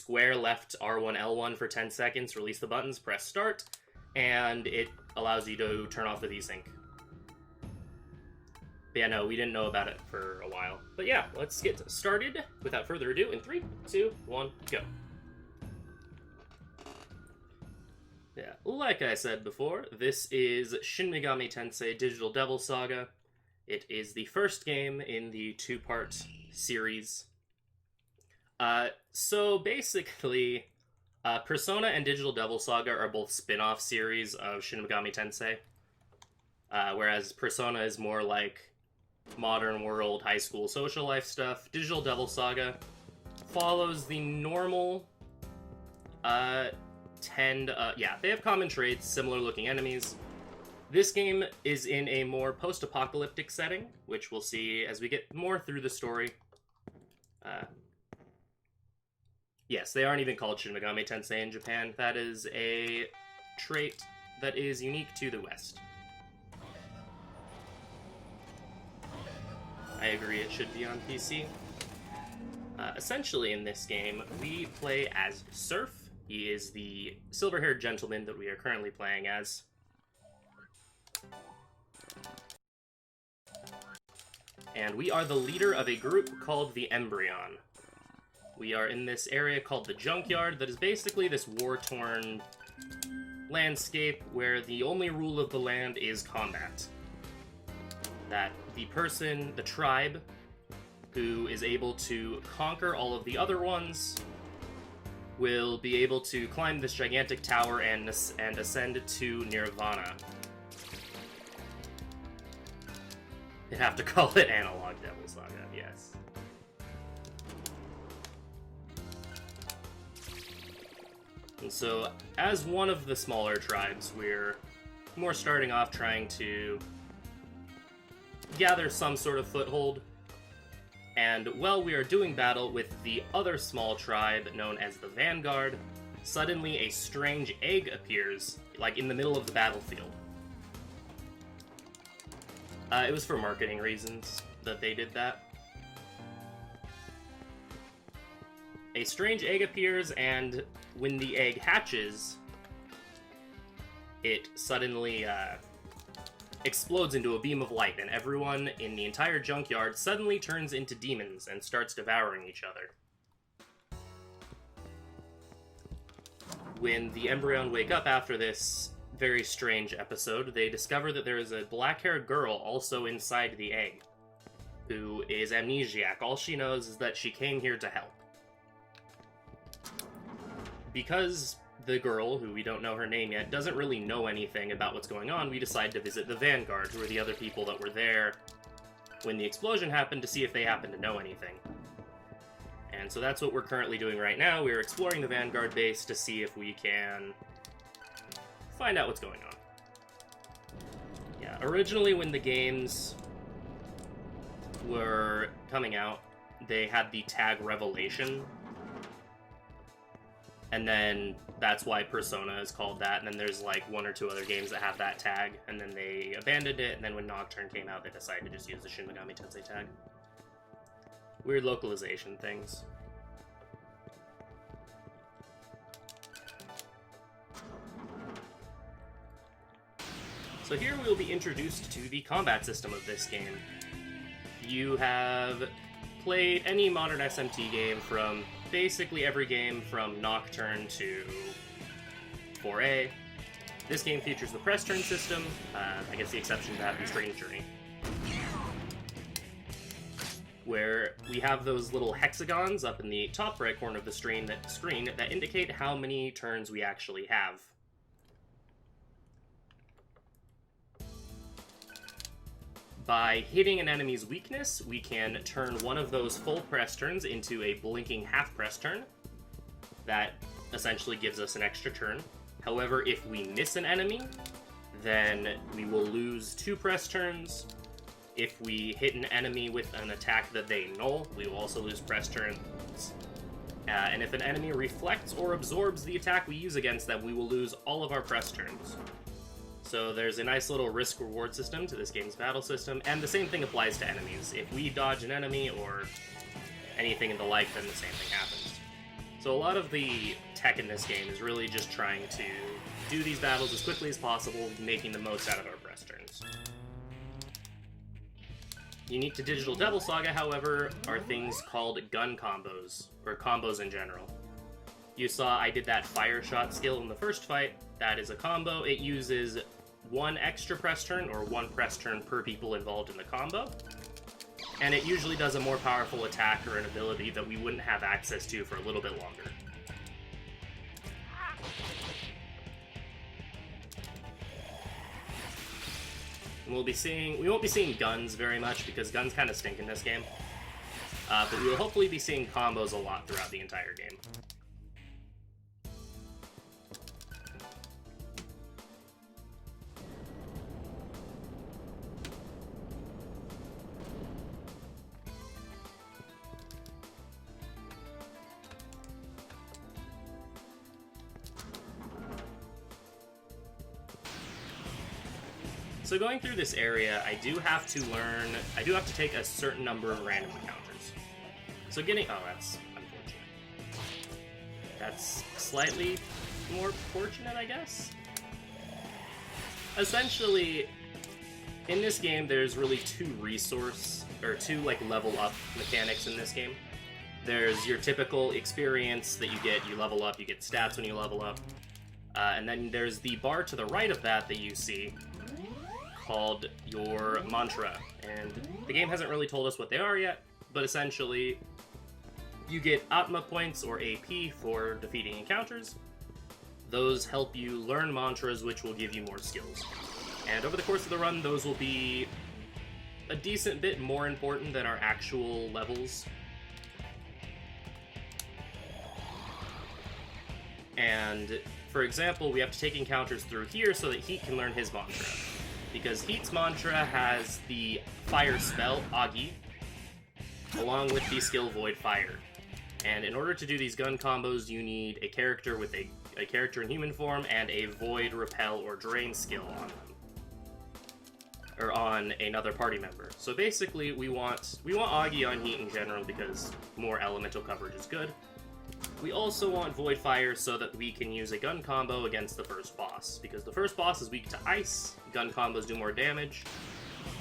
square left R1 L1 for 10 seconds, release the buttons, press start, and it allows you to turn off the VSync. But yeah, no, we didn't know about it for a while. But yeah, let's get started without further ado in 3, 2, 1, go. Yeah, like I said before, this is Shin Megami Tensei Digital Devil Saga. It is the first game in the two-part series. So basically, Persona and Digital Devil Saga are both spin-off series of Shin Megami Tensei. Whereas Persona is more like modern world, high school, social life stuff. Digital Devil Saga follows the normal, they have common traits, similar looking enemies. This game is in a more post-apocalyptic setting, which we'll see as we get more through the story. Yes, they aren't even called Shin Megami Tensei in Japan. That is a trait that is unique to the West. I agree, it should be on PC. Essentially, in this game, we play as Surf. He is the silver-haired gentleman that we are currently playing as. And we are the leader of a group called the Embryon. We are in this area called the Junkyard that is basically this war-torn landscape where the only rule of the land is combat. That the person, the tribe, who is able to conquer all of the other ones will be able to climb this gigantic tower and ascend to Nirvana. You'd have to call it Analog Devil Saga, yes. And so, as one of the smaller tribes, we're more starting off trying to gather some sort of foothold. And while we are doing battle with the other small tribe known as the Vanguard, suddenly a strange egg appears, like in the middle of the battlefield. It was for marketing reasons that they did that. A strange egg appears, and when the egg hatches, it suddenly explodes into a beam of light, and everyone in the entire junkyard suddenly turns into demons and starts devouring each other. When the Embryon wake up after this very strange episode, they discover that there is a black-haired girl also inside the egg, who is amnesiac. All she knows is that she came here to help. Because the girl, who we don't know her name yet, doesn't really know anything about what's going on, we decide to visit the Vanguard, who are the other people that were there when the explosion happened, to see if they happen to know anything. And so that's what we're currently doing right now. We're exploring the Vanguard base to see if we can find out what's going on. Yeah, originally when the games were coming out, they had the tag Revelation. And then that's why Persona is called that, and then there's like one or two other games that have that tag, and then they abandoned it, and then when Nocturne came out, they decided to just use the Shin Megami Tensei tag. Weird localization things. So here we will be introduced to the combat system of this game. You have played any modern SMT game from basically every game from Nocturne to 4A. This game features the press turn system, I guess the exception to that is Strange Journey, where we have those little hexagons up in the top right corner of the screen that indicate how many turns we actually have. By hitting an enemy's weakness, we can turn one of those full press turns into a blinking half press turn. That essentially gives us an extra turn. However, if we miss an enemy, then we will lose 2 press turns. If we hit an enemy with an attack that they null, we will also lose press turns. And if an enemy reflects or absorbs the attack we use against them, we will lose all of our press turns. So there's a nice little risk-reward system to this game's battle system, and the same thing applies to enemies. If we dodge an enemy or anything in the like, then the same thing happens. So So a lot of the tech in this game is really just trying to do these battles as quickly as possible, making the most out of our press turns. Unique to Digital Devil Saga, however, are things called gun combos, or combos in general. You saw I did that fire shot skill in the first fight. That is a combo. It uses one extra press turn, or one press turn per people involved in the combo. And it usually does a more powerful attack or an ability that we wouldn't have access to for a little bit longer. And we won't be seeing guns very much because guns kind of stink in this game. But we will hopefully be seeing combos a lot throughout the entire game. So going through this area, I do have to take a certain number of random encounters. So oh, that's unfortunate. That's slightly more fortunate, I guess? Essentially, in this game, there's really two level up mechanics in this game. There's your typical experience that you get, you level up, you get stats when you level up. And then there's the bar to the right of that you see, called your mantra, and the game hasn't really told us what they are yet, but essentially you get Atma points or AP for defeating encounters. Those help you learn mantras, which will give you more skills, and over the course of the run those will be a decent bit more important than our actual levels. And for example, we have to take encounters through here so that Heat can learn his mantra. Because Heat's mantra has the fire spell, Agi, along with the skill Void Fire. And in order to do these gun combos, you need a character with a character in human form and a Void, Repel, or Drain skill on them. Or on another party member. So basically, we want Agi on Heat in general because more elemental coverage is good. We also want Void Fire so that we can use a gun combo against the first boss, because the first boss is weak to ice, gun combos do more damage,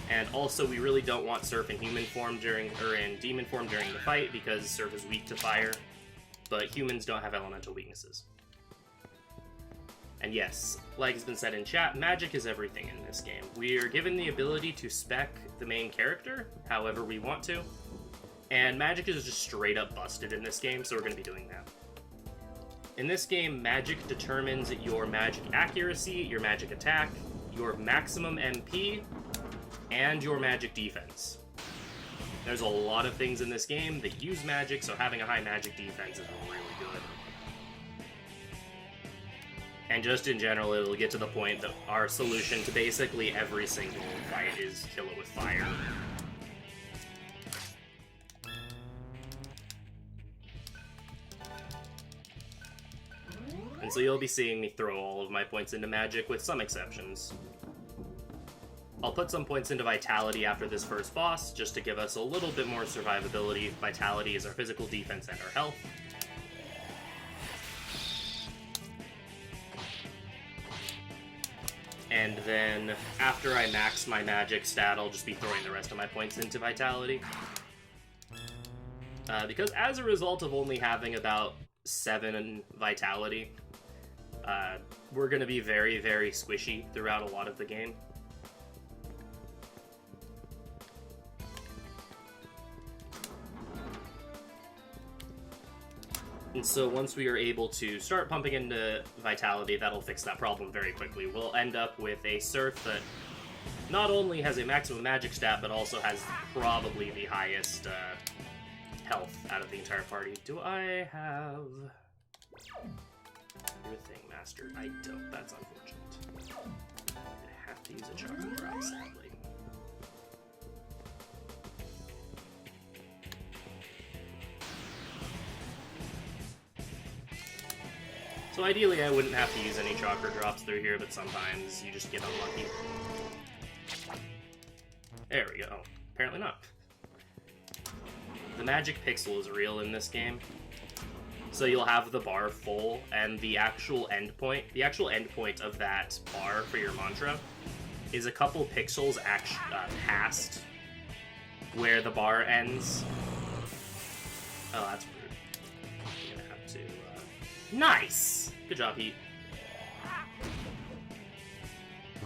and also we really don't want Surf in human form in demon form during the fight, because Surf is weak to fire, but humans don't have elemental weaknesses. And yes, like has been said in chat, magic is everything in this game. We are given the ability to spec the main character however we want to, and magic is just straight up busted in this game, so we're going to be doing that. In this game, magic determines your magic accuracy, your magic attack, your maximum MP, and your magic defense. There's a lot of things in this game that use magic, so having a high magic defense is really good. And just in general, it'll get to the point that our solution to basically every single fight is kill it with fire. And so you'll be seeing me throw all of my points into magic, with some exceptions. I'll put some points into Vitality after this first boss, just to give us a little bit more survivability. Vitality is our physical defense and our health. And then, after I max my magic stat, I'll just be throwing the rest of my points into Vitality. Because as a result of only having about 7 Vitality, we're going to be very, very squishy throughout a lot of the game. And so once we are able to start pumping into Vitality, that'll fix that problem very quickly. We'll end up with a Surf that not only has a maximum magic stat, but also has probably the highest health out of the entire party. Do I have your thing mastered? I don't. That's unfortunate. I have to use a chakra drop, sadly. So ideally I wouldn't have to use any chakra drops through here, but sometimes you just get unlucky. There we go. Apparently not. The magic pixel is real in this game. So you'll have the bar full, and the actual endpoint of that bar for your mantra is a couple pixels past where the bar ends. Oh, that's rude. I'm gonna have to... Nice! Good job, Heat.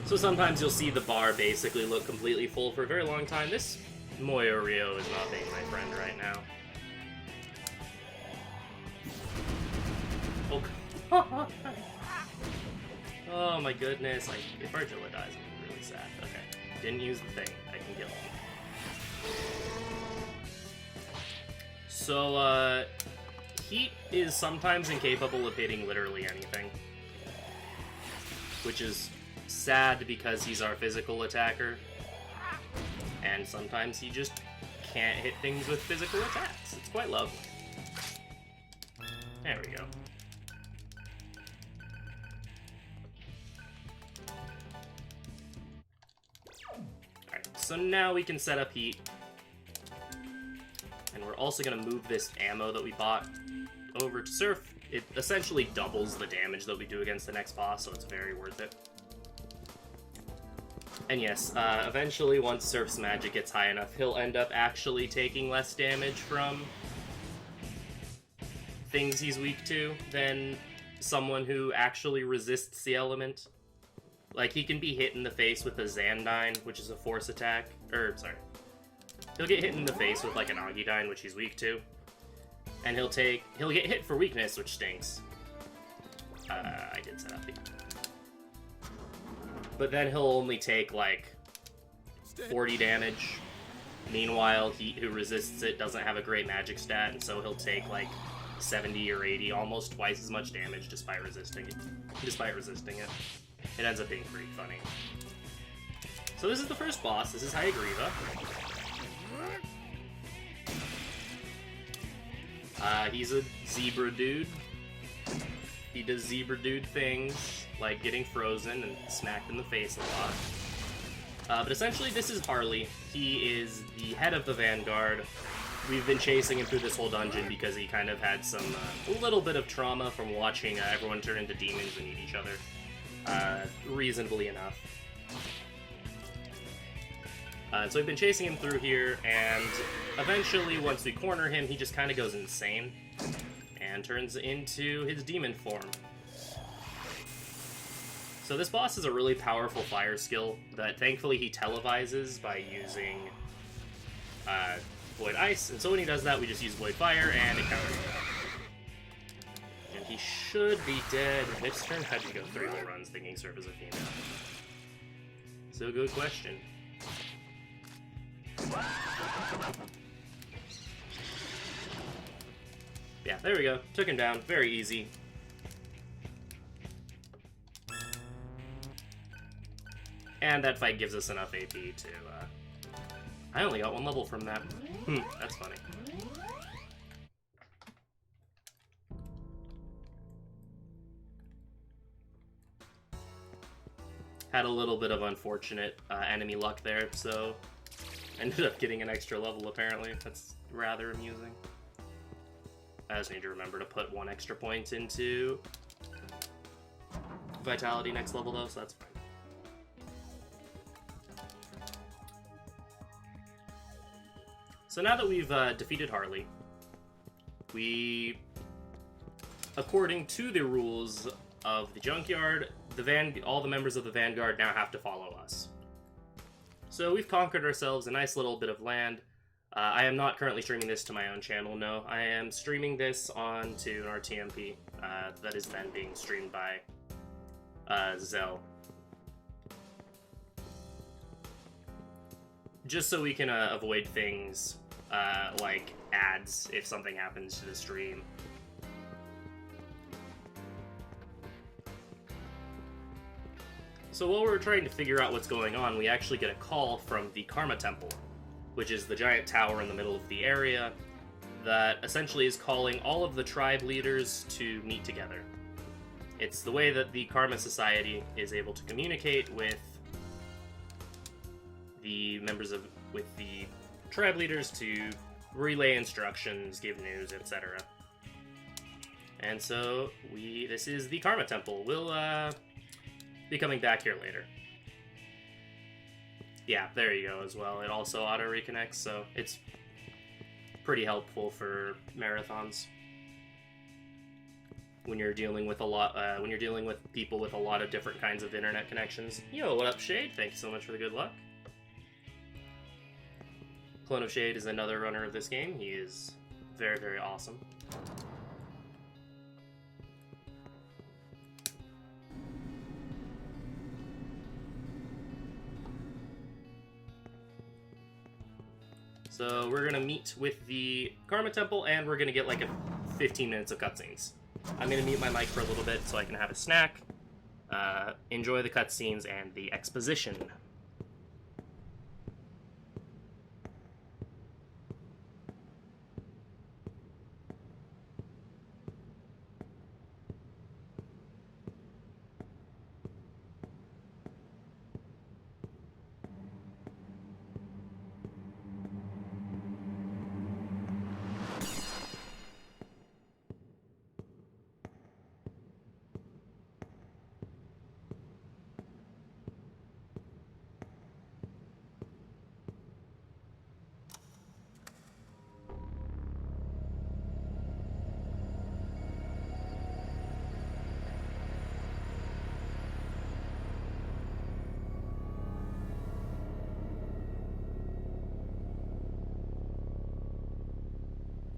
So sometimes you'll see the bar basically look completely full for a very long time. This Moyo Rio is not being my friend right now. Oh, come on. Oh my goodness. If Argilla dies, I'm really sad. Okay. Didn't use the thing. I can kill him. So, Heat is sometimes incapable of hitting literally anything. Which is sad because he's our physical attacker. And sometimes he just can't hit things with physical attacks. It's quite lovely. There we go. Alright, so now we can set up Heat. And we're also going to move this ammo that we bought over to Surf. It essentially doubles the damage that we do against the next boss, so it's very worth it. And yes, eventually, once Surf's magic gets high enough, he'll end up actually taking less damage from things he's weak to than someone who actually resists the element. Like, he can be hit in the face with a Xandine, which is a force attack. He'll get hit in the face with, like, an Agidine, which he's weak to. And he'll get hit for weakness, which stinks. I did set up the... But then he'll only take, like, 40 damage. Meanwhile, Heat, who resists it, doesn't have a great magic stat, and so he'll take, like, 70 or 80, almost twice as much damage despite resisting it. It ends up being pretty funny. So this is the first boss. This is Hayagriva. He's a zebra dude. He does zebra dude things, like getting frozen and smacked in the face a lot. But essentially, this is Harley. He is the head of the Vanguard. We've been chasing him through this whole dungeon because he kind of had some, a little bit of trauma from watching everyone turn into demons and eat each other. Reasonably enough. So we've been chasing him through here, and eventually, once we corner him, he just kind of goes insane and turns into his demon form. So this boss is a really powerful fire skill that thankfully he televises by using Void Ice, and so when he does that, we just use Void Fire, and it counters it. And he should be dead. Next turn, how'd you go 3 whole runs thinking Surf is a female? So good question. Yeah, there we go. Took him down. Very easy. And that fight gives us enough AP to, I only got 1 level from that. That's funny. Had a little bit of unfortunate enemy luck there, so ended up getting an extra level, apparently. That's rather amusing. I just need to remember to put 1 extra point into Vitality next level, though, so that's fine. So now that we've defeated Harley, we, according to the rules of the Junkyard, all the members of the Vanguard now have to follow us. So we've conquered ourselves a nice little bit of land. I am not currently streaming this to my own channel, no. I am streaming this onto an RTMP that is then being streamed by Zell. Just so we can avoid things like ads if something happens to the stream. So while we're trying to figure out what's going on, we actually get a call from the Karma Temple, which is the giant tower in the middle of the area that essentially is calling all of the tribe leaders to meet together. It's the way that the Karma Society is able to communicate with the tribe leaders to relay instructions, give news, etc. And so this is the Karma Temple. We'll be coming back here later. Yeah, there you go as well. It also auto reconnects, so it's pretty helpful for marathons when you're dealing with people with a lot of different kinds of internet connections. Yo, what up, Shade? Thank you so much for the good luck. Clone of Shade is another runner of this game. He is very, very awesome. So we're gonna meet with the Karma Temple, and we're gonna get like 15 minutes of cutscenes. I'm gonna mute my mic for a little bit so I can have a snack, enjoy the cutscenes and the exposition.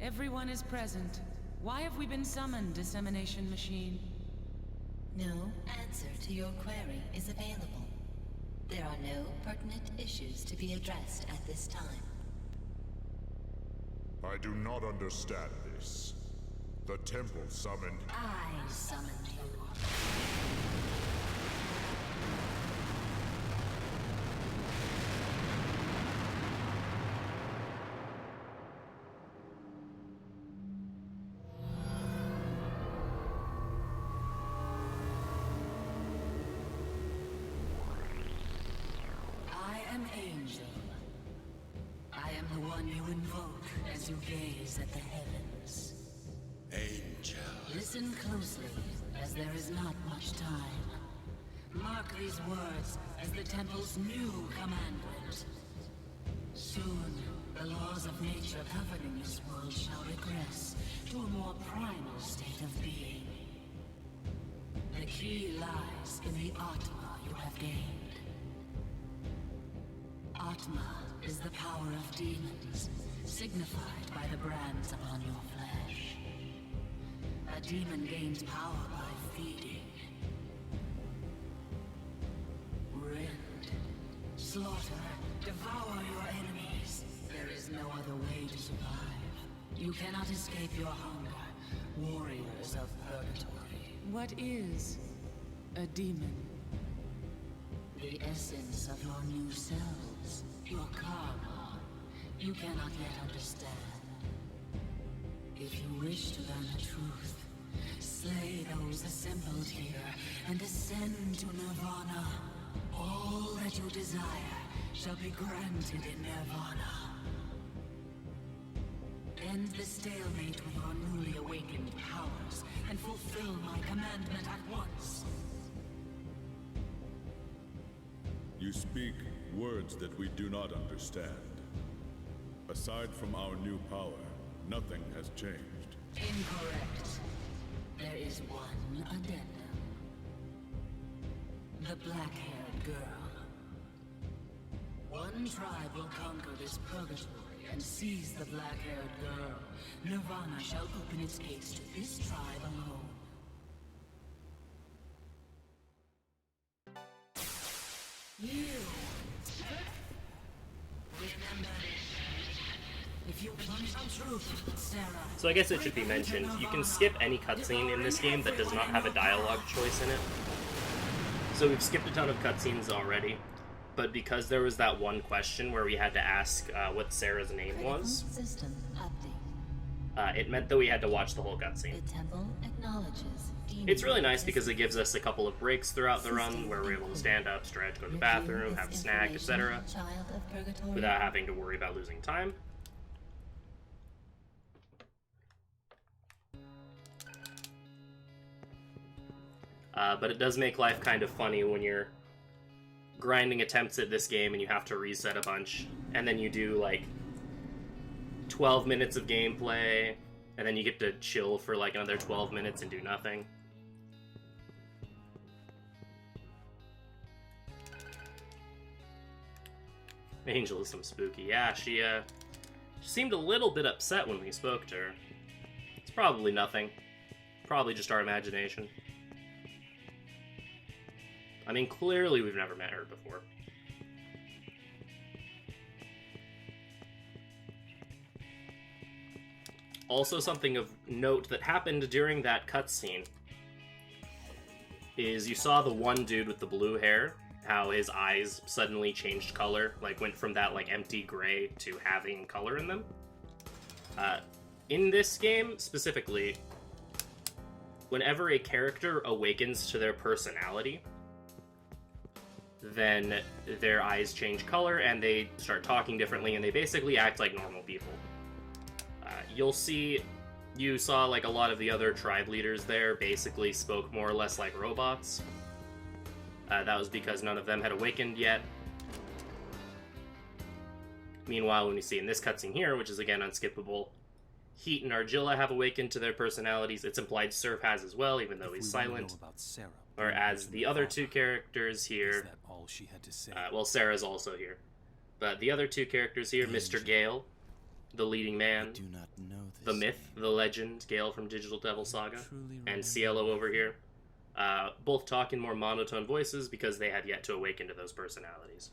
Everyone is present. Why have we been summoned, Dissemination Machine? No answer to your query is available. There are no pertinent issues to be addressed at this time. I do not understand this. The temple summoned... I summoned you. You gaze at the heavens. Angel. Listen closely, as there is not much time. Mark these words as the temple's new commandment. Soon, the laws of nature governing this world shall regress to a more primal state of being. The key lies in the Atma you have gained. Atma is the power of demons, signified by the brands upon your flesh. A demon gains power by feeding. Rend, slaughter, devour your enemies. There is no other way to survive. You cannot escape your hunger, warriors of purgatory. What is a demon? The essence of your new selves, your karma. You cannot yet understand. If you wish to learn the truth, slay those assembled here and ascend to Nirvana. All that you desire shall be granted in Nirvana. End the stalemate with your newly awakened powers and fulfill my commandment at once. You speak words that we do not understand. Aside from our new power, nothing has changed. Incorrect. There is one addendum. The black-haired girl. One tribe will conquer this purgatory and seize the black-haired girl. Nirvana shall open its gates to this tribe alone. You! Remember this. If you plunge on truth, Sarah. So I guess it should be mentioned, you can skip any cutscene in this game that does not have a dialogue choice in it. So we've skipped a ton of cutscenes already, but because there was that one question where we had to ask what Sarah's name was, System update. it meant that we had to watch the whole cutscene. The temple acknowledges. It's really nice because it gives us a couple of breaks throughout the run where we're able to stand up, stretch, go to the bathroom, have a snack, etc., without having to worry about losing time. But it does make life kind of funny when you're grinding attempts at this game and you have to reset a bunch, and then you do like 12 minutes of gameplay, and then you get to chill for like another 12 minutes and do nothing. Angel is some spooky. Yeah, she seemed a little bit upset when we spoke to her. It's probably nothing. Probably just our imagination. I mean, clearly we've never met her before. Also, something of note that happened during that cutscene is you saw the one dude with the blue hair, how his eyes suddenly changed color, like went from that like empty gray to having color in them. In this game, specifically, whenever a character awakens to their personality, then their eyes change color and they start talking differently and they basically act like normal people. You saw like a lot of the other tribe leaders there basically spoke more or less like robots. That was because none of them had awakened yet. Meanwhile, when we see in this cutscene here, which is again unskippable, Heat and Argilla have awakened to their personalities. It's implied Surf has as well, even though he's silent. Or as the other two characters here... Is that all she had to say? Well, Sarah's also here. But the other two characters here, Mr. Gale, the leading man, Do not know this the myth, the legend, Gale from Digital Devil Saga, and Cielo over here, both talk in more monotone voices because they had yet to awaken to those personalities.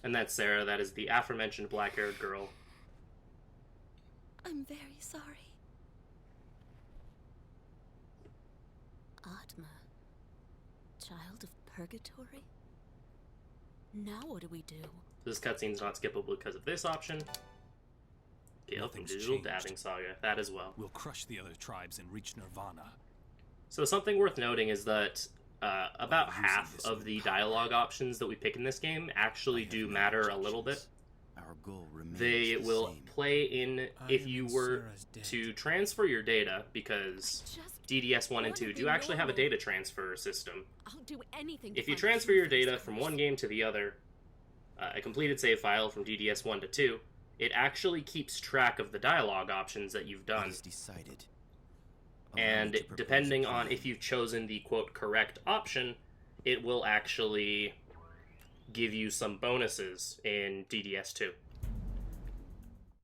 And that's Sarah. That is the aforementioned black-haired girl. I'm very sorry. Atma, child of purgatory? Now what do we do? This cutscene's not skippable because of this option. Gale from Nothing's Digital changed. Dabbing Saga, that as well. We'll crush the other tribes and reach Nirvana. So something worth noting is that about half of the dialogue options that we pick in this game actually do matter a little bit. Our goal remains They the will same. play in if you were to transfer your data, because DDS 1 and 2 do actually have a data transfer system. I'll do anything to If you find transfer truth your in this data from curse. one game to the other, a completed save file from DDS 1 to 2, it actually keeps track of the dialogue options that you've done. It is decided. Allow me And to propose depending a on plan. if you've chosen the quote correct option, it will actually give you some bonuses in DDS 2.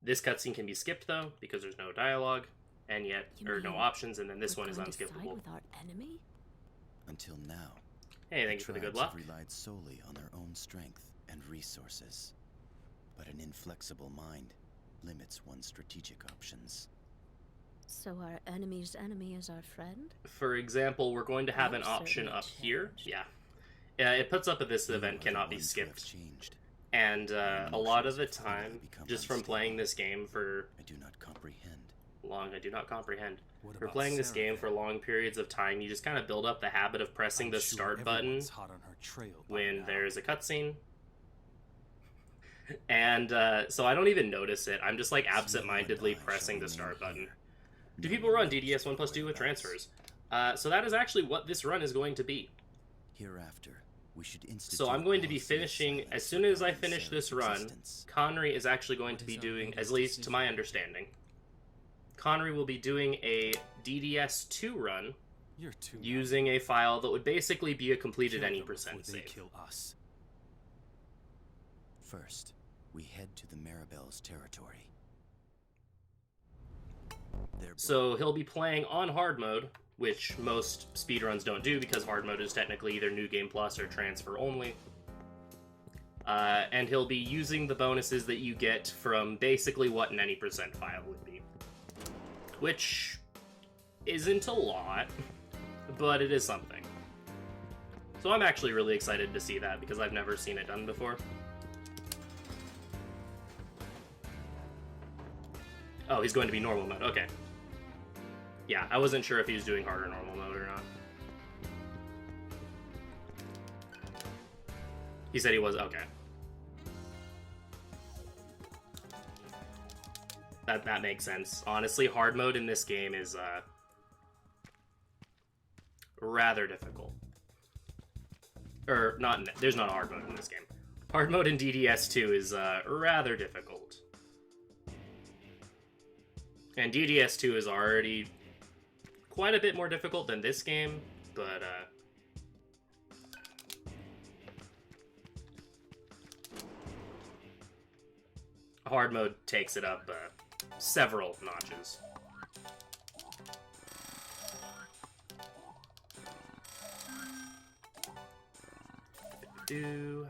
This cutscene can be skipped though because there's no dialogue and yet You or no mean options, and then this We're one is going to side unskippable. with our enemy? Until now, Hey, thank you for the good tribes luck. have relied solely on their own strength and resources. But an inflexible mind limits one's strategic options. So our enemy's enemy is our friend? For example, we're going to have an I've option certainly up here. changed. Yeah. It puts up that this You event are the cannot be ones who have skipped. changed. And a Your lot of emotions the have finally time, become just from playing this game for I do not comprehend. long, I do not comprehend. What For about playing this Sarah, game then? for long periods of time, you just kind of build up the habit of pressing I'm the sure start button everyone's hot on her trail by when now. there's a cutscene. And so I don't even notice it. I'm just like absent-mindedly You and I pressing shall the start remain button. here. Do No people one run will DDS 1 plus take 2 with away us. transfers? So that is actually what this run is going to be. Hereafter, we should institute So I'm going to be policy of finishing, silence as soon as I regarding finish Sarah's this run, existence. Kanri is actually going to be doing, at least to my understanding, Kanri will be doing a DDS 2 run You're too using a file that would basically be a completed Kill any them before percent they save. kill us. First, we head to the Maribel's territory. Their So he'll be playing on hard mode, which most speedruns don't do because hard mode is technically either New Game Plus or transfer only. And he'll be using the bonuses that you get from basically what an any percent file would be. Which isn't a lot, but it is something. So I'm actually really excited to see that because I've never seen it done before. Oh, he's going to be normal mode, okay. Yeah, I wasn't sure if he was doing hard or normal mode or not. He said he was, okay. That makes sense. Honestly, hard mode in this game is rather difficult. Or, there's not a hard mode in this game. Hard mode in DDS2 is rather difficult. And DDS2 is already quite a bit more difficult than this game, but hard mode takes it up several notches. Do.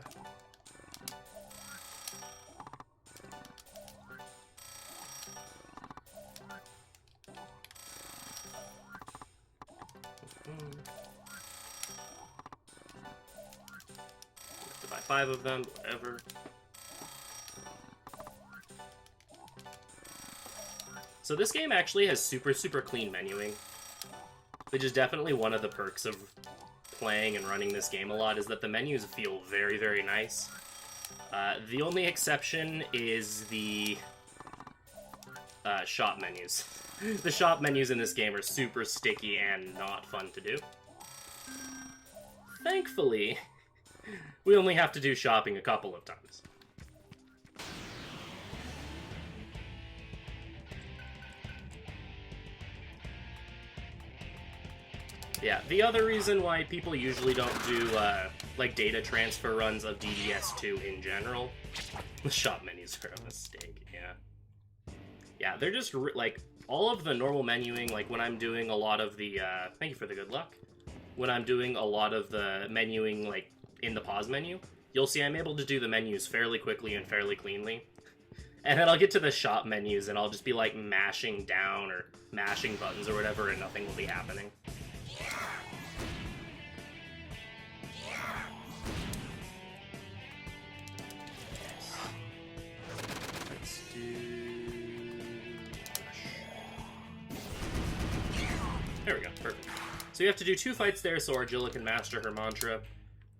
To buy 5 of them, whatever. So this game actually has super clean menuing, which is definitely one of the perks of playing and running this game a lot, is that the menus feel very nice. The only exception is the shop menus. The shop menus in this game are super sticky and not fun to do. Thankfully, we only have to do shopping a couple of times. Yeah, the other reason why people usually don't do, like, data transfer runs of DDS2 in general, the shop menus are a mistake, yeah. Yeah, they're just, like, all of the normal menuing, like, when I'm doing a lot of the, thank you for the good luck, when I'm doing a lot of the menuing, like, in the pause menu, you'll see I'm able to do the menus fairly quickly and fairly cleanly. And then I'll get to the shop menus and I'll just be, like, mashing down or mashing buttons or whatever and nothing will be happening. There we go, perfect. So you have to do 2 fights there so Argilla can master her mantra.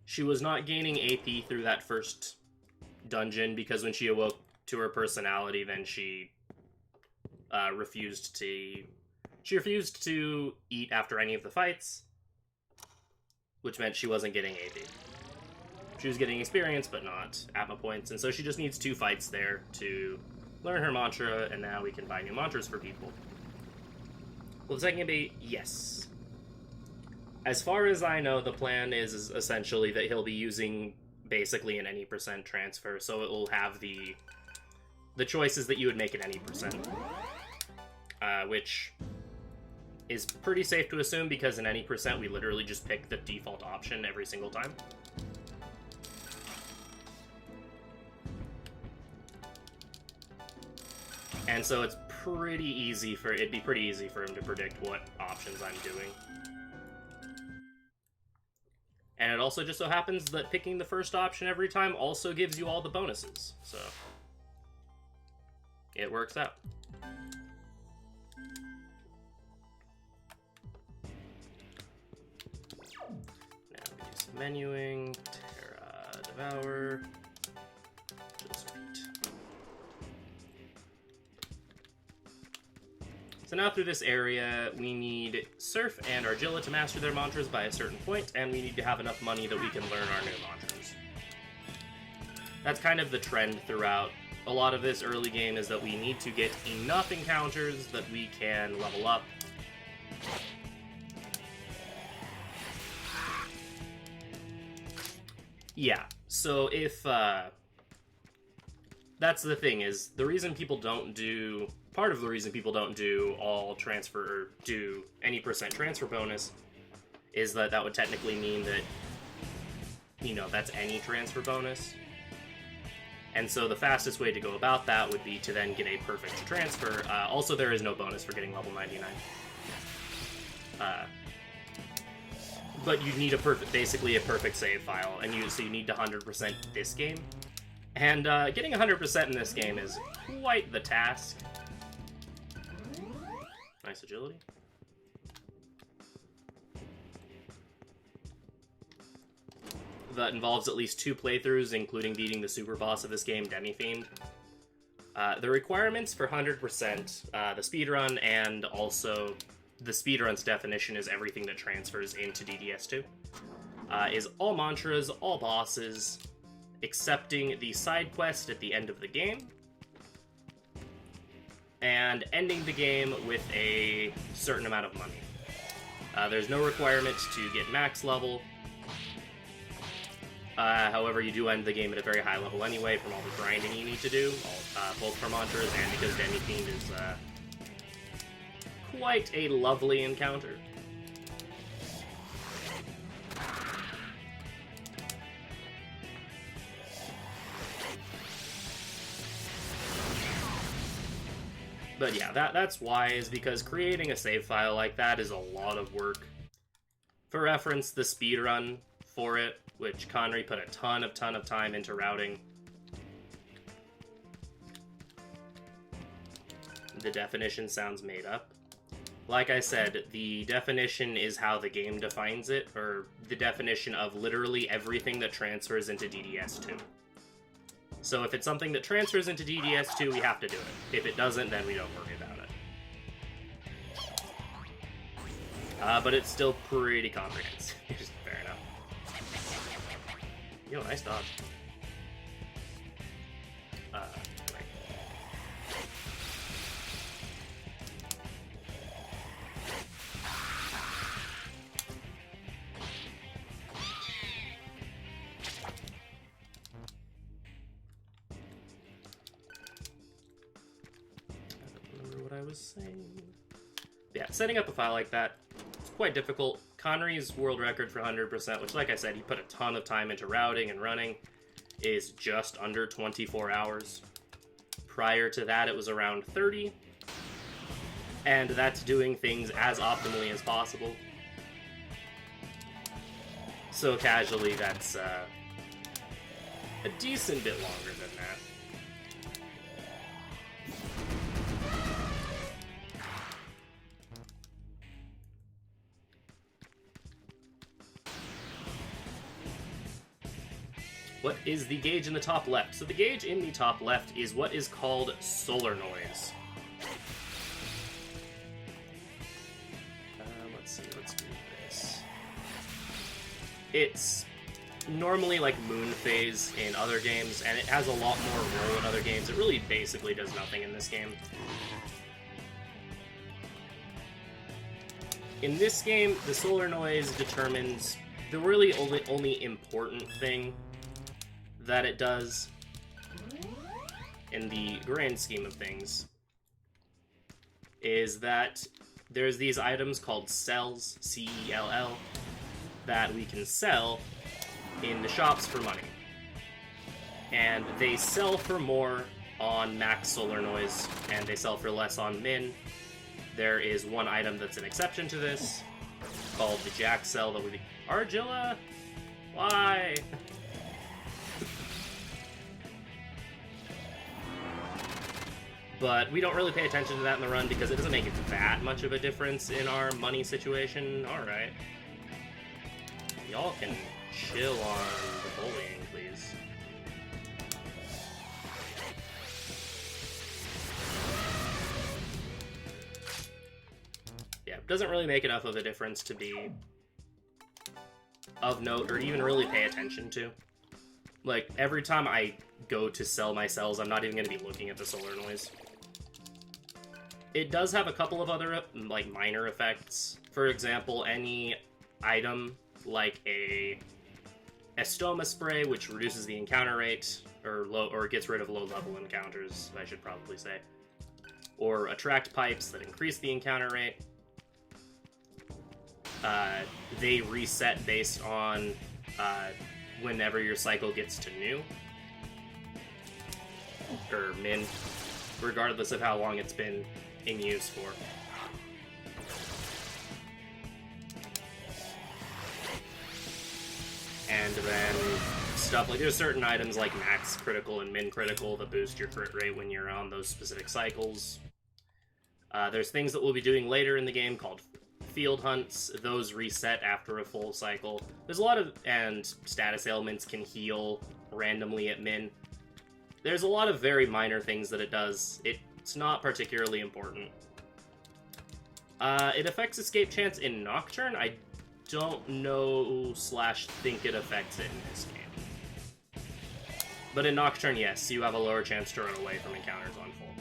She was not gaining AP through that first dungeon because when she awoke to her personality, then she refused to eat after any of the fights, which meant she wasn't getting AP. She was getting experience, but not APMA points, and so she just needs 2 fights there to learn her mantra, and now we can buy new mantras for people. Will the second be yes? As far as I know, the plan is essentially that he'll be using basically an any percent transfer, so it will have the choices that you would make at any percent, which is pretty safe to assume because in any percent we literally just pick the default option every single time. And so it's it'd be pretty easy for him to predict what options I'm doing. And it also just so happens that picking the first option every time also gives you all the bonuses, so it works out. Now we do some menuing, Terra Devour, just wait. So now through this area, we need Surf and Argilla to master their mantras by a certain point, and we need to have enough money that we can learn our new mantras. That's kind of the trend throughout a lot of this early game, is that we need to get enough encounters that we can level up. Yeah, so if, that's the thing, is the reason people don't do... Part of the reason people don't do all transfer, or do any percent transfer bonus, is that that would technically mean that, you know, that's any transfer bonus. And so the fastest way to go about that would be to then get a perfect transfer. Also, there is no bonus for getting level 99. But you need basically a perfect save file, and so you need to 100% this game. And getting 100% in this game is quite the task. Nice agility. That involves at least 2 playthroughs, including beating the super boss of this game, Demi-Fiend. The requirements for 100%, the speedrun, and also the speedrun's definition is everything that transfers into DDS2, is all mantras, all bosses, accepting the side quest at the end of the game, and ending the game with a certain amount of money. There's no requirement to get max level. However, you do end the game at a very high level anyway from all the grinding you need to do, both for mantras and because Demi Fiend is quite a lovely encounter. But yeah, that's why, is because creating a save file like that is a lot of work. For reference, the speedrun for it, which Kanri put a ton of time into routing. The definition sounds made up. Like I said, the definition is how the game defines it, or the definition of literally everything that transfers into DDS2. So if it's something that transfers into DDS2, we have to do it. If it doesn't, then we don't worry about it. But it's still pretty comprehensive. Fair enough. Yo, nice dodge. Right. I don't remember what I was saying. Yeah, setting up a file like that, it's quite difficult. Kanri's world record for 100%, which, like I said, he put a ton of time into routing and running, is just under 24 hours. Prior to that, it was around 30. And that's doing things as optimally as possible. So casually, that's a decent bit longer than that. What is the gauge in the top left? So the gauge in the top left is what is called solar noise. Let's see, let's do this. It's normally like moon phase in other games, and it has a lot more role in other games. It really basically does nothing in this game. In this game, the solar noise determines the really only important thing that it does in the grand scheme of things is that there's these items called cells, C-E-L-L, that we can sell in the shops for money. And they sell for more on max solar noise, and they sell for less on min. There is one item that's an exception to this, called the Jack cell that we... Argilla? Why? But we don't really pay attention to that in the run because it doesn't make it that much of a difference in our money situation. Alright. Y'all can chill on the bullying, please. Yeah, it doesn't really make enough of a difference to be of note or even really pay attention to. Like, every time I go to sell my cells, I'm not even going to be looking at the solar noise. It does have a couple of other, like, minor effects. For example, any item, like a Estoma spray, which reduces the encounter rate, or gets rid of low-level encounters, I should probably say. Or attract pipes that increase the encounter rate. They reset based on whenever your cycle gets to new. Or min, regardless of how long it's been in use for. And then stuff like, there's certain items like max critical and min critical that boost your crit rate when you're on those specific cycles. There's things that we'll be doing later in the game called field hunts. Those reset after a full cycle. There's a lot of, and status ailments can heal randomly at min. There's a lot of very minor things that it does. It's not particularly important. It affects escape chance in Nocturne. I don't know / think it affects it in this game. But in Nocturne, yes, you have a lower chance to run away from encounters on full.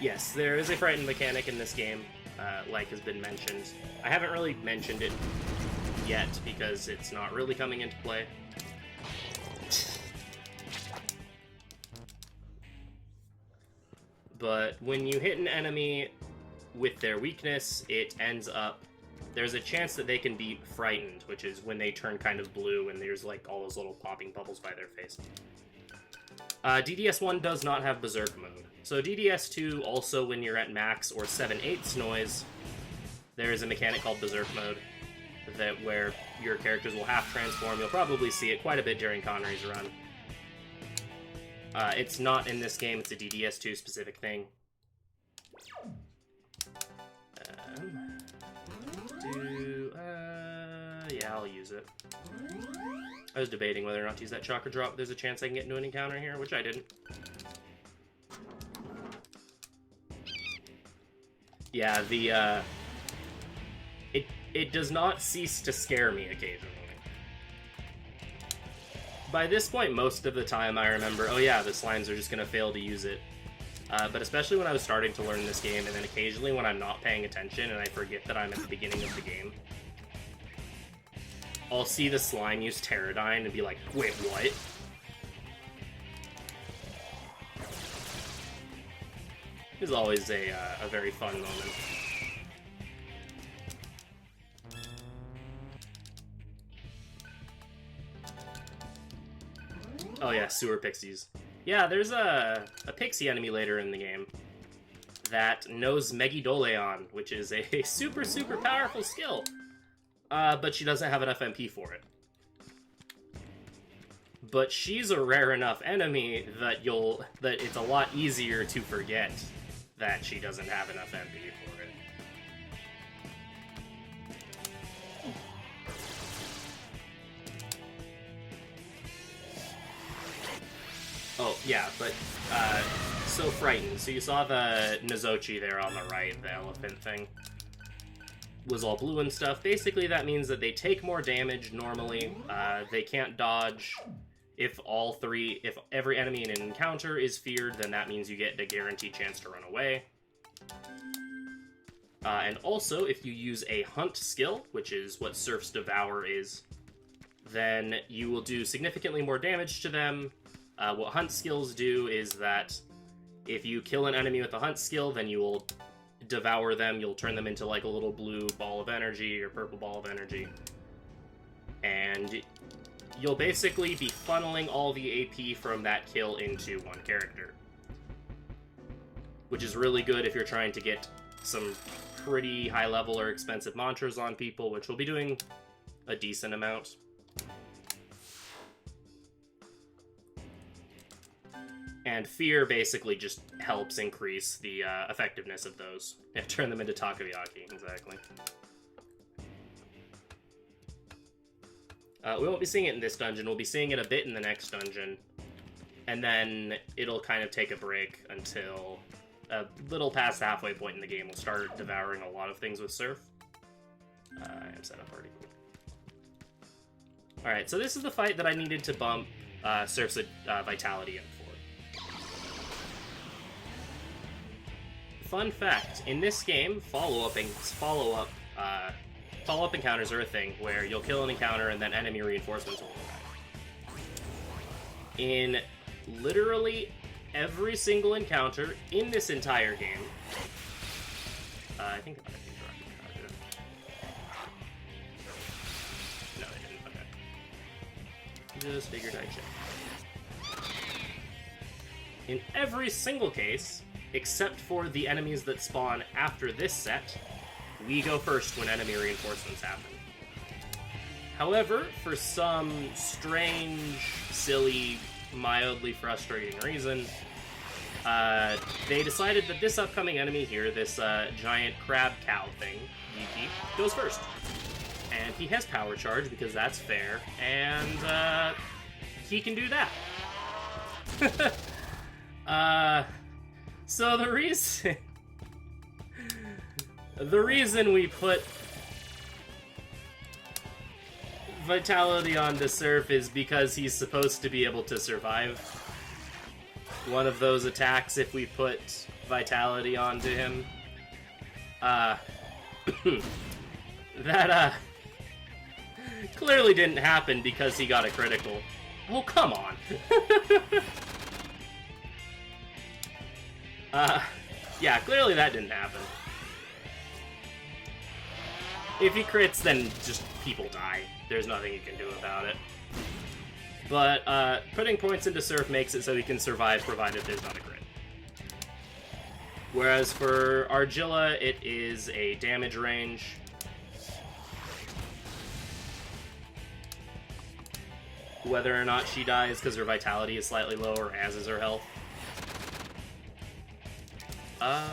Yes, there is a frightened mechanic in this game, like has been mentioned. I haven't really mentioned it yet because it's not really coming into play. But when you hit an enemy with their weakness, it ends up... There's a chance that they can be frightened, which is when they turn kind of blue and there's like all those little popping bubbles by their face. DDS1 does not have Berserk mode. So DDS2, also when you're at max or 7/8 noise, there is a mechanic called Berserk mode where your characters will half transform. You'll probably see it quite a bit during Kanri's run. It's not in this game, it's a DDS2 specific thing. Yeah, I'll use it. I was debating whether or not to use that chakra drop. There's a chance I can get into an encounter here, which I didn't. Yeah, it does not cease to scare me occasionally. By this point, most of the time I remember, oh yeah, the slimes are just gonna fail to use it. But especially when I was starting to learn this game, and then occasionally when I'm not paying attention and I forget that I'm at the beginning of the game, I'll see the slime use Pterodyne and be like, wait, what? It's always a very fun moment. Oh yeah, sewer pixies. Yeah, there's a pixie enemy later in the game that knows Megidoleon, which is a super, super powerful skill. But she doesn't have enough MP for it. But she's a rare enough enemy that it's a lot easier to forget that she doesn't have enough MP for it. Oh, yeah, but, so frightened. So you saw the Nozochi there on the right, the elephant thing. Was all blue and stuff. Basically, that means that they take more damage normally. They can't dodge. If every enemy in an encounter is feared, then that means you get a guaranteed chance to run away. And also, if you use a hunt skill, which is what Surf's Devour is, then you will do significantly more damage to them. What hunt skills do is that if you kill an enemy with a hunt skill, then you will devour them. You'll turn them into like a little blue ball of energy or purple ball of energy. And you'll basically be funneling all the AP from that kill into one character. Which is really good if you're trying to get some pretty high level or expensive mantras on people, which we'll be doing a decent amount. And fear basically just helps increase the effectiveness of those. And turn them into takoyaki, exactly. We won't be seeing it in this dungeon, we'll be seeing it a bit in the next dungeon. And then it'll kind of take a break until a little past the halfway point in the game. We'll start devouring a lot of things with Surf. I am set up already. Alright, so this is the fight that I needed to bump Surf's Vitality in for. Fun fact, in this game, follow-up encounters are a thing, where you'll kill an encounter and then enemy reinforcements will arrive. In literally every single encounter in this entire game, I think that might be correct. No, I didn't. Okay. Just figured I'd check. In every single case, except for the enemies that spawn after this set, we go first when enemy reinforcements happen. However, for some strange, silly, mildly frustrating reason, they decided that this upcoming enemy here, this giant crab cow thing, Yuki, goes first. And he has power charge because that's fair, and he can do that. So the reason... the reason we put Vitality onto Surf is because he's supposed to be able to survive one of those attacks if we put Vitality onto him. That, clearly didn't happen because he got a critical. Oh, come on. Yeah, clearly that didn't happen. If he crits, then just people die. There's nothing you can do about it. But, putting points into Surf makes it so he can survive provided there's not a crit. Whereas for Argilla, it is a damage range. Whether or not she dies because her vitality is slightly lower, as is her health. Yeah,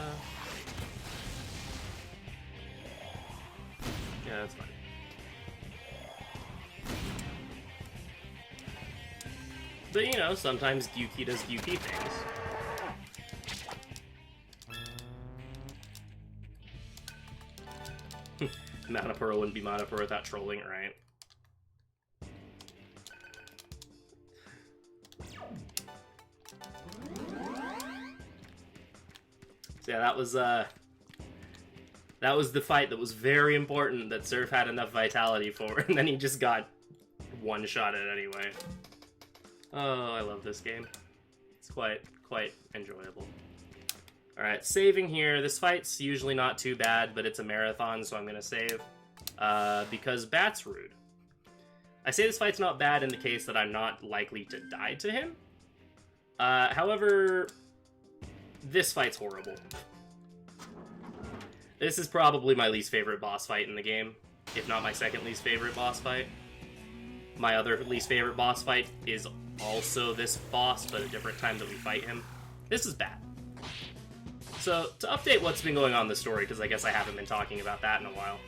that's fine. But, you know, sometimes Gyuki does Gyuki things. Manapura wouldn't be Manapura without trolling it, right? So yeah, that was the fight that was very important that Surf had enough vitality for, and then he just got one-shotted anyway. Oh, I love this game. It's quite enjoyable. Alright, saving here. This fight's usually not too bad, but it's a marathon, so I'm gonna save. Because Bat's rude. I say this fight's not bad in the case that I'm not likely to die to him. However, this fight's horrible. This is probably my least favorite boss fight in the game, if not my second least favorite boss fight. My other least favorite boss fight is also this boss, but a different time that we fight him. This is bad. So, to update what's been going on in the story, because I guess I haven't been talking about that in a while.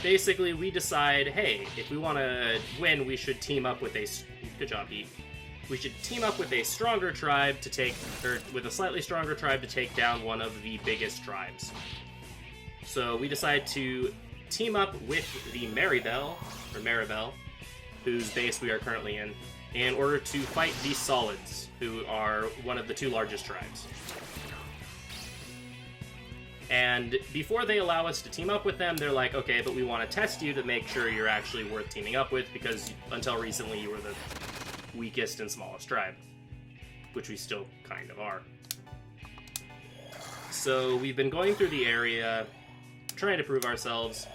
Basically, we decide, hey, if we want to win, we should team up with a... Good job, Heat. We should team up with a stronger tribe to take... Or with a slightly stronger tribe to take down one of the biggest tribes. So, we decide to team up with the Maribel, whose base we are currently in order to fight the Solids, who are one of the two largest tribes. And before they allow us to team up with them, they're like, okay, but we want to test you to make sure you're actually worth teaming up with, because until recently you were the weakest and smallest tribe. Which we still kind of are. So we've been going through the area, trying to prove ourselves,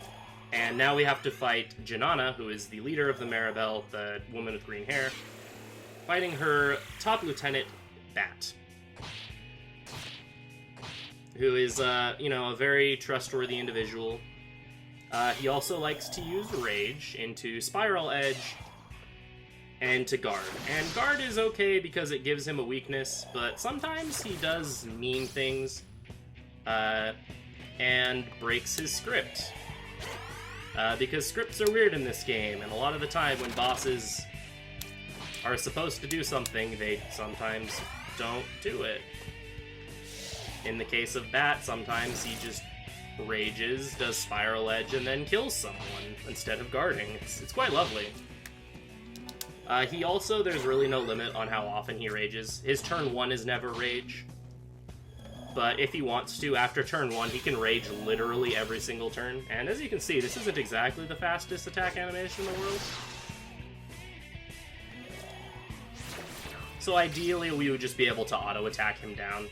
and now we have to fight Janana, who is the leader of the Maribel, the woman with green hair, fighting her top lieutenant, Bat. Who is, you know, a very trustworthy individual. He also likes to use Rage into Spiral Edge and to Guard. And Guard is okay because it gives him a weakness, but sometimes he does mean things and breaks his script. Because scripts are weird in this game, and a lot of the time when bosses are supposed to do something, they sometimes don't do it. In the case of Bat, sometimes he just rages, does Spiral Edge, and then kills someone instead of guarding. It's quite lovely. He also, there's really no limit on how often he rages. His turn 1 is never rage. But if he wants to, after turn 1, he can rage literally every single turn. And as you can see, this isn't exactly the fastest attack animation in the world. So ideally, we would just be able to auto-attack him down.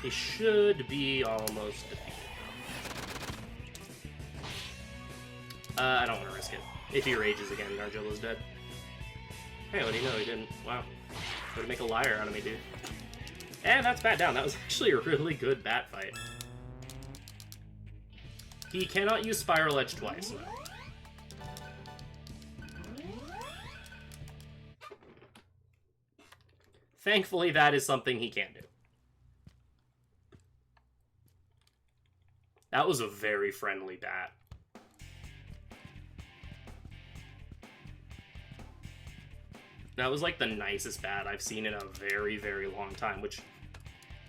He should be almost defeated. I don't want to risk it. If he rages again, Argilla's dead. Hey, what do you know? He didn't. Wow. Way to make a liar out of me, dude. And that's Bat down. That was actually a really good Bat fight. He cannot use Spiral Edge twice. Thankfully, that is something he can do. That was a very friendly Bat. That was like the nicest bat I've seen in a very, very long time, which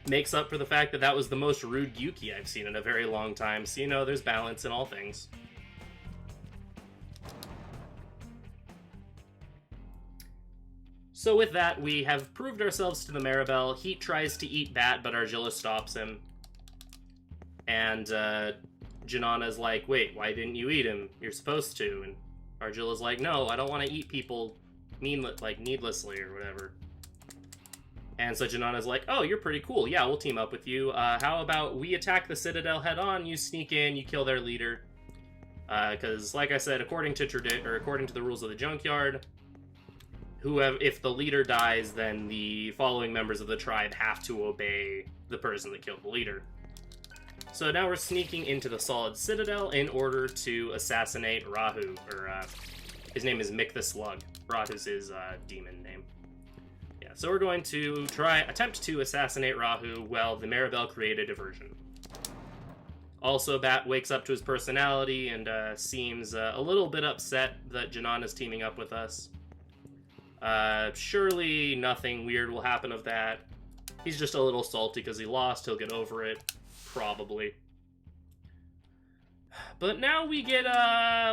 makes up for the fact that that was the most rude Yuki I've seen in a very long time. So, you know, there's balance in all things. So with that, we have proved ourselves to the Maribel. Heat tries to eat Bat, but Argilla stops him. And Janana's like, wait, why didn't you eat him? You're supposed to. And Argilla's like, no, I don't want to eat people needlessly or whatever. And so Janana's like, oh, you're pretty cool. Yeah, we'll team up with you. How about we attack the Citadel head on, you sneak in, you kill their leader. Because, like I said, according to the rules of the Junkyard, if the leader dies, then the following members of the tribe have to obey the person that killed the leader. So now we're sneaking into the Solid Citadel in order to assassinate Rahu, or his name is Mick the Slug. Rahu's his demon name. Yeah, so we're going to attempt to assassinate Rahu while the Maribel create a diversion. Also, Bat wakes up to his personality and seems a little bit upset that Janana's teaming up with us. Surely nothing weird will happen of that. He's just a little salty because he lost. He'll get over it. Probably. But now we get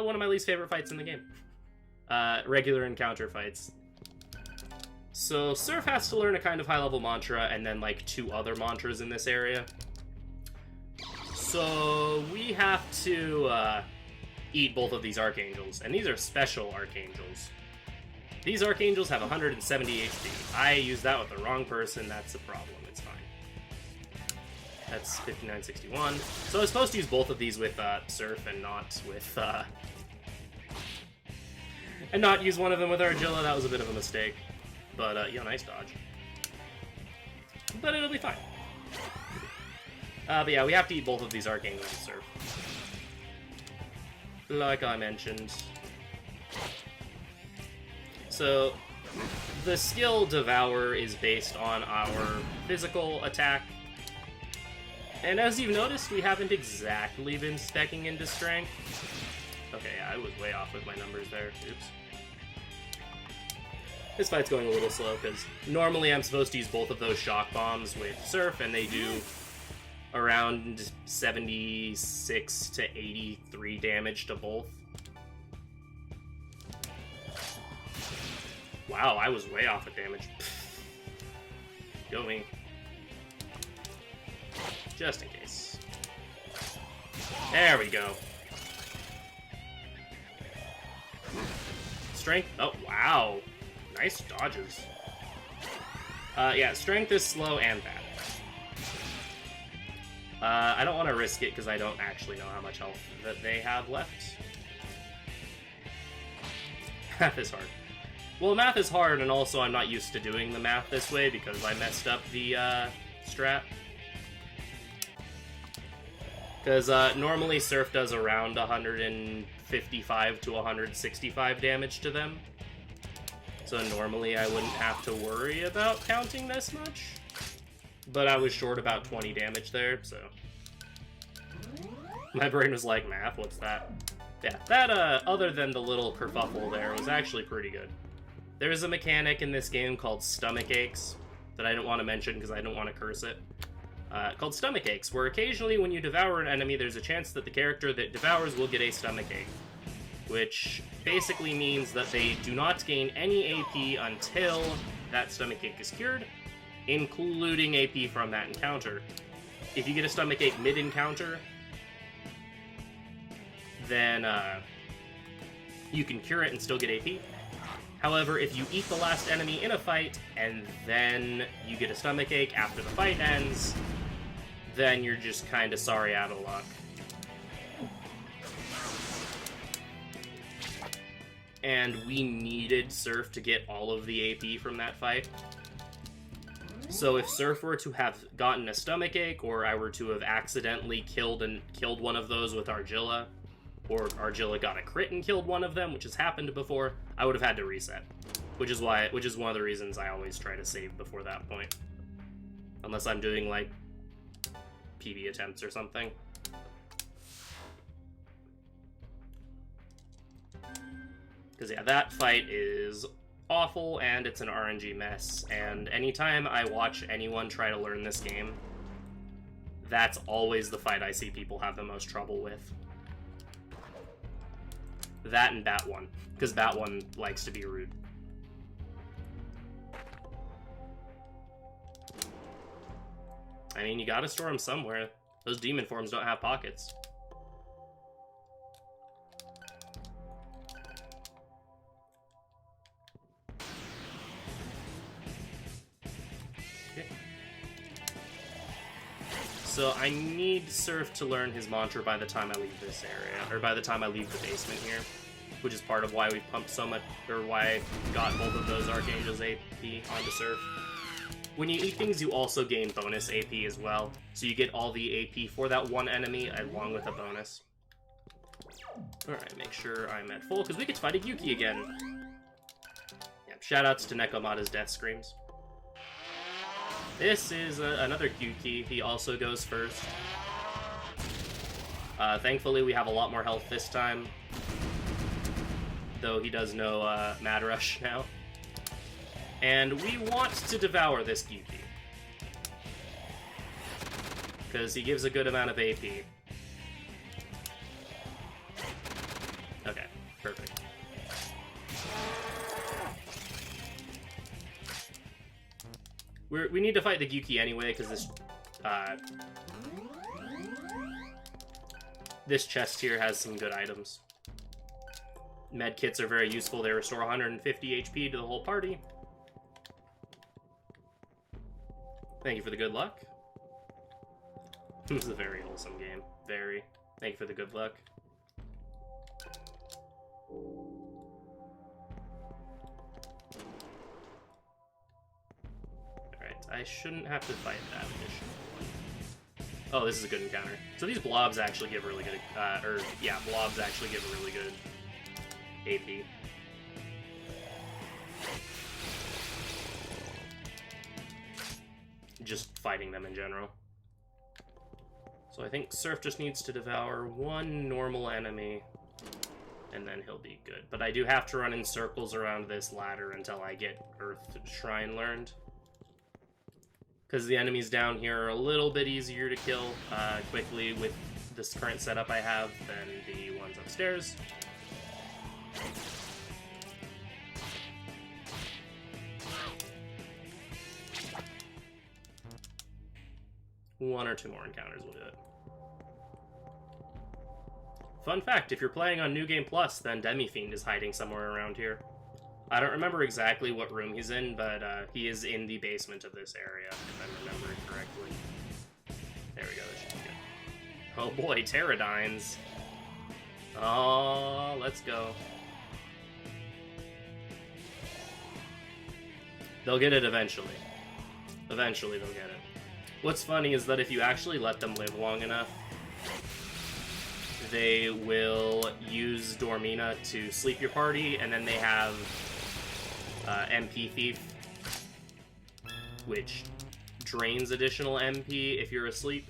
one of my least favorite fights in the game. Regular encounter fights. So Surf has to learn a kind of high-level mantra and then like 2 other mantras in this area. So we have to eat both of these Archangels, and these are special Archangels. These Archangels have 170 HP. I used that with the wrong person, that's a problem, it's fine. That's 5961. So I was supposed to use both of these with Surf and not with and not use one of them with Argilla. That was a bit of a mistake. But yeah, nice dodge. But it'll be fine. But yeah, we have to eat both of these Archangels with Surf. Like I mentioned. So the skill Devour is based on our physical attack. And as you've noticed, we haven't exactly been specking into strength. Okay, yeah, I was way off with my numbers there. Oops. This fight's going a little slow, because normally I'm supposed to use both of those shock bombs with Surf, and they do around 76 to 83 damage to both. Wow, I was way off with damage. Go me. Just in case. There we go. Strength. Oh, wow. Nice dodges. Yeah, strength is slow and bad. I don't want to risk it because I don't actually know how much health that they have left. Math is hard. Well, math is hard, and also I'm not used to doing the math this way because I messed up the strat. Because normally Surf does around 155 to 165 damage to them. So normally I wouldn't have to worry about counting this much. But I was short about 20 damage there, so... My brain was like, math, what's that? Yeah, that, other than the little kerfuffle there, was actually pretty good. There's a mechanic in this game called stomach aches that I don't want to mention because I don't want to curse it. Called stomach aches, where occasionally when you devour an enemy, there's a chance that the character that devours will get a stomach ache. Which basically means that they do not gain any AP until that stomach ache is cured, including AP from that encounter. If you get a stomach ache mid-encounter, then you can cure it and still get AP. However, if you eat the last enemy in a fight, and then you get a stomach ache after the fight ends, then you're just kinda sorry out of luck. And we needed Surf to get all of the AP from that fight. So if Surf were to have gotten a stomach ache, or I were to have accidentally killed one of those with Argilla, or Argilla got a crit and killed one of them, which has happened before, I would have had to reset. Which is one of the reasons I always try to save before that point. Unless I'm doing, like, PB attempts or something. Because, yeah, that fight is awful, and it's an RNG mess. And anytime I watch anyone try to learn this game, that's always the fight I see people have the most trouble with. That and Bat 1, because Bat 1 likes to be rude. I mean, you gotta store them somewhere. Those demon forms don't have pockets. Okay. So I need Surf to learn his mantra by the time I leave this area, or by the time I leave the basement here, which is part of why we pumped so much, or why I got both of those Archangels AP onto Surf. When you eat things, you also gain bonus AP as well, so you get all the AP for that one enemy along with a bonus. Alright, make sure I'm at full, because we get to fight a Yuki again. Yeah, shoutouts to Nekomata's Death Screams. This is another Yuki. He also goes first. Thankfully, we have a lot more health this time, though he does know Mad Rush now. And we want to devour this Yuki, because he gives a good amount of AP. Okay, perfect. We need to fight the Yuki anyway, because this chest here has some good items. Med kits are very useful. They restore 150 HP to the whole party. Thank you for the good luck. This is a very wholesome game. Very. Thank you for the good luck. Alright, I shouldn't have to fight that additional one. Oh, this is a good encounter. So these blobs actually give really good, blobs actually give really good AP. Just fighting them in general. So I think Surf just needs to devour one normal enemy, and then he'll be good. But I do have to run in circles around this ladder until I get Earth Shrine learned, because the enemies down here are a little bit easier to kill quickly with this current setup I have than the ones upstairs. One or two more encounters will do it. Fun fact, if you're playing on New Game Plus, then Demi-Fiend is hiding somewhere around here. I don't remember exactly what room he's in, but he is in the basement of this area, if I'm remembering correctly. There we go, that should be good. Oh boy, Pterodines. Oh, let's go. They'll get it eventually. Eventually they'll get it. What's funny is that if you actually let them live long enough, they will use Dormina to sleep your party, and then they have MP Thief, which drains additional MP if you're asleep.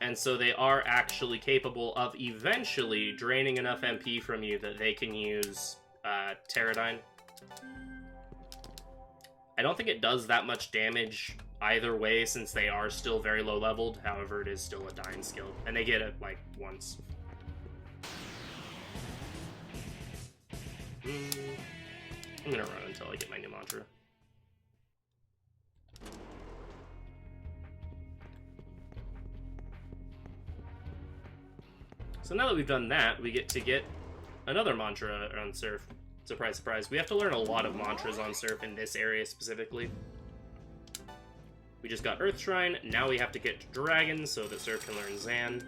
And so they are actually capable of eventually draining enough MP from you that they can use Pterodine. I don't think it does that much damage either way, since they are still very low leveled. However, it is still a dying skill, and they get it like once. I'm gonna run until I get my new mantra. So now that we've done that, we get to get another mantra on Surf. Surprise, surprise. We have to learn a lot of mantras on Surf in this area specifically. We just got Earth Shrine, now we have to get Dragons so that Surf can learn Zan.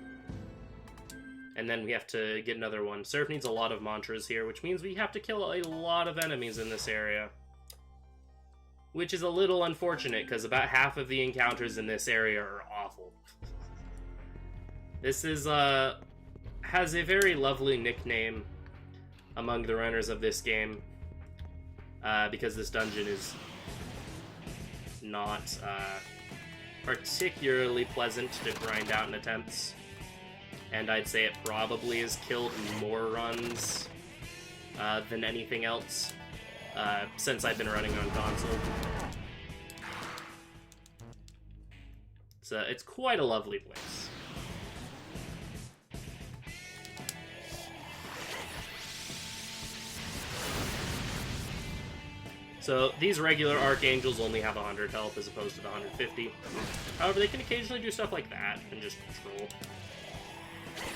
And then we have to get another one. Surf needs a lot of mantras here, which means we have to kill a lot of enemies in this area. Which is a little unfortunate, because about half of the encounters in this area are awful. This is, has a very lovely nickname among the runners of this game, because this dungeon is not particularly pleasant to grind out in attempts. and I'd say it probably has killed more runs than anything else since I've been running on console. So it's quite a lovely place. So these regular Archangels only have 100 health as opposed to the 150. However, they can occasionally do stuff like that and just troll.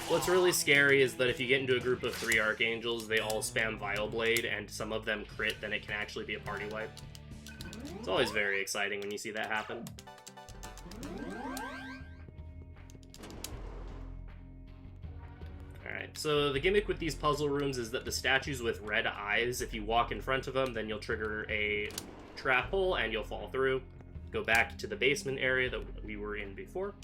What's really scary is that if you get into a group of 3 Archangels, they all spam Vile Blade, and some of them crit, then it can actually be a party wipe. It's always very exciting when you see that happen. Alright, so the gimmick with these puzzle rooms is that the statues with red eyes, if you walk in front of them, then you'll trigger a trap hole and you'll fall through. Go back to the basement area that we were in before.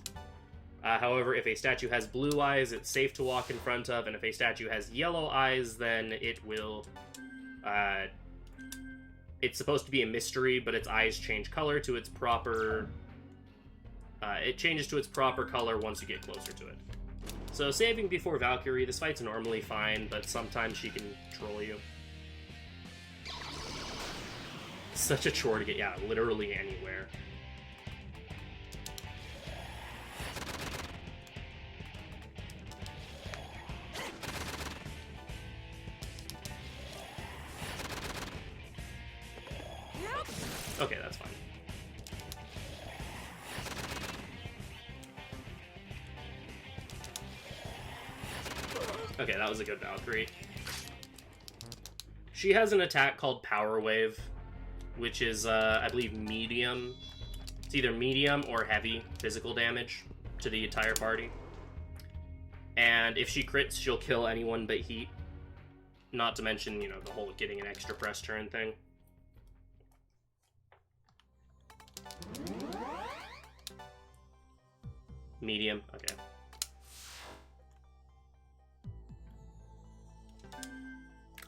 However, if a statue has blue eyes, it's safe to walk in front of, and if a statue has yellow eyes, then it will... it's supposed to be a mystery, but its eyes change color to its proper... it changes to its proper color once you get closer to it. So, saving before Valkyrie, this fight's normally fine, but sometimes she can troll you. Such a chore to get, yeah, literally anywhere. Okay, that's fine. Okay, that was a good Valkyrie. She has an attack called Power Wave, which is, I believe, medium. It's either medium or heavy physical damage to the entire party. And if she crits, she'll kill anyone but Heat. Not to mention, you know, the whole getting an extra press turn thing. Medium, okay.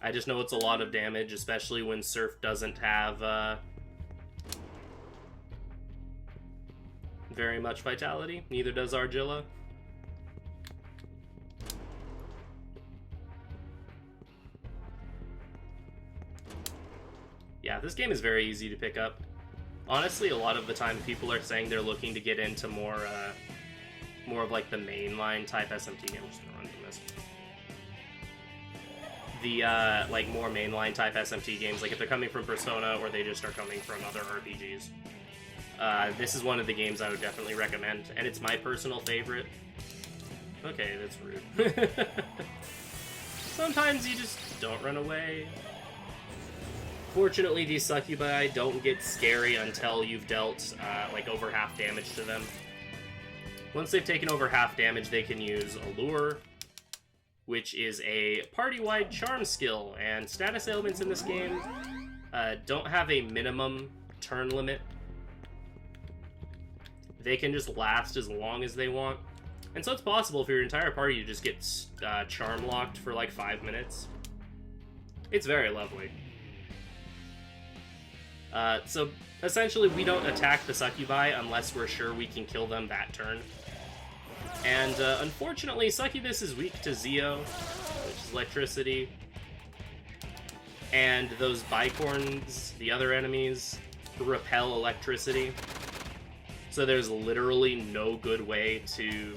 I just know it's a lot of damage, especially when Surf doesn't have very much vitality. Neither does Argilla. Yeah, this game is very easy to pick up. Honestly, a lot of the time people are saying they're looking to get into more of like the mainline type SMT. I'm just gonna run from this. The like more mainline type SMT games, like if they're coming from Persona or they just are coming from other RPGs. This is one of the games I would definitely recommend, and it's my personal favorite. Okay, that's rude. Sometimes you just don't run away. Fortunately, these succubi don't get scary until you've dealt like over half damage to them. Once they've taken over half damage, they can use Allure, which is a party-wide charm skill, and status ailments in this game don't have a minimum turn limit. They can just last as long as they want. And so it's possible for your entire party to just get charm locked for like 5 minutes. It's very lovely. So essentially we don't attack the succubi unless we're sure we can kill them that turn. And unfortunately, Succubus is weak to Zeo, which is electricity. And those bicorns, the other enemies, repel electricity. So there's literally no good way to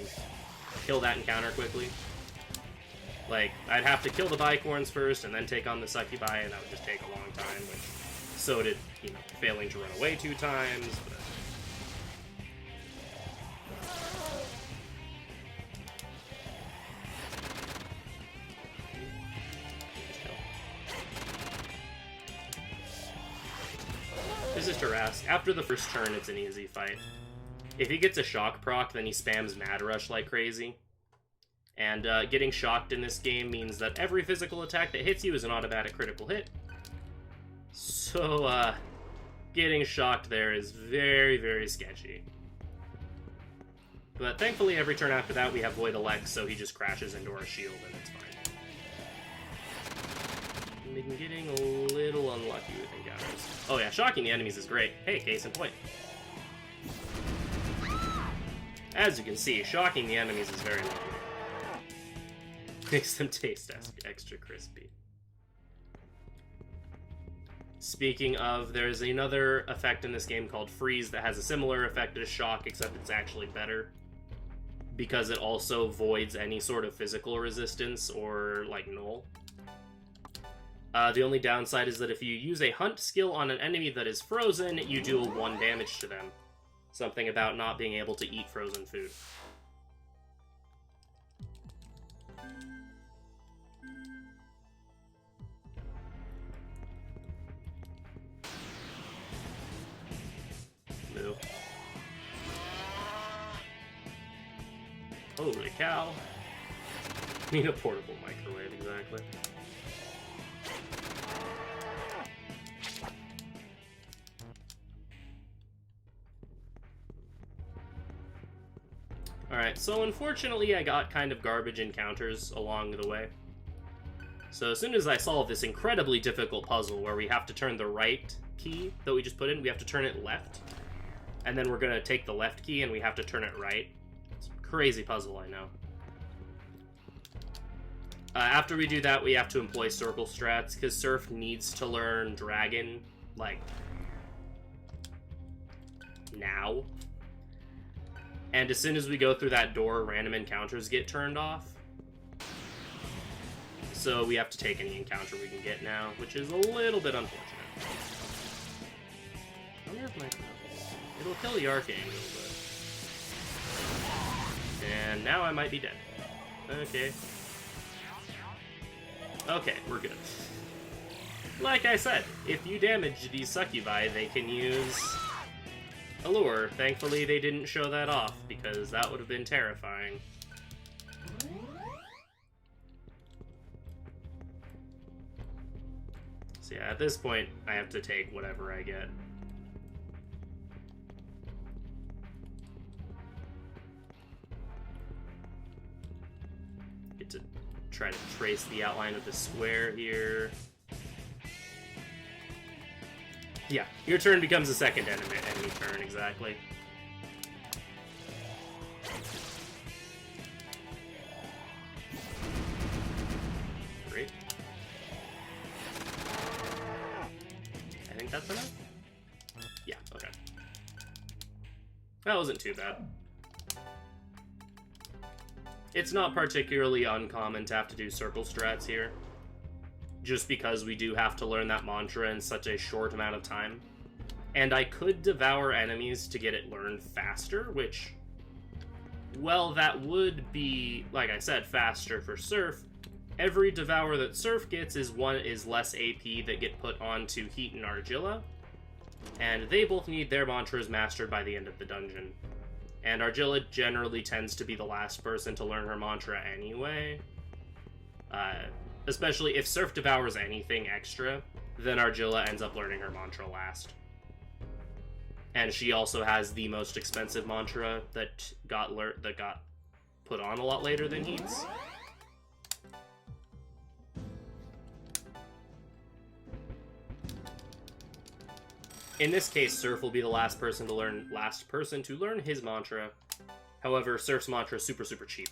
kill that encounter quickly. Like, I'd have to kill the bicorns first and then take on the succubi, and that would just take a long time, which so did, you know, failing to run away 2 times, but... Resist Harass. After the first turn, it's an easy fight. If he gets a shock proc, then he spams Mad Rush like crazy. And getting shocked in this game means that every physical attack that hits you is an automatic critical hit. So, getting shocked there is very, very sketchy. But thankfully, every turn after that, we have Void Elect, so he just crashes into our shield, and it's fine. I've been getting a little unlucky with encounters. Oh yeah, shocking the enemies is great. Hey, case in point. As you can see, shocking the enemies is very lovely. Makes them taste extra crispy. Speaking of, there's another effect in this game called Freeze that has a similar effect as Shock, except it's actually better. Because it also voids any sort of physical resistance or, like, null. The only downside is that if you use a hunt skill on an enemy that is frozen, you do 1 damage to them. Something about not being able to eat frozen food. Moo. Holy cow. Need a portable microwave, exactly. Alright, so unfortunately I got kind of garbage encounters along the way. So as soon as I solve this incredibly difficult puzzle where we have to turn the right key that we just put in, we have to turn it left. And then we're going to take the left key and we have to turn it right. It's a crazy puzzle, I know. After we do that, we have to employ circle strats, because Surf needs to learn Dragon, like, now. And as soon as we go through that door, random encounters get turned off. So we have to take any encounter we can get now, which is a little bit unfortunate. I wonder if my... It'll kill the Archangel, but... And now I might be dead. Okay. Okay, we're good. Like I said, if you damage these succubi, they can use Allure. Thankfully, they didn't show that off, because that would have been terrifying. So yeah, at this point, I have to take whatever I get. Get to try to trace the outline of the square here. Yeah, your turn becomes a second enemy turn, exactly. Great. I think that's enough? Yeah, okay. That wasn't too bad. It's not particularly uncommon to have to do circle strats here, just because we do have to learn that mantra in such a short amount of time. And I could devour enemies to get it learned faster, which, well, that would be, like I said, faster for Surf. Every devour that Surf gets is less AP that get put onto Heat and Argilla, and they both need their mantras mastered by the end of the dungeon. And Argilla generally tends to be the last person to learn her mantra anyway. Especially if Surf devours anything extra, then Argilla ends up learning her mantra last. And she also has the most expensive mantra that got put on a lot later than Heat's. In this case, Surf will be the last person to learn his mantra. However, Surf's mantra is super, super cheap,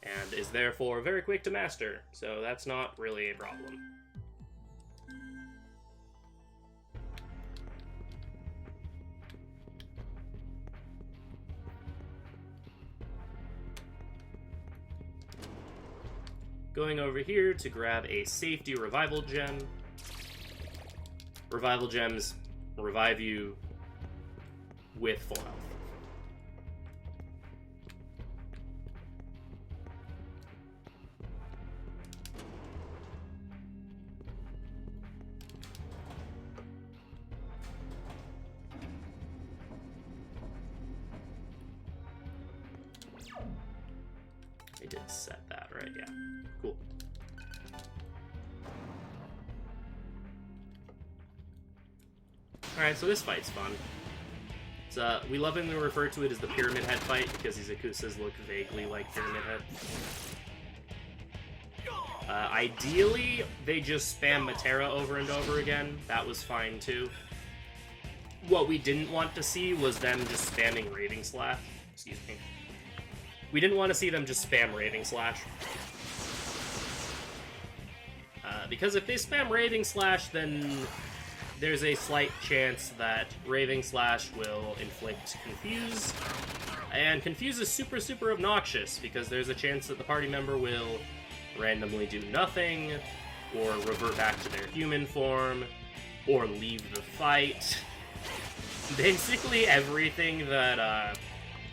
and is therefore very quick to master, so that's not really a problem. Going over here to grab a safety revival gem. Revival gems revive you with full health. I did set that, right? Yeah. Cool. Alright, so this fight's fun. It's, we lovingly refer to it as the Pyramid Head fight because these Akusas look vaguely like Pyramid Head. Ideally, they just spam Matera over and over again. That was fine too. What we didn't want to see was them just spamming Raving Slash. Excuse me. We didn't want to see them just spam Raving Slash. Because if they spam Raving Slash, then there's a slight chance that Raving Slash will inflict Confuse. And Confuse is super, super obnoxious, because there's a chance that the party member will randomly do nothing, or revert back to their human form, or leave the fight. Basically, everything that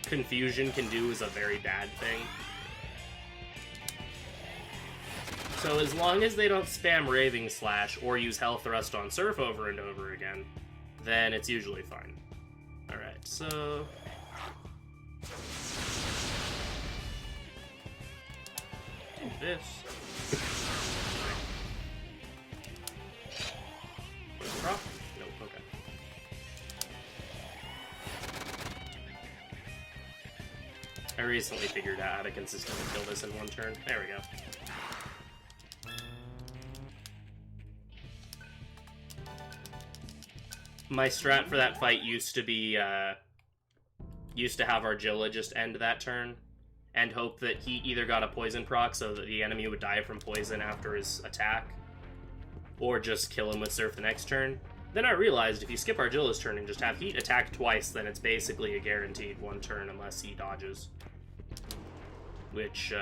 Confusion can do is a very bad thing. So as long as they don't spam Raving Slash or use Hell Thrust on Surf over and over again, then it's usually fine. Alright, so... do this. Drop? Nope, okay. I recently figured out how to consistently kill this in one turn. There we go. My strat for that fight used to be, used to have Argilla just end that turn, and hope that he either got a poison proc so that the enemy would die from poison after his attack, or just kill him with Surf the next turn. Then I realized if you skip Argilla's turn and just have Heat attack twice, then it's basically a guaranteed one turn unless he dodges. Which,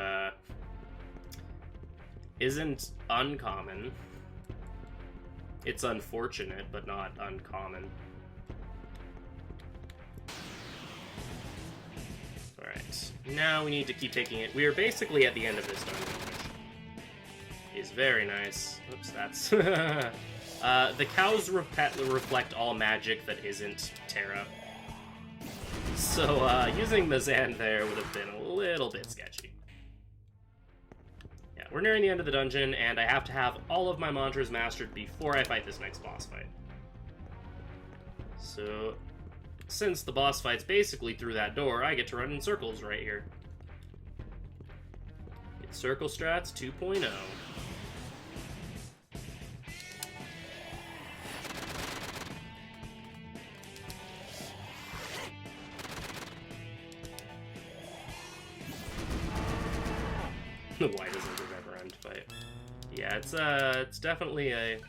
isn't uncommon. It's unfortunate, but not uncommon. Alright, now we need to keep taking it. We are basically at the end of this dungeon, which is very nice. Oops, that's... the cows reflect all magic that isn't Terra. So, using Mazan there would have been a little bit sketchy. Yeah, we're nearing the end of the dungeon, and I have to have all of my mantras mastered before I fight this next boss fight. So, since the boss fight's basically through that door, I get to run in circles right here. It's Circle Strats 2.0. The widest ever end fight. Yeah, it's definitely an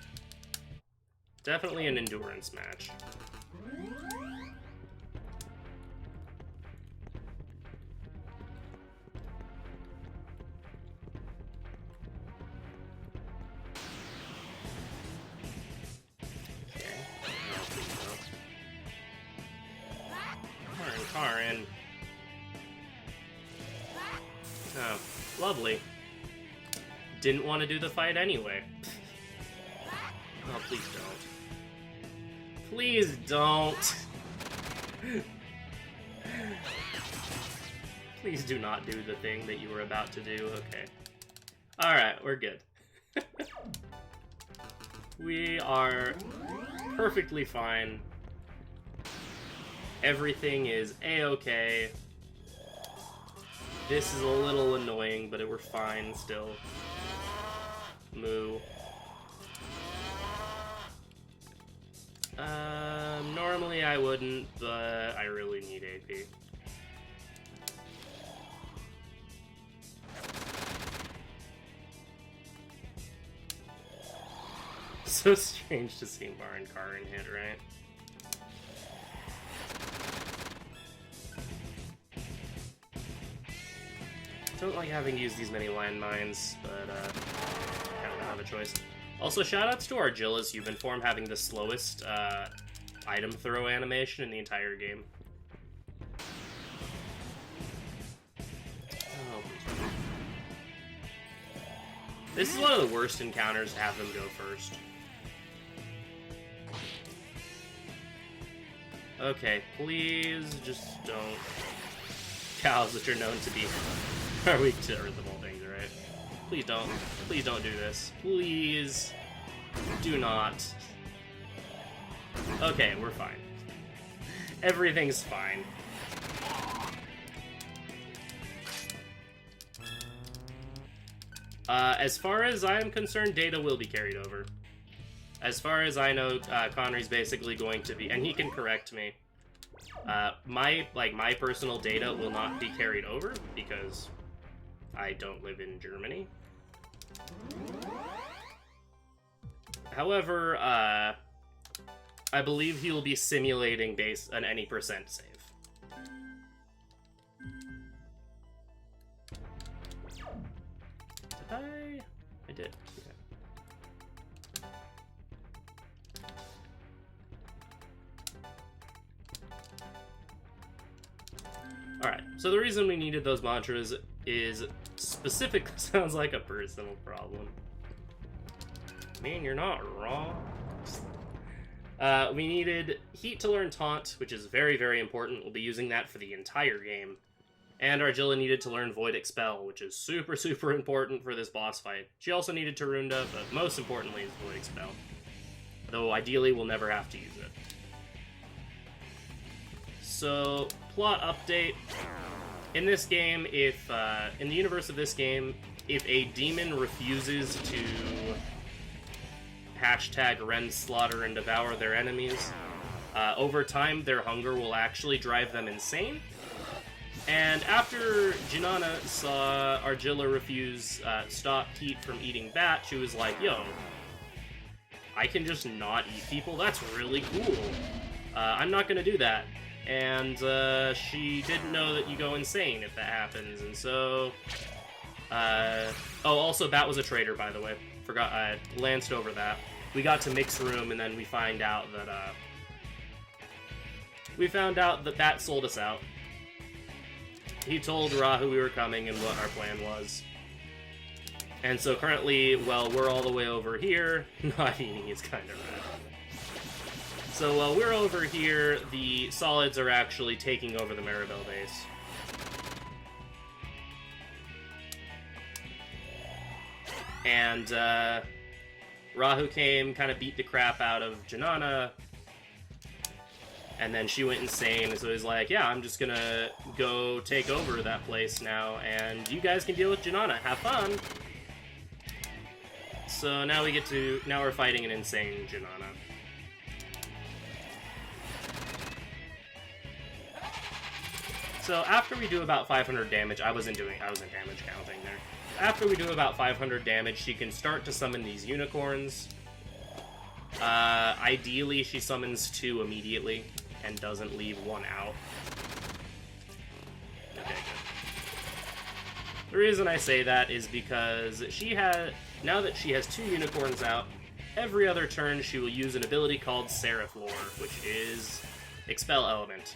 endurance match. Karin. Oh, lovely. Didn't want to do the fight anyway. Oh, please don't. Please don't. Please do not do the thing that you were about to do. Okay. Alright, we're good. We are perfectly fine. Everything is a-okay. This is a little annoying, but we're fine still. Moo. Normally I wouldn't, but I really need AP. So strange to see Mar and Karin hit, right? Don't like having to use these many landmines, but kind of don't have a choice. Also, shoutouts to Argilla's human form having the slowest item throw animation in the entire game. Oh, please. This is one of the worst encounters to have them go first. Okay, please just don't. Cows, which are known to be are weak to Earth of all things, right? Please don't. Please don't do this. Please do not. Okay, we're fine. Everything's fine. As far as I'm concerned, data will be carried over. As far as I know, Kanri's basically going to be, and he can correct me. My personal data will not be carried over because I don't live in Germany. However, I believe he will be simulating an any percent save. Did I did. Yeah. Alright, so the reason we needed those mantras is specifically sounds like a personal problem. Man, you're not wrong. We needed Heat to learn Taunt, which is very, very important. We'll be using that for the entire game. And Argilla needed to learn Void Expel, which is super, super important for this boss fight. She also needed Tarunda, but most importantly is Void Expel. Though ideally we'll never have to use it. So, plot update. In this game, in the universe of this game, if a demon refuses to rend, slaughter, and devour their enemies, over time their hunger will actually drive them insane. And after Janana saw Argilla refuse stop Heat from eating Bat, she was like, yo, I can just not eat people? That's really cool. I'm not gonna do that. And she didn't know that you go insane if that happens, and so... oh, also, Bat was a traitor, by the way. Forgot, I glanced over that. We got to Mix Room, and then we find out that, Bat sold us out. He told Rahu we were coming and what our plan was. And so currently, well, we're all the way over here. Not eating is kind of rad. So while we're over here, the Solids are actually taking over the Maribel base. And Rahu came, kind of beat the crap out of Janana, and then she went insane, so he's like, yeah, I'm just gonna go take over that place now, and you guys can deal with Janana. Have fun! So now we're fighting an insane Janana. So after we do about 500 damage, I wasn't damage counting there. After we do about 500 damage, she can start to summon these unicorns. Ideally, she summons 2 immediately and doesn't leave 1 out. Okay, good. The reason I say that is because now that she has 2 unicorns out, every other turn she will use an ability called Seraph Lore, which is Expel Element.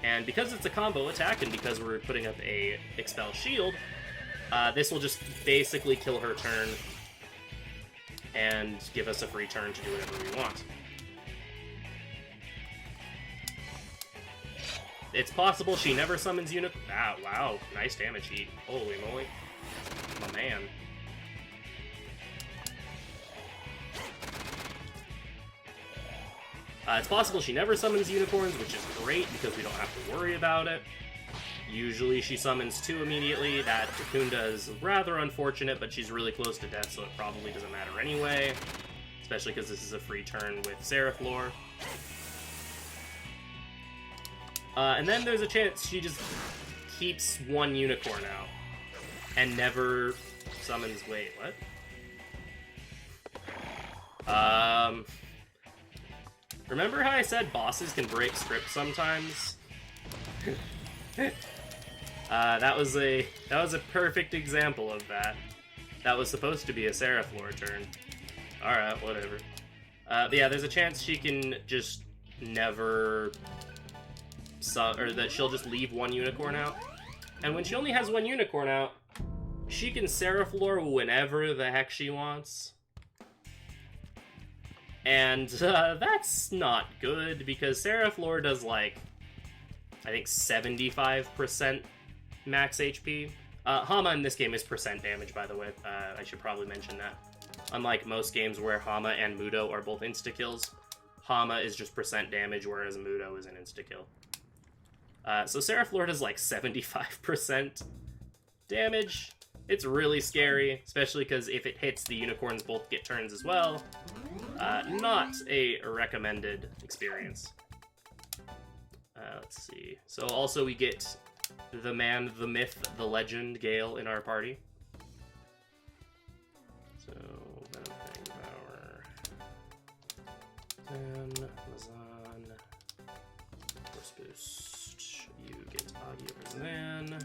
And because it's a combo attack, and because we're putting up a Expel Shield, this will just basically kill her turn and give us a free turn to do whatever we want. It's possible she never summons unicorn. Ah, wow, nice damage Heat. Holy moly. My man. It's possible she never summons unicorns, which is great because we don't have to worry about it. Usually she summons 2 immediately. That Takunda is rather unfortunate, but she's really close to death, so it probably doesn't matter anyway. Especially because this is a free turn with Seraph Lore. And then there's a chance she just keeps 1 unicorn out and never summons... Wait, what? Remember how I said bosses can break script sometimes? That was a perfect example of that. That was supposed to be a Seraph Lore turn. Alright, whatever. But yeah, there's a chance she can just never... or that she'll just leave 1 unicorn out. And when she only has 1 unicorn out, she can Seraph Lore whenever the heck she wants. And that's not good, because Seraph Lore does, like, I think 75% max HP. Hama in this game is percent damage, by the way. I should probably mention that. Unlike most games where Hama and Mudo are both insta-kills, Hama is just percent damage, whereas Mudo is an insta-kill. So Seraph Lore does, like, 75% damage. It's really scary, especially because if it hits, the unicorns both get turns as well. Not a recommended experience. Let's see. So also we get the man, the myth, the legend, Gale in our party. So, Venom Fang, Mazan. Force boost. You get Agi over Zan.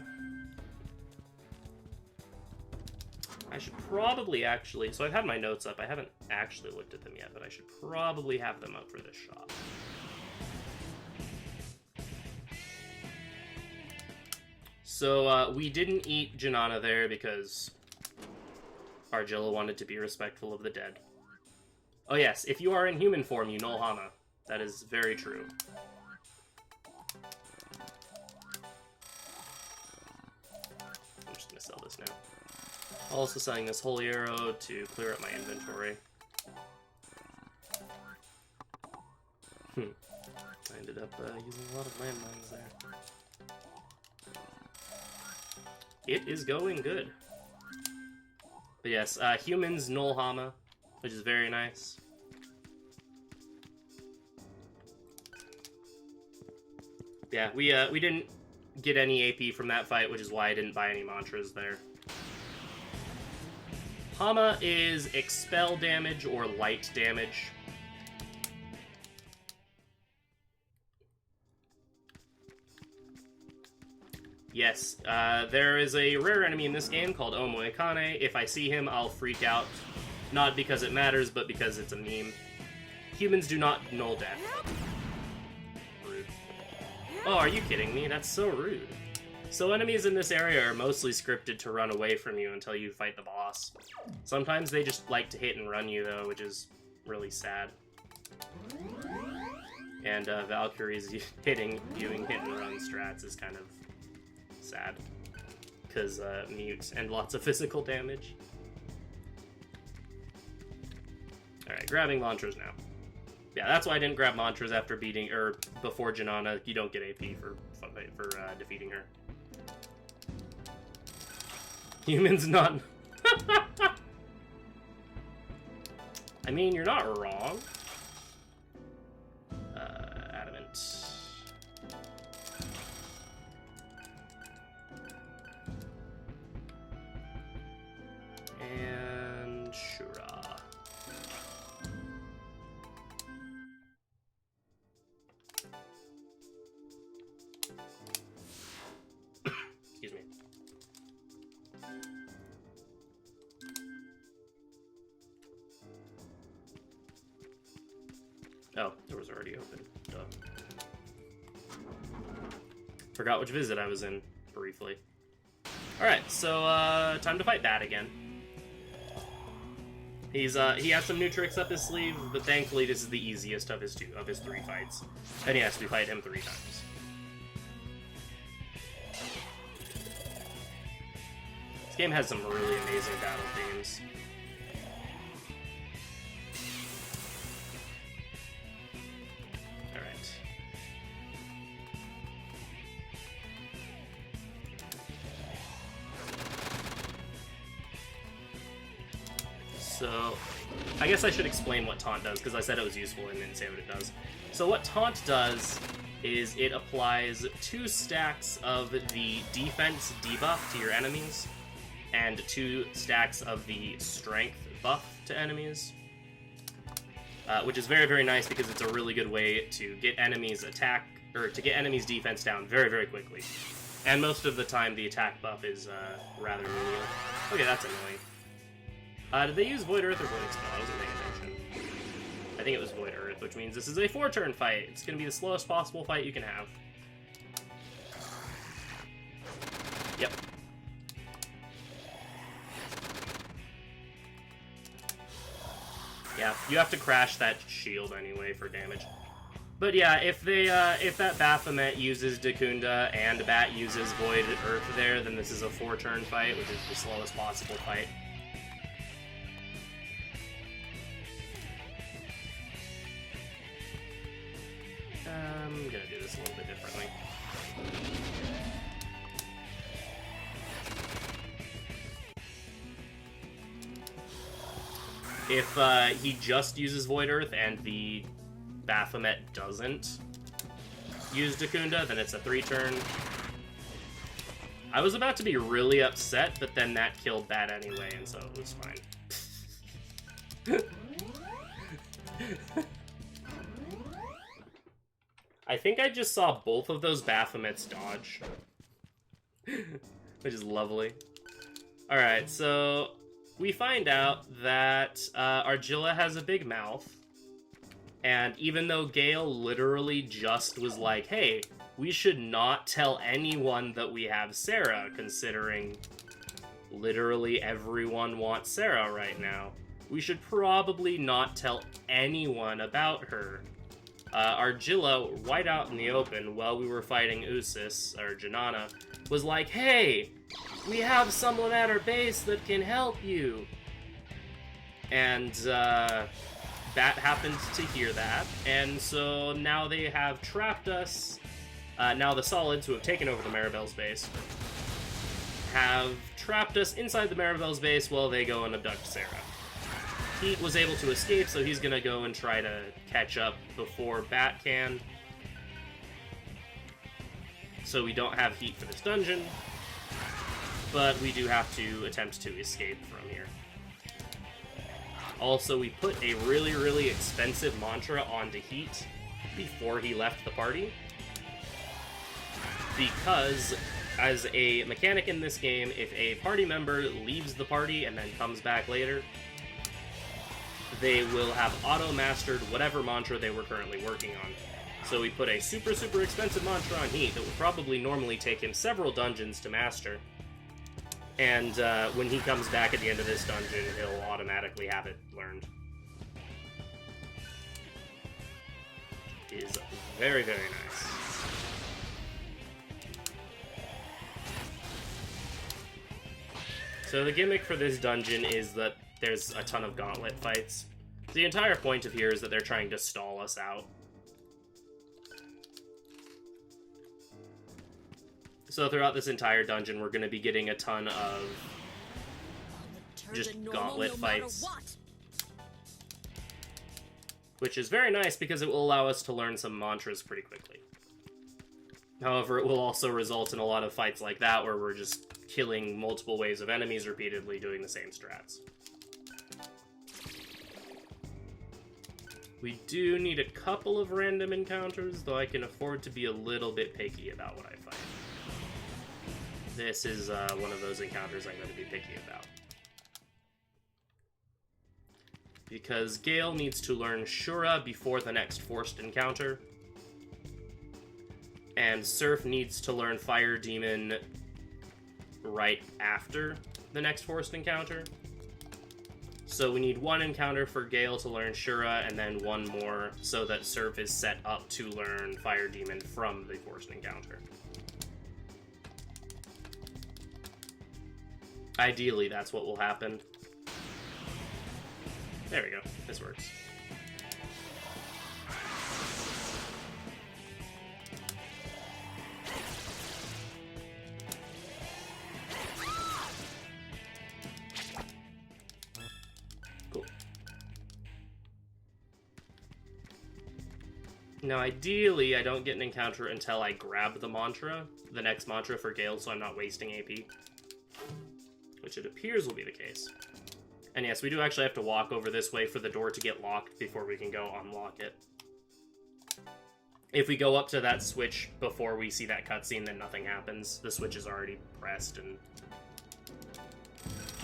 I should probably actually... So I've had my notes up. I haven't actually looked at them yet, but I should probably have them up for this shot. So we didn't eat Janana there because Argilla wanted to be respectful of the dead. Oh yes, if you are in human form, you null Hama. That is very true. I'm just gonna sell this now. Also selling this Holy Arrow to clear up my inventory. I ended up using a lot of landmines there. It is going good. But yes, humans null Hama, which is very nice. Yeah, we didn't get any AP from that fight, which is why I didn't buy any mantras there. Hama is expel damage or light damage. Yes, there is a rare enemy in this game called Omoekane. If I see him, I'll freak out. Not because it matters, but because it's a meme. Humans do not null death. Rude. Oh, are you kidding me? That's so rude. So enemies in this area are mostly scripted to run away from you until you fight the boss. Sometimes they just like to hit and run you, though, which is really sad. And Valkyrie's doing hit and run strats is kind of sad. Because mute and lots of physical damage. Alright, grabbing mantras now. Yeah, that's why I didn't grab mantras after beating, or before Janana. You don't get AP for defeating her. Humans not... I mean, you're not wrong. Adamant. And Shura. Excuse me. Oh, it was already open. Duh. Forgot which visit I was in, briefly. Alright, so, time to fight Bat again. He has some new tricks up his sleeve, but thankfully this is the easiest of his 3 fights. And yes, we fight him 3 times. This game has some really amazing battle themes. Alright. So, I guess I should explain what Taunt does, because I said it was useful and didn't say what it does. So what Taunt does is it applies 2 stacks of the defense debuff to your enemies, and 2 stacks of the strength buff to enemies. Which is very, very nice because it's a really good way to get enemies to get enemies defense down very, very quickly. And most of the time the attack buff is rather menial. Okay, that's annoying. Did they use Void Earth or Void Expel? I wasn't paying attention. I think it was Void Earth, which means this is a 4-turn fight. It's going to be the slowest possible fight you can have. Yep. Yeah, you have to crash that shield anyway for damage. But yeah, if that Baphomet uses Dakunda and Bat uses Void Earth there, then this is a 4-turn fight, which is the slowest possible fight. I'm gonna do this a little bit differently. If he just uses Void Earth and the Baphomet doesn't use Dakunda, then it's a 3-turn. I was about to be really upset, but then that killed Bat anyway, and so it was fine. I think I just saw both of those Baphomets dodge. Which is lovely. Alright, so we find out that Argilla has a big mouth. And even though Gale literally just was like, hey, we should not tell anyone that we have Sarah, considering literally everyone wants Sarah right now. We should probably not tell anyone about her. Argilla, right out in the open, while we were fighting Usis, or Janana, was like, hey, we have someone at our base that can help you. And, Bat happened to hear that, and so now they have trapped us. Now the Solids, who have taken over the Maribel's base, have trapped us inside the Maribel's base while they go and abduct Sarah. Heat was able to escape, so he's gonna go and try to catch up before Bat can. So we don't have Heat for this dungeon, but we do have to attempt to escape from here. Also, we put a really, really expensive mantra onto Heat before he left the party, because as a mechanic in this game, if a party member leaves the party and then comes back later, they will have auto-mastered whatever mantra they were currently working on. So we put a super, super expensive mantra on Heat that would probably normally take him several dungeons to master. And when he comes back at the end of this dungeon, he'll automatically have it learned. It is very, very nice. So the gimmick for this dungeon is that there's a ton of gauntlet fights. The entire point of here is that they're trying to stall us out. So throughout this entire dungeon, we're going to be getting a ton of just gauntlet fights. Which is very nice because it will allow us to learn some mantras pretty quickly. However, it will also result in a lot of fights like that where we're just killing multiple waves of enemies repeatedly doing the same strats. We do need a couple of random encounters, though I can afford to be a little bit picky about what I fight. This is one of those encounters I'm going to be picky about. Because Gale needs to learn Shura before the next forced encounter. And Surf needs to learn Fire Demon right after the next forced encounter. So we need one encounter for Gale to learn Shura, and then one more so that Surf is set up to learn Fire Demon from the forced encounter. Ideally, that's what will happen. There we go. This works. Cool. Now, ideally, I don't get an encounter until I grab the mantra, the next mantra for Gale, so I'm not wasting AP. Which it appears will be the case. And yes, we do actually have to walk over this way for the door to get locked before we can go unlock it. If we go up to that switch before we see that cutscene, then nothing happens. The switch is already pressed, and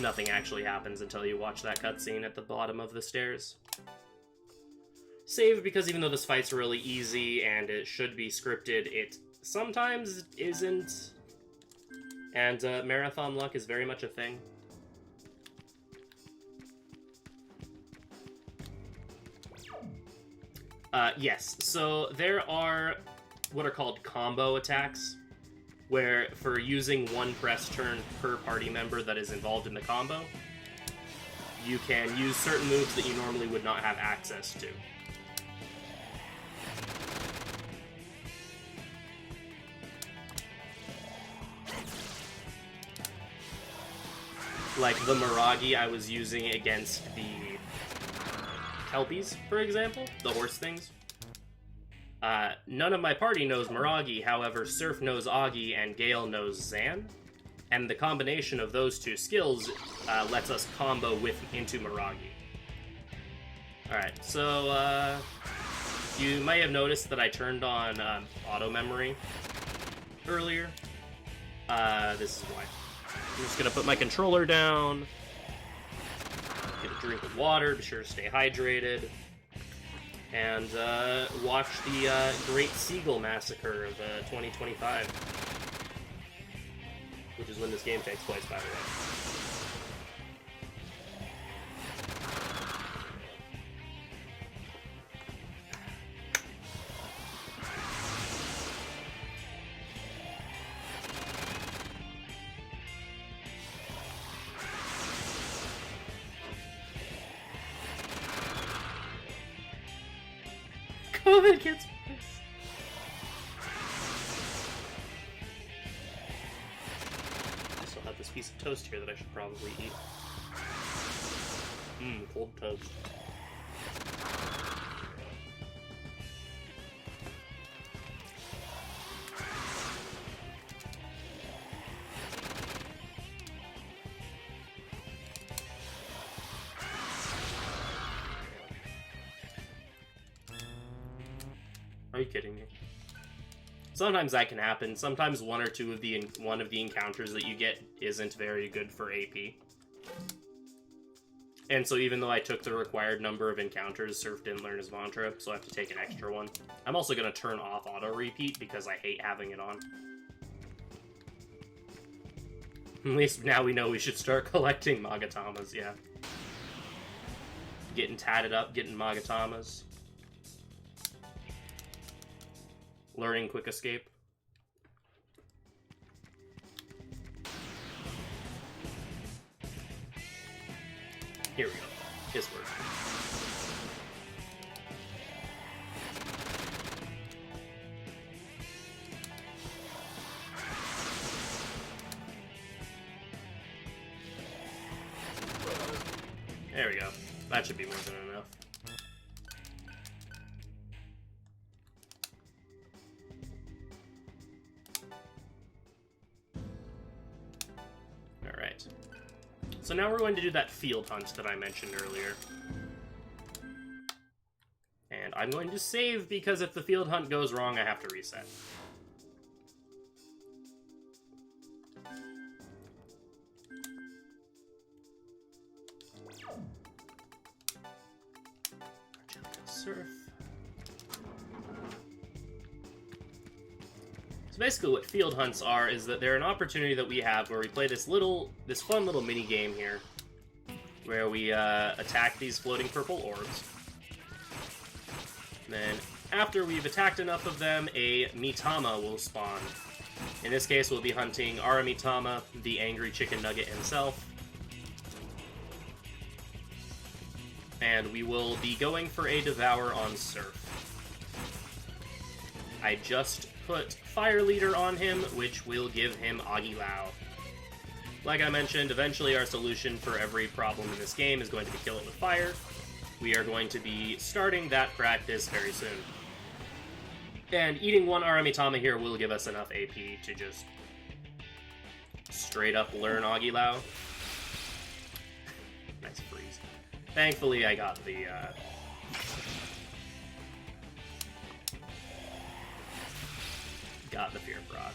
nothing actually happens until you watch that cutscene at the bottom of the stairs. Save, because even though this fight's really easy and it should be scripted, it sometimes isn't. And marathon luck is very much a thing. Yes, so there are what are called combo attacks, where for using one press turn per party member that is involved in the combo, you can use certain moves that you normally would not have access to. Like the Miragi I was using against the Kelpies, for example, the horse things. None of my party knows Miragi, however, Surf knows Augie and Gale knows Zan. And the combination of those two skills lets us combo into Miragi. Alright, so You might have noticed that I turned on auto memory earlier. This is why. I'm just gonna put my controller down, get a drink of water, be sure to stay hydrated, and watch the Great Seagull Massacre of 2025, which is when this game takes place, by the way. COVID gets worse. I still have this piece of toast here that I should probably eat. Cold toast. Are you kidding me? Sometimes that can happen. Sometimes one or two of the encounters that you get isn't very good for AP. And so even though I took the required number of encounters, Surf didn't learn his mantra, so I have to take an extra one. I'm also going to turn off auto repeat because I hate having it on. At least now we know we should start collecting Magatamas, yeah. Getting tatted up, getting Magatamas. Learning quick escape. Here we go. His word. There we go. That should be more than enough. Alright. So now we're going to do that field hunt that I mentioned earlier. And I'm going to save because if the field hunt goes wrong, I have to reset. Surf. So basically what field hunts are is that they're an opportunity that we have where we play this fun little mini game here where we attack these floating purple orbs. And then after we've attacked enough of them, a Mitama will spawn. In this case, we'll be hunting Aramitama, the angry chicken nugget himself. And we will be going for a Devour on Surf. I just put Fire Leader on him, which will give him Agilao. Like I mentioned, eventually our solution for every problem in this game is going to be kill it with fire. We are going to be starting that practice very soon. And eating one Aramitama here will give us enough AP to just straight up learn Agilao. Nice freeze. Thankfully, I got the, Fear Proc.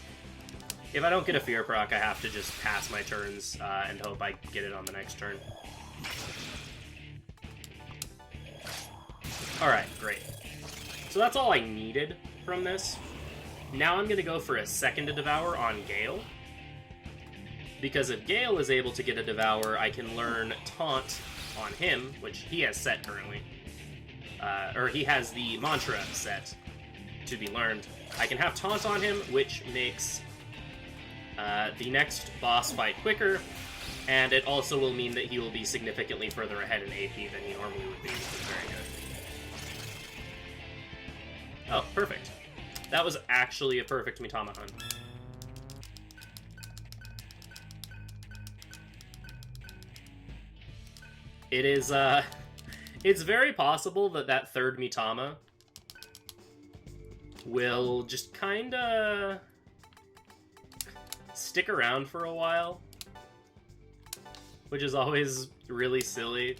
If I don't get a Fear Proc, I have to just pass my turns, and hope I get it on the next turn. Alright, great. So that's all I needed from this. Now I'm gonna go for a second to Devour on Gale. Because if Gale is able to get a Devour, I can learn Taunt on him, which he has set currently. Or he has the mantra set to be learned. I can have Taunt on him, which makes the next boss fight quicker, and it also will mean that he will be significantly further ahead in AP than he normally would be, which is very good. Oh, perfect. That was actually a perfect Mitama hunt. It is, it's very possible that that third Mitama will just kinda stick around for a while, which is always really silly.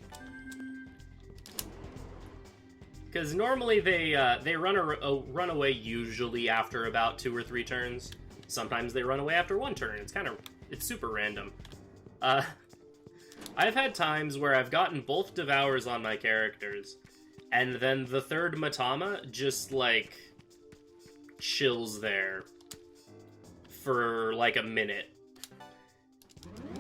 Because normally they run away usually after about 2 or 3 turns. Sometimes they run away after 1 turn. It's super random. I've had times where I've gotten both Devours on my characters, and then the third Matama just, like, chills there for, like, a minute.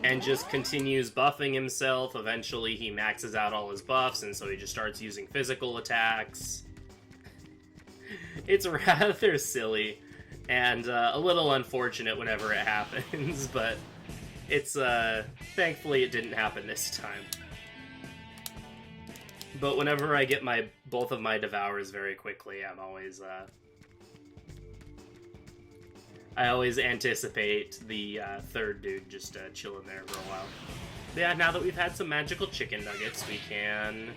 And just continues buffing himself. Eventually he maxes out all his buffs, and so he just starts using physical attacks. It's rather silly, and a little unfortunate whenever it happens, but it's, thankfully it didn't happen this time. But whenever I get both of my Devours very quickly, I always anticipate the third dude just chilling there for a while. But yeah, now that we've had some magical chicken nuggets, we can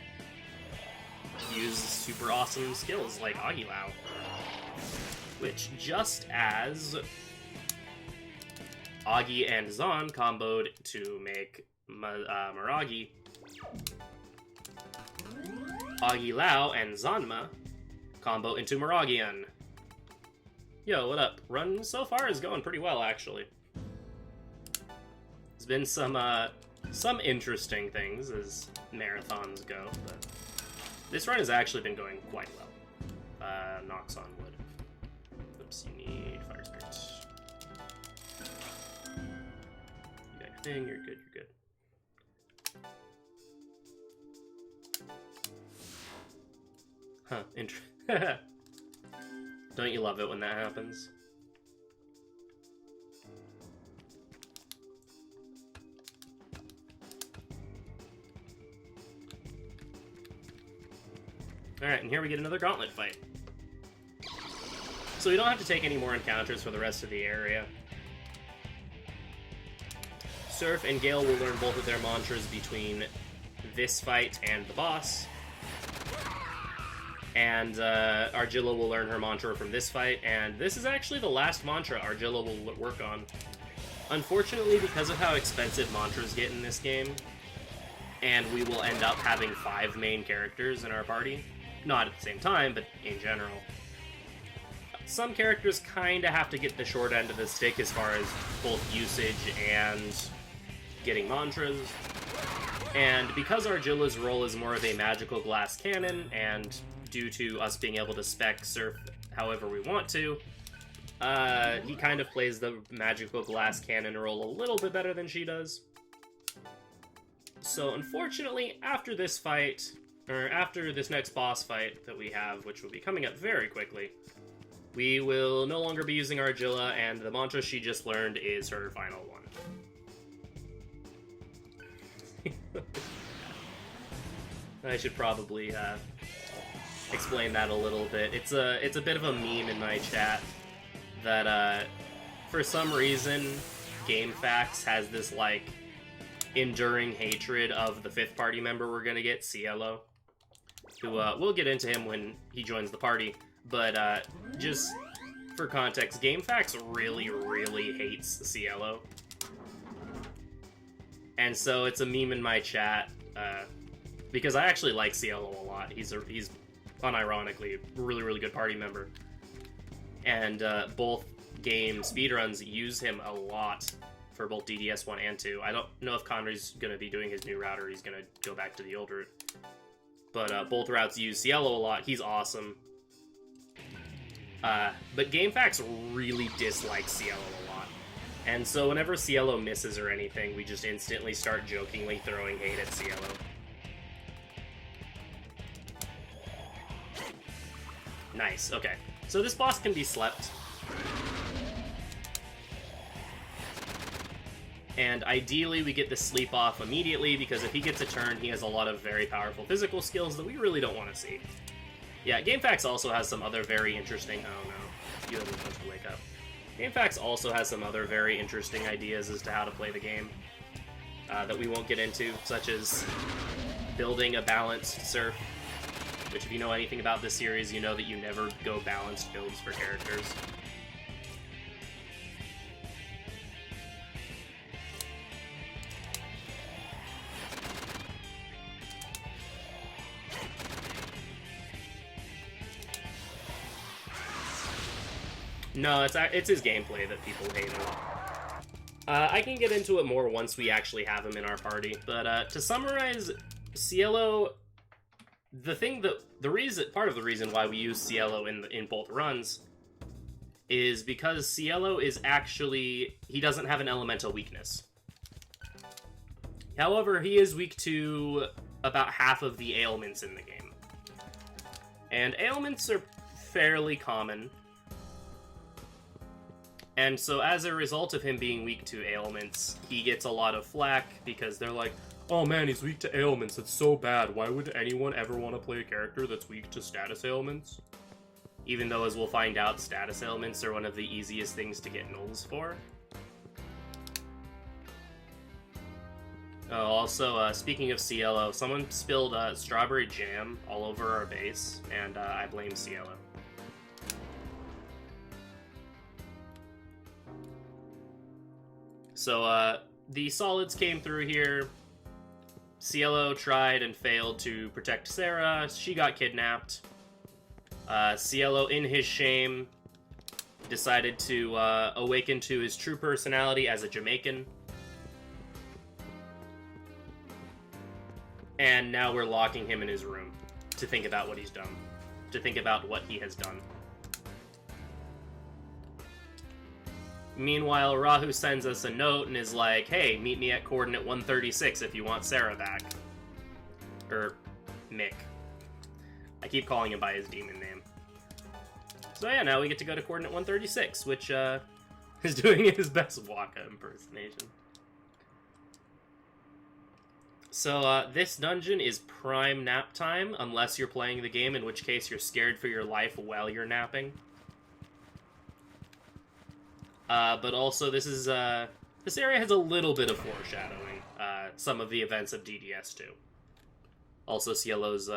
use super awesome skills like Agilao, which, just as Agi and Zon comboed to make Miragi, Agilao and Zanma combo into Miragian. Yo, what up? Run so far is going pretty well, actually. There's been some interesting things as marathons go, but this run has actually been going quite well. Knocks on wood. Oops, you need fire spirit. You got your thing, you're good, you're good. Huh, Don't you love it when that happens? Alright, and here we get another gauntlet fight. So we don't have to take any more encounters for the rest of the area. Surf and Gale will learn both of their mantras between this fight and the boss. And Argilla will learn her mantra from this fight, and this is actually the last mantra Argilla will work on. Unfortunately, because of how expensive mantras get in this game, and we will end up having 5 main characters in our party, not at the same time, but in general, some characters kind of have to get the short end of the stick as far as both usage and getting mantras. And because Argilla's role is more of a magical glass cannon, and due to us being able to spec Surf however we want to, he kind of plays the magical glass cannon role a little bit better than she does. So unfortunately, after this fight, or after this next boss fight that we have, which will be coming up very quickly, we will no longer be using Argilla, and the mantra she just learned is her final one. I should probably explain that a little bit. It's a bit of a meme in my chat that for some reason GameFAQs has this like enduring hatred of the 5th party member we're gonna get, Cielo, who we'll get into him when he joins the party, but just for context, GameFAQs really hates Cielo. And so it's a meme in my chat, because I actually like Cielo a lot. He's unironically a really good party member. And both game speedruns use him a lot for both DDS 1 and 2. I don't know if Kanri's going to be doing his new route or he's going to go back to the old route. But both routes use Cielo a lot. He's awesome. But GameFAQs really dislike Cielo a lot. And so whenever Cielo misses or anything, we just instantly start jokingly throwing hate at Cielo. Nice, okay. So this boss can be slept. And ideally we get the sleep off immediately, because if he gets a turn, he has a lot of very powerful physical skills that we really don't want to see. Yeah, GameFAQs also has some other very interesting... Oh no, you haven't supposed to wake up. GameFAQs also has some other very interesting ideas as to how to play the game that we won't get into, such as building a balanced Surf, which if you know anything about this series, you know that you never go balanced builds for characters. No, it's his gameplay that people hate on. I can get into it more once we actually have him in our party, but to summarize, Cielo, part of the reason why we use Cielo in both runs is because Cielo is actually, he doesn't have an elemental weakness. However, he is weak to about half of the ailments in the game. And ailments are fairly common. And so as a result of him being weak to ailments, he gets a lot of flack because they're like, oh man, he's weak to ailments, it's so bad. Why would anyone ever want to play a character that's weak to status ailments? Even though, as we'll find out, status ailments are one of the easiest things to get nulls for. Oh, also, speaking of Cielo, someone spilled strawberry jam all over our base, and I blame Cielo. So, the solids came through here. Cielo tried and failed to protect Sarah. She got kidnapped. Cielo, in his shame, decided to awaken to his true personality as a Jamaican. And now we're locking him in his room to think about what he's done. To think about what he has done. Meanwhile, Rahu sends us a note and is like, hey, meet me at coordinate 136 if you want Sarah back. Or Mick. I keep calling him by his demon name. So yeah, now we get to go to coordinate 136, which is doing his best Waka impersonation. So this dungeon is prime nap time, unless you're playing the game, in which case you're scared for your life while you're napping. But also, this area has a little bit of foreshadowing some of the events of DDS2. Also, Cielo's,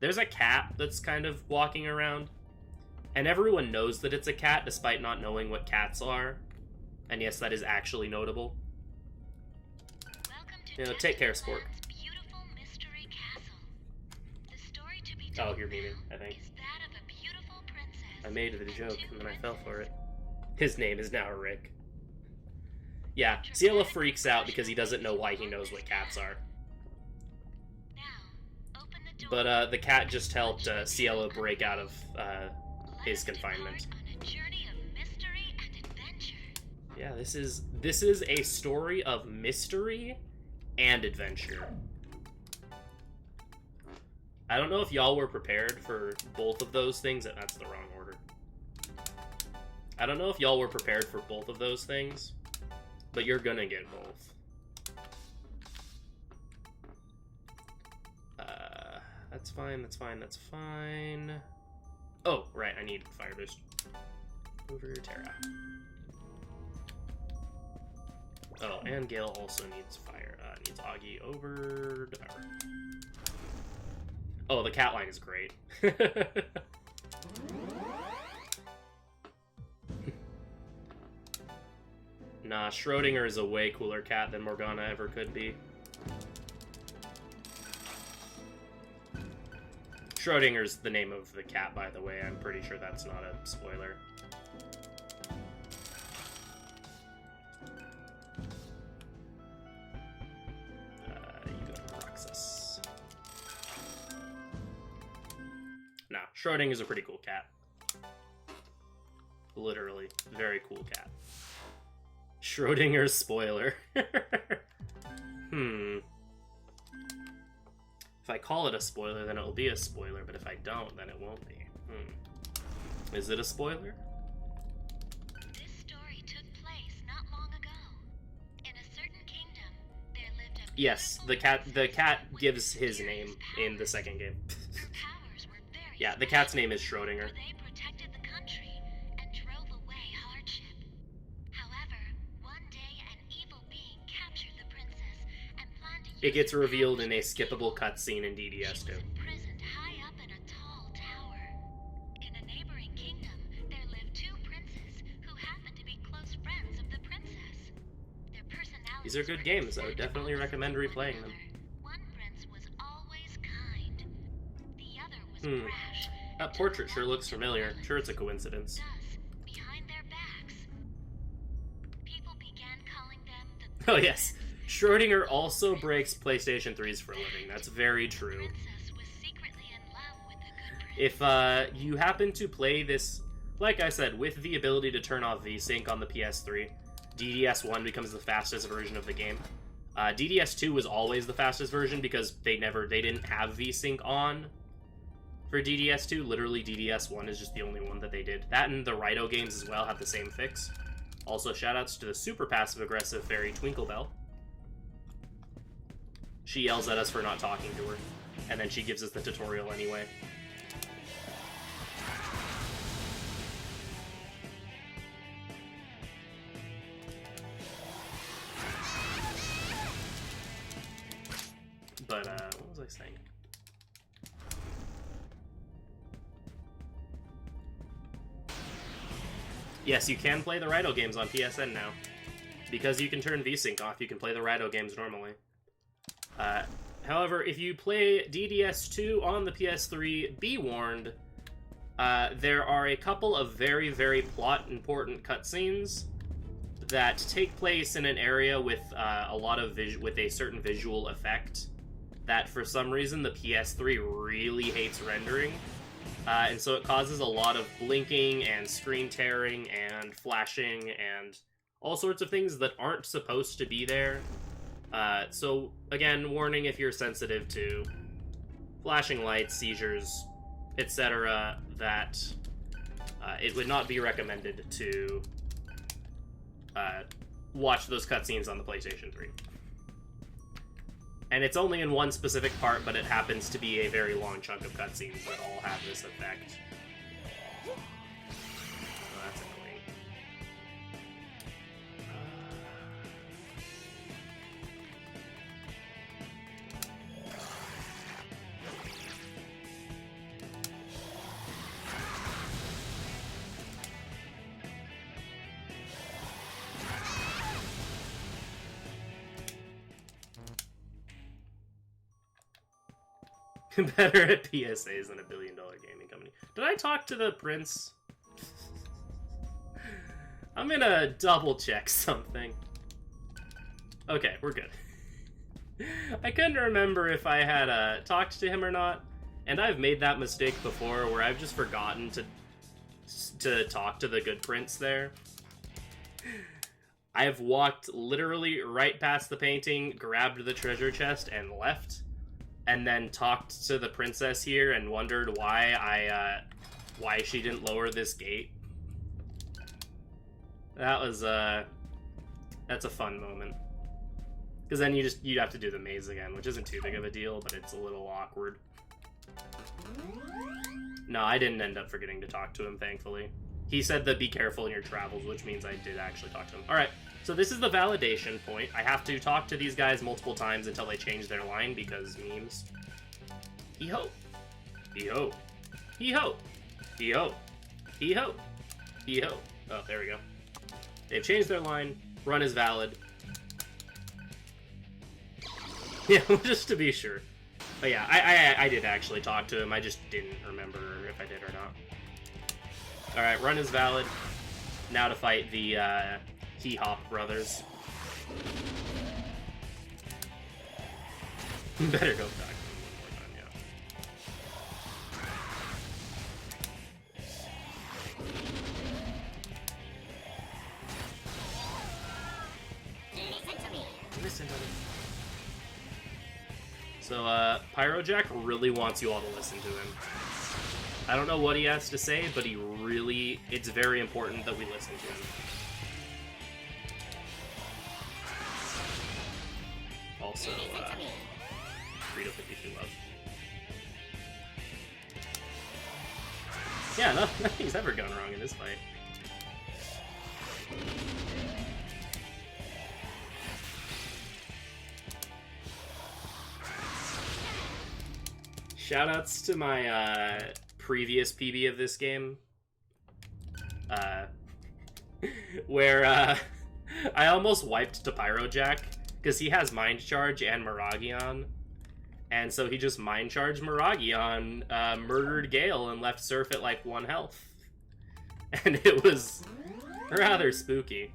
there's a cat that's kind of walking around, and everyone knows that it's a cat despite not knowing what cats are. And yes, that is actually notable. You know, take care, Sport. Oh, you're meaning, I think. I made the joke, and then I fell for it. His name is now Rick. Yeah, Cielo freaks out because he doesn't know why he knows what cats are. But the cat just helped Cielo break out of his confinement. Yeah, this is a story of mystery and adventure. I don't know if y'all were prepared for both of those things. That's the wrong order. I don't know if y'all were prepared for both of those things, but you're gonna get both. That's fine, that's fine, that's fine. Oh, right, I need Fire Boost. Over Terra. Oh, and Gale also needs fire. Needs Augie over Devour. Oh, the cat line is great. Nah, Schrodinger is a way cooler cat than Morgana ever could be. Schrodinger's the name of the cat, by the way. I'm pretty sure that's not a spoiler. You go to Roxas. Nah, Schrodinger's a pretty cool cat. Literally, very cool cat. Schrodinger's spoiler. If I call it a spoiler, then it will be a spoiler, but if I don't, then it won't be. Is it a spoiler? This story took place not long ago. In a certain kingdom, there lived a Yes, the cat gives his name in the second game. Yeah, the cat's name is Schrodinger. They protected the country and drove away hardship. However, one day an evil being captured the princess and planned to use It gets revealed in a skippable cutscene in DDS2. imprisoned high up in a tall tower. In a neighboring kingdom, there lived two princes who happened to be close friends of the princess. Their personalities These are good games. I would definitely recommend replaying them. One prince was always kind. The other was brash. That portrait sure looks familiar. Sure, it's a coincidence. Thus, Oh yes, Schrodinger also breaks PlayStation 3s for a living. That's very true. If you happen to play this, like I said, with the ability to turn off VSync on the PS3, DDS1 becomes the fastest version of the game. DDS2 was always the fastest version because they didn't have VSync on for DDS2. Literally, DDS1 is just the only one that they did. That and the Raito games as well have the same fix. Also, shoutouts to the super passive-aggressive fairy Twinklebell. She yells at us for not talking to her, and then she gives us the tutorial anyway. But, what was I saying? Yes, you can play the Raito games on PSN now. Because you can turn VSync off, you can play the Raito games normally. However, if you play DDS2 on the PS3, be warned, there are a couple of very, very plot-important cutscenes that take place in an area with a lot of with a certain visual effect that, for some reason, the PS3 really hates rendering. And so it causes a lot of blinking and screen tearing and flashing and all sorts of things that aren't supposed to be there. So, again, warning if you're sensitive to flashing lights, seizures, etc., that it would not be recommended to watch those cutscenes on the PlayStation 3. And it's only in one specific part, but it happens to be a very long chunk of cutscenes that all have this effect. Oh, that's annoying. Better at PSAs than a billion-dollar gaming company. Did I talk to the prince? I'm gonna double-check something. Okay, we're good. I couldn't remember if I had talked to him or not, and I've made that mistake before where I've just forgotten to talk to the good prince there. I have walked literally right past the painting, grabbed the treasure chest, and left. And then talked to the princess here and wondered why she didn't lower this gate. That was that's a fun moment. Because then you'd have to do the maze again, which isn't too big of a deal, but it's a little awkward. No, I didn't end up forgetting to talk to him, thankfully. He said that be careful in your travels, which means I did actually talk to him. Alright, so this is the validation point. I have to talk to these guys multiple times until they change their line, because memes. Hee-ho. Hee-ho. Hee-ho. Hee-ho. Hee-ho. Hee-ho. Oh, there we go. They've changed their line. Run is valid. Yeah, just to be sure. But yeah, I did actually talk to him. I just didn't remember if I did or not. Alright, run is valid. Now to fight the Hee-Hop brothers. Better go back to them one more time, yeah. Listen to me. So, Pyrojack really wants you all to listen to him. I don't know what he has to say, but it's very important that we listen to him. Also, Frito 52 love. Yeah, nothing's ever gone wrong in this fight. Shoutouts to my previous PB of this game, where I almost wiped to Pyrojack because he has Mind Charge and Miragion, and so he just Mind Charged Miragion, murdered Gale, and left Surf at like 1 health, and it was rather spooky.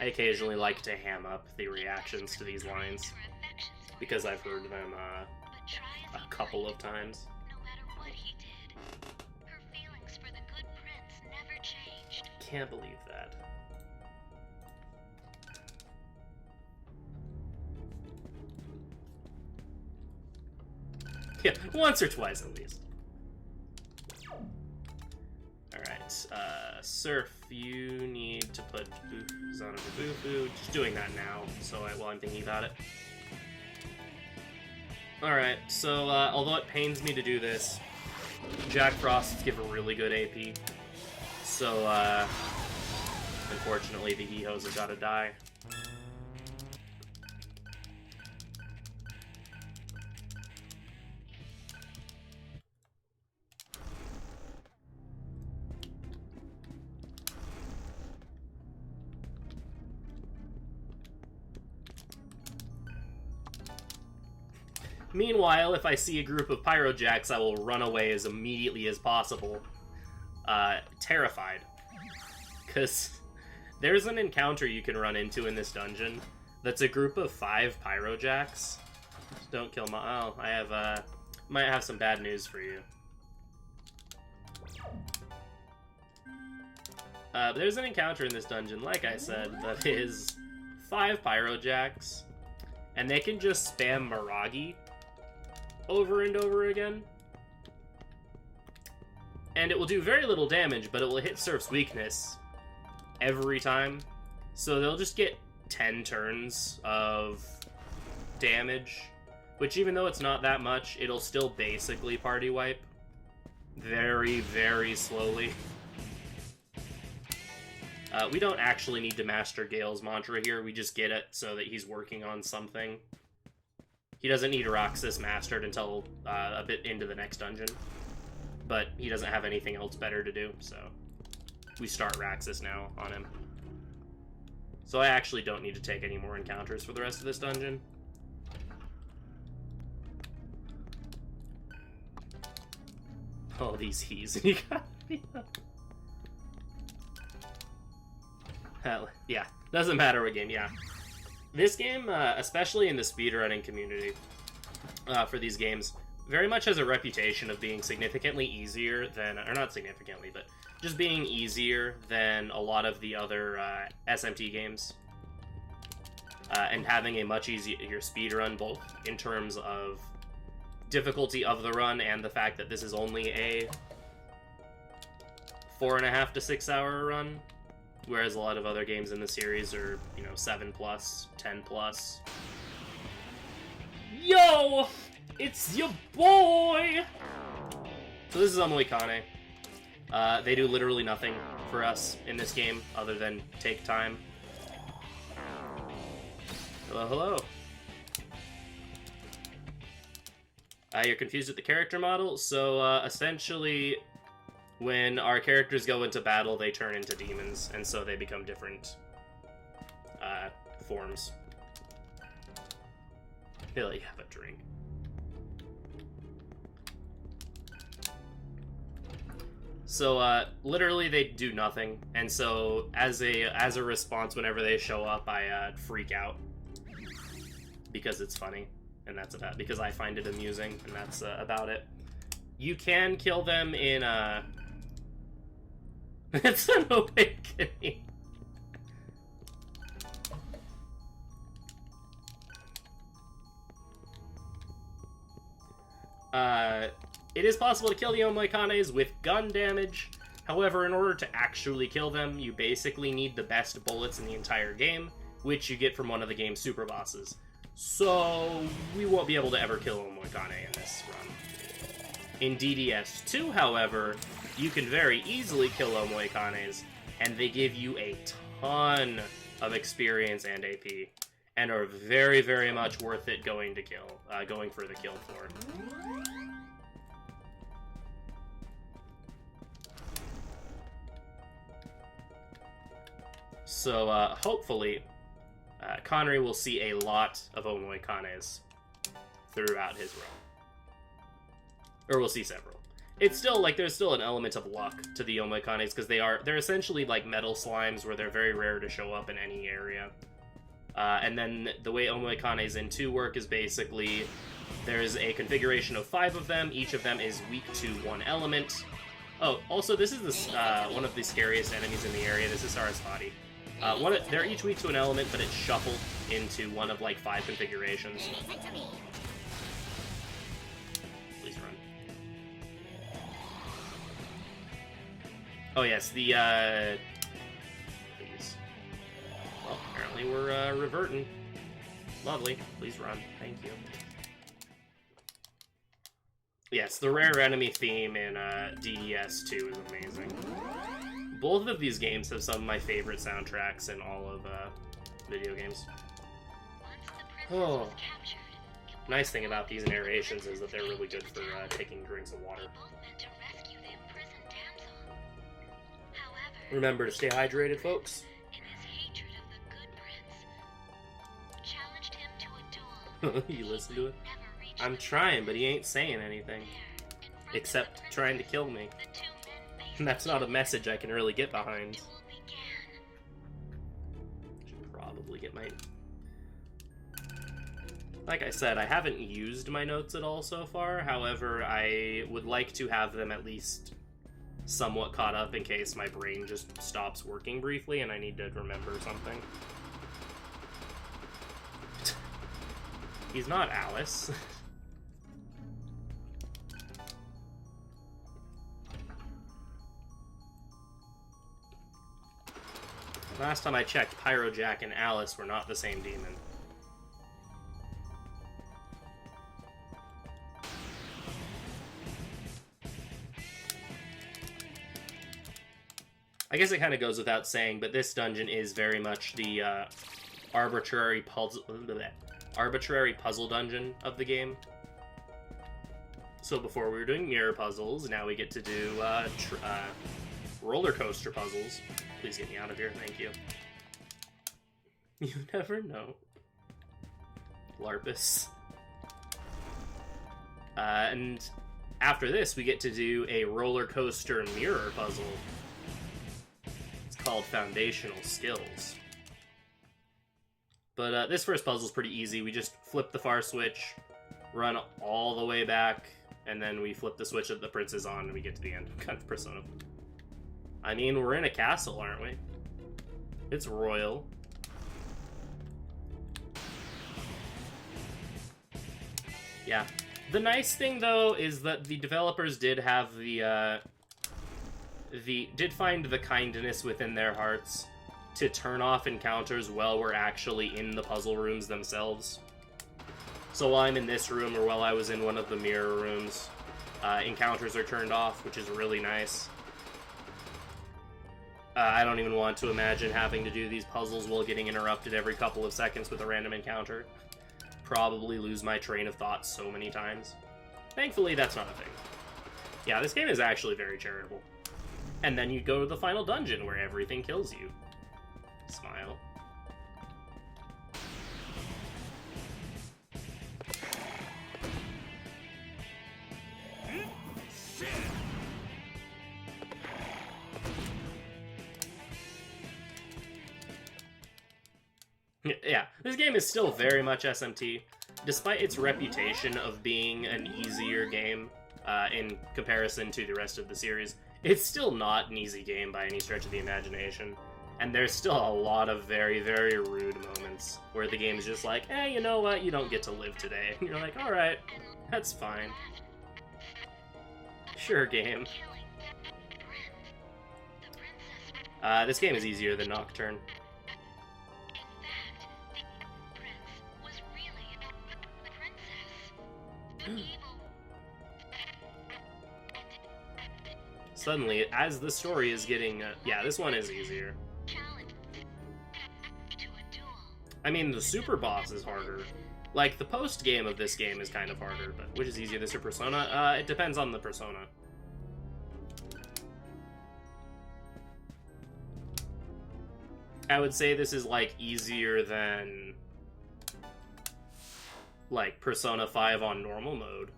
I occasionally like to ham up the reactions to these lines because I've heard them a couple of times. Can't believe that. Yeah, once or twice at least. Alright, Surf, you need to put Zone under Bufu. Just doing that now, so while I'm thinking about it. Alright, so although it pains me to do this, Jack Frosts give a really good AP. So, unfortunately, the Hee-Hoes have got to die. Meanwhile, if I see a group of Pyrojacks, I will run away as immediately as possible. Terrified. Because there's an encounter you can run into in this dungeon that's a group of 5 Pyrojacks. Just don't kill my... Oh, I have, might have some bad news for you. There's an encounter in this dungeon, like I said, that is 5 Pyrojacks, and they can just spam Miragi over and over again. And it will do very little damage, but it will hit Surf's weakness every time. So they'll just get 10 turns of damage, which even though it's not that much, it'll still basically party wipe. Very, very slowly. We don't actually need to master Gale's mantra here, we just get it so that he's working on something. He doesn't need Roxas mastered until a bit into the next dungeon. But he doesn't have anything else better to do, so we start Roxas now on him. So I actually don't need to take any more encounters for the rest of this dungeon. Oh, these he's. Hell, yeah, doesn't matter what game, yeah. This game, especially in the speedrunning community, for these games, very much has a reputation of being significantly easier than, or not significantly, but just being easier than a lot of the other SMT games. And having a much easier speedrun, both in terms of difficulty of the run and the fact that this is only a 4.5 to 6 hour run. Whereas a lot of other games in the series are, you know, 7+, 10+. Yo! It's your boy! So this is Omoikane. They do literally nothing for us in this game other than take time. Hello, hello. You're confused with the character model? So, essentially, when our characters go into battle, they turn into demons, and so they become different forms. Billy, have a drink. So, literally, they do nothing, and so as a response, whenever they show up, I freak out because it's funny, and that's about. Because I find it amusing, and that's about it. You can kill them in It's an awakening. It is possible to kill the Omoikanes with gun damage. However, in order to actually kill them, you basically need the best bullets in the entire game, which you get from one of the game's super bosses. So, we won't be able to ever kill Omoikane in this run. In DDS2, however, you can very easily kill Omoikanes, and they give you a ton of experience and AP, and are very, very much worth it going for the kill for. So, hopefully, Kanri will see a lot of Omoikanes throughout his run. Or we'll see several. it's still, like, there's still an element of luck to the Omoikanes, because they're essentially like metal slimes where they're very rare to show up in any area. And then the way Omoikanes in 2 work is basically there's a configuration of 5 of them. Each of them is weak to one element. Oh, also, this is one of the scariest enemies in the area. This is Sarasvati. They're each weak to an element, but it's shuffled into one of, like, 5 configurations. Please run. Oh, yes, the, please. Well, apparently we're, reverting. Lovely. Please run. Thank you. Yes, the rare enemy theme in DES 2 is amazing. Both of these games have some of my favorite soundtracks in all of video games. Oh, nice thing about these narrations is that they're really good for taking drinks of water. Remember to stay hydrated, folks. You listen to it? I'm trying, but he ain't saying anything. Except trying to kill me. And that's not a message I can really get behind. Should probably get my... Like I said, I haven't used my notes at all so far. However, I would like to have them at least somewhat caught up in case my brain just stops working briefly and I need to remember something. He's not Alice. Last time I checked, Pyrojack and Alice were not the same demon. I guess it kind of goes without saying, but this dungeon is very much the arbitrary puzzle dungeon of the game. So before we were doing mirror puzzles, now we get to do roller coaster puzzles. Please get me out of here, thank you. You never know. Larpus. And after this, we get to do a roller coaster mirror puzzle. It's called Foundational Skills. But this first puzzle is pretty easy. We just flip the far switch, run all the way back, and then we flip the switch that the prince is on, and we get to the end. Kind of Persona. I mean, we're in a castle, aren't we? It's royal. Yeah. The nice thing, though, is that the developers did have did find the kindness within their hearts to turn off encounters while we're actually in the puzzle rooms themselves. So while I'm in this room, or while I was in one of the mirror rooms, encounters are turned off, which is really nice. I don't even want to imagine having to do these puzzles while getting interrupted every couple of seconds with a random encounter. Probably lose my train of thought so many times. Thankfully, that's not a thing. Yeah, this game is actually very charitable. And then you go to the final dungeon where everything kills you. Smile. Yeah, this game is still very much SMT, despite its reputation of being an easier game in comparison to the rest of the series. It's still not an easy game by any stretch of the imagination, and there's still a lot of very, very rude moments where the game's just like, you know what, you don't get to live today. And you're like, alright, that's fine. Sure, game. This game is easier than Nocturne. Suddenly, as the story is getting... yeah, this one is easier. I mean, the super boss is harder. Like, the post-game of this game is kind of harder, but which is easier, this or Persona? It depends on the Persona. I would say this is, like, easier than... like, Persona 5 on normal mode.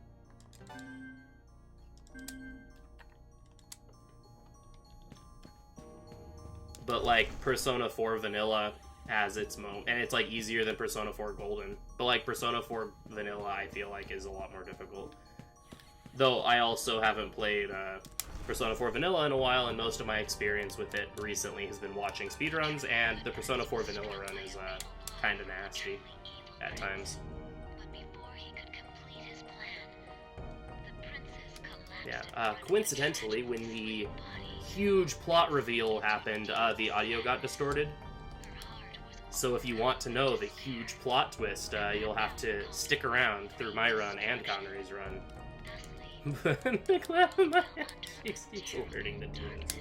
but like Persona 4 Vanilla has its moment, and it's like easier than Persona 4 Golden. But like Persona 4 Vanilla, I feel like is a lot more difficult. Though I also haven't played Persona 4 Vanilla in a while, and most of my experience with it recently has been watching speedruns, and the Persona 4 Vanilla run is kind of nasty at times. Yeah, coincidentally, when the huge plot reveal happened, the audio got distorted. So if you want to know the huge plot twist, you'll have to stick around through my run and Kanri's run. But the clap of my he's alerting the tunes.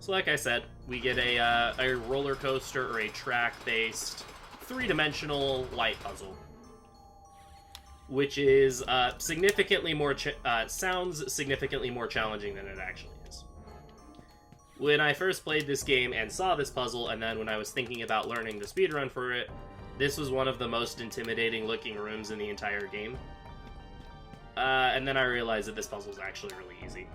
So like I said, we get a roller coaster or a track-based, three-dimensional light puzzle, which is significantly more sounds significantly more challenging than it actually is. When I first played this game and saw this puzzle, and then when I was thinking about learning the speedrun for it, this was one of the most intimidating-looking rooms in the entire game. And then I realized that this puzzle is actually really easy.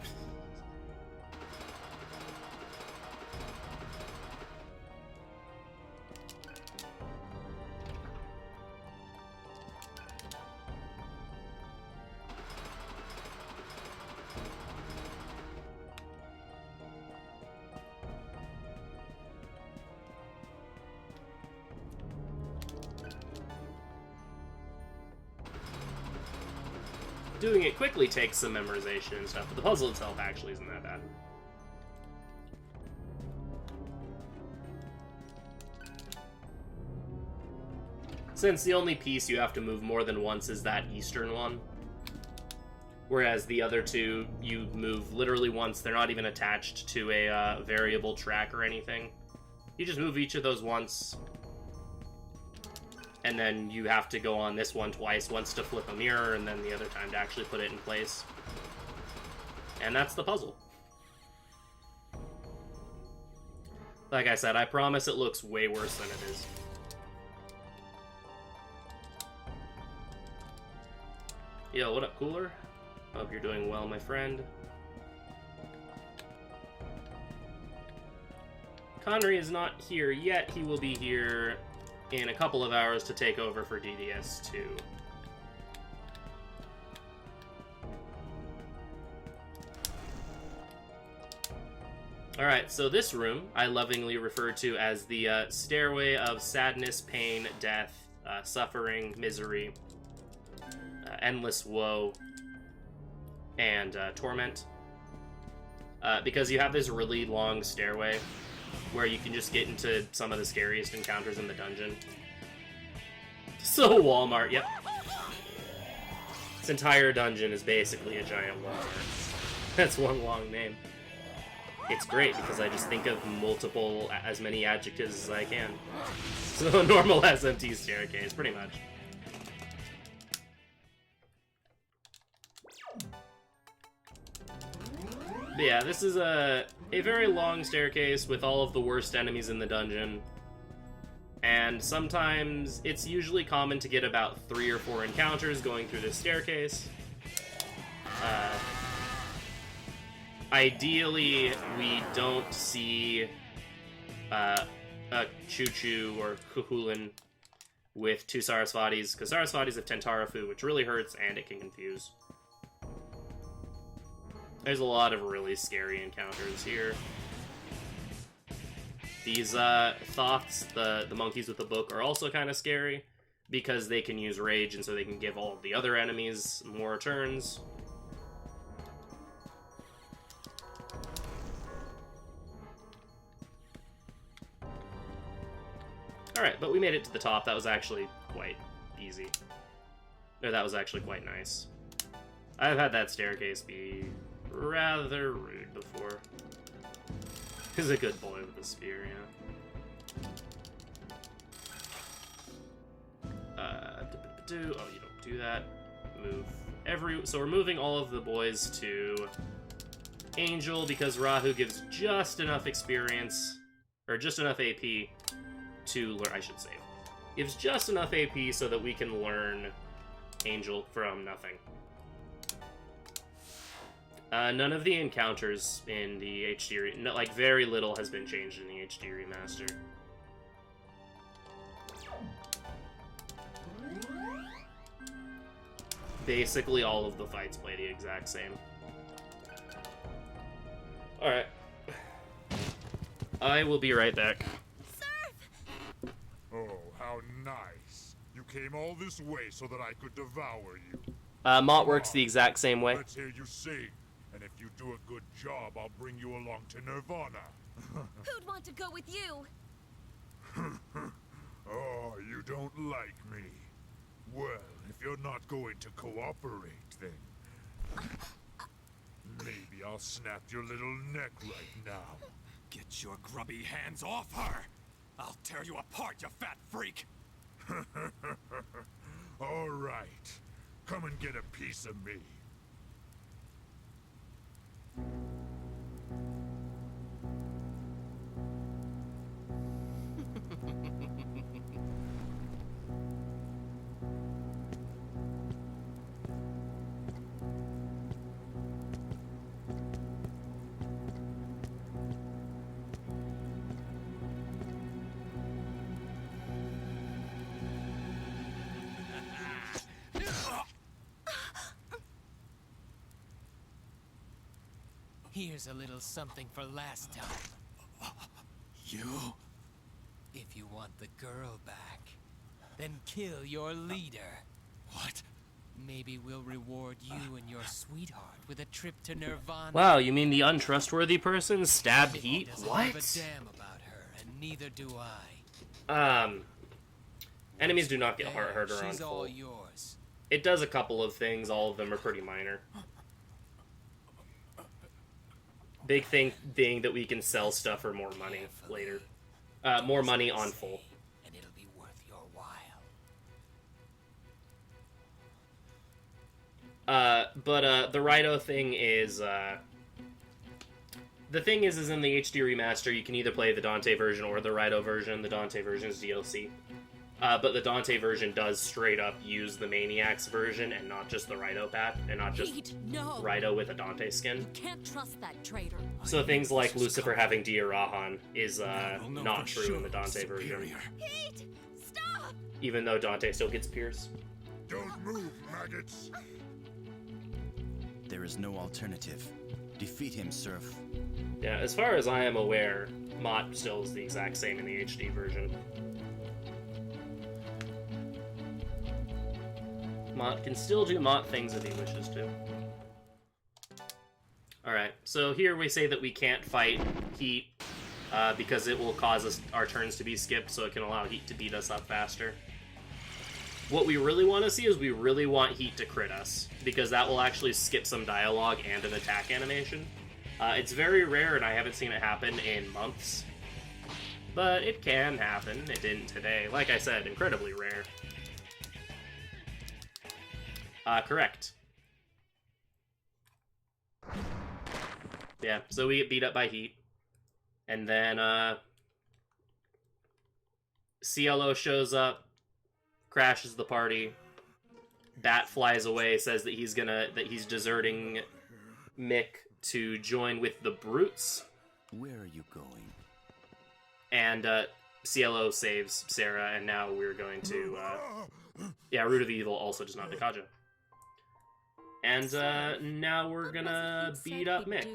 Doing it quickly takes some memorization and stuff, but the puzzle itself actually isn't that bad. Since the only piece you have to move more than once is that eastern one, whereas the other two you move literally once, they're not even attached to a variable track or anything. You just move each of those once, and then you have to go on this one twice, once to flip a mirror, and then the other time to actually put it in place. And that's the puzzle. Like I said, I promise it looks way worse than it is. Yo, what up, Cooler? Hope you're doing well, my friend. Kanri is not here yet. He will be here in a couple of hours to take over for DDS2. Alright, so this room I lovingly refer to as the stairway of sadness, pain, death, suffering, misery, endless woe, and torment. Because you have this really long stairway where you can just get into some of the scariest encounters in the dungeon. So Walmart, yep. This entire dungeon is basically a giant Walmart. That's one long name. It's great because I just think of as many adjectives as I can. So a normal SMT staircase, pretty much. But yeah, this is a very long staircase with all of the worst enemies in the dungeon. And sometimes it's usually common to get about 3 or 4 encounters going through this staircase. Ideally, we don't see a Choo-Choo or Cuchulainn with 2 Sarasvatis, because Sarasvatis have Tentarafu, which really hurts and it can confuse. There's a lot of really scary encounters here. These Thoths, the monkeys with the book, are also kind of scary because they can use rage, and so they can give all of the other enemies more turns. Alright, but we made it to the top. That was actually quite easy. No, that was actually quite nice. I've had that staircase be rather rude before. He's a good boy with the spear, yeah. Oh, you don't do that. So we're moving all of the boys to Angel because Rahu gives just enough experience, or just enough AP to learn. I should say, gives just enough AP so that we can learn Angel from nothing. None of the encounters in the HD, like very little has been changed in the HD remaster. Basically all of the fights play the exact same. Alright. I will be right back. Oh, how nice. You came all this way so that I could devour you. Mott works the exact same way. Let's hear you sing. And if you do a good job, I'll bring you along to Nirvana. Who'd want to go with you? Oh, you don't like me. Well, if you're not going to cooperate, then maybe I'll snap your little neck right now. Get your grubby hands off her! I'll tear you apart, you fat freak! All right. Come and get a piece of me. Here's a little something for last time. You? If you want the girl back, then kill your leader. What? Maybe we'll reward you and your sweetheart with a trip to Nirvana. Wow, you mean the untrustworthy person stabbed Heat? Doesn't What? give a damn about her, and neither do I. Enemies do not get harder on She's all full. yours. It does a couple of things, all of them are pretty minor. Big thing being that we can sell stuff for more money later. More money on full. And it'll be worth your while. But the Rhino thing is, the thing is in the HD remaster, you can either play the Dante version or the Rhino version. The Dante version is DLC. But the Dante version does straight up use the Maniacs version and not just the Rhino pack, and not just Pete, no. Rhino with a Dante skin. You can't trust that traitor. So things like Lucifer having Dia Rahan is not true in the Dante version. Pete, stop! Even though Dante still gets pierced. Don't move, maggots. There is no alternative. Defeat him, Surf. Yeah, as far as I am aware, Mott still is the exact same in the HD version. Mott can still do Mott things if he wishes to. Alright, so here we say that we can't fight Heat because it will cause our turns to be skipped, so it can allow Heat to beat us up faster. What we really want to see is we really want Heat to crit us, because that will actually skip some dialogue and an attack animation. It's very rare, and I haven't seen it happen in months. But it can happen. It didn't today. Like I said, incredibly rare. Correct. Yeah, so we get beat up by Heat. And then, CLO shows up, crashes the party. Bat flies away, says that he's deserting Mick to join with the Brutes. Where are you going? And, CLO saves Sarah, and now we're going to, yeah, Root of Evil also does not Nakaja. And, now we're gonna beat up Mick.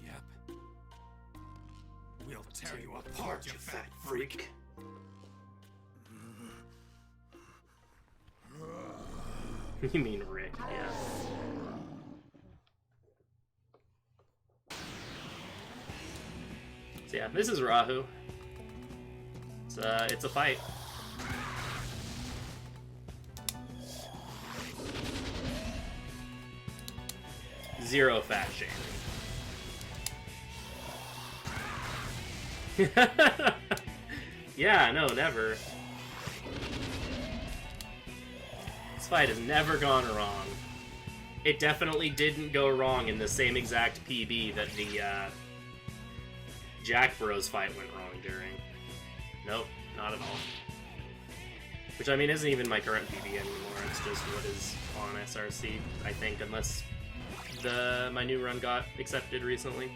Yep. We'll tear you apart, you fat freak. You mean Rick, yeah. So yeah, this is Rahu. It's a fight. Zero fat shaming. Yeah, no, never. This fight has never gone wrong. It definitely didn't go wrong in the same exact PB that the Jack Bros fight went wrong during. Nope, not at all. Which, I mean, isn't even my current PB anymore. It's just what is on SRC, I think, unless my new run got accepted recently.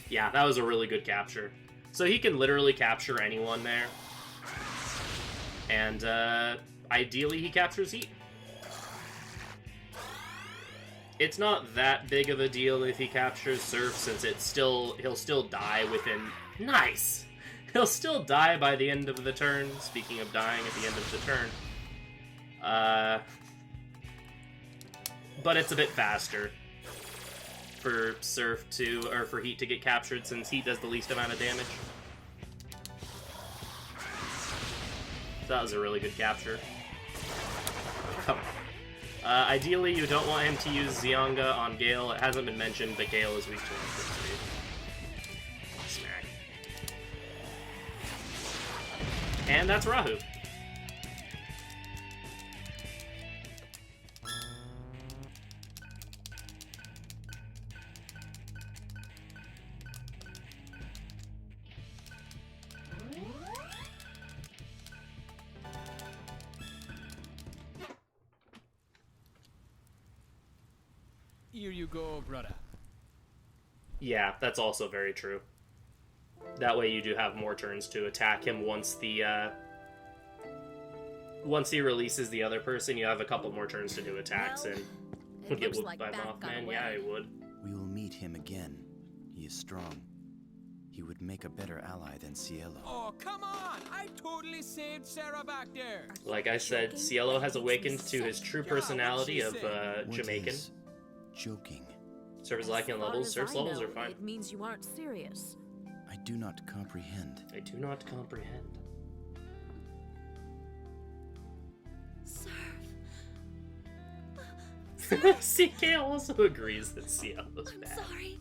Yeah, that was a really good capture. So he can literally capture anyone there. And ideally he captures Heat. It's not that big of a deal if he captures Surf, since he'll still die within... Nice! He'll still die by the end of the turn, speaking of dying at the end of the turn. But it's a bit faster for Surf or for Heat to get captured, since Heat does the least amount of damage. So that was a really good capture. Come on. Ideally, you don't want him to use Xianga on Gale. It hasn't been mentioned, but Gale is weak to electricity. Smack. And that's Rahu. Here you go, brother. Yeah, that's also very true. That way you do have more turns to attack him once he releases the other person. You have a couple more turns to do attacks, and it get looks whooped like by Bat got Mothman. away. Yeah, I would. We will meet him again. He is strong. He would make a better ally than Cielo. Oh, come on! I totally saved Sarah back there. Like I said, Cielo has awakened to his true personality of What Jamaican. is joking? Surf is lacking As far levels. as Surf's I levels know, are fine. It means you aren't serious. I do not comprehend. I do not comprehend. Surf. CK also agrees that Cielo's I'm bad. sorry.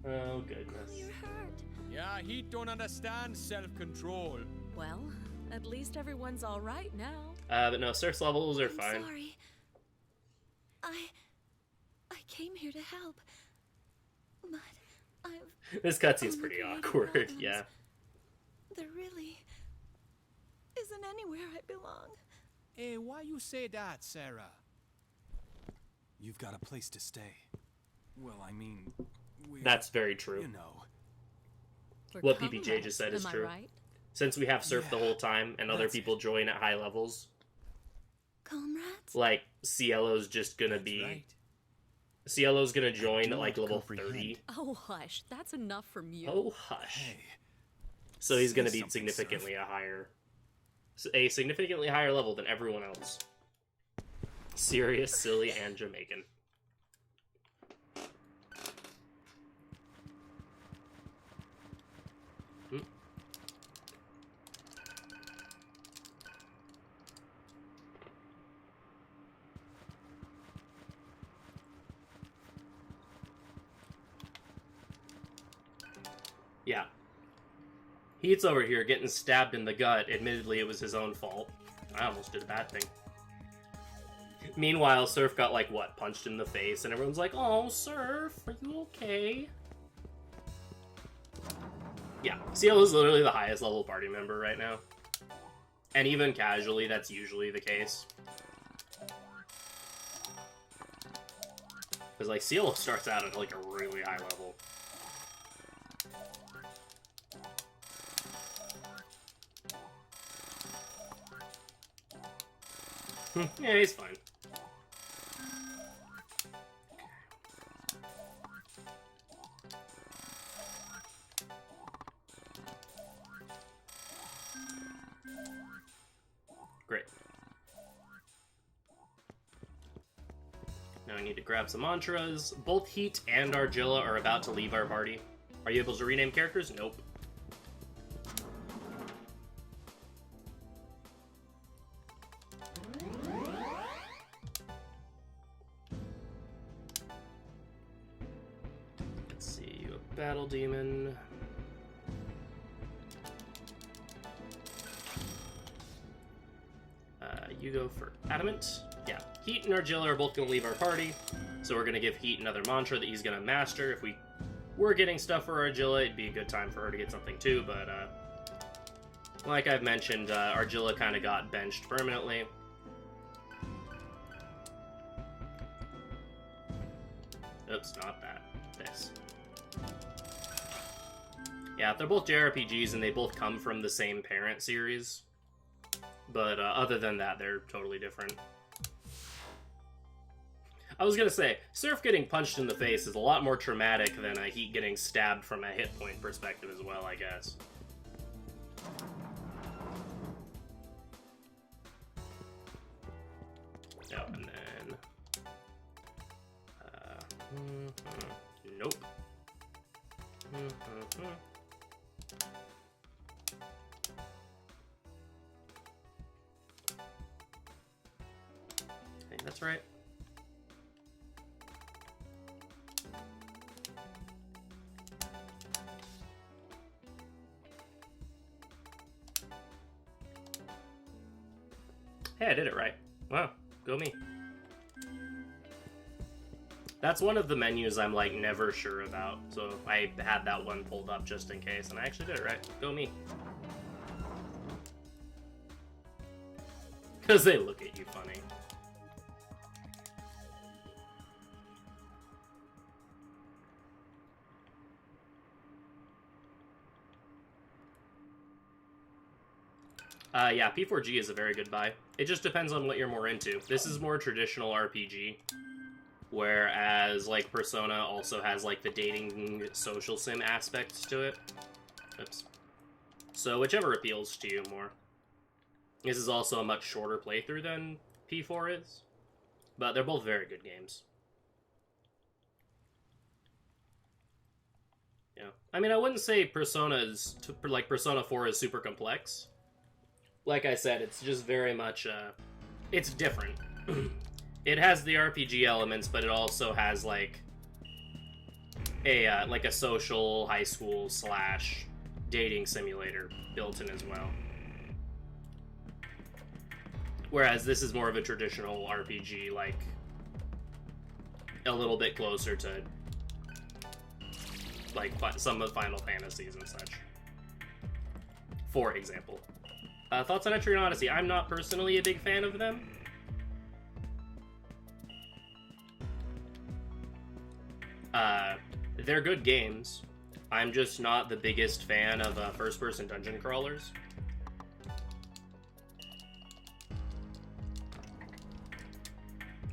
Oh, goodness. You're hurt. Yeah, he don't understand self-control. Well, at least everyone's all right now. But no, Surf's levels are I'm fine. sorry. I came here to help. But I've... This cutscene's only pretty created awkward, problems. yeah. There really isn't anywhere I belong. Hey, why you say that, Sarah? You've got a place to stay. Well, I mean, That's very true. you know. For What PPJ comrades, just said is am I true. right? Since we have Surf the Yeah, whole time and other that's people join at high levels, Comrades? like, Cielo's just gonna That's be... right. Cielo's gonna join do at, like, not level comprehend. 30. Oh, hush. That's enough from you. Oh, hush. Hey, So he's gonna say be something, significantly a significantly higher level than everyone else. Serious, silly, and Jamaican. Hmm. Yeah. Heat's over here getting stabbed in the gut. Admittedly, it was his own fault. I almost did a bad thing. Meanwhile, Surf got, like, what, punched in the face, and everyone's like, oh, Surf, are you okay? Yeah, Cielo is literally the highest level party member right now. And even casually, that's usually the case. Because, like, Cielo starts out at, like, a really high level. Yeah, he's fine. Great. Now I need to grab some mantras. Both Heat and Argilla are about to leave our party. Are you able to rename characters? Nope. Battle Demon. You go for Adamant. Yeah, Heat and Argilla are both going to leave our party, so we're going to give Heat another mantra that he's going to master. If we were getting stuff for Argilla, it'd be a good time for her to get something too, but like I've mentioned, Argilla kind of got benched permanently. Oops, not that. This. Yeah, they're both JRPGs and they both come from the same parent series. But other than that, they're totally different. I was gonna say, Surf getting punched in the face is a lot more traumatic than Heat getting stabbed from a hit point perspective as well, I guess. Yep, and then... nope. I think that's right. Hey, I did it right. Wow, go me. That's one of the menus I'm, like, never sure about, so I had that one pulled up just in case, and I actually did it right. Go me. Because they look at you funny. Yeah, P4G is a very good buy. It just depends on what you're more into. This is more traditional RPG, whereas, like, Persona also has, like, the dating social sim aspects to it. Oops. So whichever appeals to you more. This is also a much shorter playthrough than P4 is, but they're both very good games. Yeah. I mean, I wouldn't say Persona 4 is super complex. Like I said, it's just very much, it's different. It has the RPG elements, but it also has, like a social high school / dating simulator built in as well. Whereas this is more of a traditional RPG, like, a little bit closer to, like, some of the Final Fantasies and such. For example. Thoughts on Etrian Odyssey? I'm not personally a big fan of them. They're good games. I'm just not the biggest fan of first-person dungeon crawlers.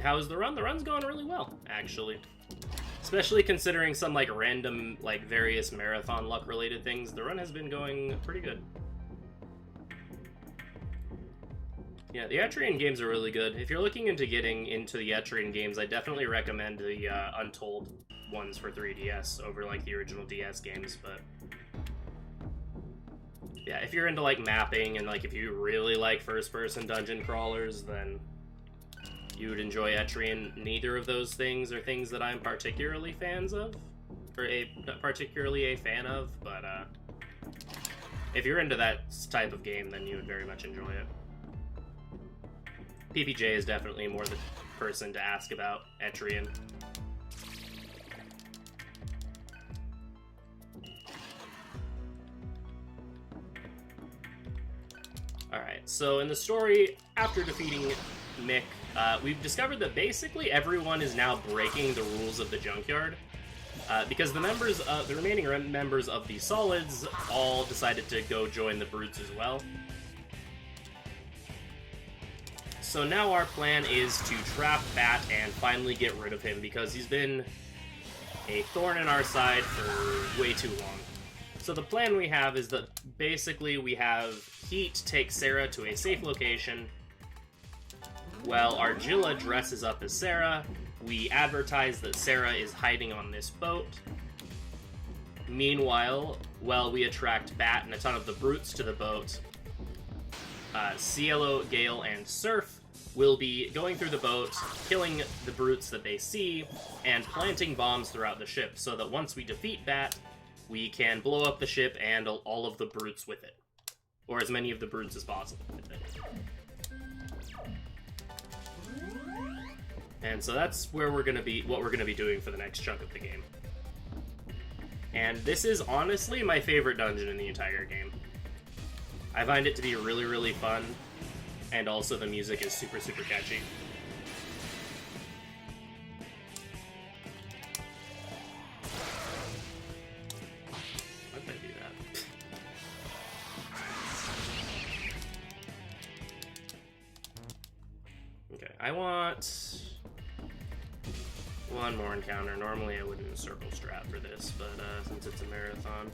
How is the run? The run's going really well, actually. Especially considering some, like, random, like, various marathon luck-related things. The run has been going pretty good. Yeah, the Etrian games are really good. If you're looking into getting into the Etrian games, I definitely recommend the Untold ones for 3DS over, like, the original DS games, but... yeah, if you're into, like, mapping and, like, if you really like first-person dungeon crawlers, then you would enjoy Etrian. Neither of those things are things that I'm particularly fans of, or particularly a fan of, but, if you're into that type of game, then you would very much enjoy it. PPJ is definitely more the person to ask about Etrian. Alright, so in the story, after defeating Mick, we've discovered that basically everyone is now breaking the rules of the junkyard. Because the remaining members of the Solids all decided to go join the Brutes as well. So now our plan is to trap Bat and finally get rid of him, because he's been a thorn in our side for way too long. So the plan we have is that basically we have Heat take Sarah to a safe location, while Argilla dresses up as Sarah. We advertise that Sarah is hiding on this boat. Meanwhile, while we attract Bat and a ton of the Brutes to the boat, Cielo, Gale, and Surf will be going through the boat, killing the Brutes that they see, and planting bombs throughout the ship, so that once we defeat Bat, we can blow up the ship and all of the brutes with it. Or as many of the brutes as possible with it. And so that's where we're gonna be, what we're gonna be doing for the next chunk of the game. And this is honestly my favorite dungeon in the entire game. I find it to be really, really fun, and also the music is super, super catchy. Why did I do that? Okay, I want one more encounter. Normally I wouldn't circle strat for this, but since it's a marathon.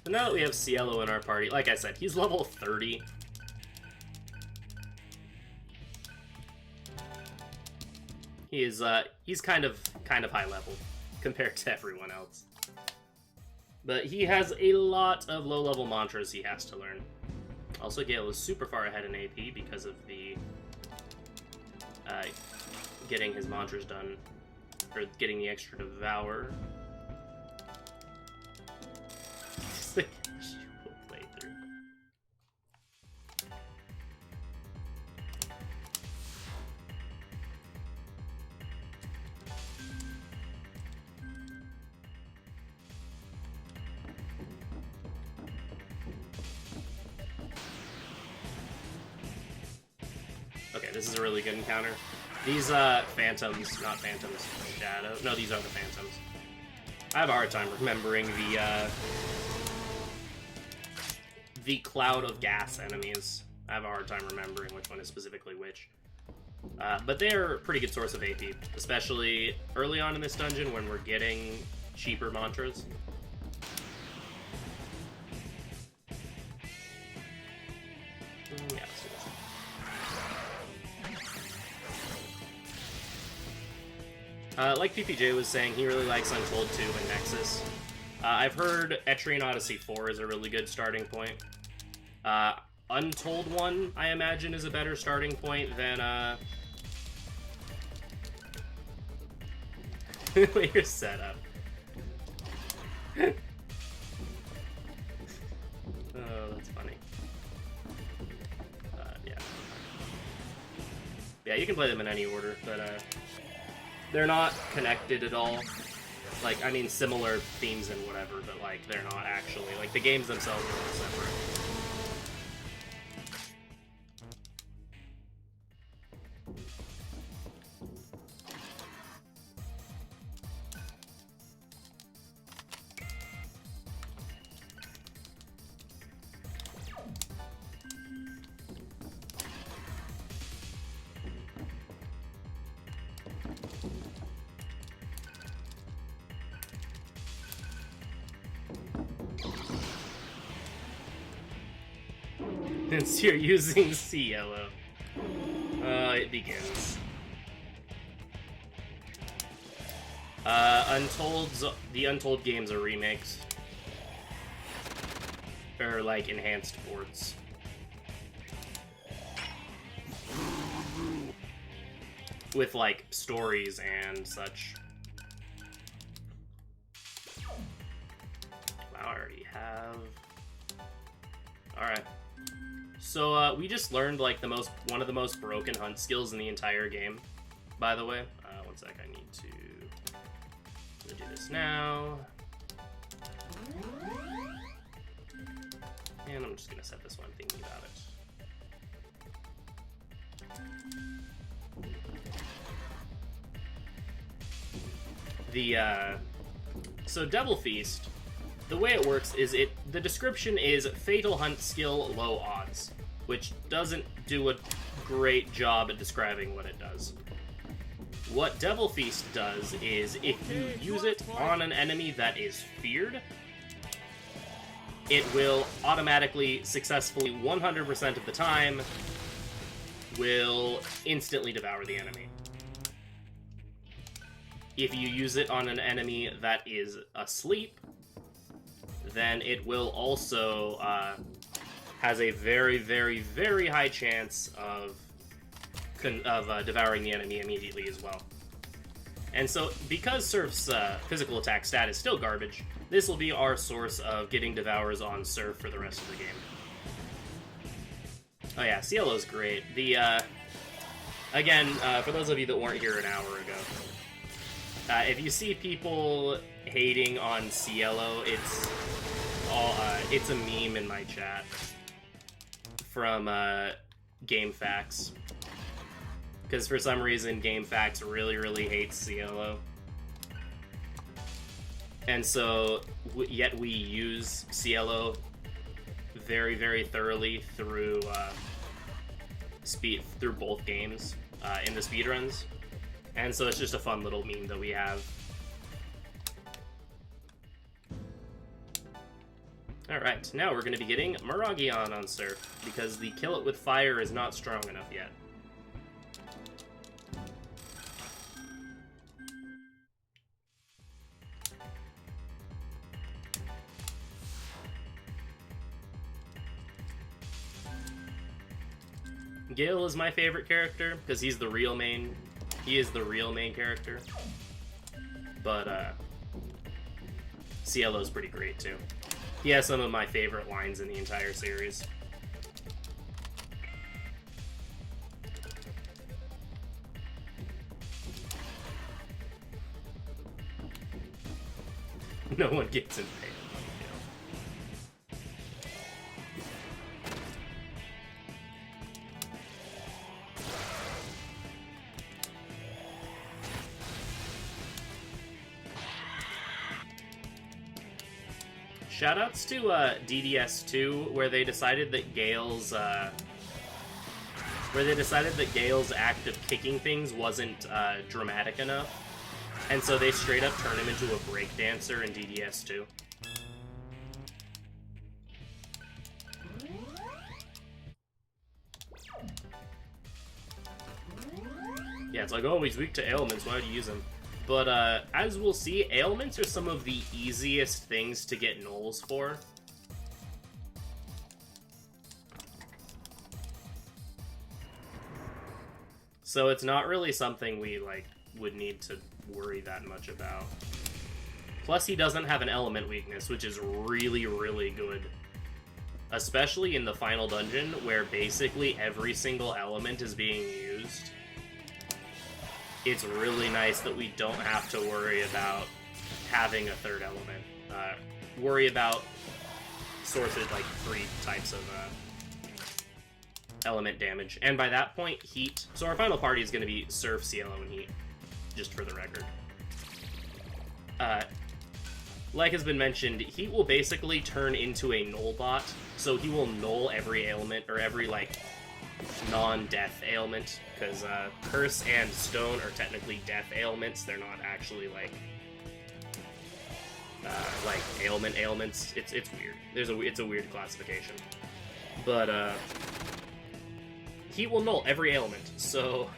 So now that we have Cielo in our party, like I said, he's level 30. He is, he's kind of high level compared to everyone else. But he has a lot of low-level mantras he has to learn. Also, Gale is super far ahead in AP because of the, getting his mantras done, or getting the extra Devour. It's like a casual playthrough. Okay, this is a really good encounter. These, phantoms, not phantoms, shadow. No, these are the phantoms. I have a hard time remembering the cloud of gas enemies. I have a hard time remembering which one is specifically which. But they're a pretty good source of AP, especially early on in this dungeon when we're getting cheaper mantras. Yeah, let's do this. Like PPJ was saying, he really likes Untold 2 and Nexus. I've heard Etrian Odyssey 4 is a really good starting point. Untold 1, I imagine, is a better starting point than, your setup. Oh, that's funny. Yeah. Yeah, you can play them in any order, but, they're not connected at all. Like, I mean, similar themes and whatever, but, like, they're not actually. Like, the games themselves are all separate. Since you're using Cielo. It begins. The Untold games are remakes. Or, like, enhanced ports. With, like, stories and such. Wow, I already have... Alright. So, we just learned, like, one of the most broken hunt skills in the entire game, by the way. One sec, I need to do this now. And I'm just gonna set this one thinking about it. So Devil Feast, the way it works is the description is Fatal Hunt skill low odds, which doesn't do a great job at describing what it does. What Devil Feast does is if you use it on an enemy that is feared, it will automatically, successfully, 100% of the time, will instantly devour the enemy. if you use it on an enemy that is asleep, then it will also has a very, very, very high chance of devouring the enemy immediately as well. And so, because Surf's physical attack stat is still garbage, this will be our source of getting devours on Surf for the rest of the game. Oh yeah, Cielo's great. Again, for those of you that weren't here an hour ago, if you see people hating on Cielo, it's a meme in my chat from GameFAQs. Because for some reason, GameFAQs really, really hates Cielo. And so, yet we use Cielo very, very thoroughly through through both games in the speedruns. And so it's just a fun little meme that we have. Alright, now we're going to be getting Miragion on Surf, because the kill it with fire is not strong enough yet. Gale is my favorite character, because he's the real main... He is the real main character. But, Cielo's pretty great, too. He has some of my favorite lines in the entire series. No one gets impaled. Shoutouts to DDS2, where they decided that Gale's act of kicking things wasn't dramatic enough, and so they straight up turned him into a breakdancer in DDS2. Yeah, it's like, oh, he's weak to ailments, why do you use him? But, as we'll see, ailments are some of the easiest things to get nulls for. So it's not really something we, would need to worry that much about. Plus, he doesn't have an element weakness, which is really, really good. Especially in the final dungeon, where basically every single element is being used. It's really nice that we don't have to worry about having a third element. Worry about sources like 3 types of element damage. And by that point, Heat. So our final party is going to be Surf, Cielo, and Heat, just for the record. Like has been mentioned, Heat will basically turn into a null bot, so he will null every ailment, or every, non-death ailment, because Curse and Stone are technically death ailments. They're not actually, ailments. It's weird. It's a weird classification. But, he will null every ailment, so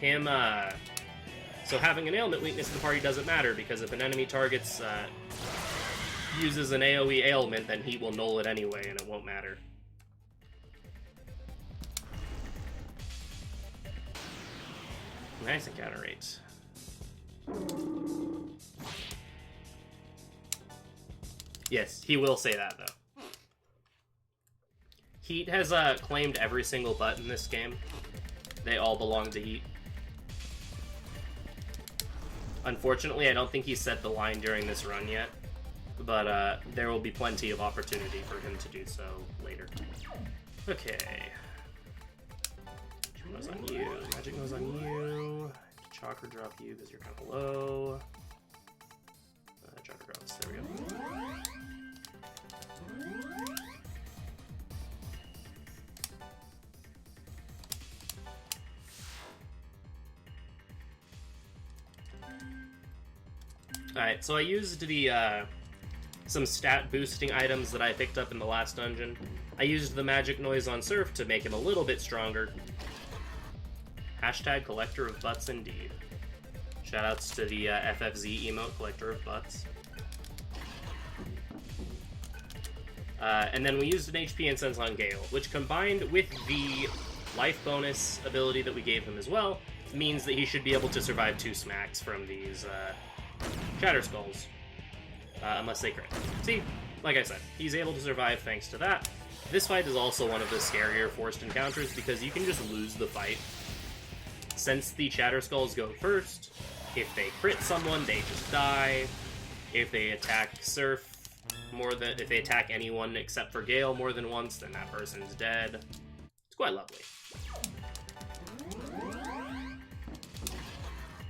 so having an ailment weakness in the party doesn't matter, because if an enemy targets, uses an AoE ailment, then he will null it anyway, and it won't matter. Nice encounter rates. Yes, he will say that, though. Heat has claimed every single butt in this game. They all belong to Heat. Unfortunately, I don't think he said the line during this run yet, but there will be plenty of opportunity for him to do so later. Okay. Nose on you. Magic Nose on you. Chakra drop you because you're kind of low. Chakra drops. There we go. Alright, so I used the some stat boosting items that I picked up in the last dungeon. I used the Magic Noise on Surf to make him a little bit stronger. Hashtag collector of butts indeed. Shoutouts to the FFZ emote, Collector of Butts. And then we used an HP and Sense on Gale, which combined with the life bonus ability that we gave him as well, means that he should be able to survive 2 smacks from these Shatter Skulls. Unless they crit. See, like I said, he's able to survive thanks to that. This fight is also one of the scarier forced encounters because you can just lose the fight. Since the Shatter Skulls go first, if they crit someone, they just die. If they attack Surf if they attack anyone except for Gale more than once, then that person's dead. It's quite lovely.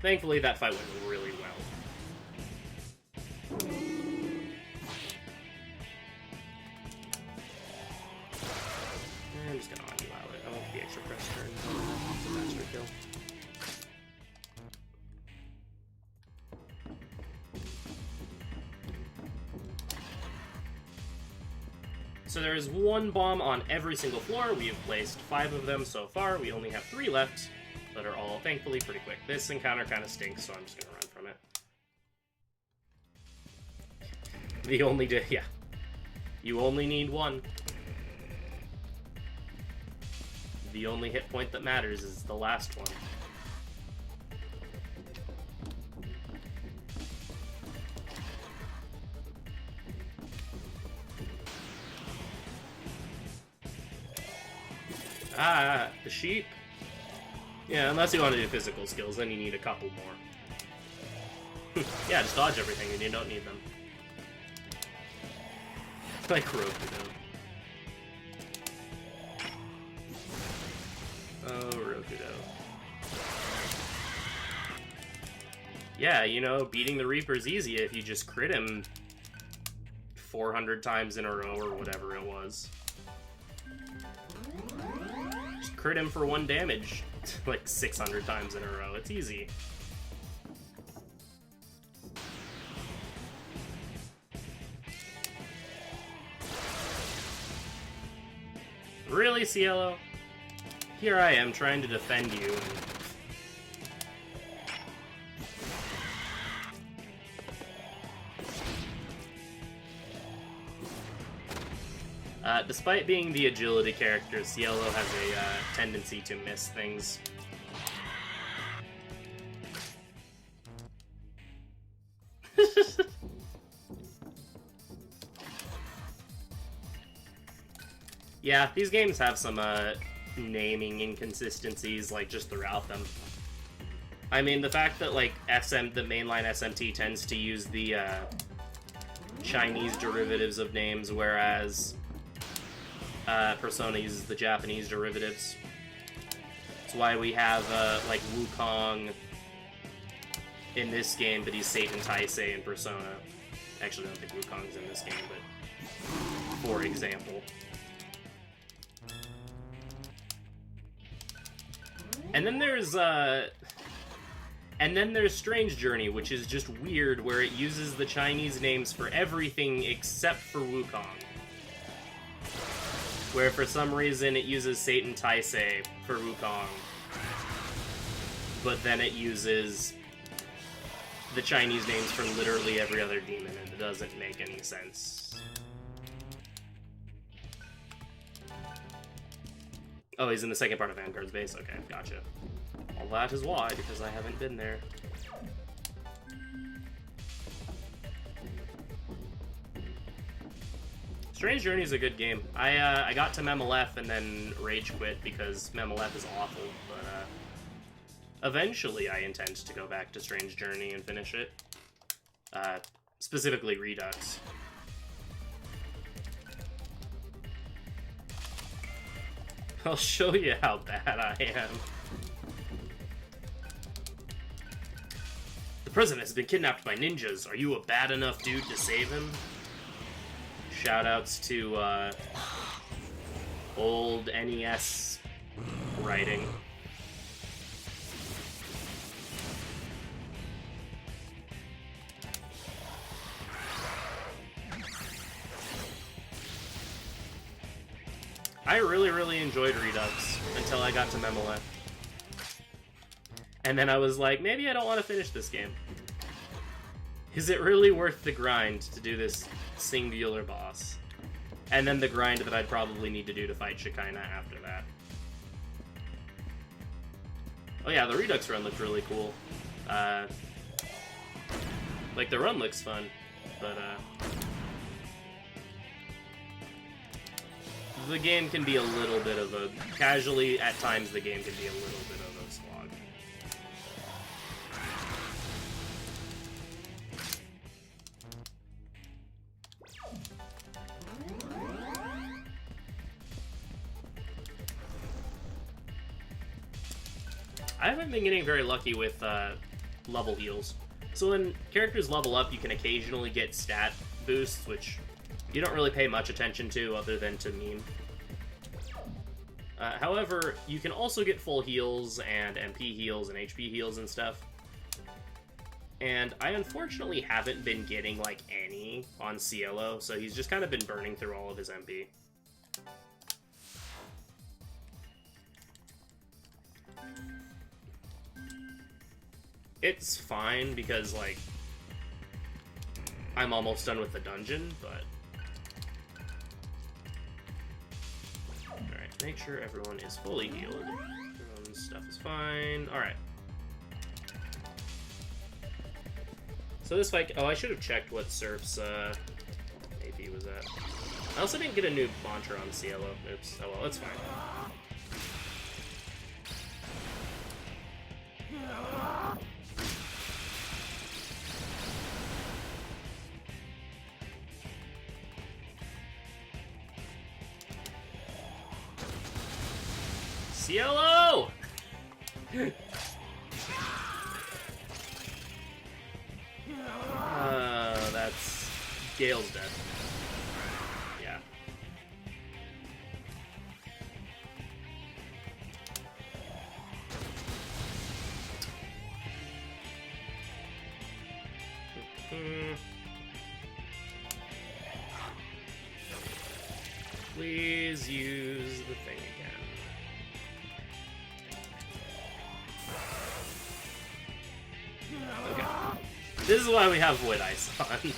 Thankfully, that fight went really well. I'm just gonna allow it. I want the extra press turn. It's a master kill. So there is 1 bomb on every single floor. We have placed 5 of them so far. We only have 3 left that are all, thankfully, pretty quick. This encounter kind of stinks, so I'm just going to run from it. Yeah. You only need 1. The only hit point that matters is the last one. Ah, the sheep? Yeah, unless you want to do physical skills, then you need a couple more. Yeah, just dodge everything and you don't need them. Like Rokudo. Oh, Rokudo. Yeah, you know, beating the Reaper's easy if you just crit him 400 times in a row or whatever it was. Just crit him for 1 damage like 600 times in a row. It's easy. Really, Cielo? Here I am trying to defend you. Despite being the agility character, Cielo has a tendency to miss things. Yeah, these games have some naming inconsistencies, like, just throughout them. I mean, the fact that, like, the mainline SMT tends to use the Chinese derivatives of names, whereas Persona uses the Japanese derivatives. That's why we have, like, Wukong in this game, but he's Satan Taisei in Persona. Actually, I don't think Wukong's in this game, but for example. And then there's Strange Journey, which is just weird, where it uses the Chinese names for everything except for Wukong. Where for some reason it uses Satan Taisei for Wukong, but then it uses the Chinese names for literally every other demon, and it doesn't make any sense. Oh, he's in the second part of Vanguard's base? Okay, gotcha. Well, that is why, because I haven't been there. Strange Journey is a good game. I got to Memelef and then rage quit because Memelef is awful, but eventually I intend to go back to Strange Journey and finish it. Specifically Redux. I'll show you how bad I am. The president has been kidnapped by ninjas. Are you a bad enough dude to save him? Shoutouts to old NES writing. I really enjoyed Redux until I got to Memelef. And then I was like, maybe I don't want to finish this game. Is it really worth the grind to do this singular boss? And then the grind that I'd probably need to do to fight Shekinah after that. Oh yeah, the Redux run looked really cool. Like, the run looks fun, but the game can be a little bit of a... Casually, at times, the game can be a little bit of a slog. I haven't been getting very lucky with level heals. So when characters level up, you can occasionally get stat boosts, which you don't really pay much attention to other than to meme. However, you can also get full heals and MP heals and HP heals and stuff. And I unfortunately haven't been getting, like, any on Cielo, so he's just kind of been burning through all of his MP. It's fine because, like, I'm almost done with the dungeon, but... Alright, make sure everyone is fully healed. Everyone's stuff is fine. Alright. So this fight... Oh, I should have checked what Surf's AP was at. I also didn't get a new mantra on Cielo. Oops. Oh well, that's fine. Cielo! That's Gale's dead. Yeah. Please use the thing again. Okay. This is why we have Wood Ice on. Alright.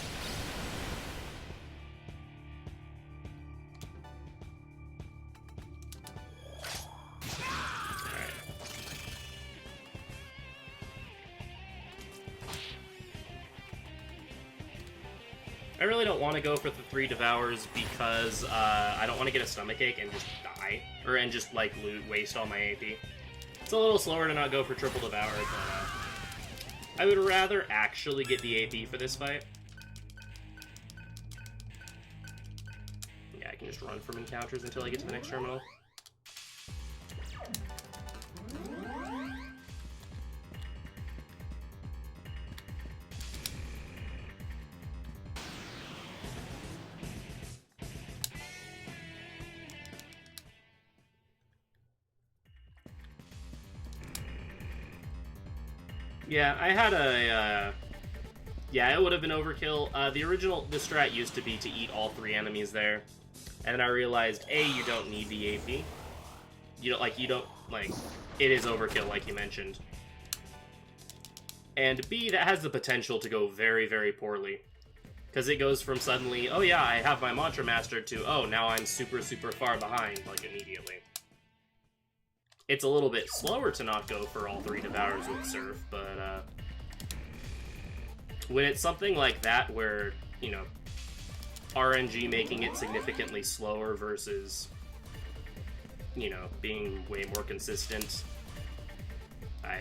I really don't want to go for the 3 Devours because I don't want to get a stomachache and just die. And just, like, waste all my AP. It's a little slower to not go for triple Devour, but I would rather actually get the AP for this fight. Yeah, I can just run from encounters until I get to the next terminal. Yeah, I had a, yeah, it would have been overkill. The strat used to be to eat all 3 enemies there. And then I realized, A, you don't need the AP. You don't, it is overkill, like you mentioned. And B, that has the potential to go very, very poorly. Because it goes from suddenly, oh yeah, I have my mantra mastered, to, oh, now I'm super, super far behind, like, immediately. It's a little bit slower to not go for all 3 Devours with Surf, but, when it's something like that where, you know, RNG making it significantly slower versus, you know, being way more consistent, I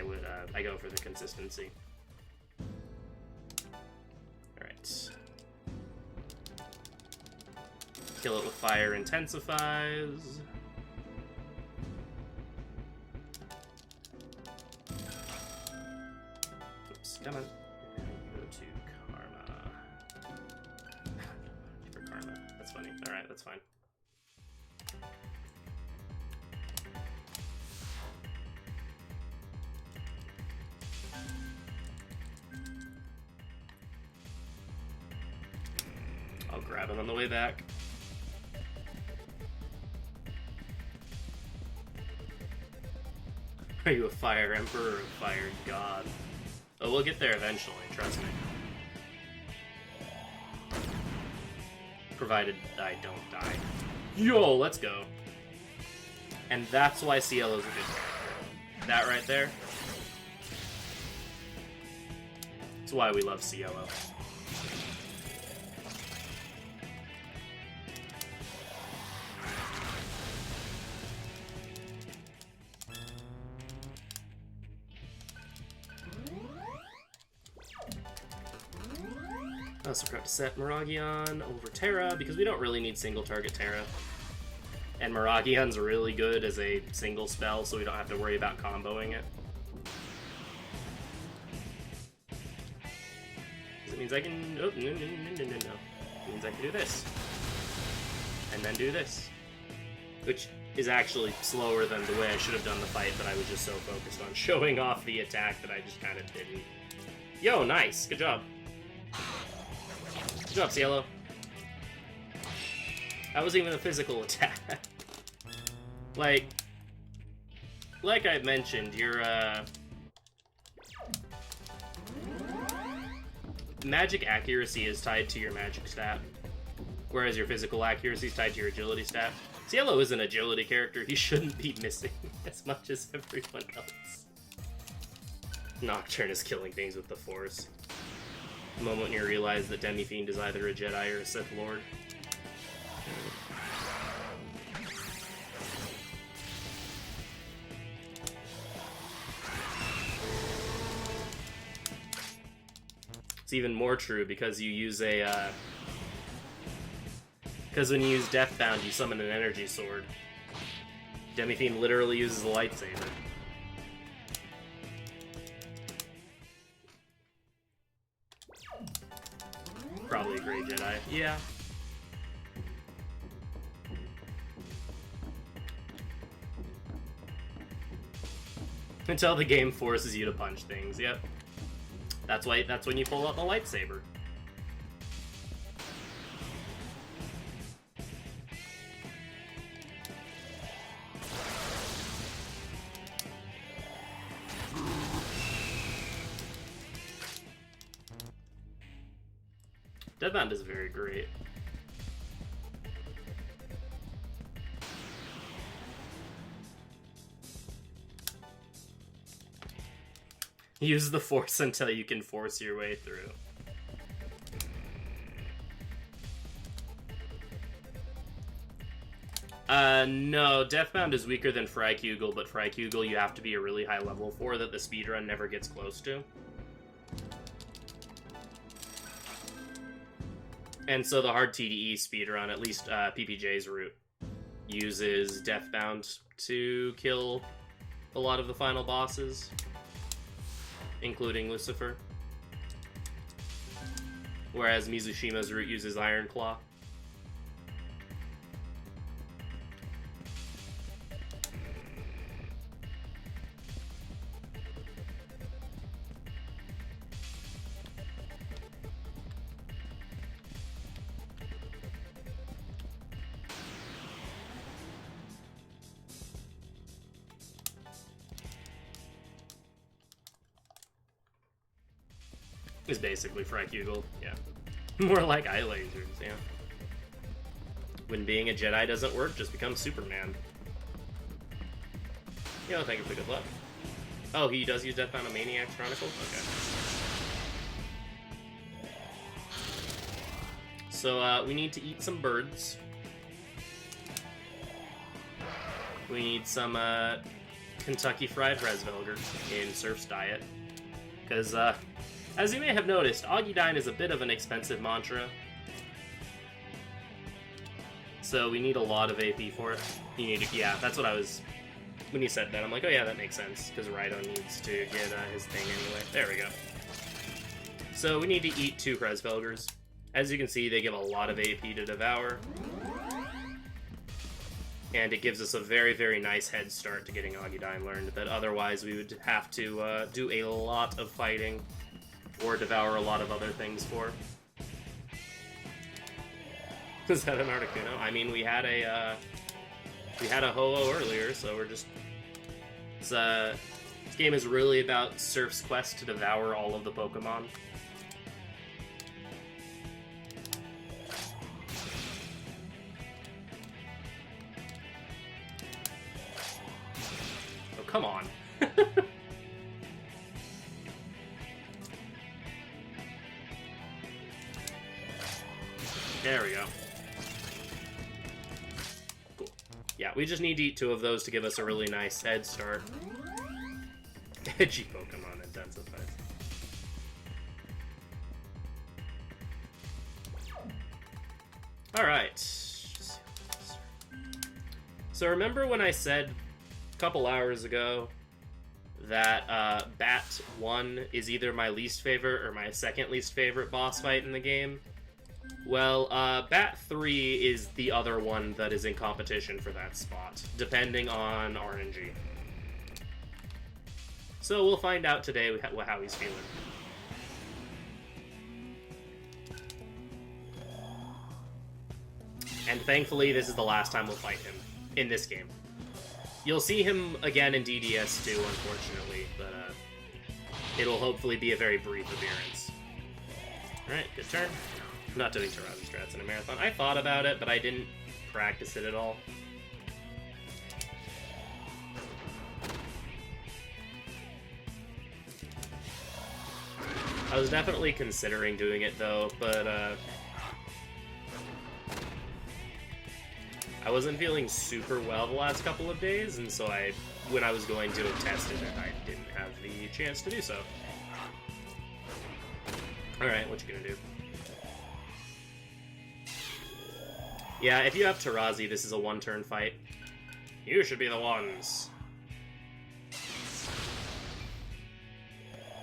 go for the consistency. Alright. Kill it with fire intensifies. Come on. And go to Karma. For Karma. That's funny. Alright, that's fine. I'll grab him on the way back. Are you a fire emperor or a fire god? Oh, we'll get there eventually, trust me. Provided I don't die. Yo, let's go. And that's why Cielo's a good character. That right there. That's why we love Cielo. I also forgot to set Miragion over Terra, because we don't really need single target Terra. And Miragion's really good as a single spell, so we don't have to worry about comboing it. It means I can... Oh, no. It means I can do this. And then do this. Which is actually slower than the way I should have done the fight, but I was just so focused on showing off the attack that I just kind of didn't. Yo, nice! Good job. Good job, Cielo. That wasn't even a physical attack. like I mentioned, your magic accuracy is tied to your magic stat, whereas your physical accuracy is tied to your agility stat. Cielo is an agility character. He shouldn't be missing as much as everyone else. Nocturne is killing things with the Force. The moment you realize that Demi-Fiend is either a Jedi or a Sith Lord. It's even more true because you use a, because when you use Deathbound, you summon an energy sword. Demi-Fiend literally uses a lightsaber. Probably a great Jedi. Yeah. Until the game forces you to punch things, yep. That's when you pull out the lightsaber. Deathbound is very great. Use the Force until you can force your way through. No, Deathbound is weaker than Frykugel, but Frykugel you have to be a really high level for that the speedrun never gets close to. And so the hard TDE speedrun, at least PPJ's route, uses Deathbound to kill a lot of the final bosses, including Lucifer. Whereas Mizushima's route uses Iron Claw. Is basically Frykugel, yeah. More like eye lasers, yeah. When being a Jedi doesn't work, just become Superman. Yo, thank you for good luck. Oh, he does use Deathbound on Maniac's Chronicles? Okay. So, we need to eat some birds. We need some, Kentucky Fried Resvelger in Surf's diet. Because, as you may have noticed, Augudine is a bit of an expensive mantra. So we need a lot of AP for it. You need to, yeah, that's what I was... When you said that, I'm like, oh yeah, that makes sense, because Raido needs to get his thing anyway. There we go. So we need to eat 2 Kresvelgers. As you can see, they give a lot of AP to Devour. And it gives us a very, very nice head start to getting Augudine learned, that otherwise we would have to do a lot of fighting or devour a lot of other things for. Is that an Articuno? I mean, we had a Ho-Oh earlier, so we're just... It's game is really about Surf's quest to devour all of the Pokemon. Oh, come on. There we go. Cool. Yeah, we just need to eat 2 of those to give us a really nice head start. Edgy Pokemon intensifies. Alright. So remember when I said a couple hours ago that Bat 1 is either my least favorite or my second least favorite boss fight in the game? Well, Bat 3 is the other one that is in competition for that spot, depending on RNG. So we'll find out today how he's feeling. And thankfully, this is the last time we'll fight him in this game. You'll see him again in DDS too, unfortunately, but it'll hopefully be a very brief appearance. Alright, good turn. I'm not doing Terraza strats in a marathon. I thought about it, but I didn't practice it at all. I was definitely considering doing it though, but I wasn't feeling super well the last couple of days, and so when I was going to have tested it, I didn't have the chance to do so. Alright, what you gonna do? Yeah, if you have Tarazi, this is a one-turn fight. You should be the ones.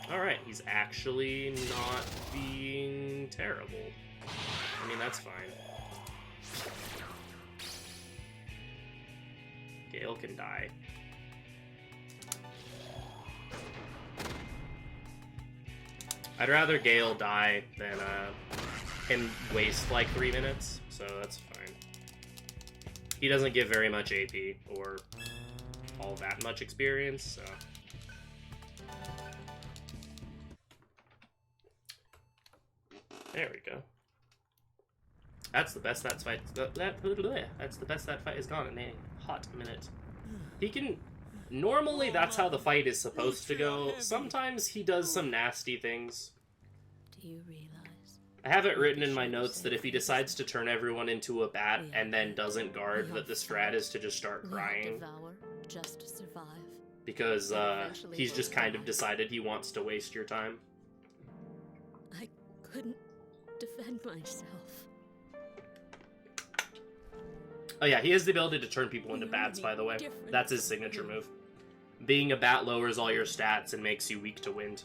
Alright, he's actually not being terrible. I mean, that's fine. Gale can die. I'd rather Gale die than him waste like 3 minutes, so that's fine. He doesn't give very much AP or all that much experience, so... There we go. That's the best that's fight. That's the best that fight has gone in a hot minute. He can. Normally, that's how the fight is supposed to go. Sometimes he does some nasty things. Do you realize? I have it written in my notes that if he decides to turn everyone into a bat and then doesn't guard, that the strat is to just start crying. Devour just to survive. Because he's just kind of decided he wants to waste your time. I couldn't defend myself. Oh yeah, he has the ability to turn people into bats, by the way. That's his signature move. Being a bat lowers all your stats and makes you weak to wind.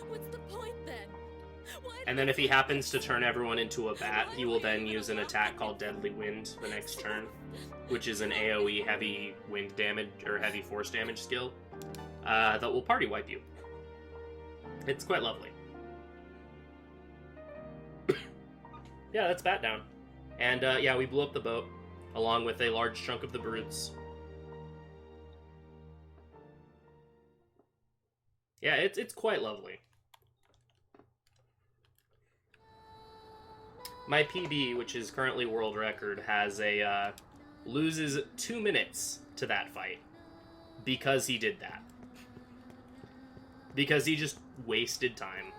What's the point then? And then if he happens to turn everyone into a bat, he will then use an attack called Deadly Wind the next turn, which is an AoE heavy wind damage, or heavy force damage skill, that will party wipe you. It's quite lovely. Yeah, that's bat down. And yeah, we blew up the boat, along with a large chunk of the brutes. Yeah, it's quite lovely. My PB, which is currently world record, has a loses 2 minutes to that fight because he did that. Because he just wasted time.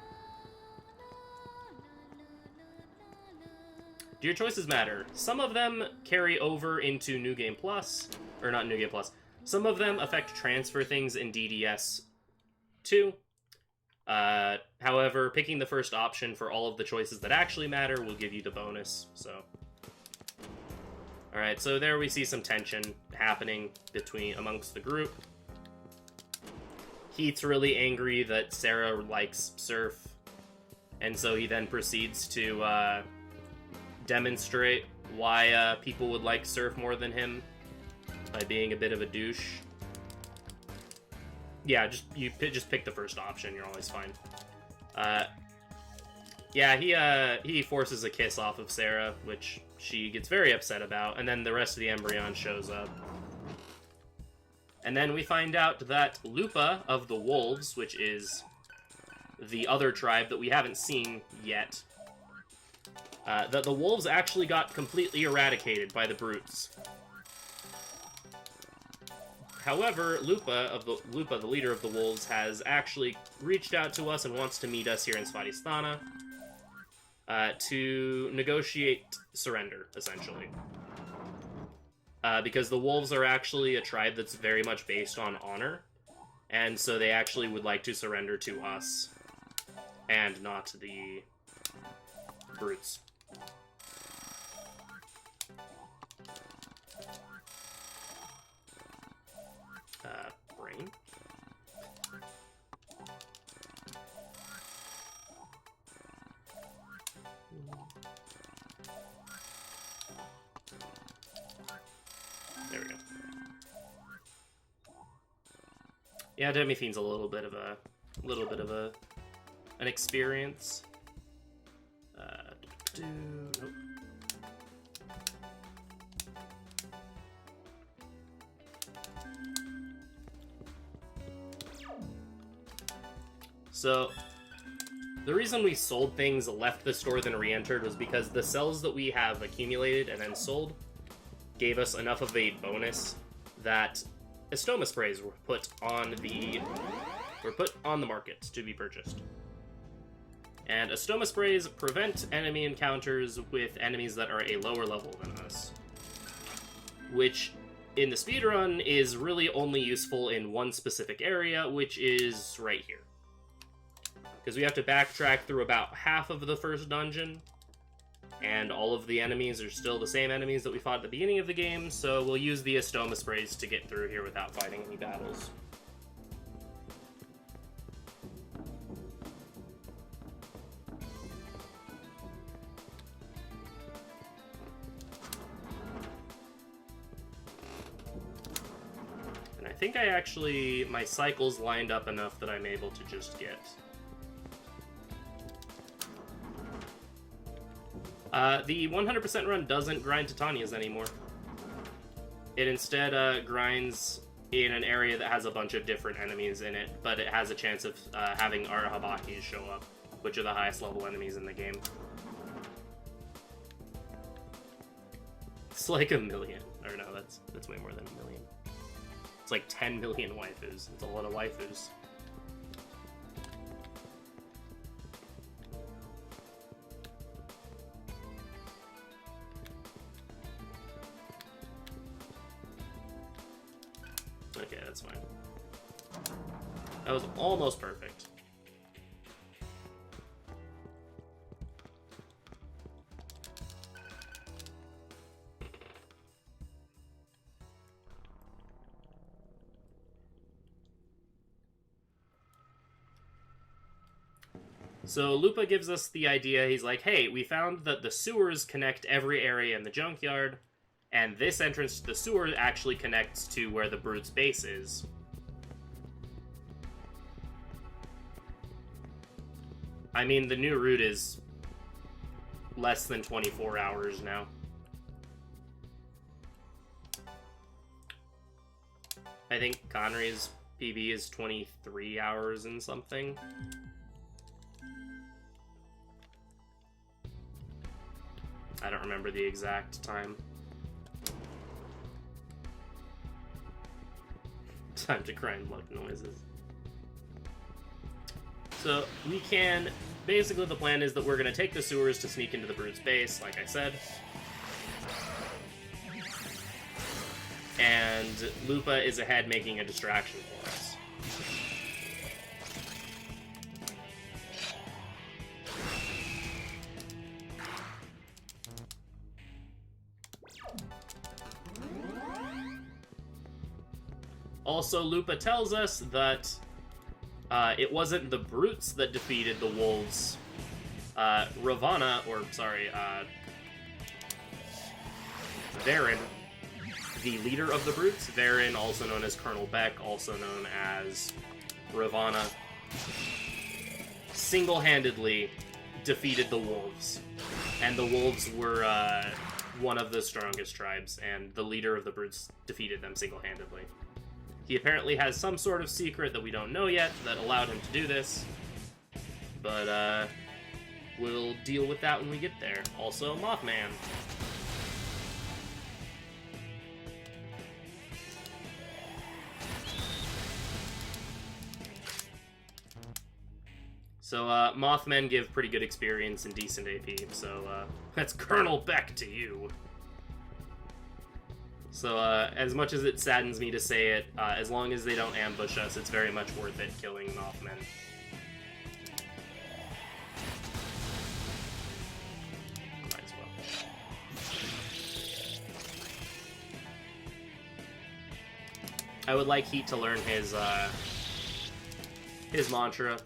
Do your choices matter? Some of them carry over into New Game Plus, or not New Game Plus. Some of them affect transfer things in DDS too. However, picking the first option for all of the choices that actually matter will give you the bonus, so. Alright, so there we see some tension happening amongst the group. Heath's really angry that Sarah likes Surf, and so he then proceeds to, demonstrate why, people would like Surf more than him by being a bit of a douche. Yeah, just pick the first option. You're always fine. Yeah, he forces a kiss off of Sarah, which she gets very upset about, and then the rest of the Embryon shows up. And then we find out that Lupa of the Wolves, which is the other tribe that we haven't seen yet, that the wolves actually got completely eradicated by the brutes. However, Lupa, the leader of the wolves, has actually reached out to us and wants to meet us here in Svadhisthana to negotiate surrender, essentially. Because the wolves are actually a tribe that's very much based on honor, and so they actually would like to surrender to us, and not the brutes. Brain. There we go. Yeah, Demiphene's a little bit of an experience. Nope. So, the reason we sold things, left the store, then re-entered was because the cells that we have accumulated and then sold gave us enough of a bonus that estoma sprays were put on the market to be purchased. And estoma sprays prevent enemy encounters with enemies that are a lower level than us, which in the speedrun is really only useful in one specific area, which is right here. Because we have to backtrack through about half of the first dungeon, and all of the enemies are still the same enemies that we fought at the beginning of the game, so we'll use the estoma sprays to get through here without fighting any battles. And I think my cycle's lined up enough that I'm able to just get... the 100% run doesn't grind Titanias anymore. It instead grinds in an area that has a bunch of different enemies in it, but it has a chance of having Arahabakis show up, which are the highest level enemies in the game. It's like 1 million. Or no, that's way more than 1 million. It's like 10 million waifus. It's a lot of waifus. Okay, that's fine. That was almost perfect. So Lupa gives us the idea, he's like, hey, we found that the sewers connect every area in the junkyard, and this entrance to the sewer actually connects to where the Brute's base is. I mean, the new route is less than 24 hours now. I think Kanri's PB is 23 hours and something. I don't remember the exact time. Time to grind luck noises. So we can... Basically the plan is that we're going to take the sewers to sneak into the Brute's base, like I said. And Lupa is ahead making a distraction for us. Also, Lupa tells us that it wasn't the Brutes that defeated the Wolves. Ravana, Varen, the leader of the Brutes, Varen, also known as Colonel Beck, also known as Ravana, single-handedly defeated the Wolves. And the Wolves were one of the strongest tribes, and the leader of the Brutes defeated them single-handedly. He apparently has some sort of secret that we don't know yet that allowed him to do this. But, we'll deal with that when we get there. Also, Mothman. So, Mothmen give pretty good experience and decent AP, so, that's Colonel Beck to you. So, as much as it saddens me to say it, as long as they don't ambush us, it's very much worth it killing Mothmen. Might as well. I would like Heat to learn his mantra,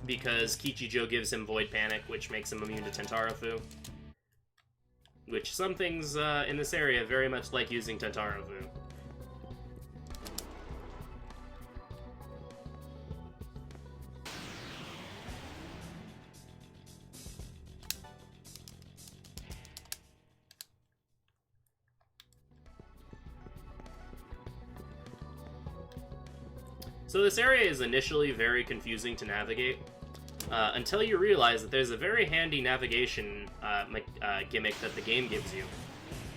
because Kichijo gives him Void Panic, which makes him immune to Tentarafu. Which some things in this area very much like using Tentarafu. So this area is initially very confusing to navigate, until you realize that there's a very handy navigation gimmick that the game gives you.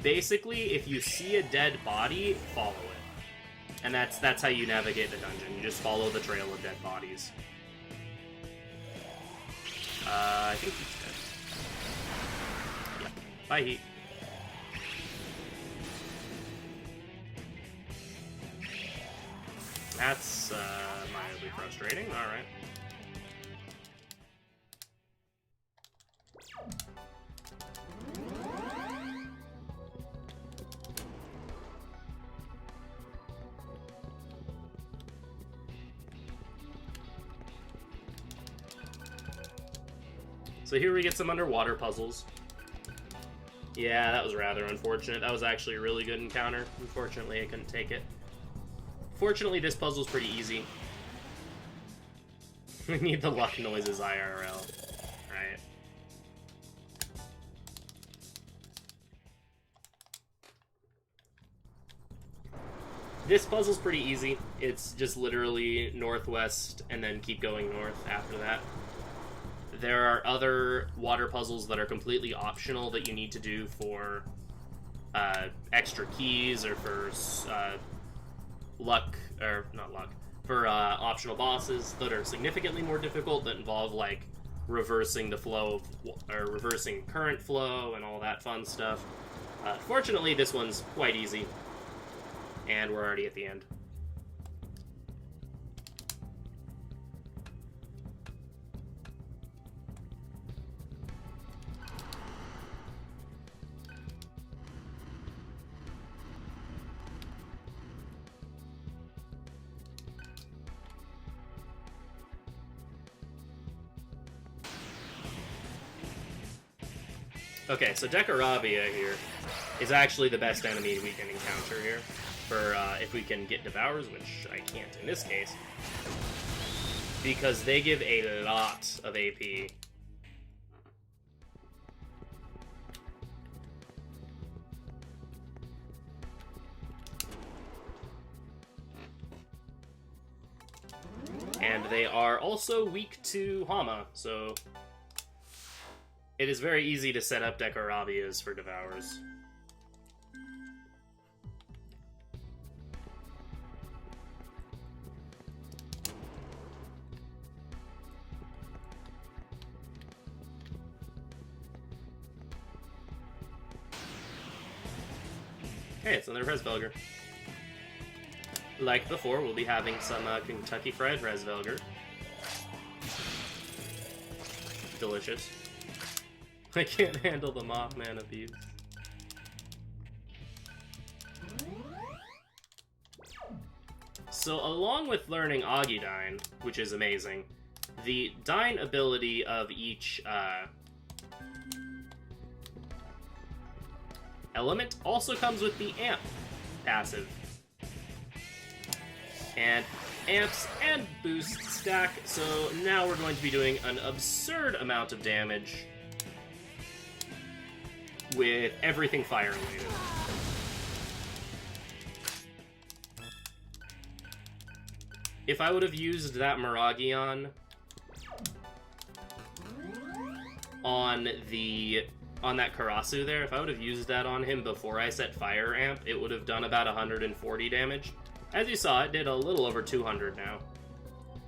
Basically, if you see a dead body, follow it. And that's how you navigate the dungeon. You just follow the trail of dead bodies. I think he's dead. Yeah. Bye, Heat. That's mildly frustrating. Alright. So here we get some underwater puzzles. Yeah, that was rather unfortunate. That was actually a really good encounter. Unfortunately, I couldn't take it. Fortunately, this puzzle's pretty easy. We need the luck noises IRL. Right. This puzzle's pretty easy. It's just literally northwest and then keep going north after that. There are other water puzzles that are completely optional that you need to do for extra keys or for luck, or not luck, for optional bosses that are significantly more difficult, that involve like reversing the flow of, or reversing current flow and all that fun stuff. Fortunately, this one's quite easy, and we're already at the end. Okay, so Dekarabia here is actually the best enemy we can encounter here, for if we can get Devours, which I can't in this case, because they give a lot of AP. And they are also weak to Hama, so it is very easy to set up Dekarabias for Devours. Okay, it's another Resvelger. Like before, we'll be having some Kentucky Fried Resvelger. Delicious. I can't handle the Mothman abuse. So along with learning Agidine, which is amazing, the Dine ability of each element also comes with the Amp passive. And amps and boosts stack, so now we're going to be doing an absurd amount of damage with everything fire related. if I would have used that Miragion on that Karasu there, if I would have used that on him before I set Fire Amp, it would have done about 140 damage. As you saw, it did a little over 200 now.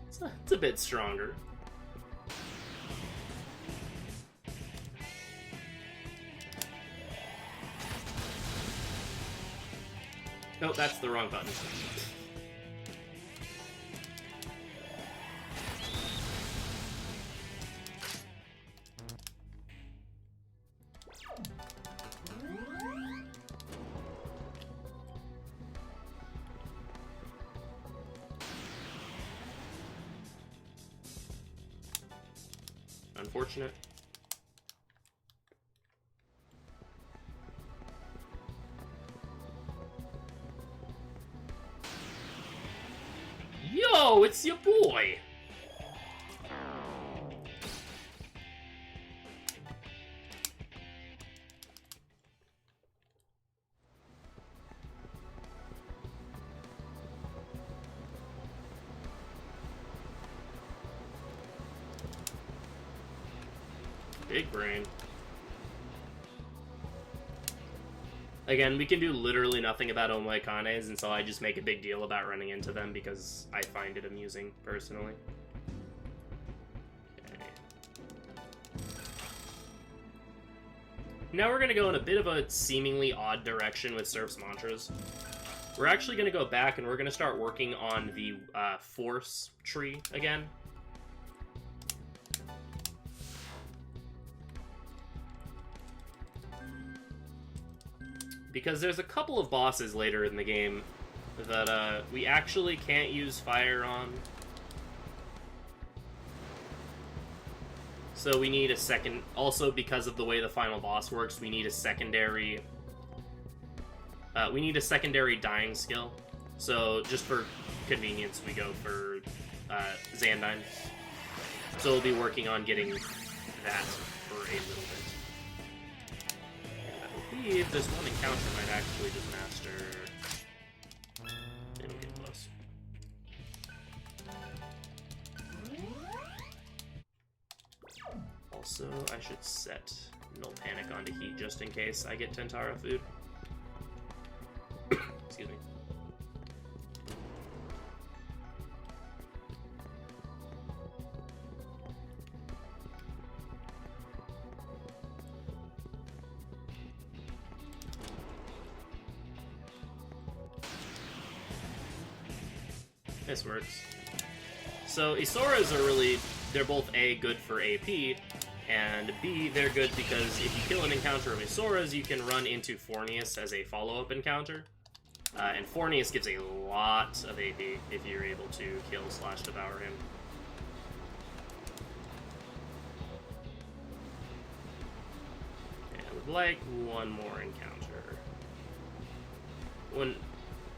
It's a bit stronger. Nope, that's the wrong button. Unfortunate. Yo, it's your boy! Big brain. Again, we can do literally nothing about Omoikanes, and so I just make a big deal about running into them because I find it amusing, personally. Okay. Now we're going to go in a bit of a seemingly odd direction with Surf's mantras. We're actually going to go back and we're going to start working on the Force tree again. Because there's a couple of bosses later in the game that we actually can't use fire on. So we need a second... Also, because of the way the final boss works, we need a secondary... dying skill. So, just for convenience, we go for Xandine. So we'll be working on getting that for a little bit. I believe this one encounter might actually just master... It'll get close. Also, I should set No Panic onto heat just in case I get Tentara food. Excuse me. This works. So Isoras are really, they're both A, good for AP, and B, they're good because if you kill an encounter of Isoras, you can run into Fornius as a follow-up encounter. And Fornius gives a lot of AP if you're able to kill/devour him. And I would like one more encounter. Wouldn't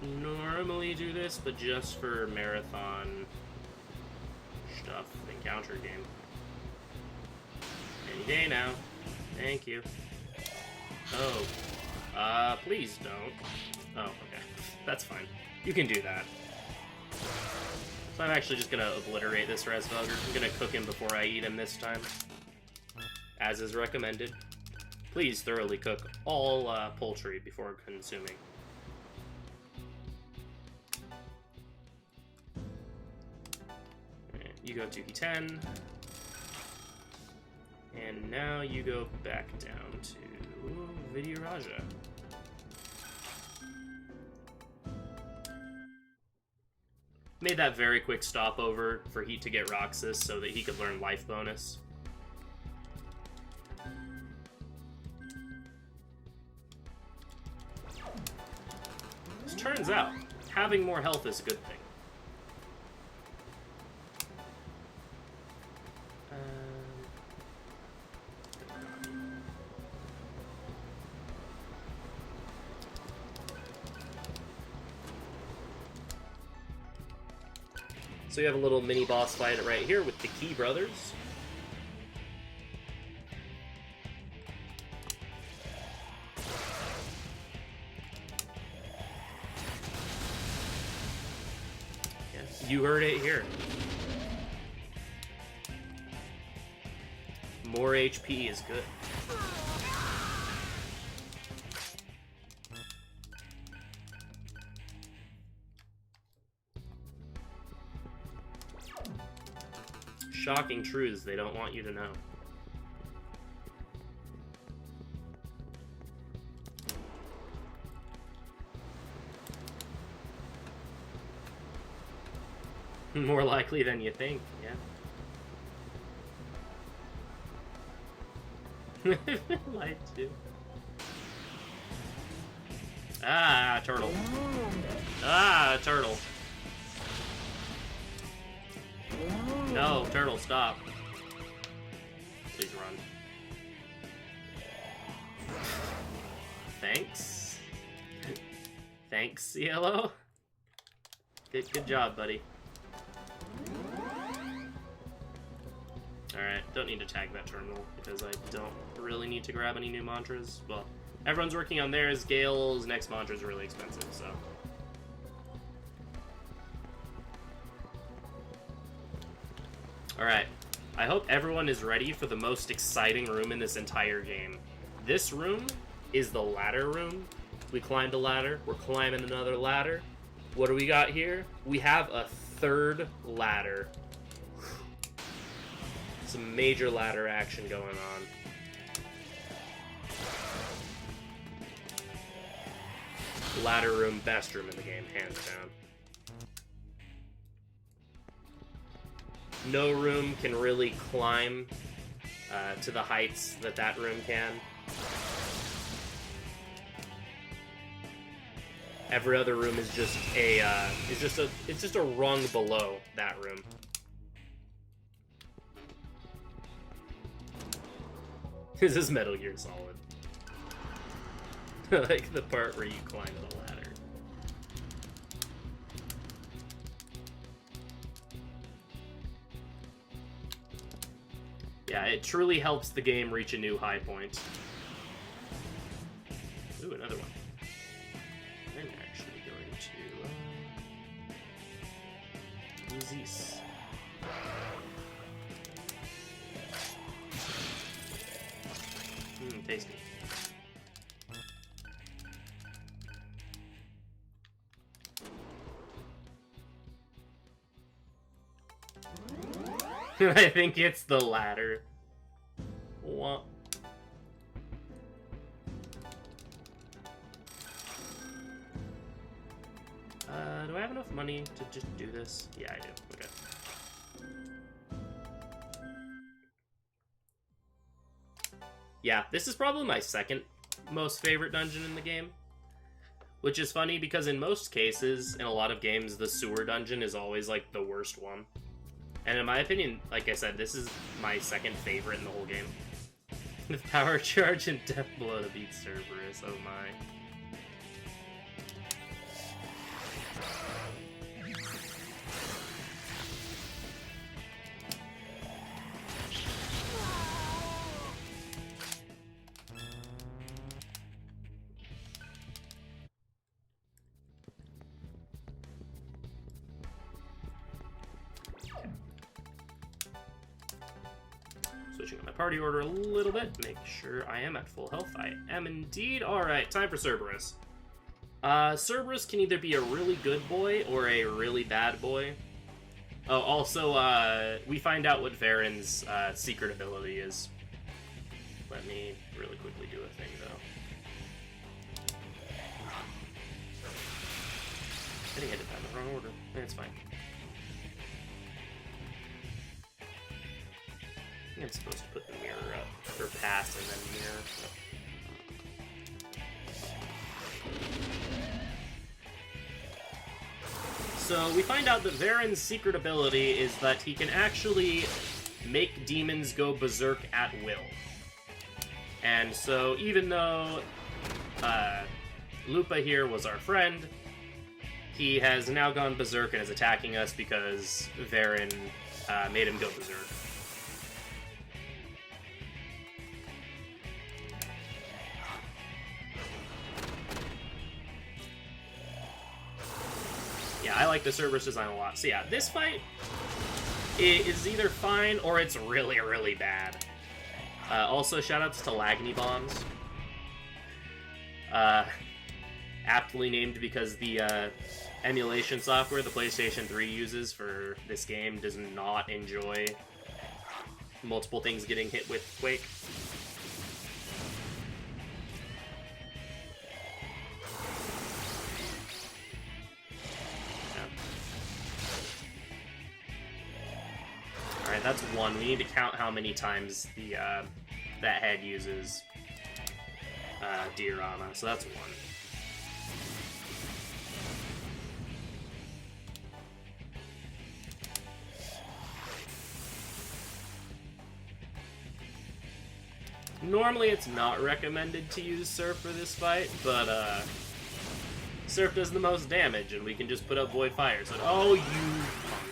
normally do this, but just for marathon stuff, encounter game. Any day now. Thank you. Oh. Please don't. Oh, okay. That's fine. You can do that. So I'm actually just gonna obliterate this Resvogger. I'm gonna cook him before I eat him this time. As is recommended. Please thoroughly cook all poultry before consuming. You go to E10, and now you go back down to Vidyaraja. Made that very quick stopover for Heat to get Roxas so that he could learn life bonus. As turns out, having more health is a good thing. So you have a little mini boss fight right here with the Key brothers. Yeah, You heard it here. More HP is good. Shocking truths they don't want you to know. More likely than you think, yeah. Lied too. Ah, turtle. Ah, turtle. No, turtle, stop. Please run. Thanks. Thanks, Yellow. Good job, buddy. Alright, don't need to tag that terminal because I don't really need to grab any new mantras. Well, everyone's working on theirs. Gale's next mantra is really expensive, so. Alright, I hope everyone is ready for the most exciting room in this entire game. This room is the ladder room. We climbed a ladder, we're climbing another ladder. What do we got here? We have a third ladder. Some major ladder action going on. Ladder room, best room in the game, hands down. No room can really climb to the heights that that room can. Every other room is just it's just a rung below that room. This is Metal Gear Solid. Like the part where you climb the ladder. Yeah, it truly helps the game reach a new high point. Ooh, another one. I'm actually going to use these. Tasty. I think it's the ladder. What? Do I have enough money to just do this? Yeah, I do. Okay. Yeah, this is probably my second most favorite dungeon in the game. Which is funny because in most cases, in a lot of games, the sewer dungeon is always like the worst one. And in my opinion, like I said, this is my second favorite in the whole game. With Power Charge and Death Blow to beat Cerberus, oh my. Switching up my party order a little bit, make sure I am at full health. I am indeed. Alright, time for Cerberus. Cerberus can either be a really good boy or a really bad boy. Oh, also, we find out what Varen's secret ability is. Let me really quickly do a thing, though. I think I did that in the wrong order. It's fine. I'm supposed to put the mirror up, or pass and then mirror. So we find out that Varen's secret ability is that he can actually make demons go berserk at will. And so even though Lupa here was our friend, he has now gone berserk and is attacking us because Varen made him go berserk. I like the Cerberus design a lot. So yeah, this fight is either fine or it's really, really bad. Also, shoutouts to Lagny Bombs. Aptly named because the emulation software the PlayStation 3 uses for this game does not enjoy multiple things getting hit with Quake. Alright, that's one. We need to count how many times the that head uses diorama, so that's one. Normally it's not recommended to use Surf for this fight, but Surf does the most damage, and we can just put up Void Fire. So, oh, you punk.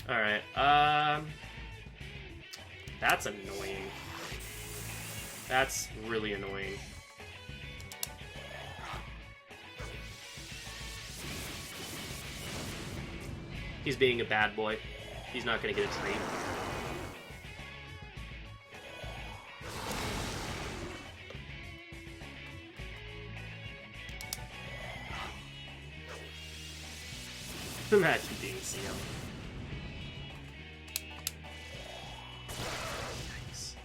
Alright, that's annoying. That's really annoying. He's being a bad boy. He's not gonna get a treat. Imagine being CL. Nice.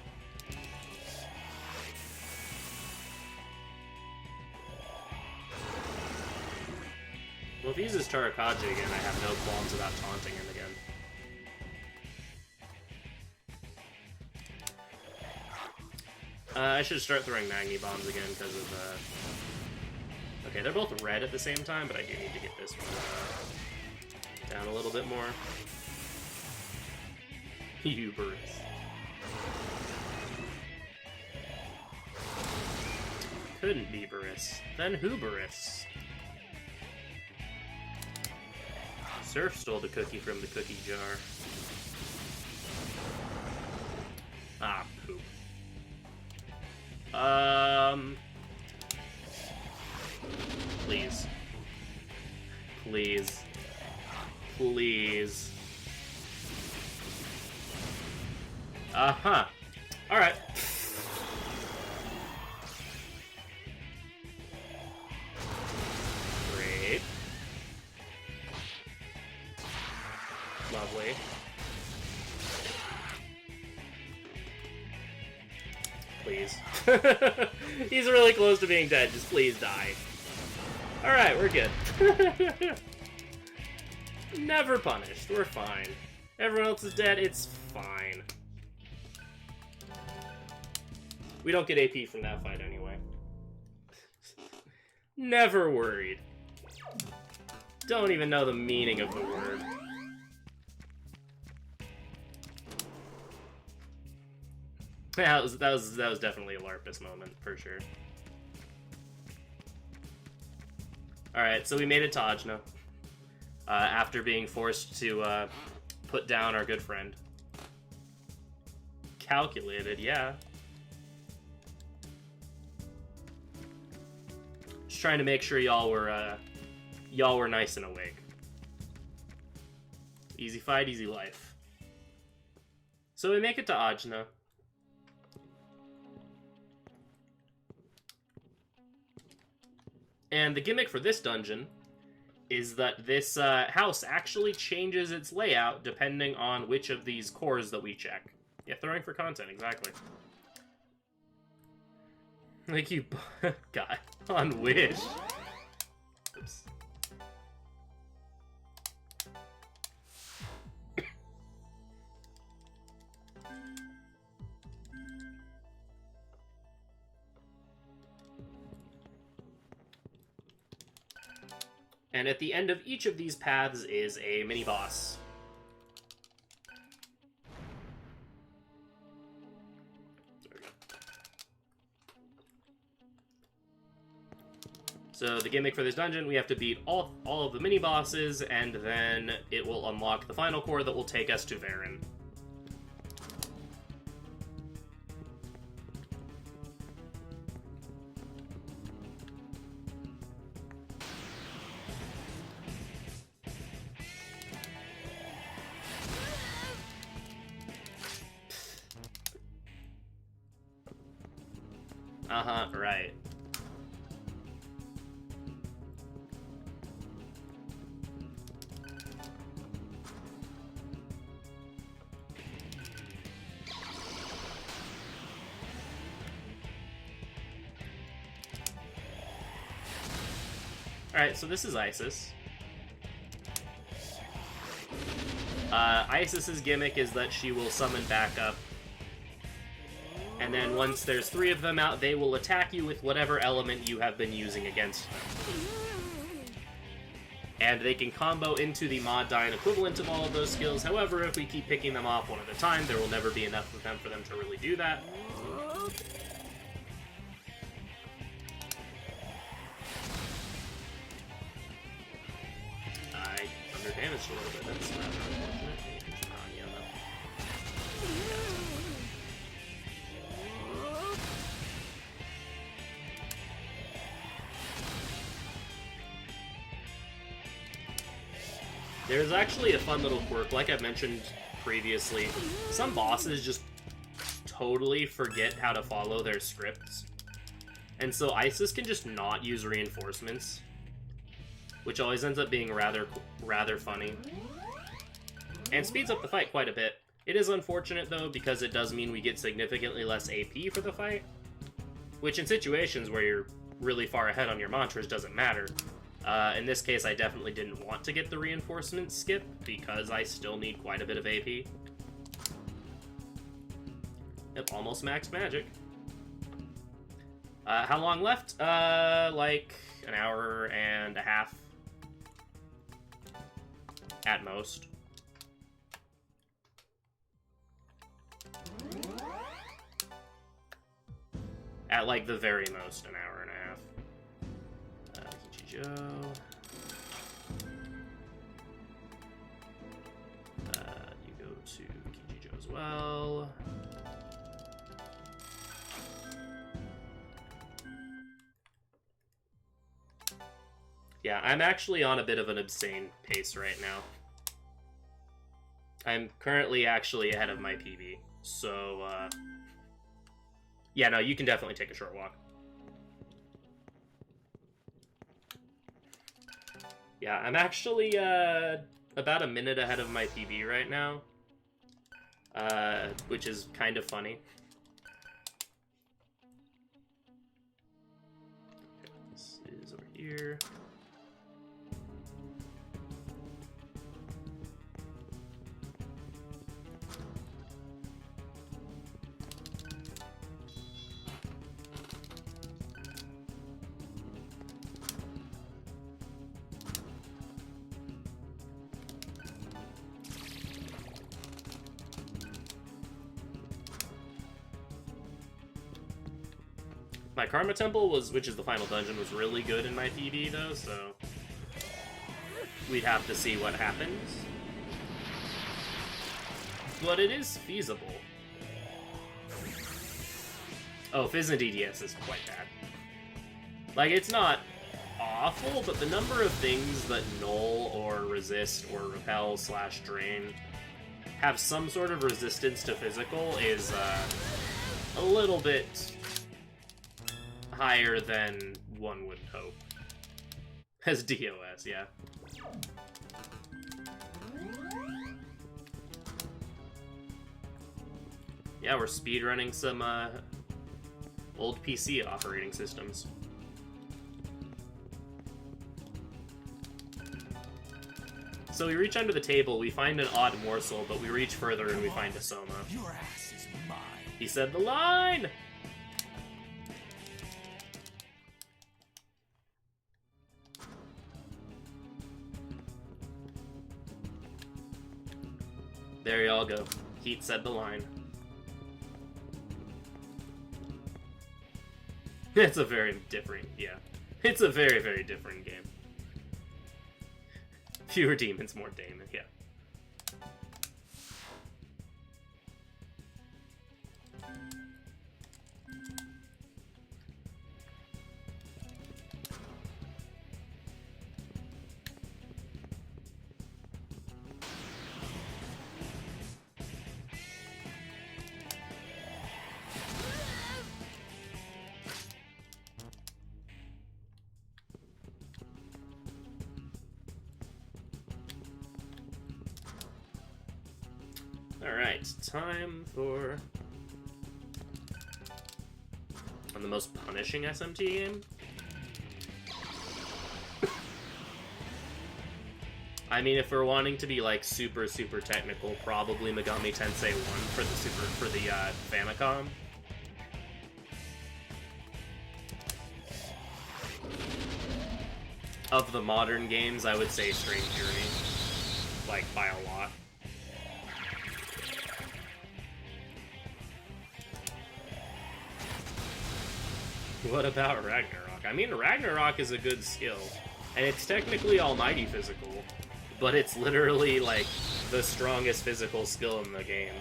Well, if he uses Tarakaji again, I have no qualms about taunting him again. I should start throwing Magni Bombs again because of, Okay, they're both red at the same time, but I do need to get this one down a little bit more. Hubris. Couldn't be Beerus. Then Hubris. Surf stole the cookie from the cookie jar. Ah, poop. Please. Please. Please. Uh-huh. Alright. Great. Lovely. Please. He's really close to being dead. Just please die. Alright, we're good. Never punished. We're fine. Everyone else is dead. It's fine. We don't get AP from that fight anyway. Never worried. Don't even know the meaning of the word. That was definitely a Larpus moment, for sure. Alright, so we made it to Ajna. After being forced to put down our good friend. Calculated, yeah. Just trying to make sure y'all were nice and awake. Easy fight, easy life. So we make it to Ajna. And the gimmick for this dungeon is that this house actually changes its layout depending on which of these cores that we check. Yeah, throwing for content, exactly. Like you got on Wish. Oops. And at the end of each of these paths is a mini-boss. There we go. So the gimmick for this dungeon, we have to beat all of the mini-bosses, and then it will unlock the final core that will take us to Varen. Uh-huh, right. Alright, so this is Isis. Isis's gimmick is that she will summon back up. And then once there's 3 of them out, they will attack you with whatever element you have been using against them. And they can combo into the Mod Dyne equivalent of all of those skills. However, if we keep picking them off one at a time, there will never be enough of them for them to really do that. I under-damaged a little bit, that's not unfortunate. Yeah, no. There's actually a fun little quirk, like I've mentioned previously. Some bosses just totally forget how to follow their scripts. And so Isis can just not use reinforcements, which always ends up being rather funny. And speeds up the fight quite a bit. It is unfortunate, though, because it does mean we get significantly less AP for the fight, which in situations where you're really far ahead on your mantras doesn't matter. In this case, I definitely didn't want to get the reinforcement skip, because I still need quite a bit of AP. Yep, almost max magic. How long left? Like an hour and a half. At most. At like the very most, an hour and a half. Joe. You go to Kijijo as well. Yeah, I'm actually on a bit of an insane pace right now. I'm currently actually ahead of my PB, so yeah, no, you can definitely take a short walk. Yeah, I'm actually about a minute ahead of my PB right now, which is kind of funny. Okay, this is over here. My Karma Temple which is the final dungeon, was really good in my PB though, so we'd have to see what happens. But it is feasible. Oh, Fizz and DDS is quite bad. Like, it's not awful, but the number of things that null or resist or repel / drain have some sort of resistance to physical is a little bit higher than one would hope. As DOS, yeah. Yeah, we're speedrunning some old PC operating systems. So we reach under the table, we find an odd morsel, but we reach further and we find a Soma. Your ass is mine. He said the line! There y'all go. Heat said the line. It's a very different, yeah. It's a very, very different game. Fewer demons, more Damon, yeah. Alright, time for... on the most punishing SMT game? I mean, if we're wanting to be, like, super, super technical, probably Megami Tensei 1 for the Famicom. Of the modern games, I would say String Fury. Like, by a lot. What about Ragnarok? I mean, Ragnarok is a good skill, and it's technically almighty physical, but it's literally, like, the strongest physical skill in the game.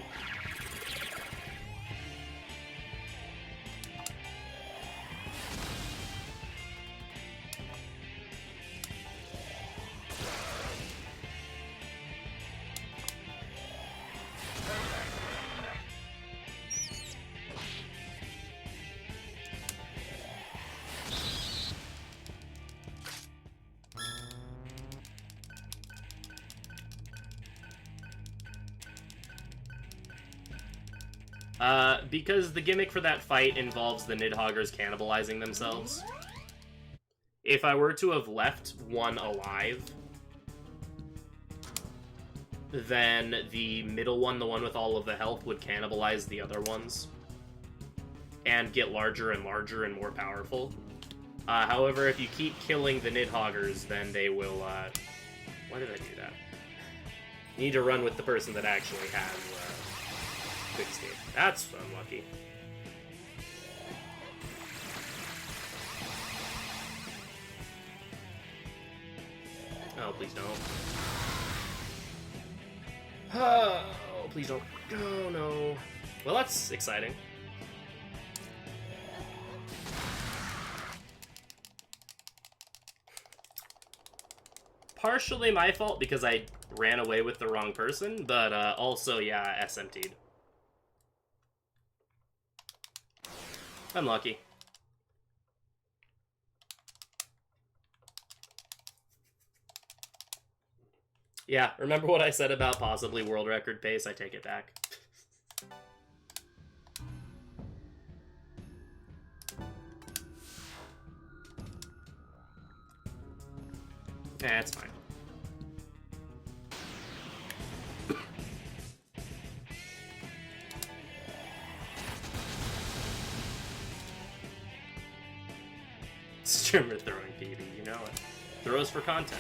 Because the gimmick for that fight involves the Nidhoggers cannibalizing themselves. If I were to have left one alive, then the middle one, the one with all of the health, would cannibalize the other ones. And get larger and larger and more powerful. However, if you keep killing the Nidhoggers, then they will, why did I do that? You need to run with the person that actually has, quick escape. That's unlucky. Oh, please don't. Oh, please don't. Oh, no. Well, that's exciting. Partially my fault because I ran away with the wrong person, but also, yeah, SMT'd. Unlucky. Yeah, remember what I said about possibly world record pace? I take it back. Nah, it's fine. Streamer throwing PB, you know it. Throws for content.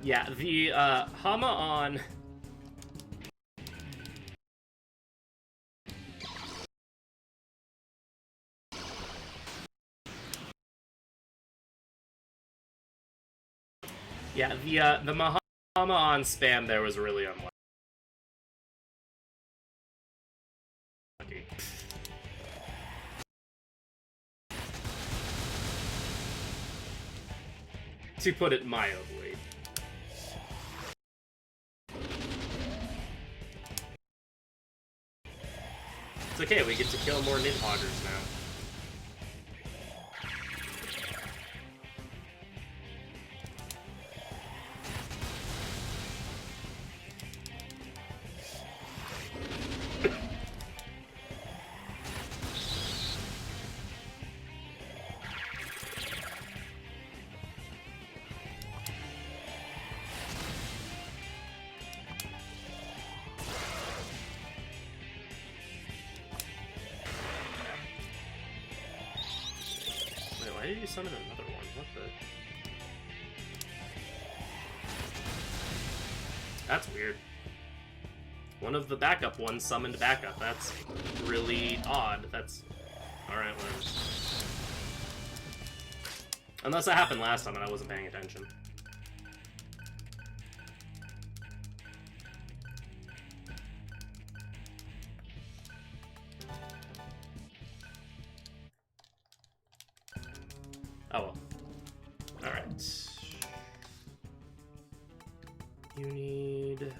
Yeah, the Hama on... Yeah, the Mahama on spam there was really unlucky. To put it mildly. It's okay, we get to kill more Nidhoggers now. did you summon another one? What the? That's weird. One of the backup ones summoned backup. That's really odd. That's... Alright, whatever. Unless that happened last time and I wasn't paying attention. Oh well. Alright. You need...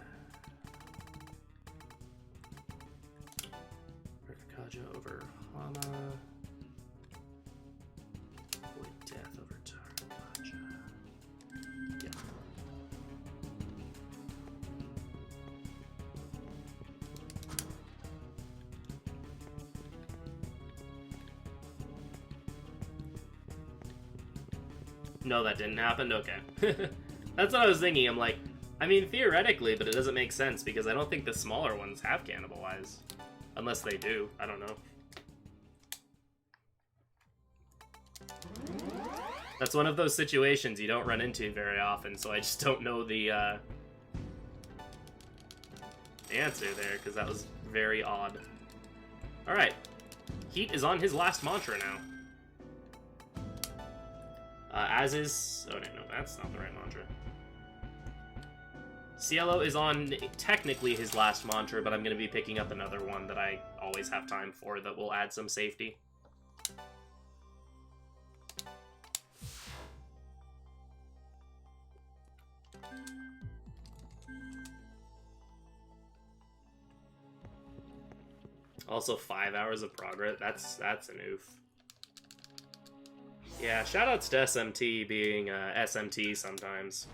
Kaja over Hama. Void Death over Tarkaja. Yeah. No, that didn't happen? Okay. That's what I was thinking. I'm like, I mean, theoretically, but it doesn't make sense because I don't think the smaller ones have cannibalize. Unless they do. I don't know. That's one of those situations you don't run into very often, so I just don't know the answer there, because that was very odd. Alright. Heat is on his last mantra now. As is... Oh, no, that's not the right mantra. Cielo is on technically his last mantra, but I'm going to be picking up another one that I always have time for that will add some safety. Also, 5 hours of progress. That's an oof. Yeah, shoutouts to SMT being SMT sometimes.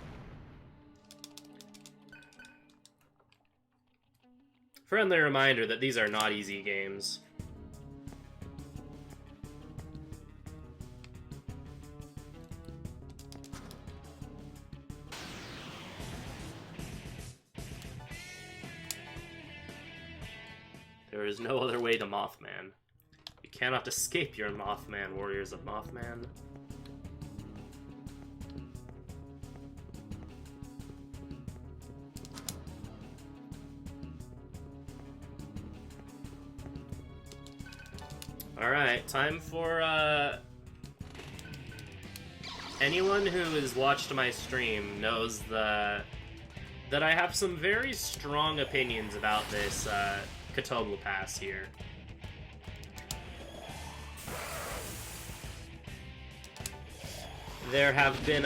Friendly reminder that these are not easy games. There is no other way to Mothman. You cannot escape your Mothman, warriors of Mothman. Alright, time for, anyone who has watched my stream knows that I have some very strong opinions about this, Katoble Pass here. There have been,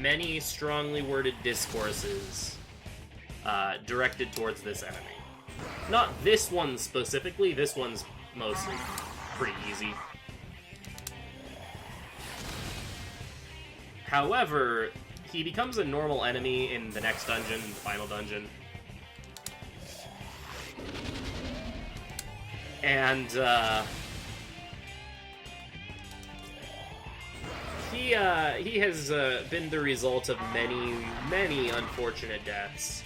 many strongly worded discourses, directed towards this enemy. Not this one specifically, this one's mostly pretty easy. However, he becomes a normal enemy in the next dungeon, the final dungeon. And, he has been the result of many, many unfortunate deaths.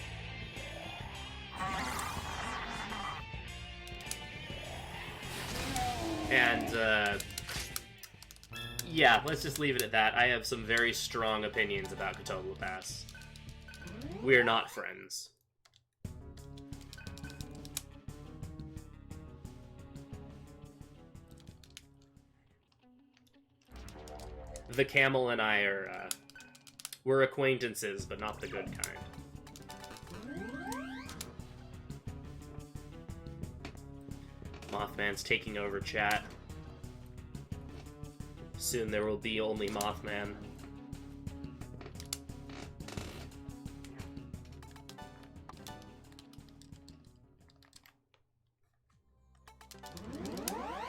And, yeah, let's just leave it at that. I have some very strong opinions about Katoble Pass. We're not friends. The camel and I are, we're acquaintances, but not the good kind. Mothman's taking over chat. Soon there will be only Mothman.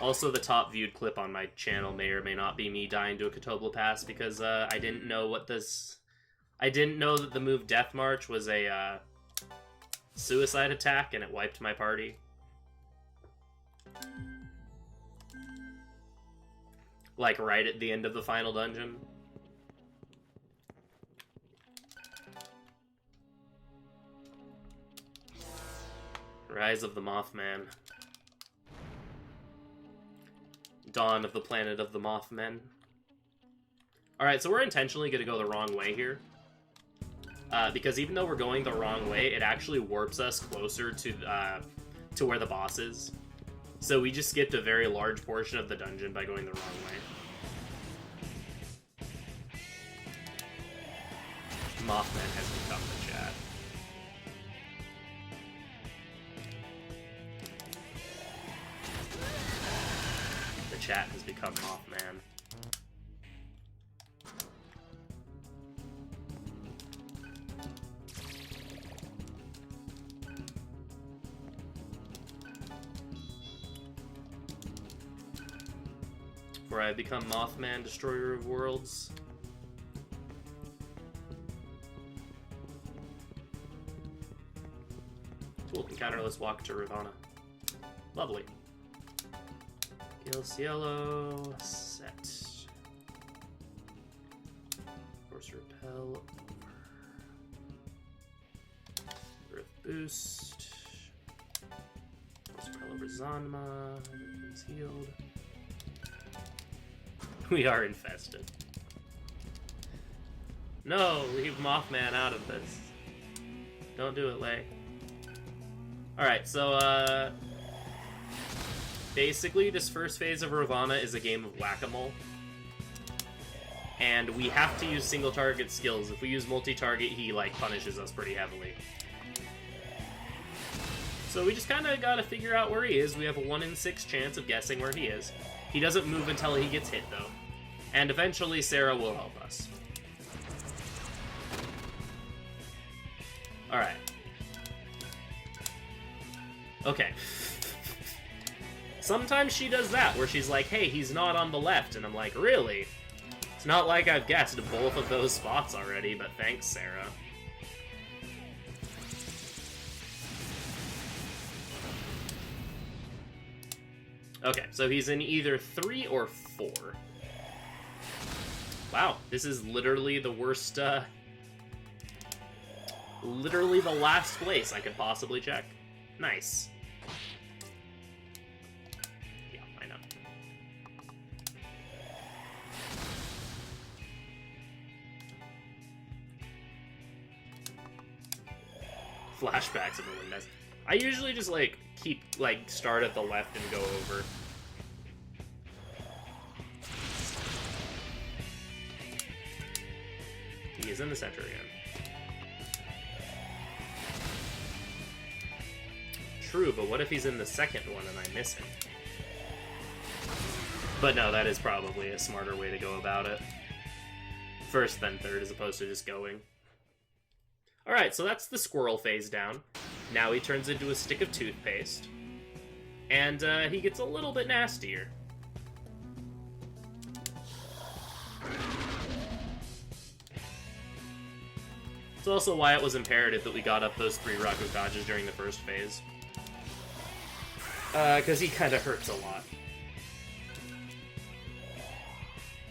Also, the top viewed clip on my channel may or may not be me dying to a Katoble Pass because I didn't know what this... I didn't know that the move Death March was a suicide attack and it wiped my party. Like right at the end of the final dungeon. Rise of the Mothman. Dawn of the Planet of the Mothmen. Alright, so we're intentionally going to go the wrong way here. Because even though we're going the wrong way, it actually warps us closer to where the boss is. So we just skipped a very large portion of the dungeon by going the wrong way. Mothman has become the chat. The chat has become Mothman. For I have become Mothman, destroyer of worlds. Cool, encounter, let's walk to Ravana. Lovely. Il Cielo, set. Force repel, over. Earth boost. Force repel over Zanma, everything's healed. We are infested. No, leave Mothman out of this. Don't do it, Lei. Alright, so, basically, this first phase of Ravana is a game of whack-a-mole. And we have to use single-target skills. If we use multi-target, he, like, punishes us pretty heavily. So we just kind of gotta figure out where he is. We have a 1 in 6 chance of guessing where he is. He doesn't move until he gets hit, though. And eventually, Sarah will help us. Alright. Okay. Sometimes she does that, where she's like, hey, he's not on the left, and I'm like, really? It's not like I've guessed both of those spots already, but thanks, Sarah. Okay, so he's in either 3 or 4. Wow, this is literally the worst, literally the last place I could possibly check. Nice. Yeah, I know. Flashbacks of the windows. I usually just, like, start at the left and go over. He is in the center again. True, but what if he's in the second one and I miss him? But no, that is probably a smarter way to go about it. First, then third, as opposed to just going. Alright, so that's the squirrel phase down. Now he turns into a stick of toothpaste. And he gets a little bit nastier. It's also why it was imperative that we got up those 3 Rakukages during the first phase. Because he kind of hurts a lot.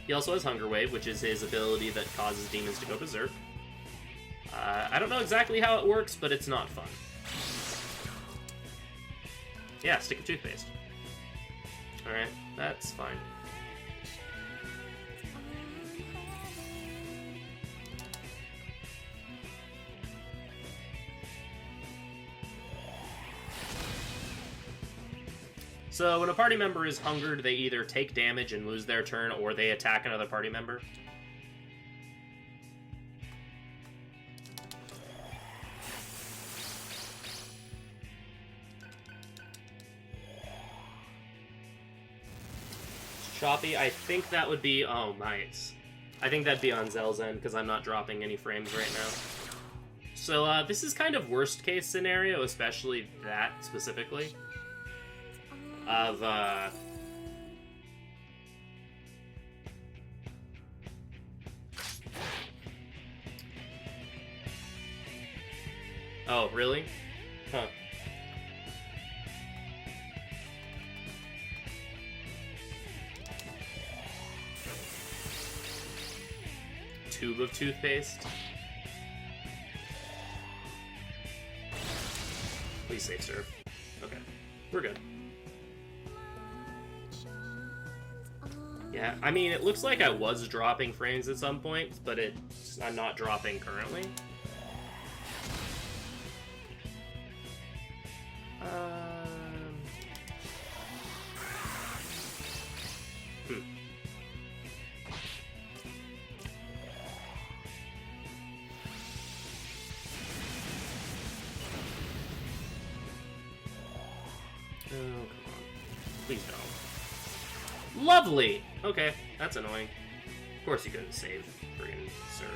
He also has Hunger Wave, which is his ability that causes demons to go berserk. I don't know exactly how it works, but it's not fun. Yeah, stick of toothpaste. Alright, that's fine. So when a party member is hungered, they either take damage and lose their turn, or they attack another party member. Choppy, I think that would be... Oh, nice. I think that'd be on Zell's end, because I'm not dropping any frames right now. So, this is kind of worst-case scenario, especially that specifically. Of, Oh, really? Huh. Tube of toothpaste. Please save serve. Okay, we're good. Yeah, I mean, it looks like I was dropping frames at some points, but I'm not dropping currently. Oh, come on. Please don't. Lovely! Okay, that's annoying. Of course you couldn't save friggin' Surf.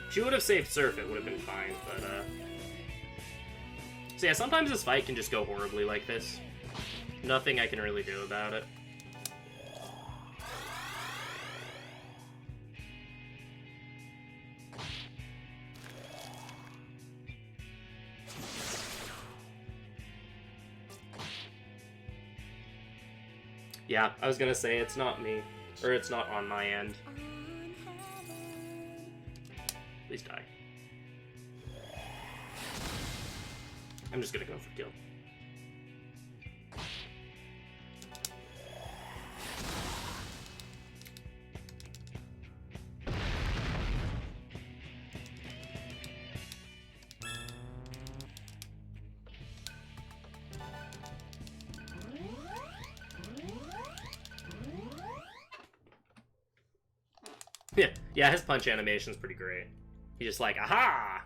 If she would have saved Surf, it would have been fine, but, So yeah, sometimes this fight can just go horribly like this. Nothing I can really do about it. Yeah, I was gonna say it's not me. Or it's not on my end. Please die. I'm just gonna go for kill. Yeah, his punch animation's pretty great. He's just like, aha!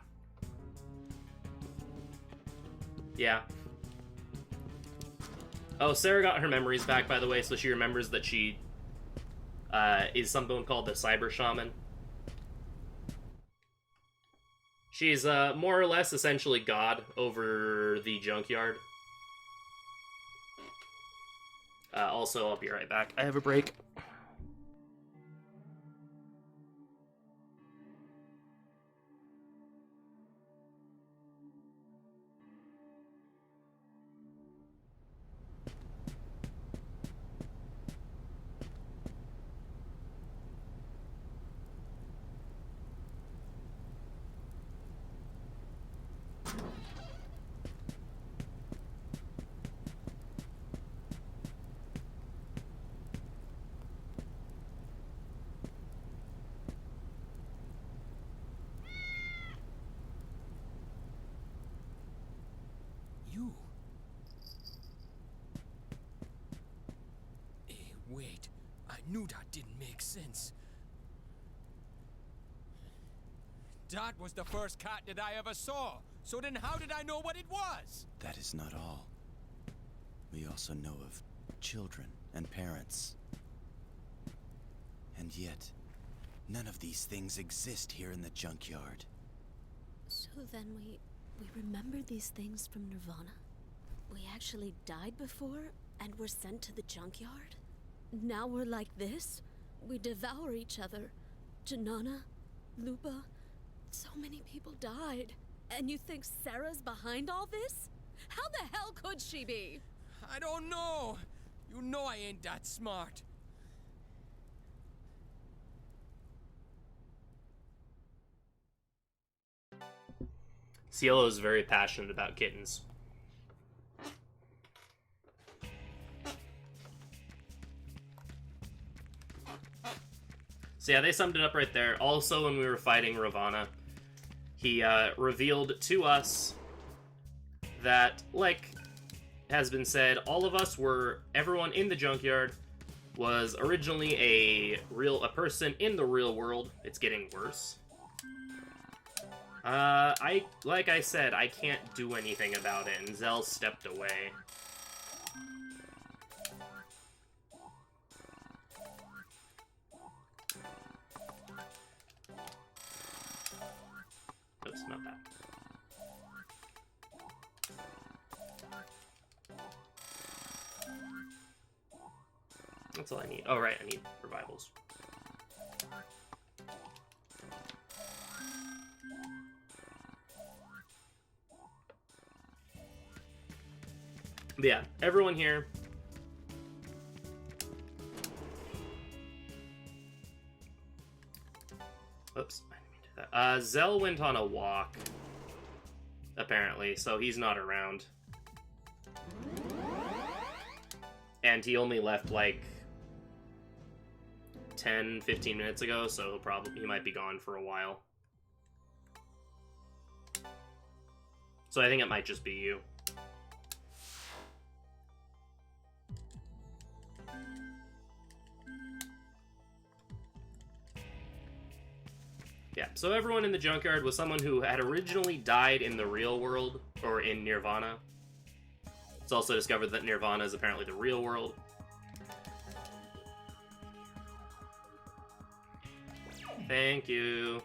Yeah. Oh, Sarah got her memories back, by the way, so she remembers that she is something called the Cyber Shaman. She's more or less essentially God over the junkyard. Also, I'll be right back. I have a break. Wait, I knew that didn't make sense. That was the first cat that I ever saw. So then how did I know what it was? That is not all. We also know of children and parents. And yet, none of these things exist here in the junkyard. So then we remember these things from Nirvana? We actually died before and were sent to the junkyard? Now we're like this? We devour each other. Janana, Lupa, so many people died. And you think Sarah's behind all this? How the hell could she be? I don't know. You know I ain't that smart. Cielo is very passionate about kittens. So yeah, they summed it up right there. Also, when we were fighting Ravana, he revealed to us that, like has been said, all of us everyone in the junkyard was originally a person in the real world. It's getting worse. Like I said, I can't do anything about it, and Zell stepped away. Oops, not that. That's all I need. Oh, right, I need revivals. But yeah, everyone here. Oops, I didn't mean to do that. Zell went on a walk, apparently, so he's not around. And he only left, like, 10, 15 minutes ago, so he might be gone for a while. So I think it might just be you. Yeah, so everyone in the junkyard was someone who had originally died in the real world, or in Nirvana. It's also discovered that Nirvana is apparently the real world. Thank you.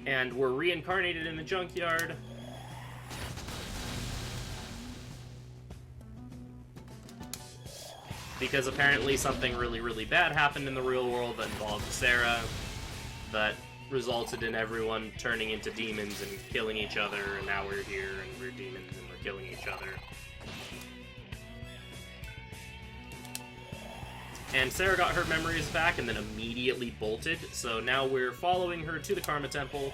And we're reincarnated in the junkyard. Because apparently something really, really bad happened in the real world that involved Sarah, that resulted in everyone turning into demons and killing each other, and now we're here and we're demons and we're killing each other. And Sarah got her memories back and then immediately bolted, so now we're following her to the Karma Temple.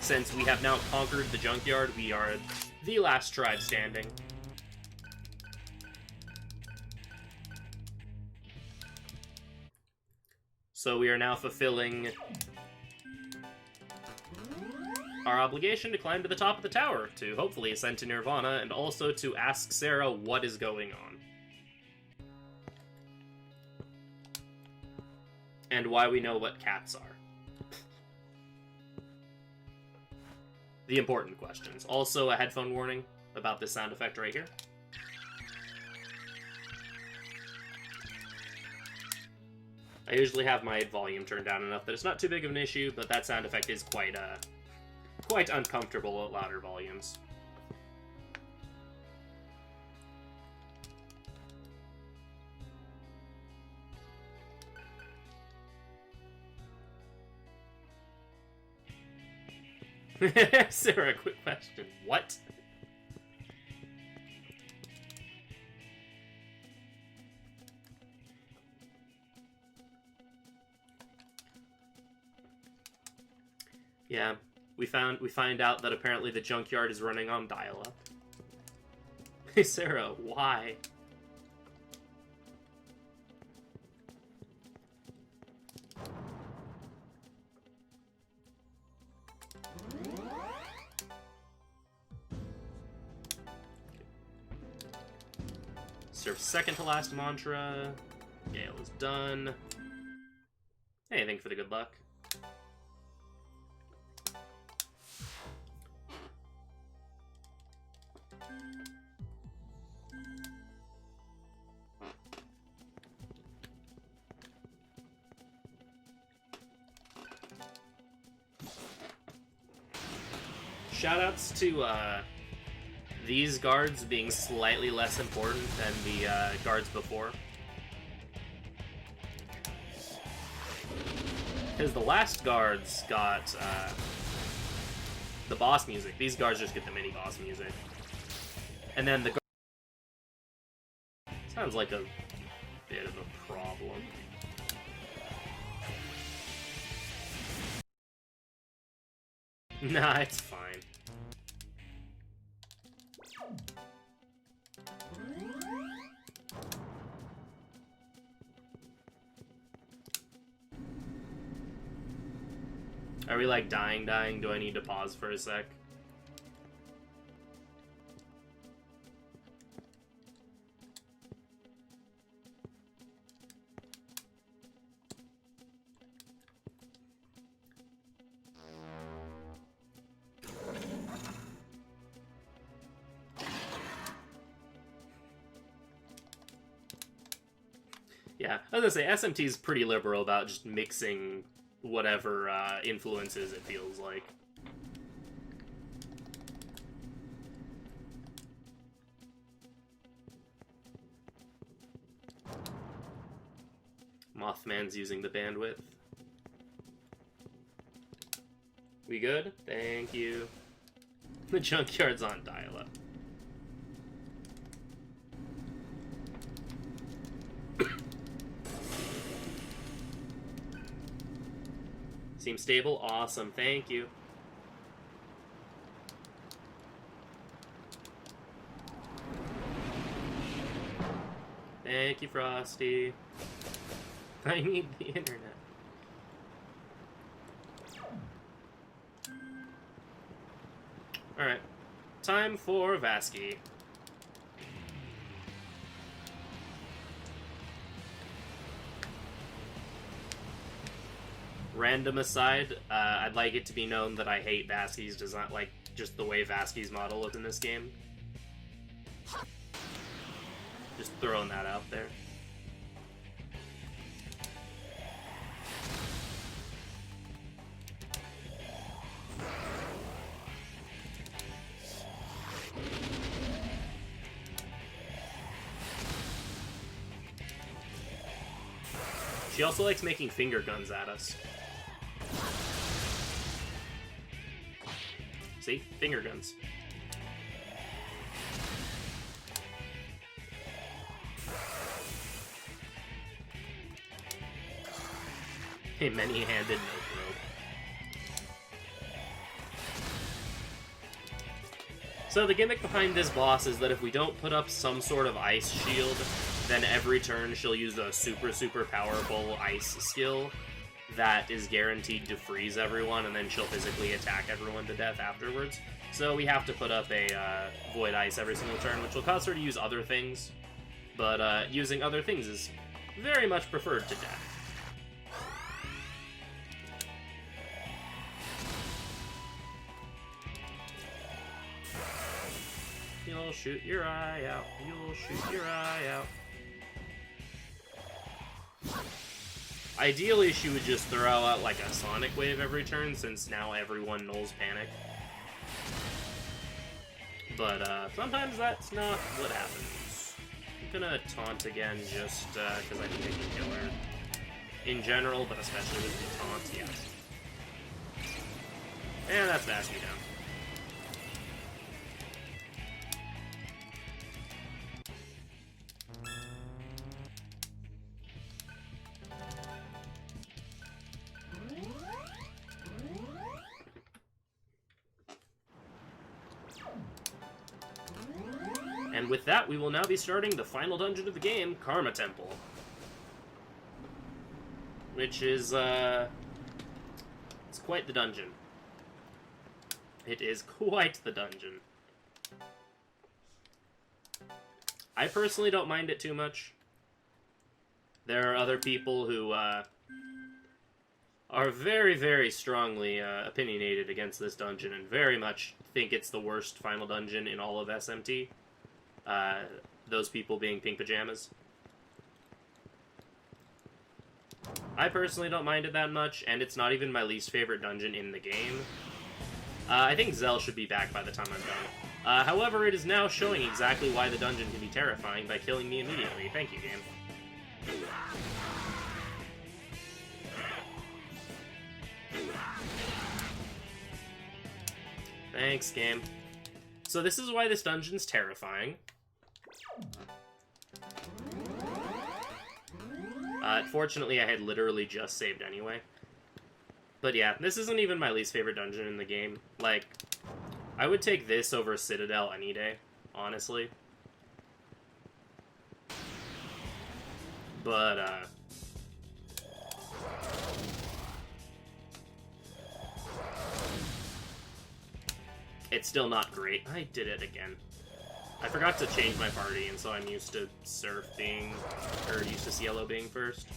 Since we have now conquered the junkyard, we are the last tribe standing. So we are now fulfilling our obligation to climb to the top of the tower, to hopefully ascend to Nirvana, and also to ask Sarah what is going on. And why we know what cats are. The important questions. Also, a headphone warning about this sound effect right here. I usually have my volume turned down enough that it's not too big of an issue, but that sound effect is quite uncomfortable at louder volumes. Sarah, quick question. What? Yeah, we find out that apparently the junkyard is running on dial-up. Hey Sarah, why? Serve second to last mantra. Gale is done. Hey, thank you for the good luck. Shoutouts to these guards being slightly less important than the guards before. Because the last guards got the boss music. These guards just get the mini boss music. And then the sounds like a bit of a problem. Nah, it's fine. Are we like dying? Do I need to pause for a sec? Yeah, I was gonna say, SMT is pretty liberal about just mixing whatever influences it feels like. Mothman's using the bandwidth. We good? Thank you. The junkyard's on dial-up. Seems stable. Awesome. Thank you. Thank you, Frosty. I need the internet. Alright. Time for Vasky. Random aside, I'd like it to be known that I hate Vasky's design, like, just the way Vasky's model looked in this game. Just throwing that out there. She also likes making finger guns at us. See? Finger guns. A many-handed note rope. So the gimmick behind this boss is that if we don't put up some sort of ice shield, then every turn she'll use a super powerful ice skill that is guaranteed to freeze everyone, and then she'll physically attack everyone to death afterwards. So we have to put up a void ice every single turn, which will cause her to use other things, but using other things is very much preferred to death. You'll shoot your eye out. You'll shoot your eye out. Ideally, she would just throw out like a Sonic Wave every turn, since now everyone knows Panic. But sometimes that's not what happens. I'm gonna taunt again just because I think I can kill her. In general, but especially with the taunt, yeah. And that's Vasky down. And with that, we will now be starting the final dungeon of the game, Karma Temple. Which is, it's quite the dungeon. It is quite the dungeon. I personally don't mind it too much. There are other people who, are very strongly, opinionated against this dungeon and very much think it's the worst final dungeon in all of SMT. Those people being Pink Pajamas. I personally don't mind it that much, and it's not even my least favorite dungeon in the game. I think Zell should be back by the time I'm done. However, it is now showing exactly why the dungeon can be terrifying by killing me immediately. Thank you, game. Thanks, game. So this is why this dungeon's terrifying. Fortunately, I had literally just saved anyway. But yeah, this isn't even my least favorite dungeon in the game. Like, I would take this over Citadel any day, honestly. But, it's still not great. I did it again. I forgot to change my party, and so I'm used to Surf being, or used to Cielo being first.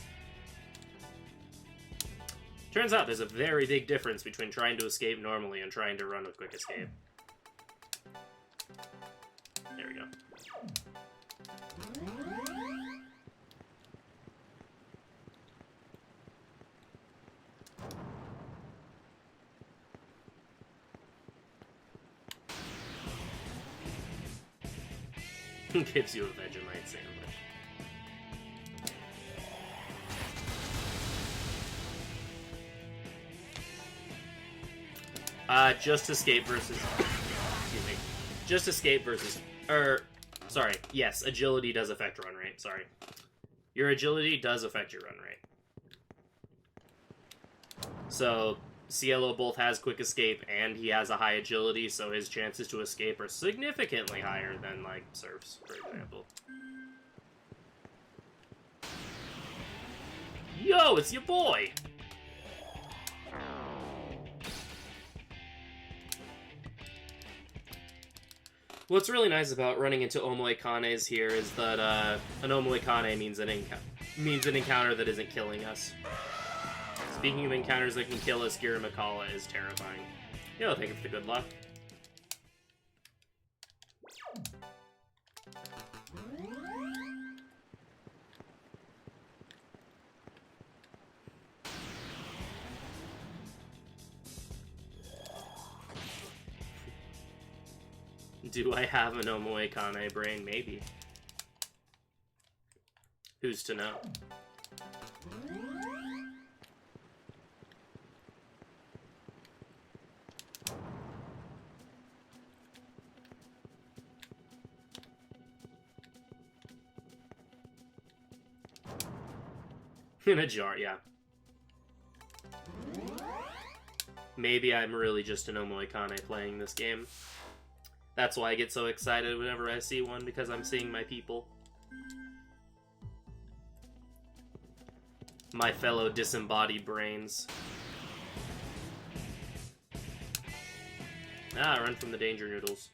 Turns out there's a very big difference between trying to escape normally and trying to run with quick escape. There we go. Gives you a Vegemite sandwich. Just escape versus... Just escape versus... sorry. Yes, agility does affect run rate. Sorry. Your agility does affect your run rate. So, Cielo both has quick escape and he has a high agility, so his chances to escape are significantly higher than, like, Surf's, for example. Yo, it's your boy! What's really nice about running into Omoikanes here is that an Omoikane means an encounter that isn't killing us. Speaking of encounters that can kill us, Girimakala is terrifying. Yo, thank you for the good luck. Do I have an Omoikane brain? Maybe. Who's to know? In a jar, yeah. Maybe I'm really just an Omoikane playing this game. That's why I get so excited whenever I see one, because I'm seeing my people. My fellow disembodied brains. Ah, run from the danger noodles.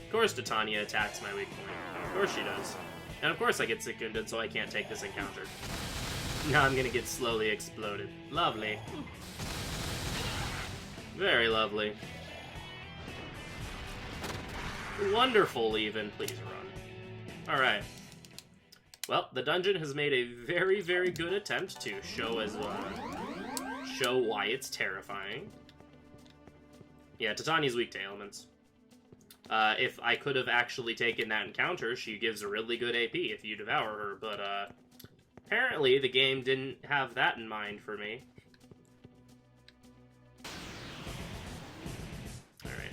Of course Titania attacks my weak point. Of course she does. And of course I get seconded, so I can't take this encounter. Now I'm gonna get slowly exploded. Lovely. Very lovely. Wonderful, even. Please run. Alright. Well, the dungeon has made a very, very good attempt to show why it's terrifying. Yeah, Titania's weak to ailments. If I could have actually taken that encounter, she gives a really good AP if you devour her, but apparently the game didn't have that in mind for me. Alright,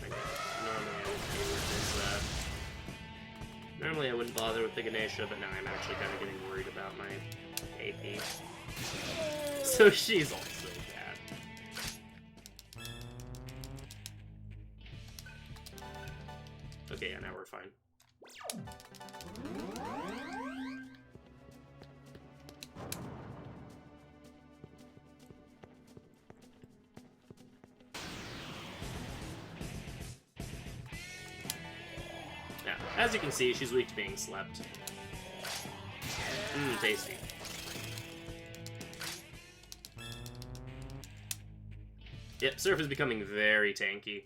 normally I wouldn't bother with the Ganesha, but now I'm actually kind of getting worried about my AP. So she's also bad. Okay, yeah, now we're fine. Yeah, as you can see, she's weak to being slept. Mmm, tasty. Yep, Surf is becoming very tanky.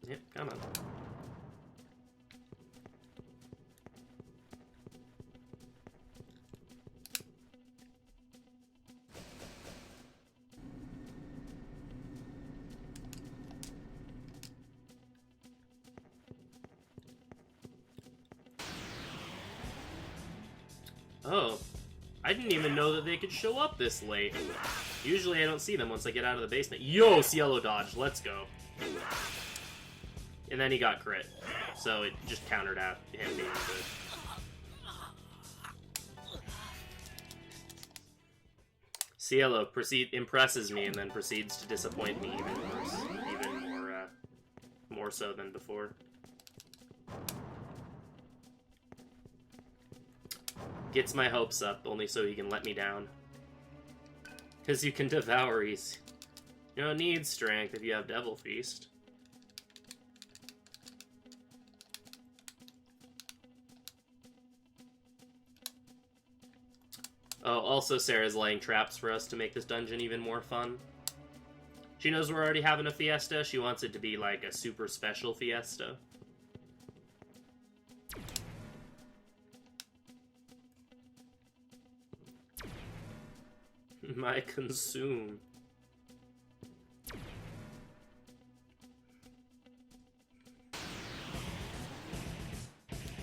Yep, come on. Oh, I didn't even know that they could show up this late. Usually I don't see them once I get out of the basement. Yo, Cielo dodge, let's go. And then he got crit, so it just countered out him being good. Cielo impresses me and then proceeds to disappoint me even worse, more so than before. Gets my hopes up, only so he can let me down. Because you can devour easy. You don't need strength if you have Devil Feast. Oh, also Sarah's laying traps for us to make this dungeon even more fun. She knows we're already having a fiesta. She wants it to be like a super special fiesta. My consume.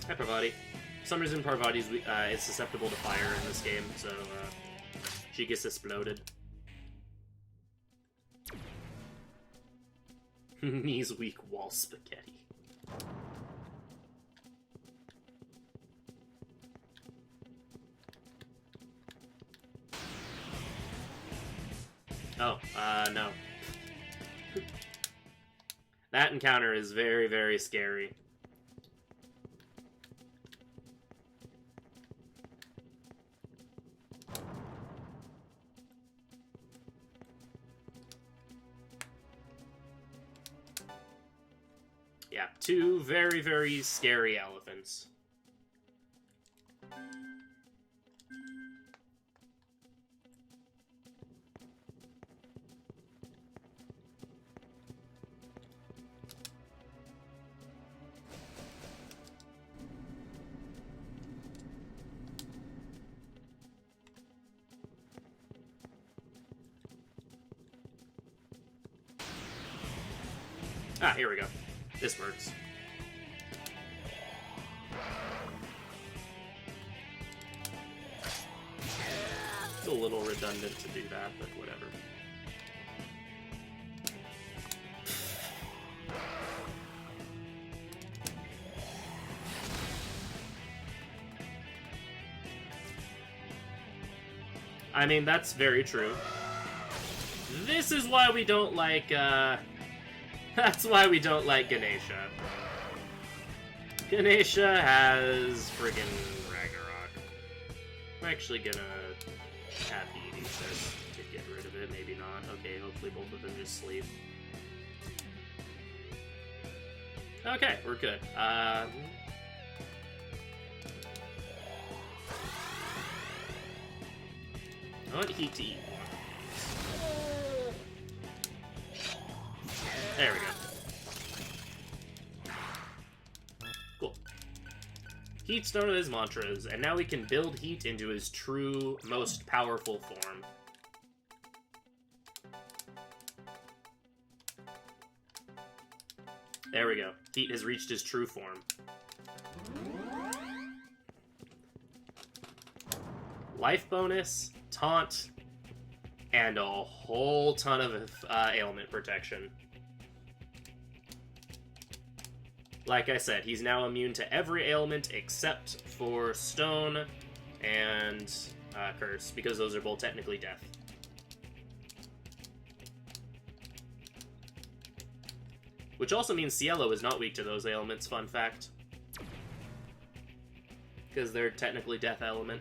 Hi, Parvati. For some reason, Parvati is susceptible to fire in this game, so she gets exploded. Knees weak wall spaghetti. Oh, no. That encounter is very, very scary. Yeah, two very, very scary elephants. Ah, here we go. This works. It's a little redundant to do that, but whatever. I mean, that's very true. This is why we don't like, that's why we don't like Ganesha. Ganesha has friggin' Ragnarok. I'm actually gonna have Edie this to get rid of it, maybe not. Okay, hopefully both of them just sleep. Okay, we're good. I want Heat to eat. There we go. Cool. Heat's known as mantras, and now we can build Heat into his true, most powerful form. There we go. Heat has reached his true form. Life bonus, taunt, and a whole ton of ailment protection. Like I said, he's now immune to every ailment except for stone and curse, because those are both technically death. Which also means Cielo is not weak to those ailments, fun fact. Because they're technically death element.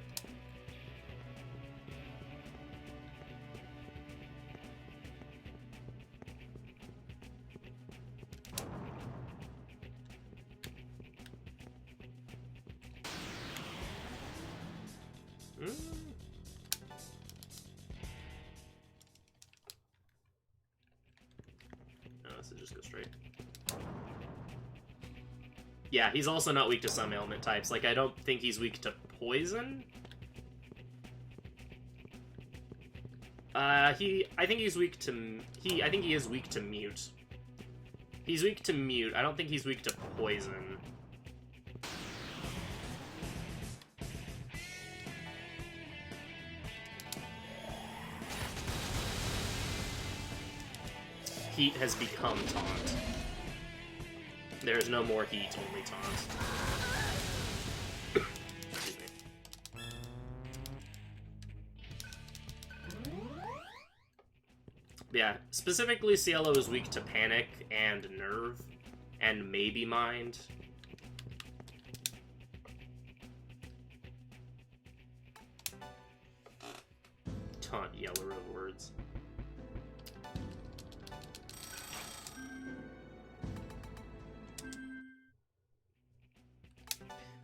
Yeah, he's also not weak to some ailment types. Like, I don't think he's weak to poison. I think he's weak to... I think he is weak to mute. He's weak to mute. I don't think he's weak to poison. Heat has become taunt. There's no more heat, only taunt. Excuse me. Yeah, specifically Cielo is weak to panic and nerve, and maybe mind. Taunt Yeller of words.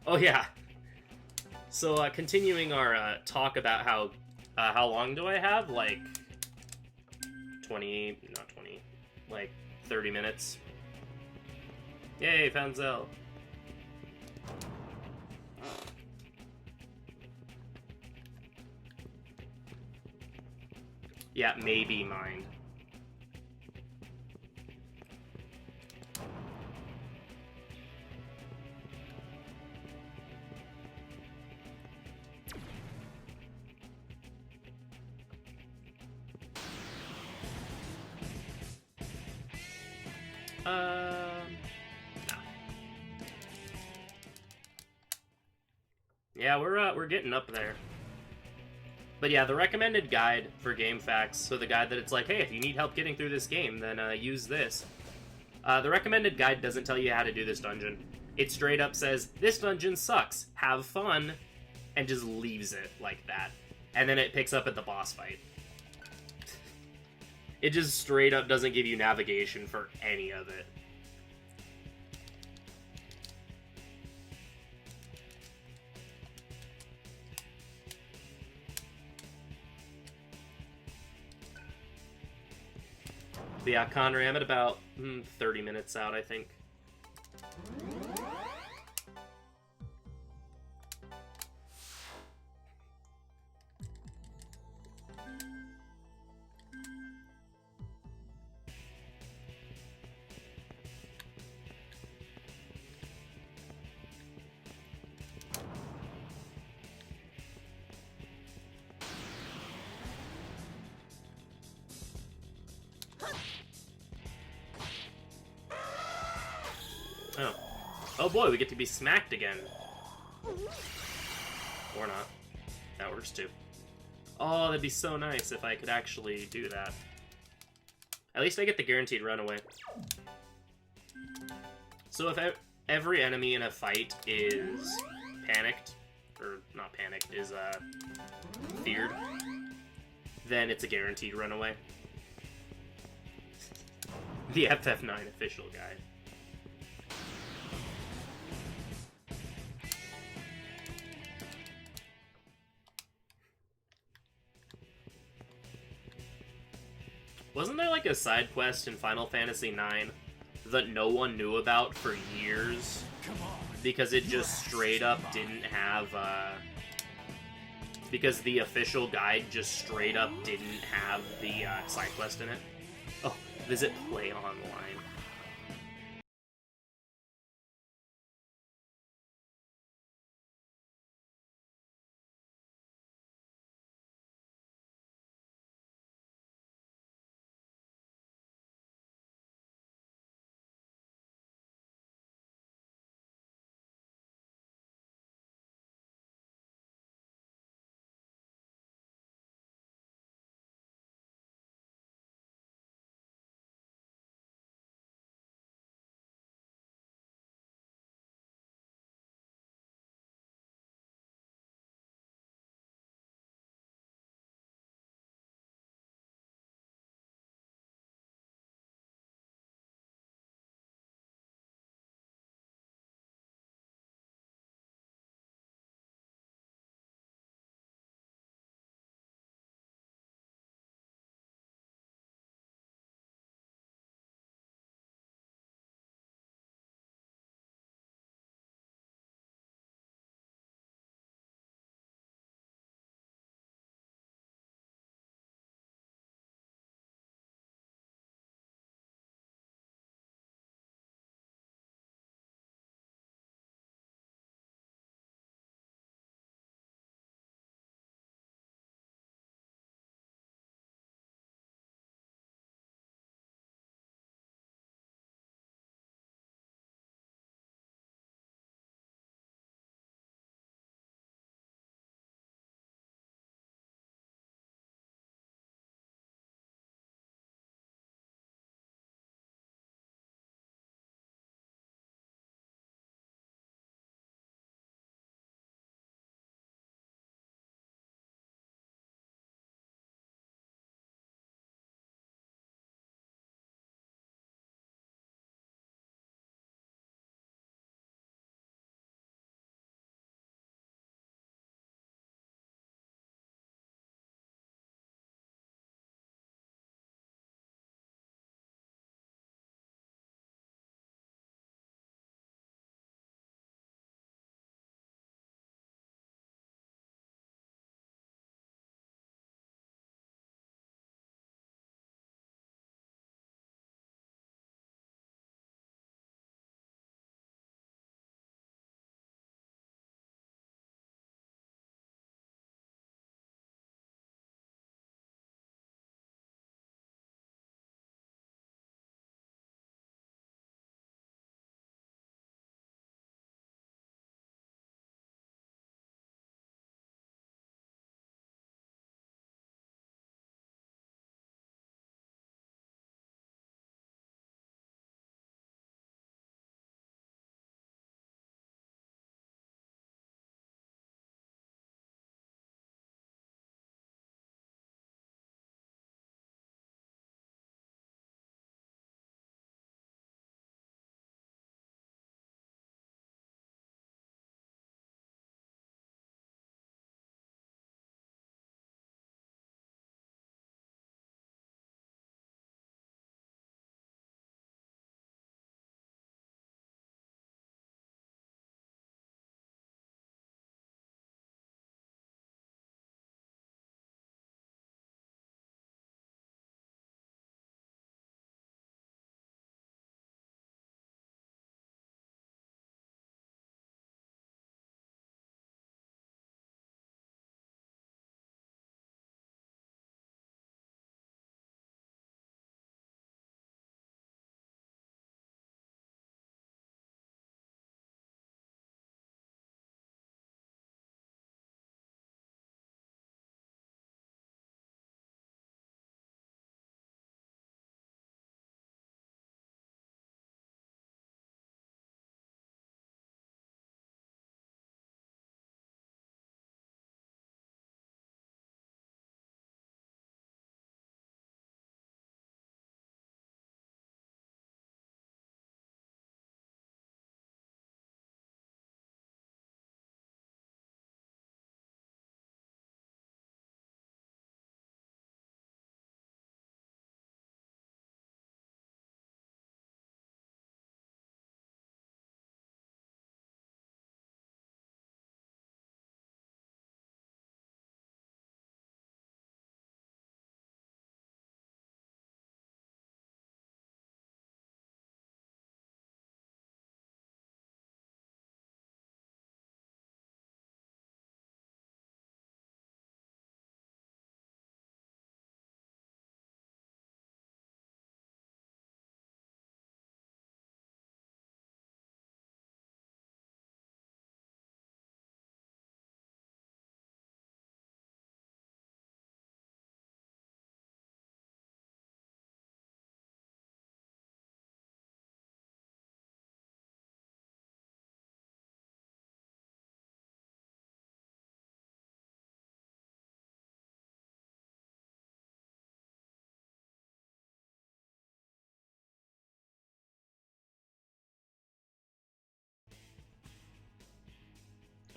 Oh yeah. So, continuing our talk about how long do I have? Like 20, not 20, like 30 minutes. Yay, found Zell. Yeah, maybe mind. No. Yeah, we're getting up there. But yeah, the recommended guide for game facts, so the guide that it's like, hey, if you need help getting through this game, then use this. The recommended guide doesn't tell you how to do this dungeon. It straight up says, this dungeon sucks, have fun, and just leaves it like that. And then it picks up at the boss fight. It just straight up doesn't give you navigation for any of it. But yeah, Kanri, I'm at about 30 minutes out, I think. Oh. Oh boy, we get to be smacked again. Or not. That works too. Oh, that'd be so nice if I could actually do that. At least I get the guaranteed runaway. So if every enemy in a fight is panicked, or not panicked, is feared, then it's a guaranteed runaway. The FF9 official guide. Wasn't there like a side quest in Final Fantasy IX that no one knew about for years? Because it just straight up didn't have, because the official guide just straight up didn't have the side quest in it? Oh, visit Play Online.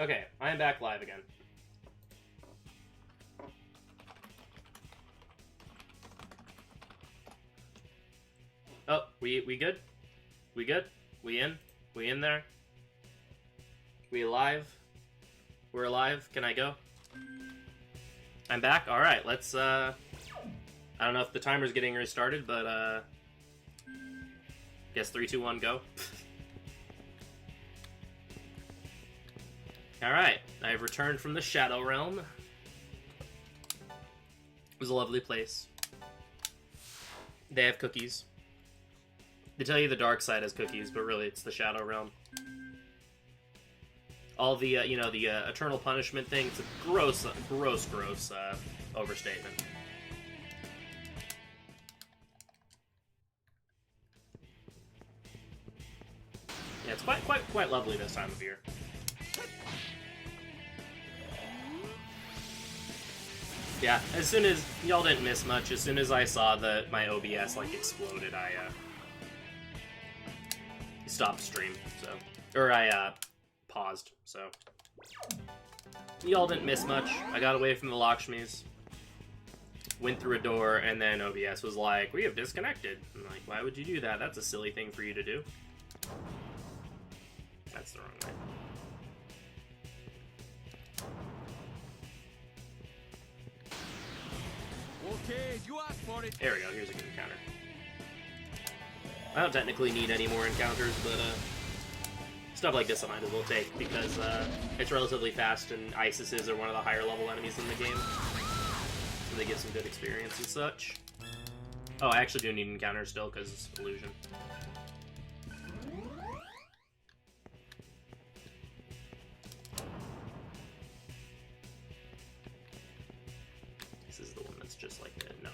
Okay, I am back live again. Oh, we good? We good? We in? We in there? We alive? We're alive? Can I go? I'm back? Alright, let's, I don't know if the timer's getting restarted, but, guess 3, 2, 1, go. Alright, I've returned from the Shadow Realm. It was a lovely place. They have cookies. They tell you the dark side has cookies, but really it's the Shadow Realm. All the, the eternal punishment thing, it's a gross overstatement. Yeah, it's quite lovely this time of year. Yeah, as soon as y'all didn't miss much, as soon as I saw that my OBS like exploded, I stopped stream. So, or I paused. So, y'all didn't miss much. I got away from the Lakshmis, went through a door, and then OBS was like, "We have disconnected." I'm like, "Why would you do that? That's a silly thing for you to do." That's the wrong way. Okay, you asked for it. There we go, here's a good encounter. I don't technically need any more encounters, but stuff like this I might as well take, because it's relatively fast, and Isises are one of the higher level enemies in the game. So they get some good experience and such. Oh, I actually do need encounters still, because it's illusion. This is the one that's just like, no.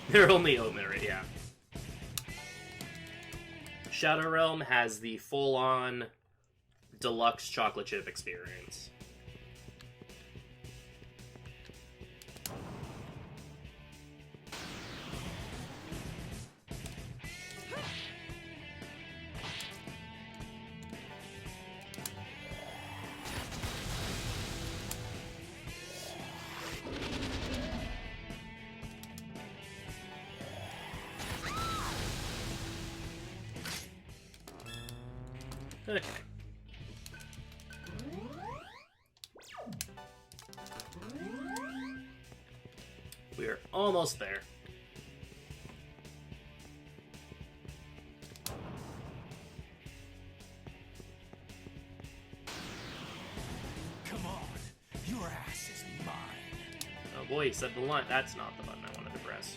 They're only Omer, yeah. Shadow Realm has the full-on deluxe chocolate chip experience. Okay. We're almost there. Come on, your ass is mine. Oh boy, he said the line. That's not the button I wanted to press.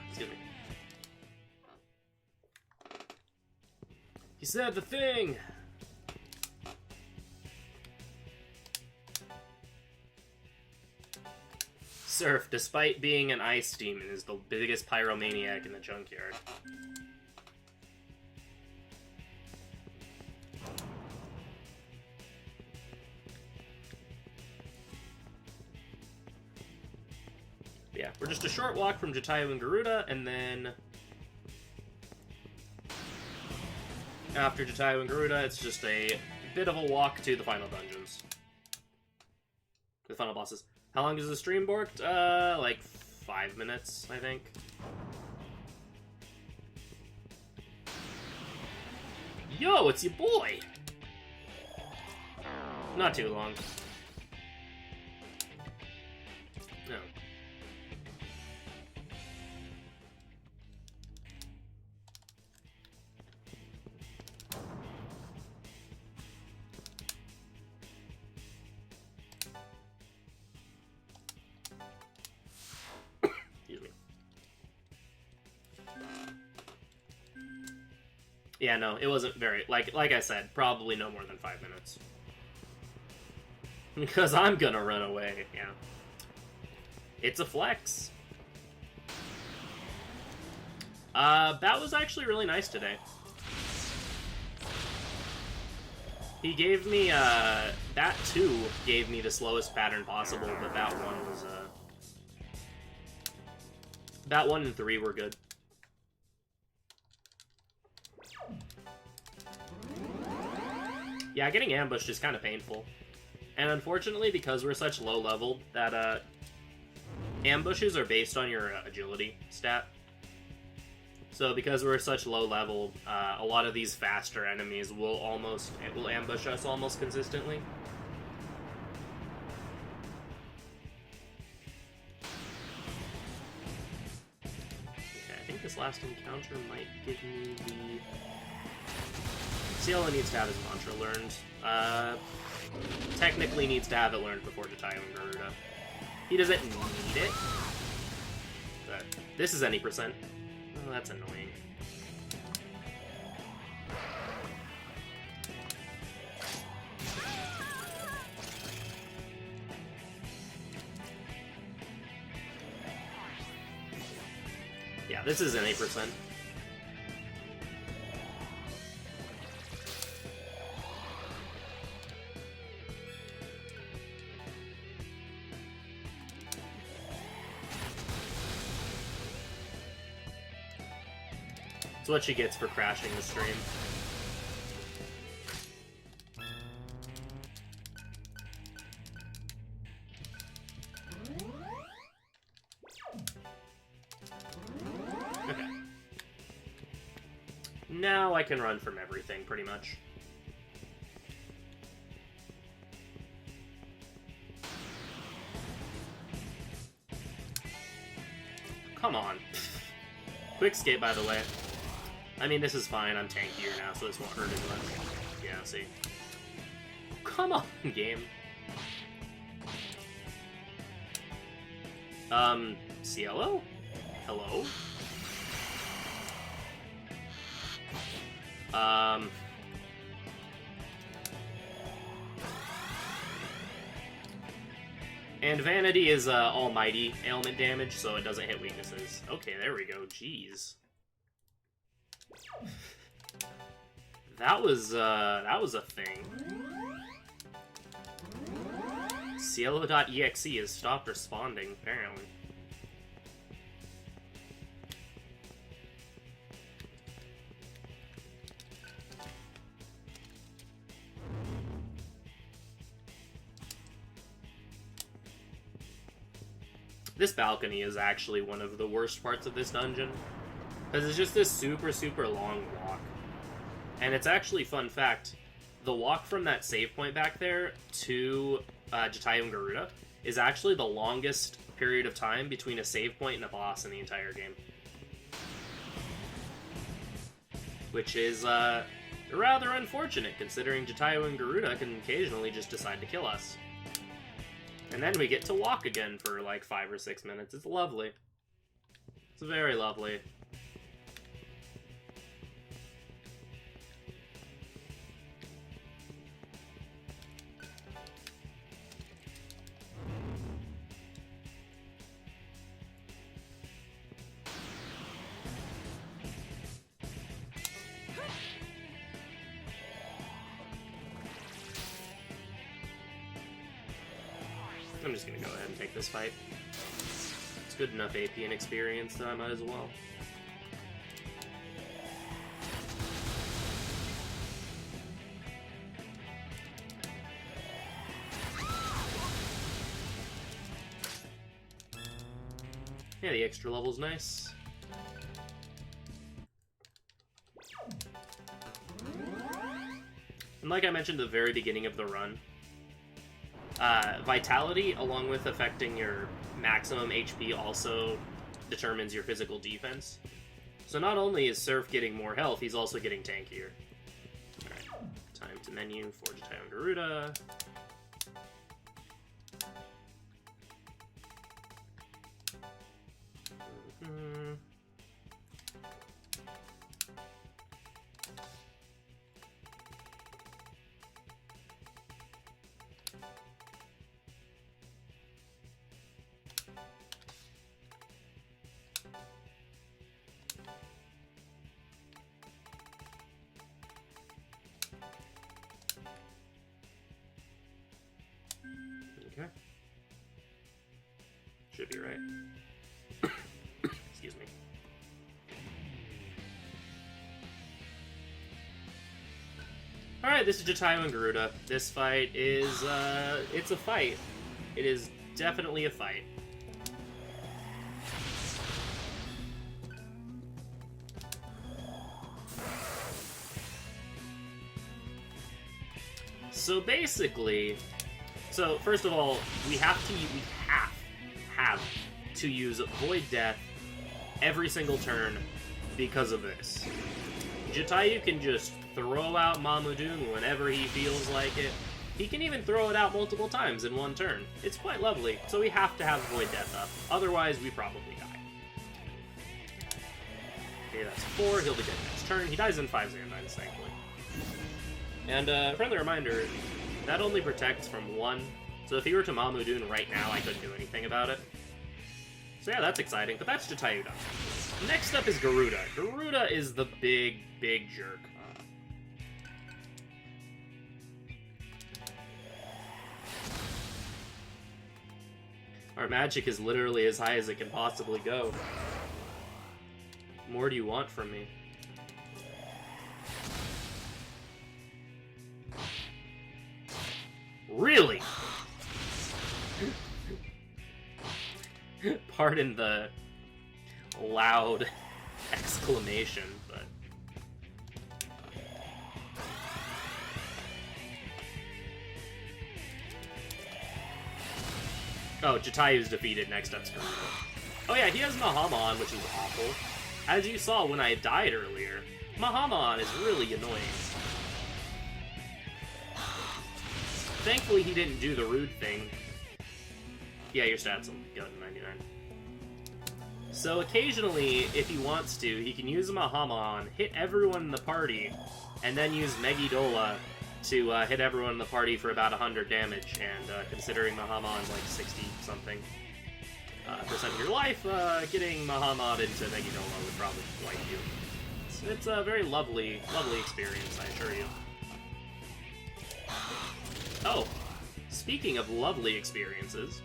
Excuse me. He said the thing! Surf, despite being an ice demon, is the biggest pyromaniac in the junkyard. Yeah, we're just a short walk from Jatayu and Garuda, and then after Jatayu and Garuda, it's just a bit of a walk to the final dungeons. The final bosses. How long is the stream, Borked? Like 5 minutes, I think. Yo, it's your boy! Not too long. No. Yeah, no, it wasn't very, like I said, probably no more than 5 minutes. Because I'm gonna run away, yeah. It's a flex. That was actually really nice today. He gave me, that too gave me the slowest pattern possible, but that one was, that 1 and 3 were good. Yeah, getting ambushed is kind of painful. And unfortunately, because we're such low leveled, that ambushes are based on your agility stat. So because we're such low level, a lot of these faster enemies will ambush us almost consistently. Okay, I think this last encounter might give me the... Cielo needs to have his mantra learned. Technically needs to have it learned before Jatayu and Garuda. He doesn't need it. But this is any percent. Oh, that's annoying. Yeah, this is an 8%. It's what she gets for crashing the stream. Okay. Now I can run from everything, pretty much. Come on. Quick escape, by the way. I mean, this is fine. I'm tankier now, so this won't hurt as much. Yeah, see. Come on, game. Cielo? Hello? And Vanity is almighty ailment damage, so it doesn't hit weaknesses. Okay, there we go. Jeez. That was a thing. Cielo.exe has stopped responding, apparently. This balcony is actually one of the worst parts of this dungeon, because it's just this super, super long walk. And it's actually, fun fact, the walk from that save point back there to Jatayu and Garuda is actually the longest period of time between a save point and a boss in the entire game. Which is rather unfortunate, considering Jatayu and Garuda can occasionally just decide to kill us. And then we get to walk again for like 5 or 6 minutes. It's lovely. It's very lovely. I'm just gonna go ahead and take this fight. It's good enough AP and experience that I might as well. Yeah, the extra level's nice. And like I mentioned at the very beginning of the run, Vitality, along with affecting your maximum HP, also determines your physical defense. So not only is Surf getting more health, he's also getting tankier. Alright, time to menu for Jatayu and Garuda. Okay. Should be right. Excuse me. Alright, this is Jatayu and Garuda. This fight is, it's a fight. It is definitely a fight. So basically, first of all, we have to use Void Death every single turn because of this. Jatayu can just throw out Mamudoon whenever he feels like it. He can even throw it out multiple times in one turn. It's quite lovely, so we have to have Void Death up. Otherwise, we probably die. Okay, that's 4. He'll be dead next turn. He dies in 5 Xandines, thankfully. And friendly reminder, that only protects from 1. So if he were to Mamudoon right now, I couldn't do anything about it. So yeah, that's exciting, but that's Jatayu done. Next up is Garuda. Garuda is the big jerk. Our magic is literally as high as it can possibly go. What more do you want from me? Really? Pardon the loud exclamation, but... Oh, Jatayu's defeated. Next up's Garuda. Oh yeah, he has Mahamon, which is awful. As you saw when I died earlier, Mahamon is really annoying. Thankfully, he didn't do the rude thing. Yeah, your stats will go to 99. So occasionally, if he wants to, he can use Mahamon, hit everyone in the party, and then use Megidola to hit everyone in the party for about 100 damage, and considering Mahamon's like 60-something percent of your life, getting Mahamon into Megidola would probably wipe you. It's a very lovely experience, I assure you. Oh, speaking of lovely experiences...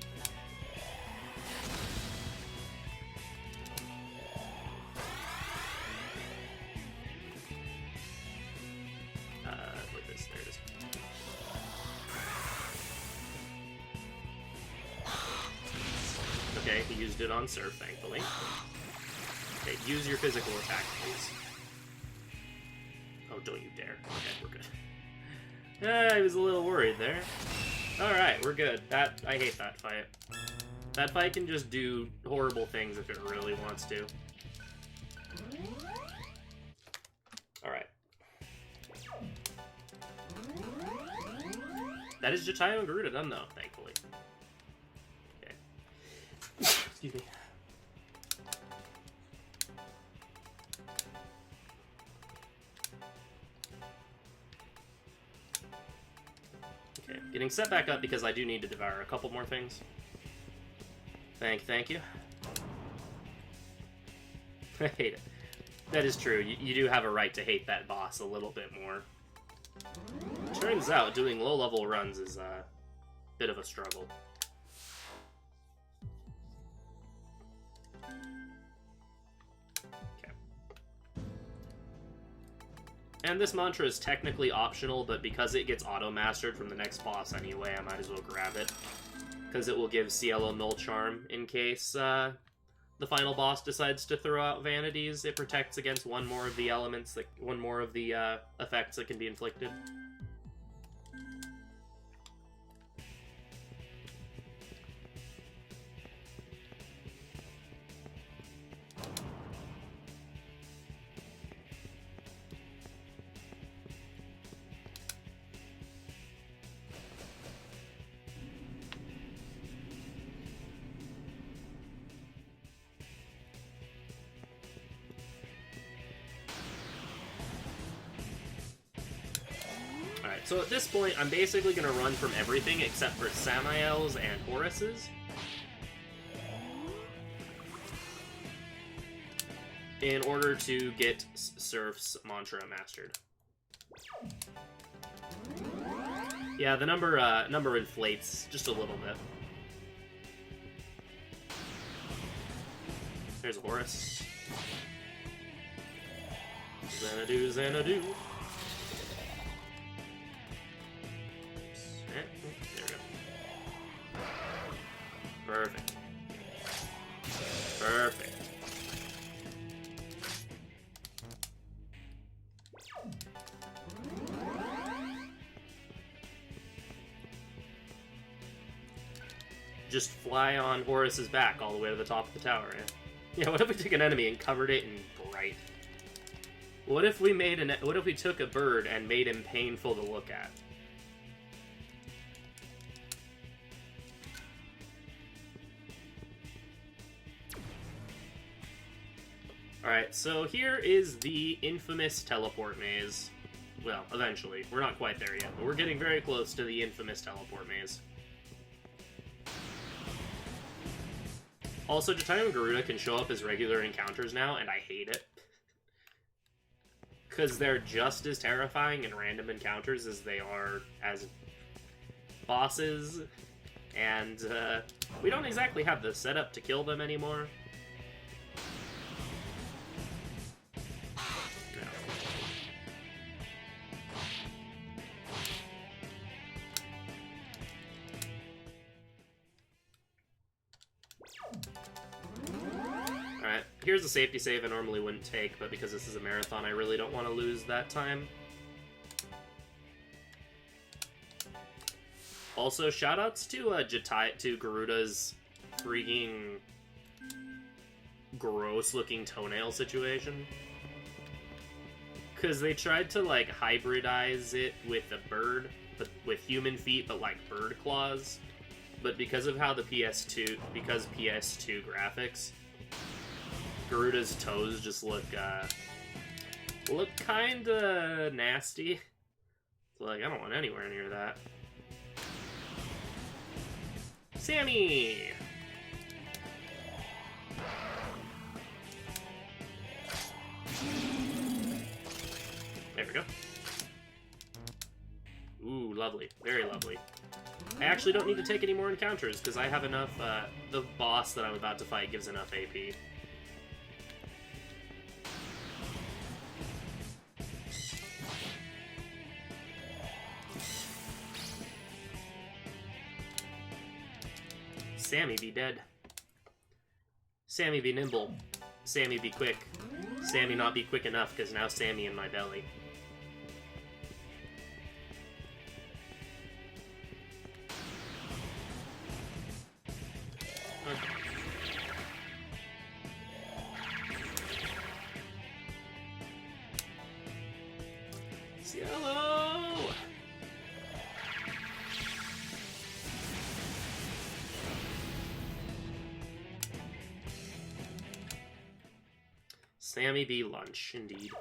there it is. Okay, he used it on Surf, thankfully. Okay, use your physical attack, please. Oh, don't you dare. Okay, we're good. I was a little worried there. Alright, we're good. I hate that fight. That fight can just do horrible things if it really wants to. Alright. That is Jatayu and Garuda done, though, thankfully. Okay. Excuse me. Okay, getting set back up because I do need to devour a couple more things. Thank you. I hate it. That is true. You do have a right to hate that boss a little bit more. Turns out doing low-level runs is a bit of a struggle. Okay. And this mantra is technically optional, but because it gets auto-mastered from the next boss anyway, I might as well grab it. Because it will give Cielo Null Charm in case the final boss decides to throw out vanities. It protects against one more of the elements, one more of the effects that can be inflicted. So at this point, I'm basically going to run from everything except for Samael's and Horus's. In order to get Surf's mantra mastered. Yeah, the number inflates just a little bit. There's Horus. Xanadu, Xanadu. Perfect. Perfect. Just fly on Horus's back all the way to the top of the tower. Yeah, what if we took an enemy and covered it in bright? What if we took a bird and made him painful to look at? Alright, so here is the infamous teleport maze. Well, eventually. We're not quite there yet, but we're getting very close to the infamous teleport maze. Also, Jataiya and Garuda can show up as regular encounters now, and I hate it. Because they're just as terrifying in random encounters as they are as bosses, and we don't exactly have the setup to kill them anymore. Alright, here's a safety save I normally wouldn't take, but because this is a marathon, I really don't want to lose that time. Also, shoutouts to Garuda's freaking gross-looking toenail situation. Because they tried to, like, hybridize it with a bird, but with human feet, but, like, bird claws. But because of how the PS2 graphics, Garuda's toes just look kinda nasty. So, like, I don't want anywhere near that. Sammy! There we go. Ooh, lovely. Very lovely. I actually don't need to take any more encounters, because I have enough, the boss that I'm about to fight gives enough AP. Sammy be dead. Sammy be nimble. Sammy be quick. Sammy not be quick enough, because now Sammy in my belly. Okay. Cielo! Sammy be lunch, indeed.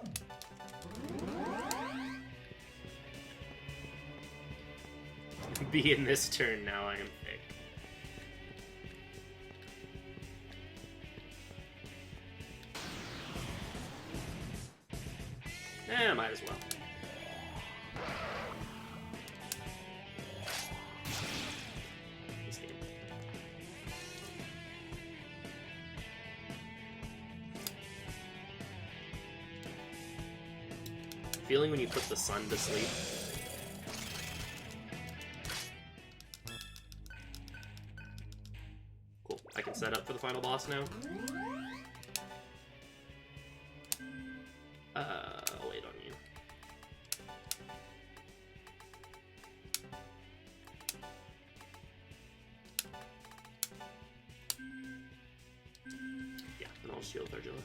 Be in this turn now, I am thick. Might as well. This game. Feeling when you put the sun to sleep. Cool. I can set up for the final boss now. I'll wait on you. Yeah, and I'll shield Argilla.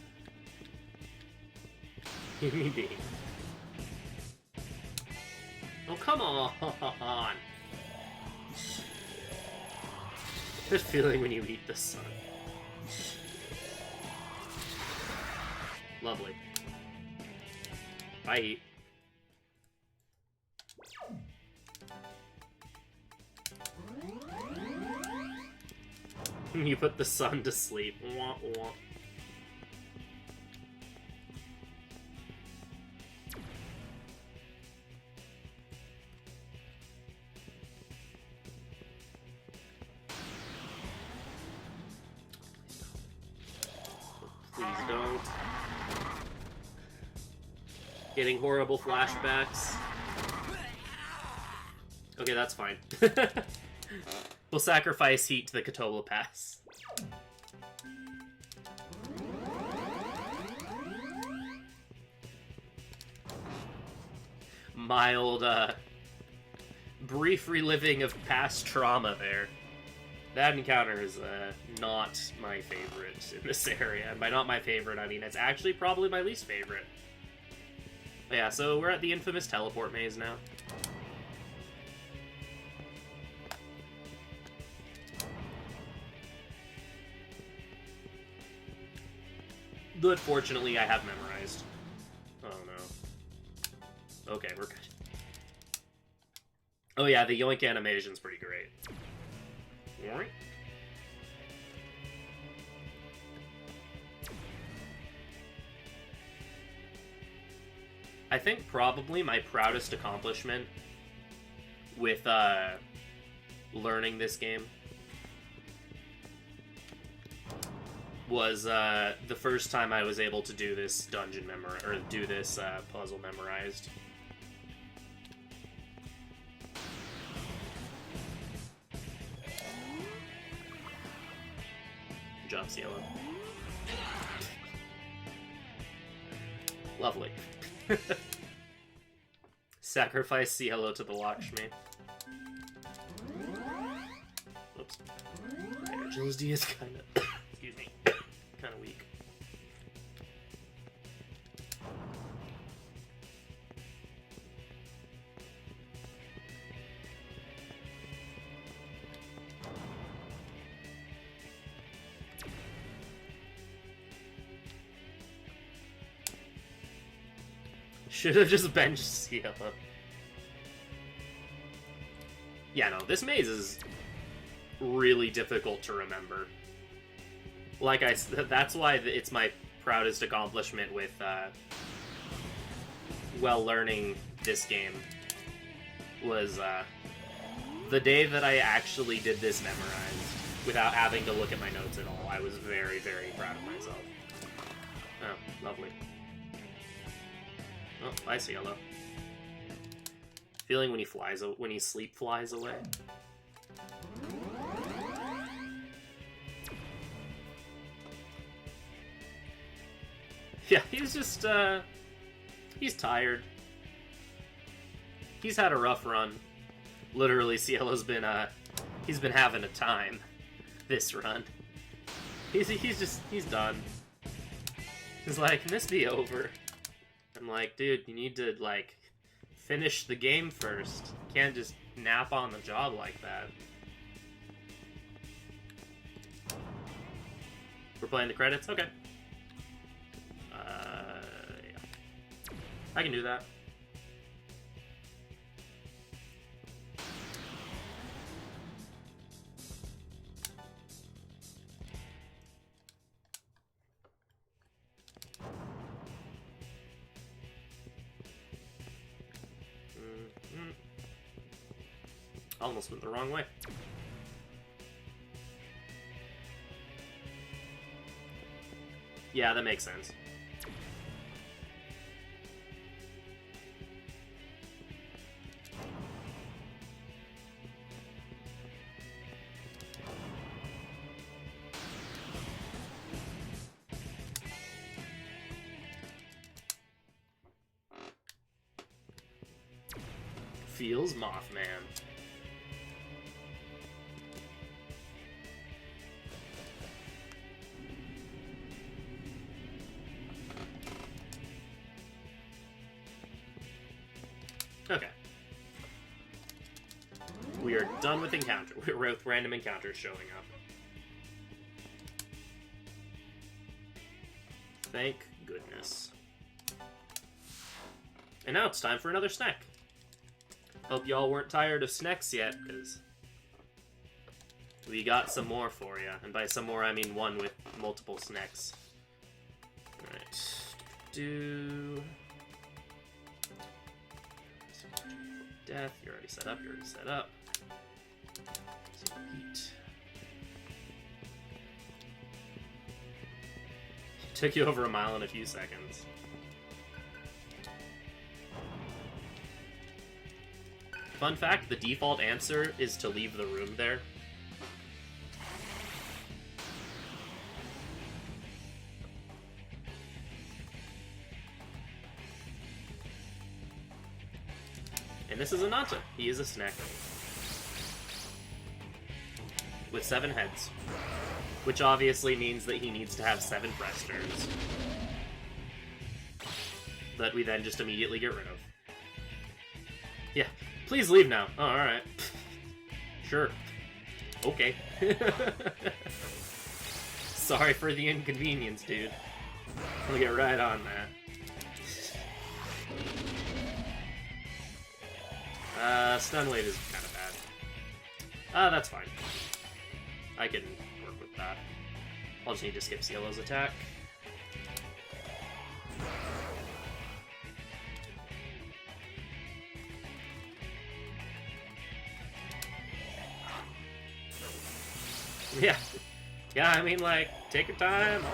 Give me B. Oh, come on! Good feeling when you eat the sun. Lovely. Bye. You put the sun to sleep. Wah, wah. Please don't. Getting horrible flashbacks. Okay, that's fine. We'll sacrifice heat to the Katola Pass. Mild, brief reliving of past trauma there. That encounter is not my favorite in this area. And by not my favorite, I mean it's actually probably my least favorite. But yeah, so we're at the infamous teleport maze now. But fortunately, I have memorized. Oh no. Okay, we're good. Oh yeah, the yoink animation's pretty great. Yoink. I think probably my proudest accomplishment with learning this game was the first time I was able to do this dungeon or do this puzzle memorized. Good job, Cielo. Lovely. Sacrifice Cielo to the Lakshmi. Oops. My agility is kind of... excuse me. Kind of weak. Should have just benched Cielo. Yeah, no, this maze is really difficult to remember. Like I said, that's why it's my proudest accomplishment with, learning this game. Was, the day that I actually did this memorized, without having to look at my notes at all. I was very, very proud of myself. Oh, lovely. Oh, bye, Cielo. Feeling when he sleep flies away. Yeah, he's just, he's tired. He's had a rough run. Literally, Cielo's been, he's been having a time this run. He's done. He's like, can this be over? I'm like, dude, you need to, like, finish the game first. You can't just nap on the job like that. We're playing the credits? Okay. Yeah. I can do that. Almost went the wrong way. Yeah, that makes sense. Feels Mothman. Okay. We are done with encounter. We're with random encounters showing up. Thank goodness. And now it's time for another snack. Hope y'all weren't tired of snacks yet, because we got some more for you. And by some more, I mean one with multiple snacks. Alright. Death, you're already set up, So heat. Took you over a mile in a few seconds. Fun fact, the default answer is to leave the room there. And this is a Nanta. He is a snack. With 7 heads. Which obviously means that he needs to have 7 press turns. That we then just immediately get rid of. Yeah, please leave now. Oh, alright. Sure. Okay. Sorry for the inconvenience, dude. I'll get right on that. Stun wave is kind of bad. That's fine. I can work with that. I'll just need to skip Cielo's attack. Yeah. Yeah, I mean, like, take your time.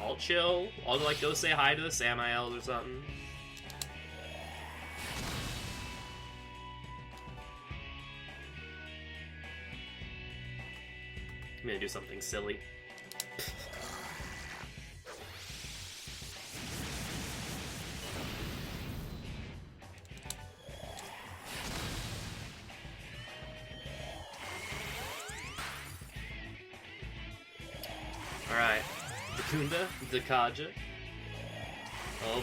I'll chill. I'll, like, go say hi to the Samael or something. I'm gonna do something silly. Alright. Dakunda, Dakaja. Oh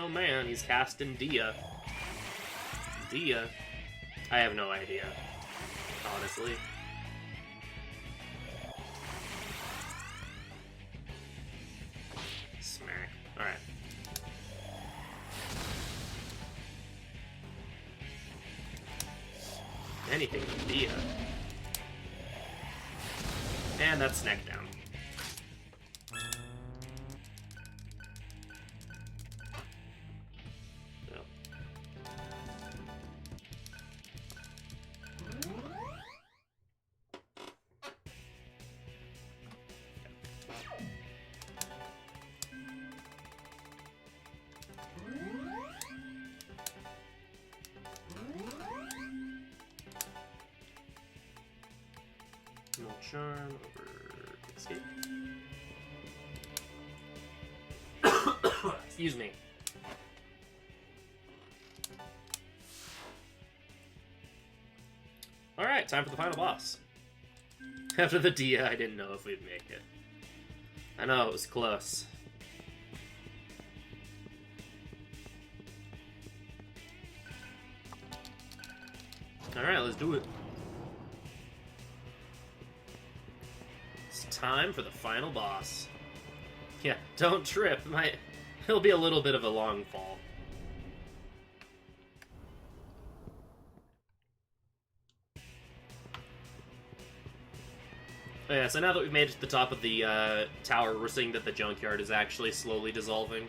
man, he's casting Dia. Dia? I have no idea. Honestly. Smack. Alright. Anything with Dia. And that's neck down. No charm over escape. Excuse me. Alright, time for the final boss. After the Dia, I didn't know if we'd make it. I know, it was close. Alright, let's do it. It's time for the final boss. Yeah, don't trip. It'll be a little bit of a long fall. Oh yeah, so now that we've made it to the top of the tower, we're seeing that the junkyard is actually slowly dissolving.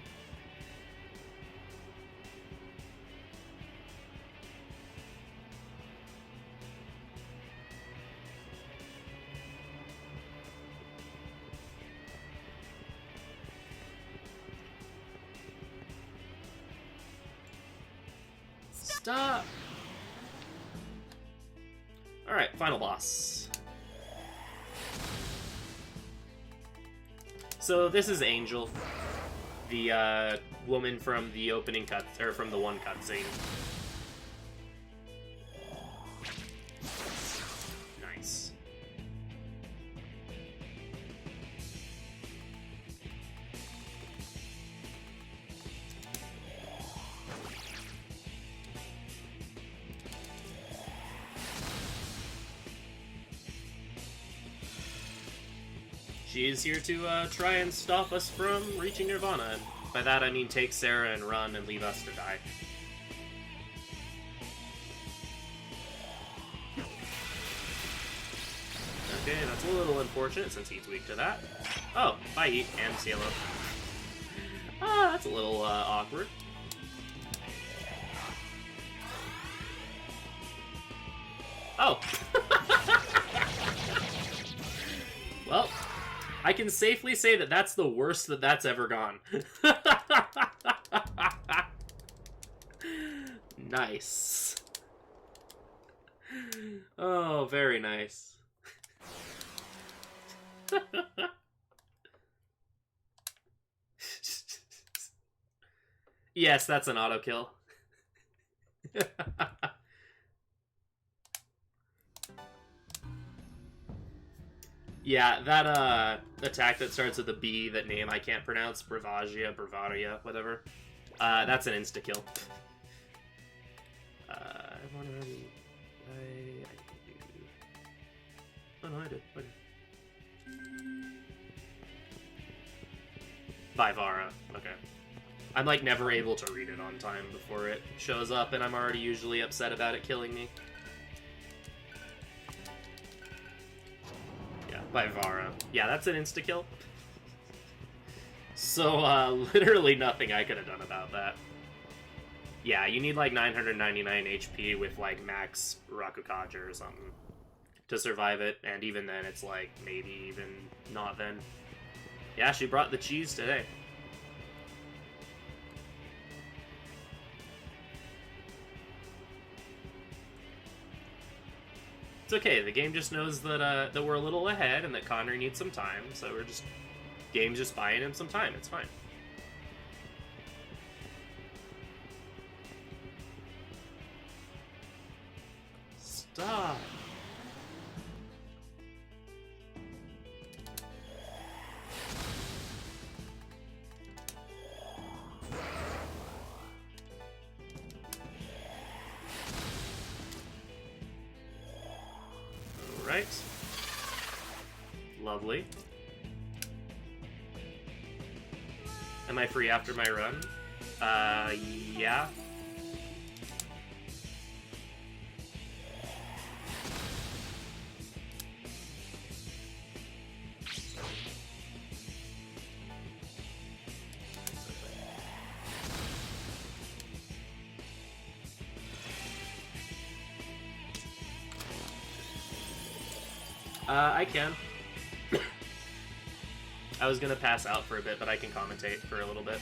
Stop! Alright, final boss. So this is Angel, the woman from the opening cut, or from the one cutscene. Nice. She is here to try and stop us from reaching Nirvana, and by that I mean take Sarah and run and leave us to die. Okay, that's a little unfortunate since he's weak to that. Oh, bye Heat and Cielo. Ah, that's a little awkward. Oh! Well, I can safely say that that's the worst that that's ever gone. Nice. Oh, very nice. Yes, that's an auto kill. Yeah, that attack that starts with a B, that name I can't pronounce, Bravaria, whatever. That's an insta-kill. Oh no, I did. Okay. Vivara. Okay. I'm like never able to read it on time before it shows up, and I'm already usually upset about it killing me. Yeah, Vivara. Yeah, that's an insta-kill. So, literally nothing I could have done about that. Yeah, you need like 999 HP with like max Rakukaja or something to survive it, and even then it's like maybe even not then. Yeah, she brought the cheese today. It's okay, the game just knows that that we're a little ahead and that Kanri needs some time, so game's just buying him some time, it's fine. Stop. Alright. Lovely. Am I free after my run? Yeah. I can. I was gonna pass out for a bit, but I can commentate for a little bit.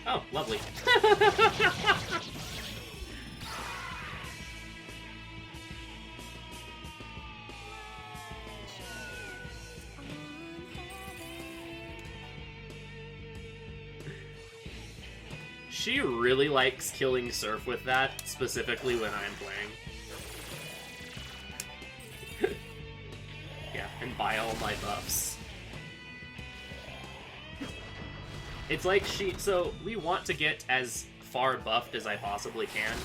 Oh, lovely. She really likes killing Surf with that, specifically when I'm playing. Yeah, and buy all my buffs. It's like so we want to get as far buffed as I possibly can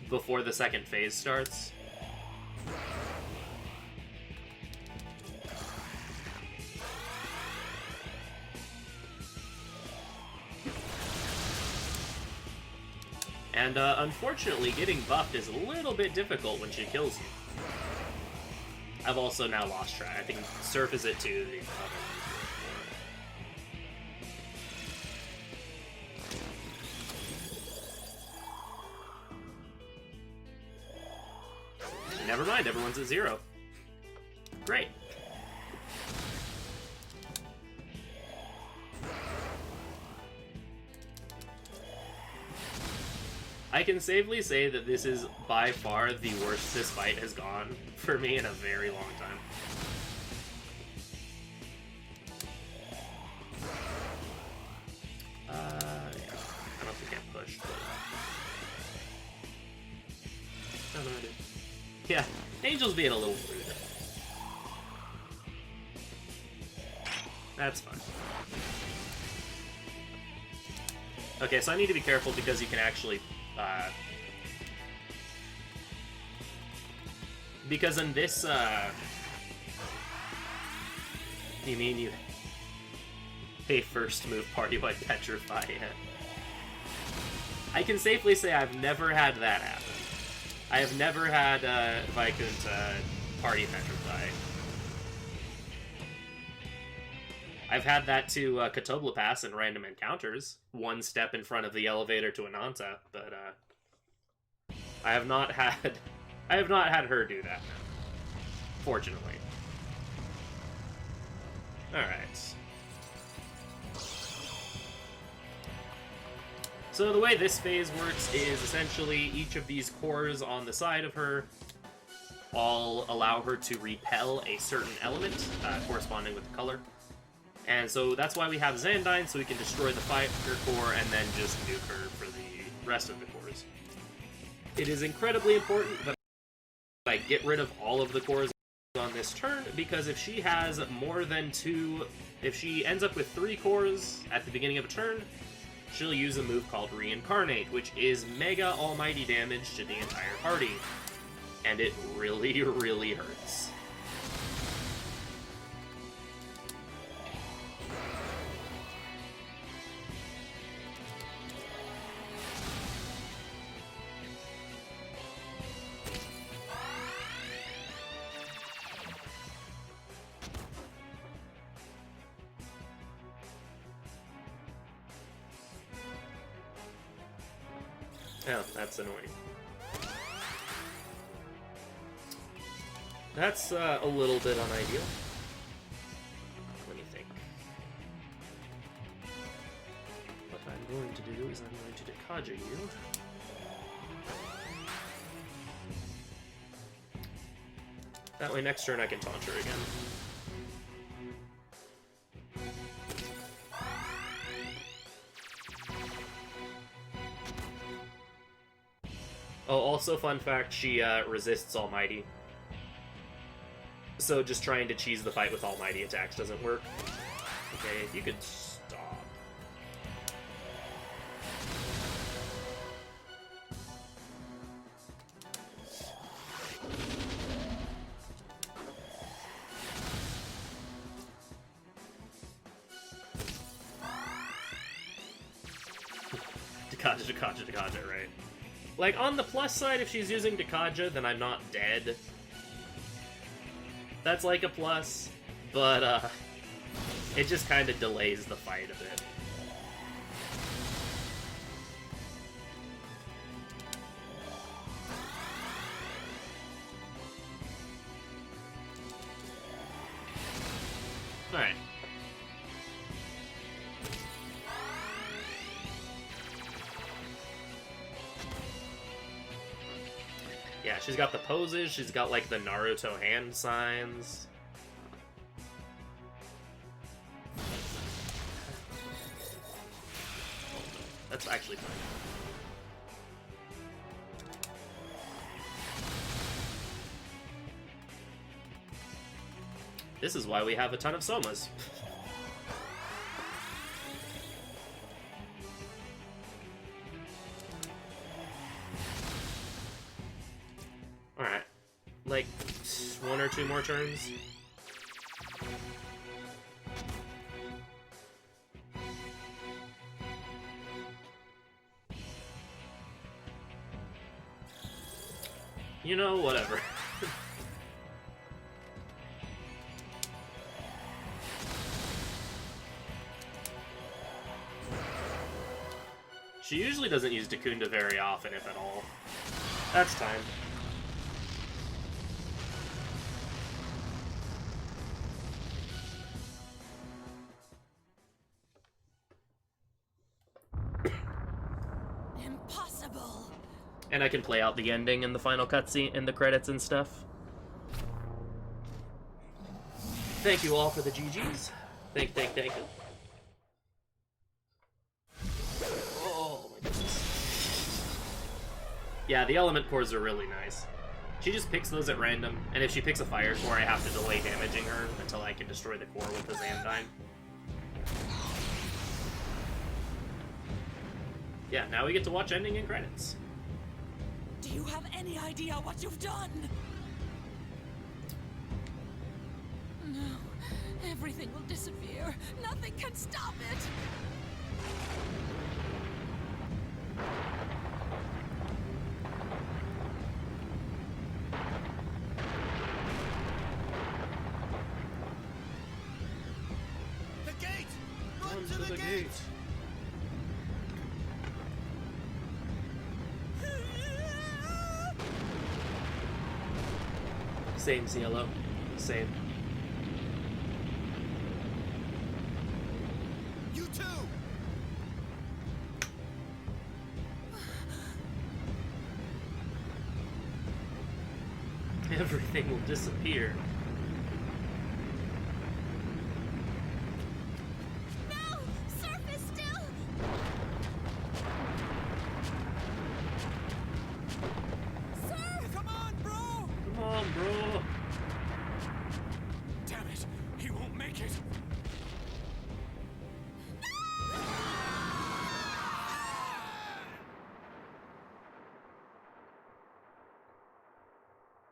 before the second phase starts. And unfortunately, getting buffed is a little bit difficult when she kills you. I've also now lost track. I think Surf is at 2, the other one's at 4. Never mind, everyone's at 0. Great. I can safely say that this is by far the worst this fight has gone for me in a very long time. Yeah. I don't think I pushed, but... Oh, no, I did. Yeah, Angel's being a little rude. That's fine. Okay, so I need to be careful because you can actually... because in this, you mean you... Hey, first move party-wide petrify. I can safely say I've never had that happen. I have never had Viscount party petrify. I've had that to Katobla Pass in random encounters, one step in front of the elevator to Ananta, but I have not had her do that. Fortunately. All right. So the way this phase works is essentially each of these cores on the side of her all allow her to repel a certain element corresponding with the color. And so that's why we have Xandine, so we can destroy the fire core and then just nuke her for the rest of the cores. It is incredibly important that I get rid of all of the cores on this turn, because if she has more than 2... If she ends up with 3 cores at the beginning of a turn, she'll use a move called Reincarnate, which is mega almighty damage to the entire party. And it really, really hurts. Oh, that's annoying. That's a little bit unideal. Let me think. What I'm going to do is I'm going to Dekaja you. That way next turn I can taunt her again. Oh, also fun fact, she resists Almighty. So just trying to cheese the fight with Almighty attacks doesn't work. Okay, if you could stop. Dekaja, right? Like, on the plus side, if she's using Dekaja, then I'm not dead. That's like a plus, but it just kind of delays the fight a bit. Alright. Yeah, she's got the poses, she's got like the Naruto hand signs. That's actually fine. This is why we have a ton of Somas. Alright. Like, 1 or 2 more turns? You know, whatever. She usually doesn't use Dacunda very often, if at all. That's time. Impossible. And I can play out the ending in the final cutscene, in the credits and stuff. Thank you all for the GGs. Thank you. Oh my goodness. Yeah, the element cores are really nice. She just picks those at random, and if she picks a fire core, I have to delay damaging her until I can destroy the core with the Xandine. Yeah, now we get to watch ending and credits. Do you have any idea what you've done? No. Everything will disappear. Nothing can stop it. The gate! Run to the gate! Same, Cielo. Same. You too! Everything will disappear. No! Surface still! it!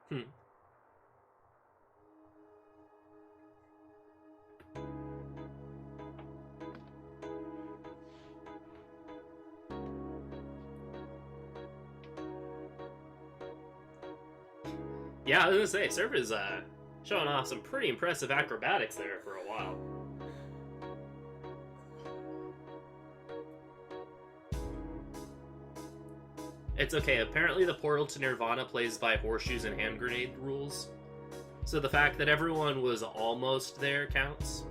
Hmm. Yeah, I was gonna say, Surf is showing off some pretty impressive acrobatics there for a while. It's okay, apparently the portal to Nirvana plays by horseshoes and hand grenade rules. So the fact that everyone was almost there counts.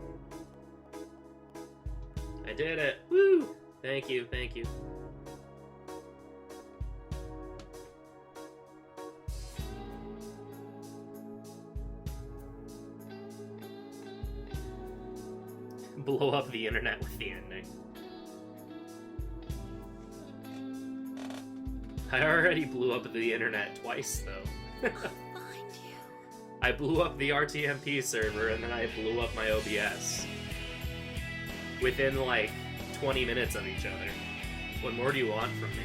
I did it! Woo! Thank you, thank you. Blow up the internet with the ending. I already blew up the internet twice, though. Find you. I blew up the RTMP server, and then I blew up my OBS. Within, like, 20 minutes of each other. What more do you want from me?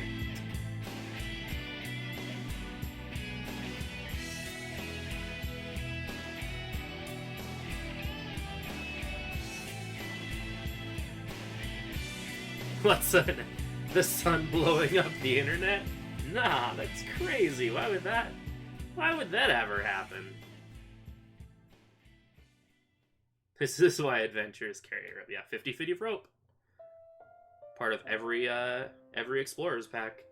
What's the sun blowing up the internet? Nah, that's crazy. Why would that ever happen? This is why adventures carry rope. Yeah, 50 feet of rope. Part of every explorer's pack.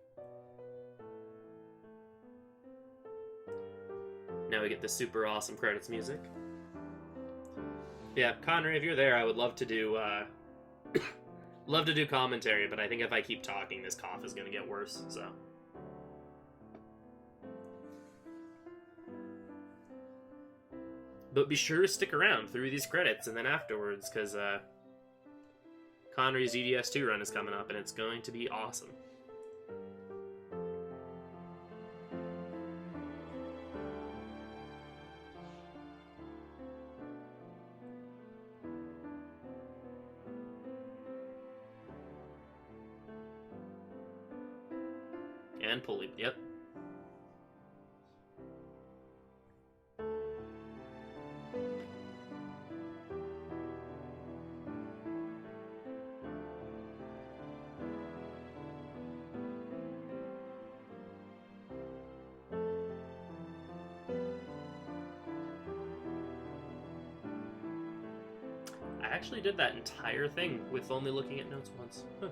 Now we get the super awesome credits music. Yeah, Kanri, if you're there, I would love to do love to do commentary, but I think if I keep talking, this cough is gonna get worse, so. But be sure to stick around through these credits and then afterwards, because Kanri's EDS2 run is coming up, and it's going to be awesome. And pulley, yep. I actually did that entire thing with only looking at notes once. Huh.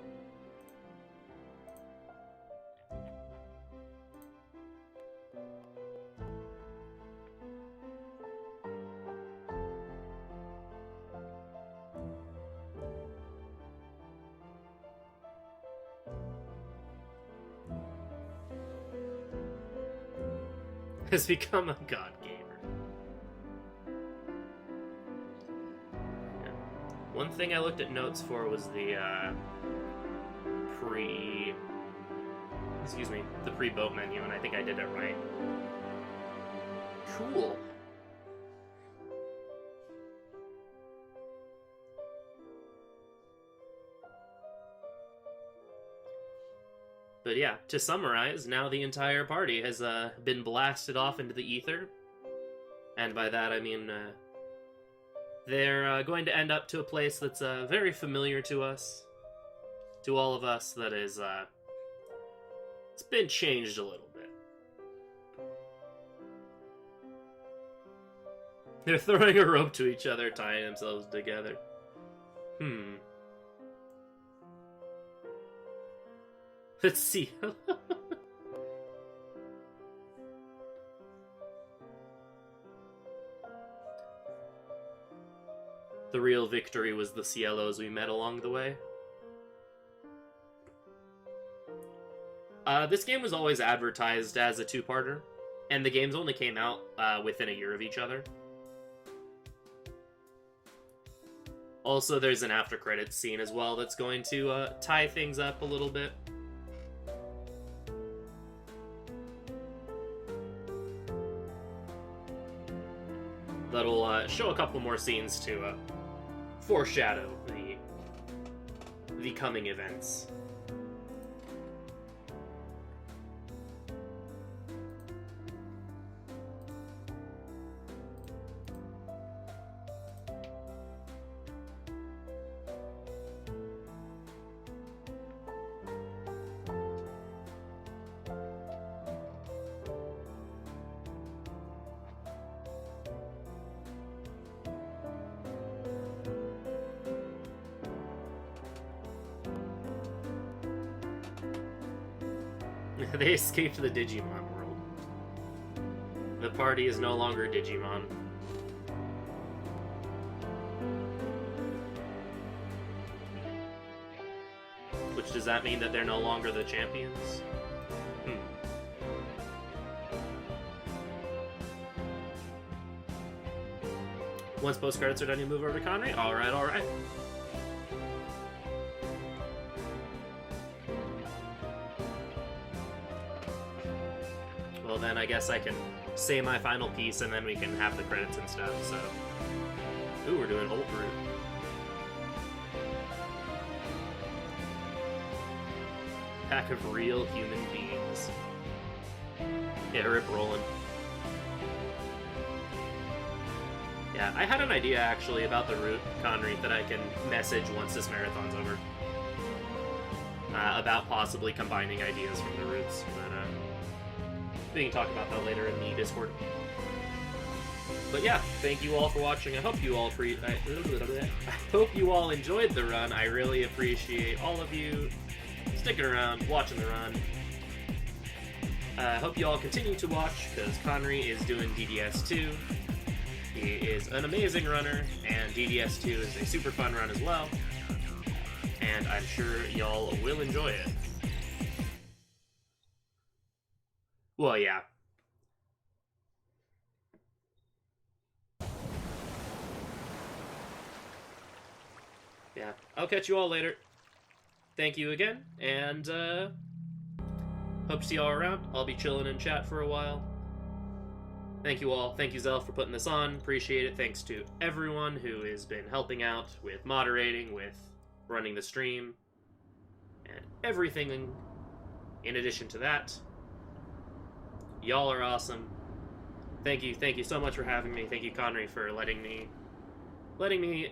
Has become a god gamer. Yeah. One thing I looked at notes for was the pre-boat menu, and I think I did it right. Cool. But yeah, to summarize, now the entire party has been blasted off into the ether. And by that I mean they're going to end up to a place that's very familiar to us. To all of us, that is, it's been changed a little bit. They're throwing a rope to each other, tying themselves together. Let's see. The real victory was the Cielos we met along the way. This game was always advertised as a two-parter, and the games only came out within a year of each other. Also, there's an after-credits scene as well that's going to tie things up a little bit. That'll show a couple more scenes to foreshadow the coming events. They escaped the Digimon world. The party is no longer Digimon. Which, does that mean that they're no longer the champions? Once post credits are done, you move over to Kanri? Alright, alright. Well, then I guess I can say my final piece and then we can have the credits and stuff, so... Ooh, we're doing Holt Root. Pack of real human beings. Yeah, rip rolling. Yeah, I had an idea actually about the route, Kanri, that I can message once this marathon's over. About possibly combining ideas from the routes, but we can talk about that later in the Discord. But yeah, thank you all for watching. I hope you all I hope you all enjoyed the run. I really appreciate all of you sticking around, watching the run. I hope you all continue to watch, because Kanri is doing DDS2. He is an amazing runner, and DDS2 is a super fun run as well. And I'm sure y'all will enjoy it. Well, yeah. Yeah, I'll catch you all later. Thank you again, and hope to see y'all around. I'll be chilling in chat for a while. Thank you all. Thank you, Zelf, for putting this on. Appreciate it. Thanks to everyone who has been helping out with moderating, with running the stream, and everything in addition to that. Y'all are awesome. Thank you so much for having me. Thank you, Kanri, for letting me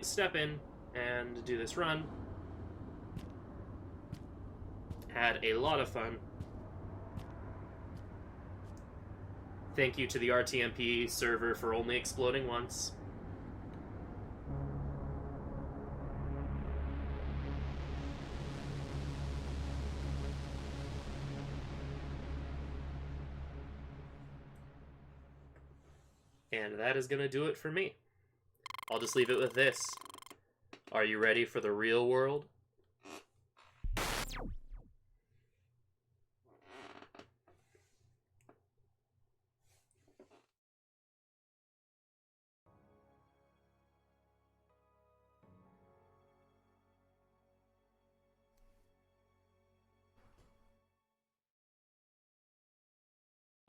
step in and do this run. Had a lot of fun. Thank you to the RTMP server for only exploding once. And that is gonna do it for me. I'll just leave it with this. Are you ready for the real world?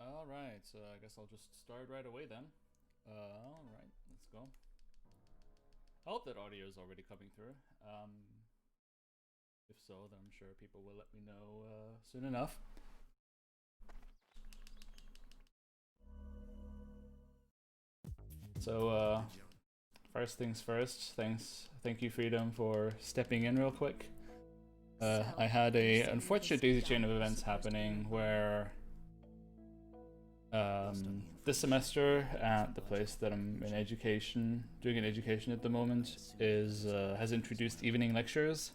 Alright, so I guess I'll just start right away then. Alright, let's go. I hope that audio is already coming through. If so, then I'm sure people will let me know soon enough. So, first things first, thank you Freedom for stepping in real quick. I had a unfortunate daisy chain of events happening where this semester at the place that I'm in education, doing an education at the moment, has introduced evening lectures,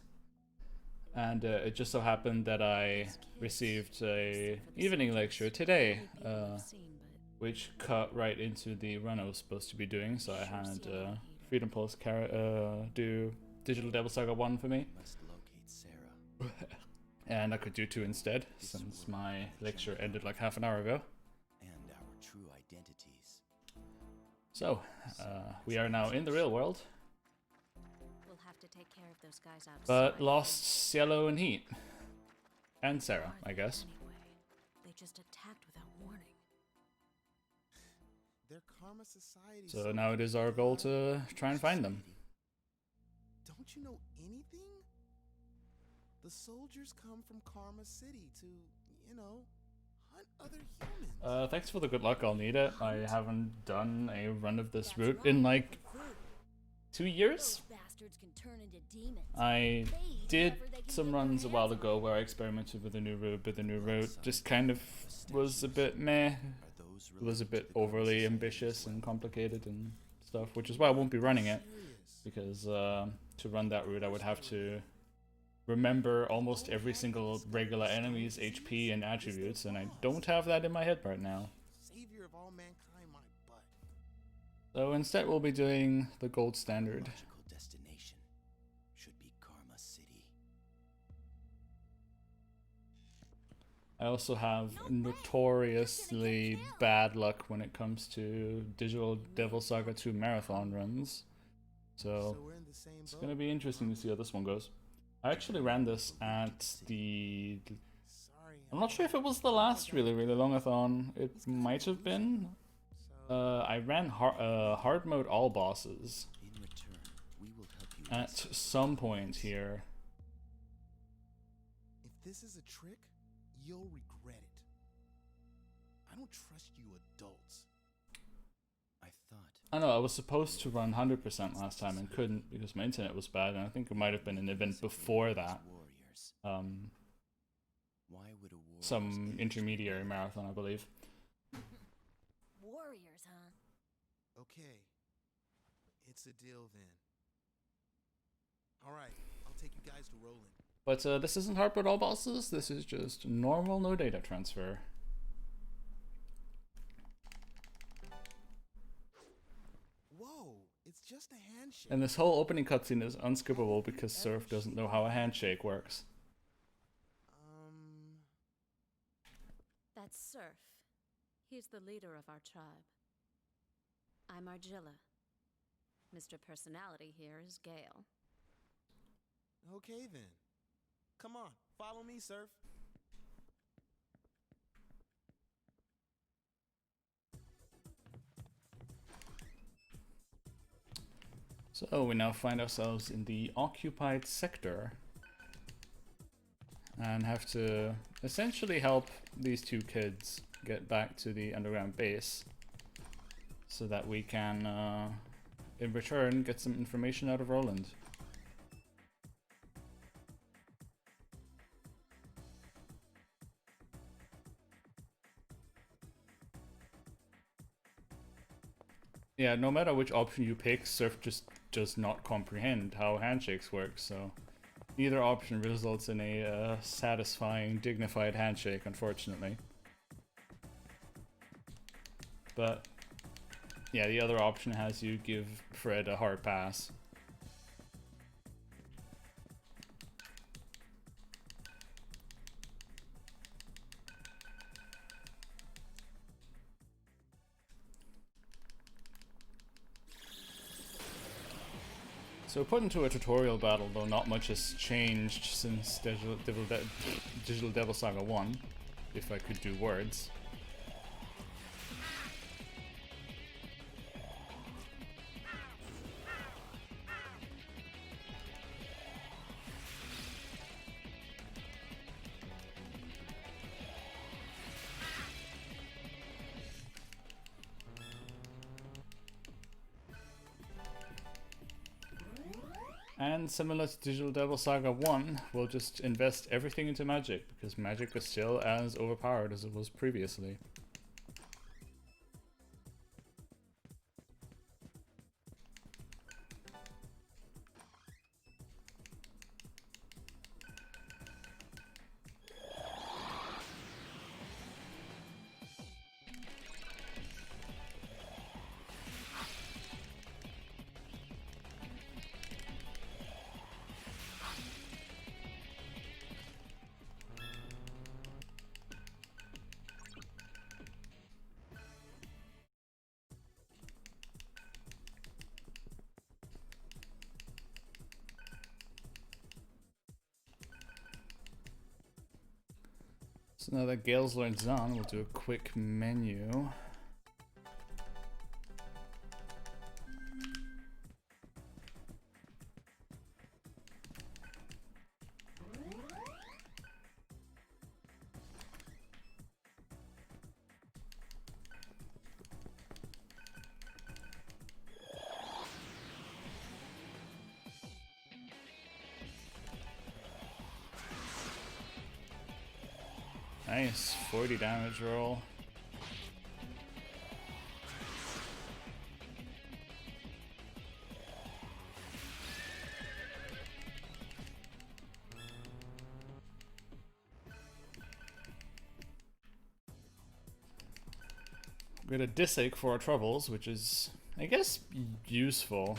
and it just so happened that I received a evening lecture today, which cut right into the run I was supposed to be doing. So I had Freedom Pulse do Digital Devil Saga 1 for me, and I could do 2 instead, since my lecture ended like half an hour ago. So, we are now in the real world, We'll have to take care of those guys outside. but lost Cielo and Heat. And Sarah, I guess. Anyway, they just attacked without warning. So now it is our goal to try and find them. Don't you know anything? The soldiers come from Karma City to, you know, hunt other humans. Thanks for the good luck, I'll need it. I haven't done a run of this route in like 2 years. I did some runs a while ago where I experimented with a new route, but the new route just kind of was a bit meh. It was a bit overly ambitious and complicated and stuff, which is why I won't be running it, because to run that route I would have to remember almost every single regular enemy's HP and attributes, and I don't have that in my head right now. Savior of all mankind, my butt. So instead we'll be doing the gold standard. Logical destination should be Karma City. I also have notoriously bad luck when it comes to Digital Devil Saga 2 marathon runs, so we're in the same it's boat. gonna be interesting to see how this one goes. I actually ran this at the... Sorry, I'm not sure if it was the last really longathon. It might have been. I ran hard mode all bosses In return, we will help you at some point here. if this is a trick, you'll regret it. I don't trust you adults. I thought I know I was supposed to run 100% last time and couldn't because my internet was bad, and I think it might have been an event before that. warriors. Why would a warrior Some intermediary marathon, I believe. Warriors, huh? Okay. It's a deal then. Alright, I'll take you guys to Roland. But this isn't hard mode all bosses, this is just normal no data transfer. Whoa, it's just a handshake. And this whole opening cutscene is unskippable because Surf doesn't know how a handshake works. That's Surf. He's the leader of our tribe. I'm Argilla. Mr. Personality here is Gale. Okay then. Come on, follow me, Surf. So we now find ourselves in the occupied sector and have to essentially help these two kids get back to the underground base so that we can in return get some information out of Roland. Yeah, no matter which option you pick, Surf just does not comprehend how handshakes work, so neither option results in a satisfying, dignified handshake, unfortunately. But yeah, the other option has you give Fred a hard pass. So put into a tutorial battle, though not much has changed since Digital Devil Saga 1, if I could do words. And similar to Digital Devil Saga 1, we'll just invest everything into magic, because magic is still as overpowered as it was previously. So now that Gale's learned Zan, we'll do a quick menu. Nice, 40 damage roll. We got a Disake for our troubles, which is, I guess, useful.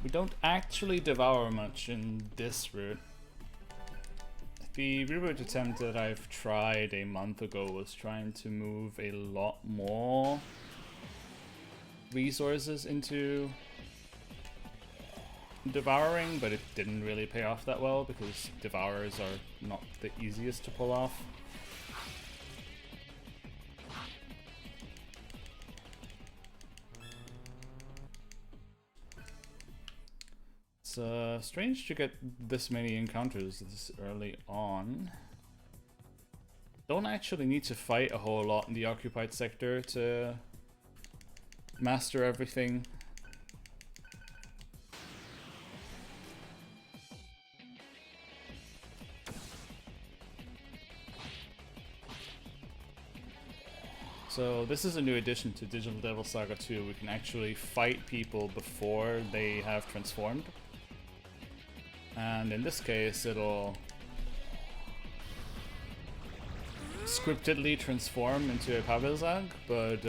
We don't actually devour much in this route. The reroute attempt that I've tried a month ago was trying to move a lot more resources into devouring, but it didn't really pay off that well because devourers are not the easiest to pull off. It's strange to get this many encounters this early on. Don't actually need to fight a whole lot in the occupied sector to master everything. So this is a new addition to Digital Devil Saga 2. We can actually fight people before they have transformed. And in this case, it'll scriptedly transform into a Pavelzag, but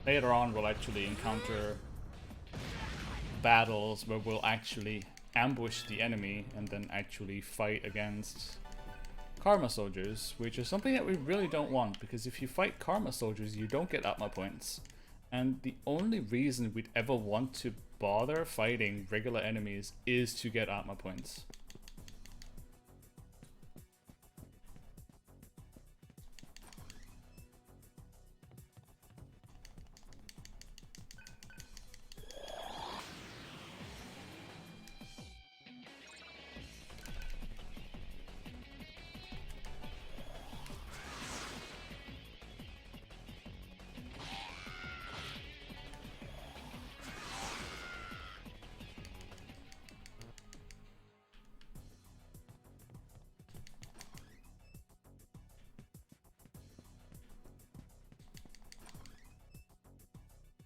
later on we'll actually encounter battles where we'll actually ambush the enemy and then actually fight against Karma Soldiers, which is something that we really don't want, because if you fight Karma Soldiers, you don't get Atma points. And the only reason we'd ever want to bother fighting regular enemies is to get Atma points.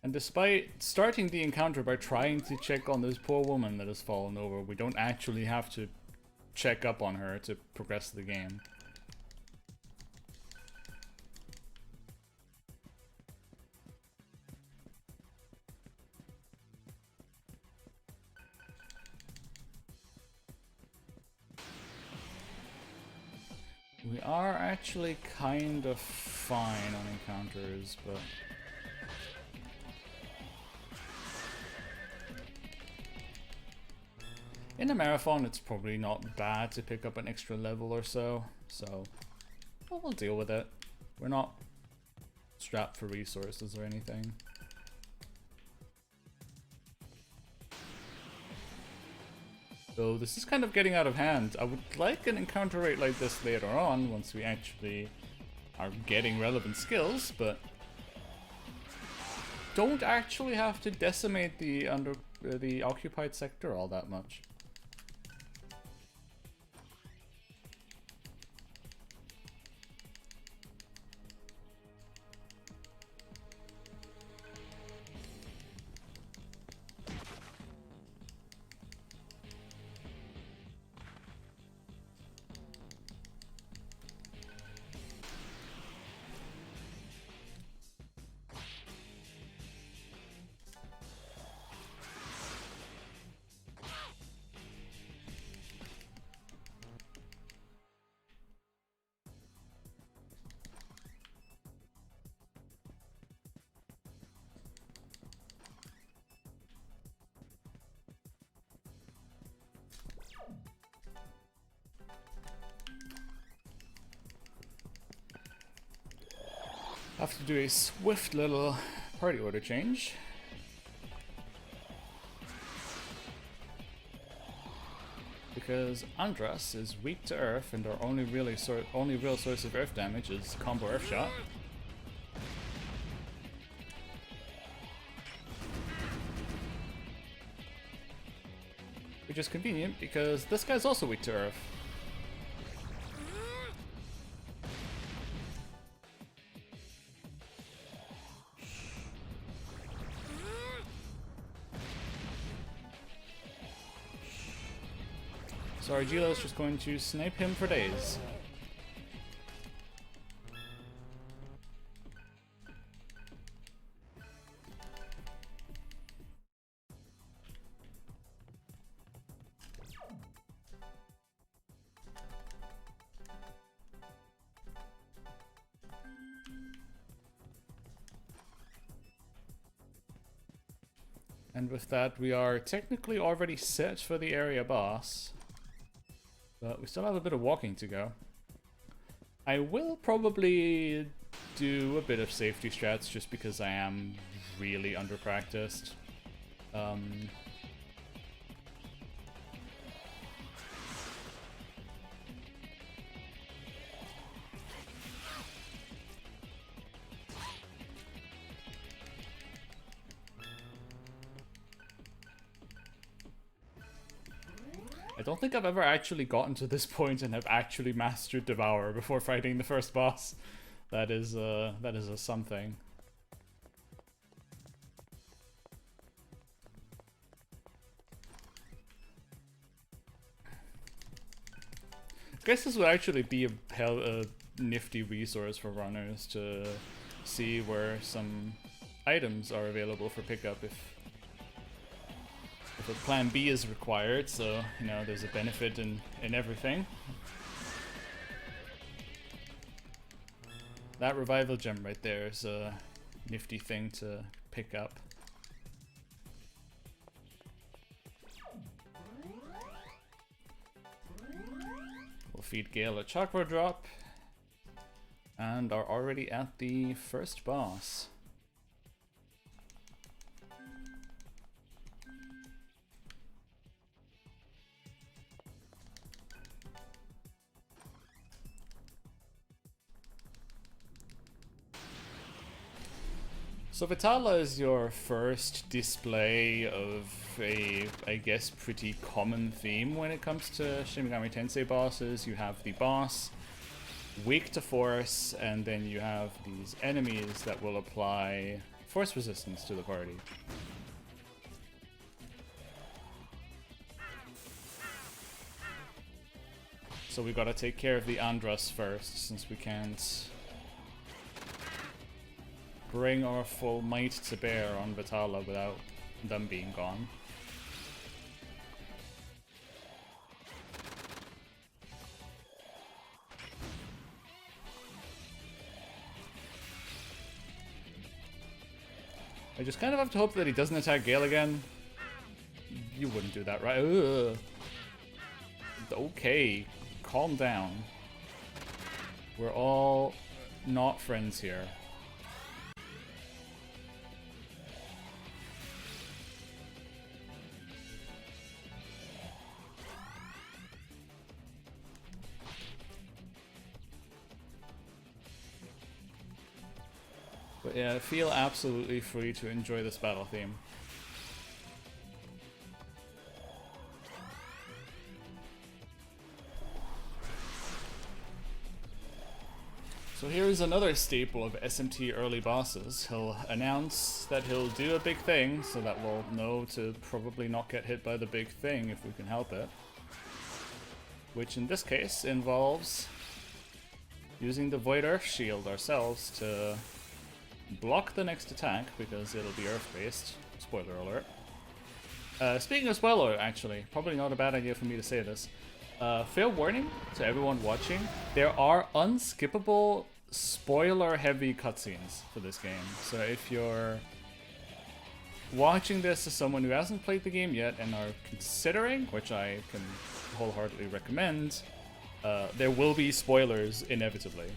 And despite starting the encounter by trying to check on this poor woman that has fallen over, we don't actually have to check up on her to progress the game. We are actually kind of fine on encounters, but in a marathon, it's probably not bad to pick up an extra level or so, well, we'll deal with it. We're not strapped for resources or anything. So this is kind of getting out of hand. I would like an encounter rate like this later on, once we actually are getting relevant skills, but don't actually have to decimate the occupied sector all that much. Have to do a swift little party order change. Because Andras is weak to Earth, and our only real source of Earth damage is combo Earth shot. Which is convenient because this guy's also weak to Earth. So Argilo's just going to snipe him for days. And with that, we are technically already set for the area boss. But we still have a bit of walking to go. I will probably do a bit of safety strats just because I am really underpracticed. I don't think I've ever actually gotten to this point and have actually mastered Devour before fighting the first boss. That is a something. I guess this would actually be a nifty resource for runners to see where some items are available for pickup if a plan B is required, so, you know, there's a benefit in everything. That revival gem right there is a nifty thing to pick up. We'll feed Gale a chakra drop, and are already at the first boss. So Vitala is your first display of a, I guess, pretty common theme when it comes to Shin Megami Tensei bosses. You have the boss, weak to force, and then you have these enemies that will apply force resistance to the party. So we gotta take care of the Andras first, since we can't bring our full might to bear on Vitala without them being gone. I just kind of have to hope that he doesn't attack Gale again. You wouldn't do that, right? Ugh. Okay, calm down. We're all not friends here. But yeah, feel absolutely free to enjoy this battle theme. So here's another staple of SMT early bosses. He'll announce that he'll do a big thing, so that we'll know to probably not get hit by the big thing if we can help it. Which in this case involves using the Void Earth Shield ourselves to block the next attack, because it'll be Earth-based. Spoiler alert. Speaking of spoiler, actually, probably not a bad idea for me to say this. Fair warning to everyone watching, there are unskippable spoiler-heavy cutscenes for this game. So if you're watching this as someone who hasn't played the game yet and are considering, which I can wholeheartedly recommend, there will be spoilers inevitably.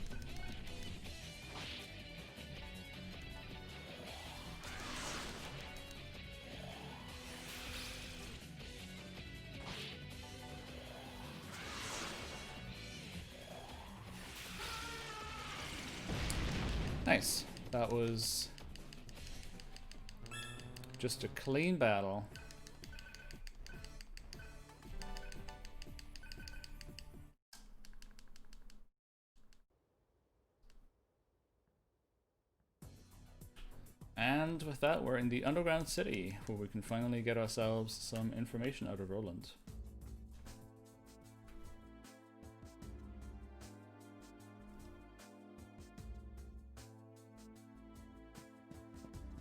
nice. That was just a clean battle. And with that, we're in the underground city, where we can finally get ourselves some information out of Roland.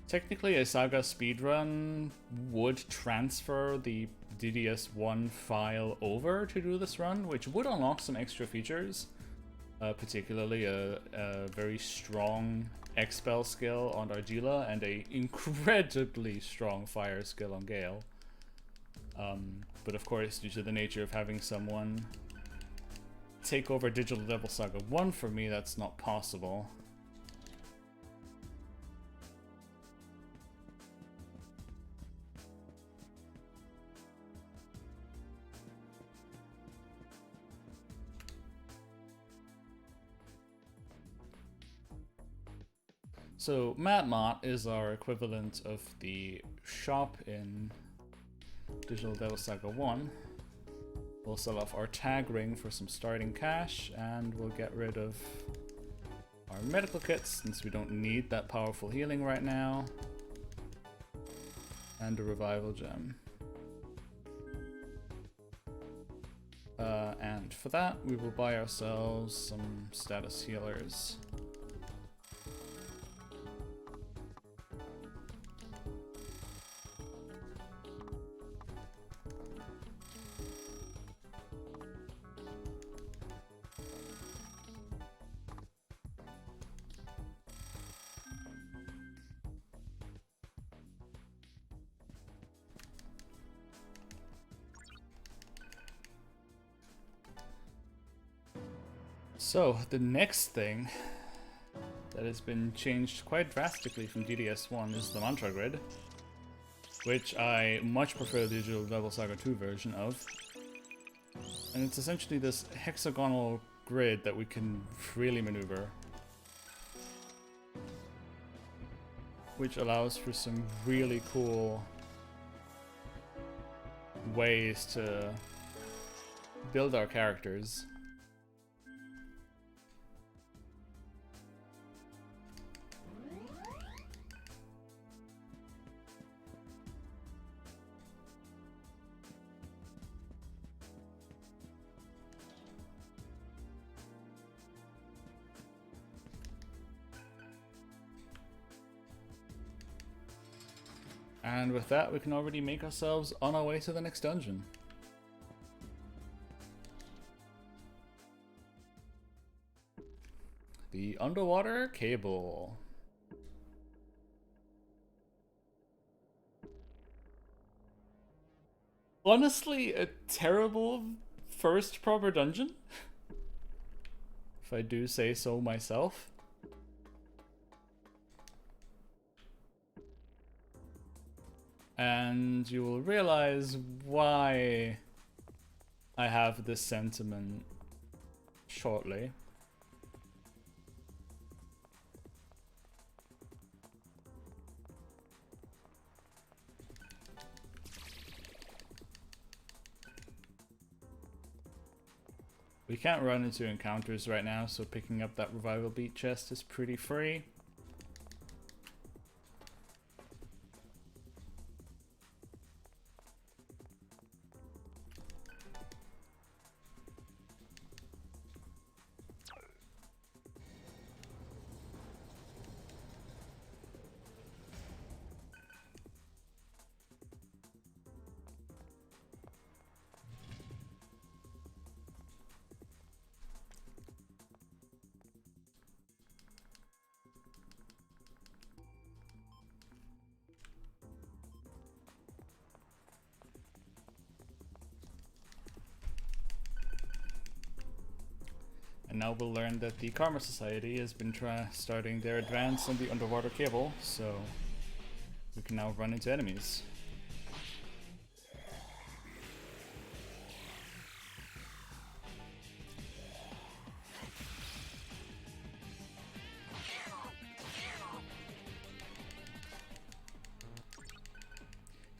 Technically, a Saga speedrun would transfer the DDS1 file over to do this run, which would unlock some extra features, particularly a very strong expel skill on Argila and a incredibly strong fire skill on Gale. But of course, due to the nature of having someone take over Digital Devil Saga 1 for me, that's not possible. So Matmot is our equivalent of the shop in Digital Devil Saga 1. We'll sell off our tag ring for some starting cash, and we'll get rid of our medical kits since we don't need that powerful healing right now. And a revival gem. And for that, we will buy ourselves some status healers. So, the next thing that has been changed quite drastically from DDS1 is the mantra grid, which I much prefer the Digital Devil Saga 2 version of. And it's essentially this hexagonal grid that we can freely maneuver, which allows for some really cool ways to build our characters. And with that, we can already make ourselves on our way to the next dungeon. The underwater cable. Honestly, a terrible first proper dungeon, if I do say so myself. And you will realize why I have this sentiment shortly. We can't run into encounters right now, so picking up that revival beat chest is pretty free. And now we'll learn that the Karma Society has been starting their advance on the underwater cable, so we can now run into enemies.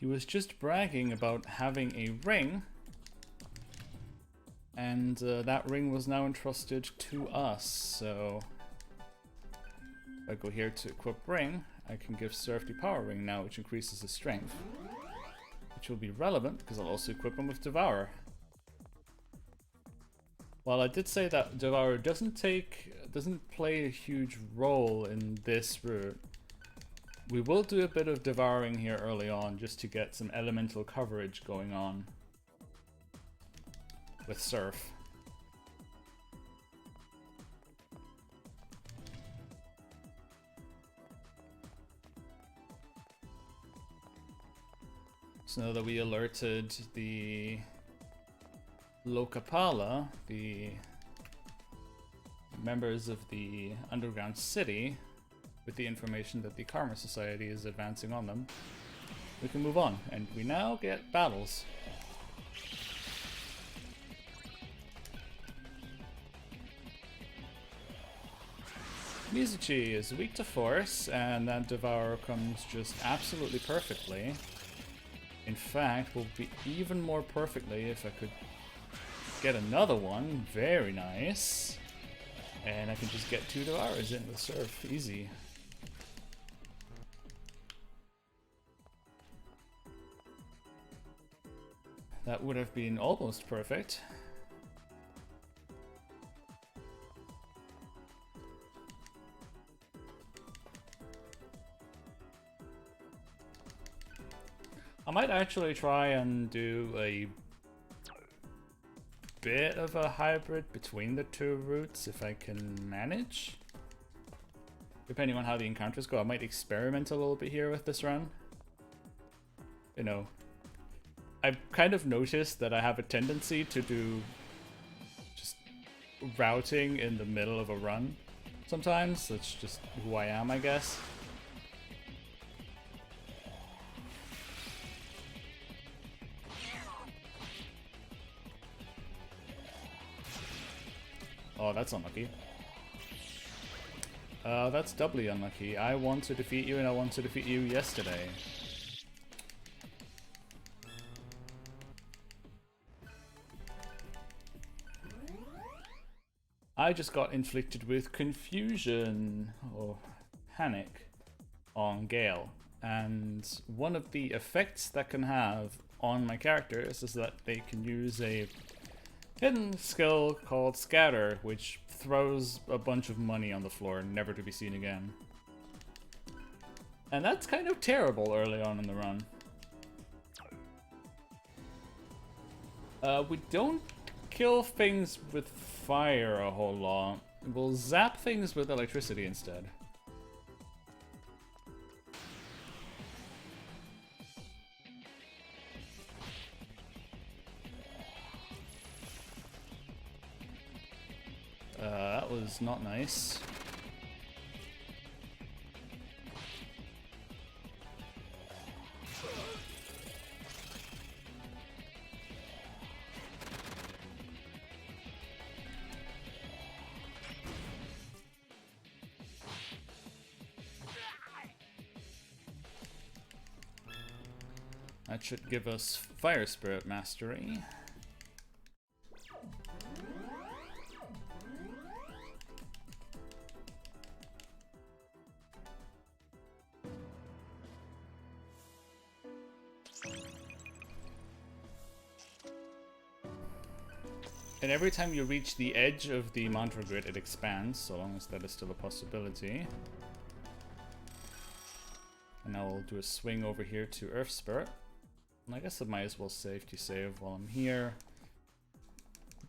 He was just bragging about having a ring, and that ring was now entrusted to us, so if I go here to equip ring, I can give Surf the power ring now, which increases his strength, which will be relevant because I'll also equip him with Devour. While I did say that Devour doesn't play a huge role in this route, we will do a bit of devouring here early on just to get some elemental coverage going on with Surf. So now that we alerted the Lokapala, the members of the underground city, with the information that the Karma Society is advancing on them, we can move on, and we now get battles. Mizuchi is weak to force, and that Devour comes just absolutely perfectly. In fact, will be even more perfectly if I could get another one. Very nice. And I can just get 2 Devours in with Surf. Easy. That would have been almost perfect. I might actually try and do a bit of a hybrid between the two routes if I can manage. Depending on how the encounters go, I might experiment a little bit here with this run. You know, I've kind of noticed that I have a tendency to do just routing in the middle of a run sometimes. That's just who I am, I guess. Oh, that's unlucky. That's doubly unlucky. I want to defeat you, and I want to defeat you yesterday. I just got inflicted with confusion or panic on Gale, and one of the effects that can have on my characters is that they can use a hidden skill called Scatter, which throws a bunch of money on the floor, never to be seen again. And that's kind of terrible early on in the run. We don't kill things with fire a whole lot. We'll zap things with electricity instead. That was not nice. That should give us Fire Spirit Mastery. And every time you reach the edge of the mantra grid, it expands, so long as that is still a possibility. And now we'll do a swing over here to Earth Spirit. And I guess I might as well safety save while I'm here.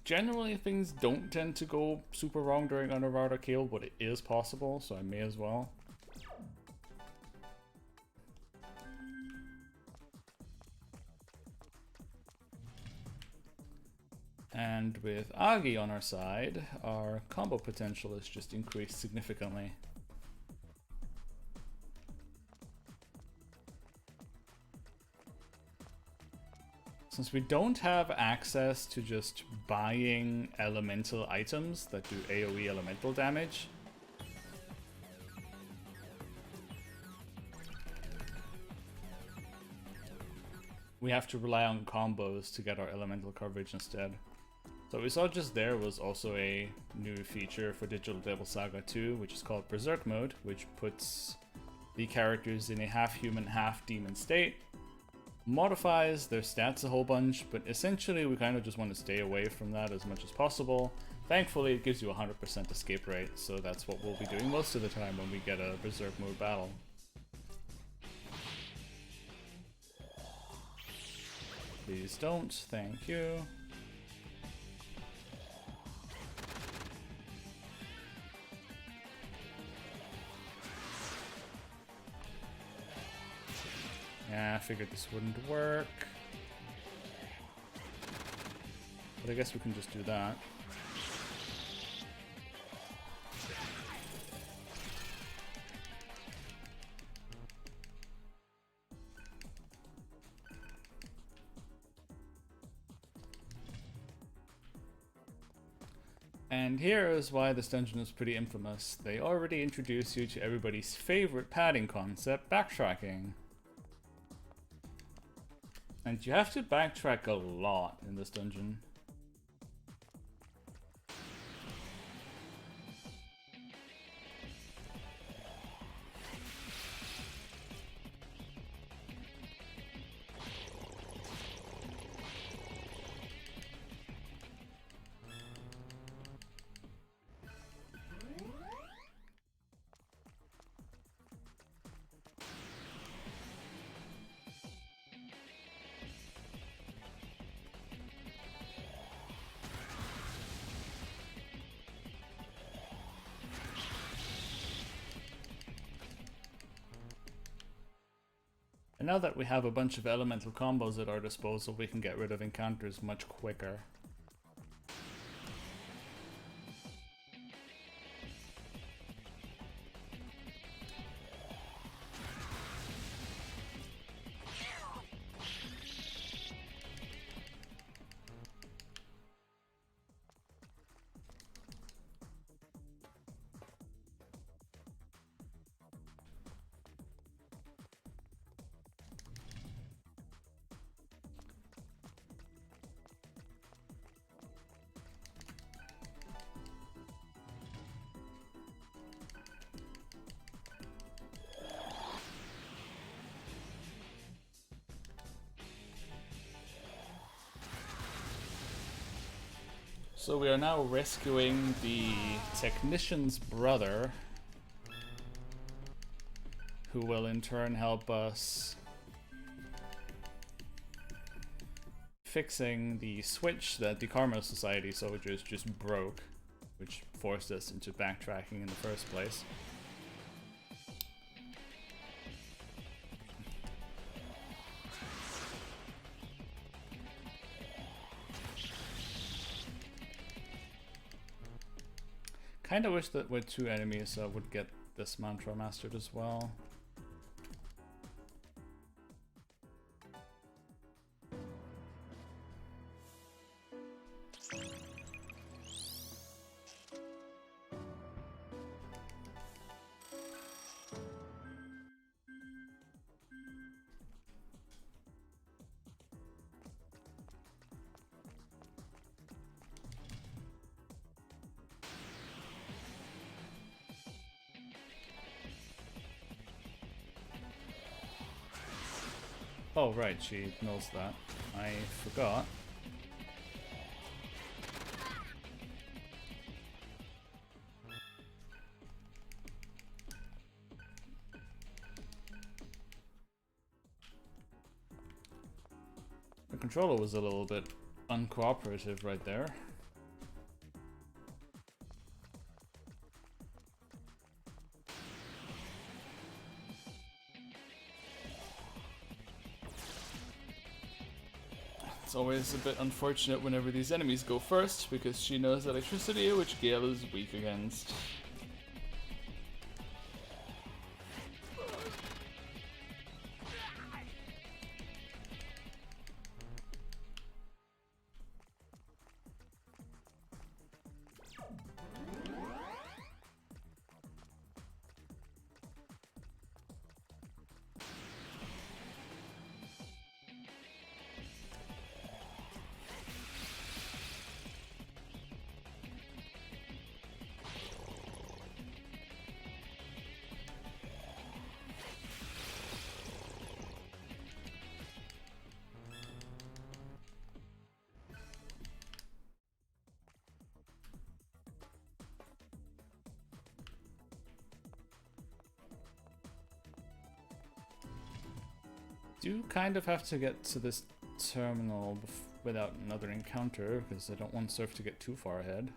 Generally, things don't tend to go super wrong during Underwater Kill, but it is possible, so I may as well. And with Agi on our side, our combo potential is just increased significantly. Since we don't have access to just buying elemental items that do AoE elemental damage, we have to rely on combos to get our elemental coverage instead. So what we saw just there was also a new feature for Digital Devil Saga 2, which is called Berserk Mode, which puts the characters in a half-human, half-demon state, modifies their stats a whole bunch, but essentially we kind of just want to stay away from that as much as possible. Thankfully, it gives you 100% escape rate, so that's what we'll be doing most of the time when we get a Berserk Mode battle. Please don't, thank you. Yeah, I figured this wouldn't work. But I guess we can just do that. And here is why this dungeon is pretty infamous. They already introduced you to everybody's favorite padding concept, backtracking. And you have to backtrack a lot in this dungeon. And now that we have a bunch of elemental combos at our disposal, we can get rid of encounters much quicker. So we are now rescuing the technician's brother, who will in turn help us fixing the switch that the Karma Society soldiers just broke, which forced us into backtracking in the first place. Kinda wish that with two enemies I would get this mantra mastered as well. Oh right, she knows that. I forgot. The controller was a little bit uncooperative right there. It's always a bit unfortunate whenever these enemies go first, because she knows electricity, which Gale is weak against. do kind of have to get to this terminal without another encounter, because I don't want Surf to get too far ahead.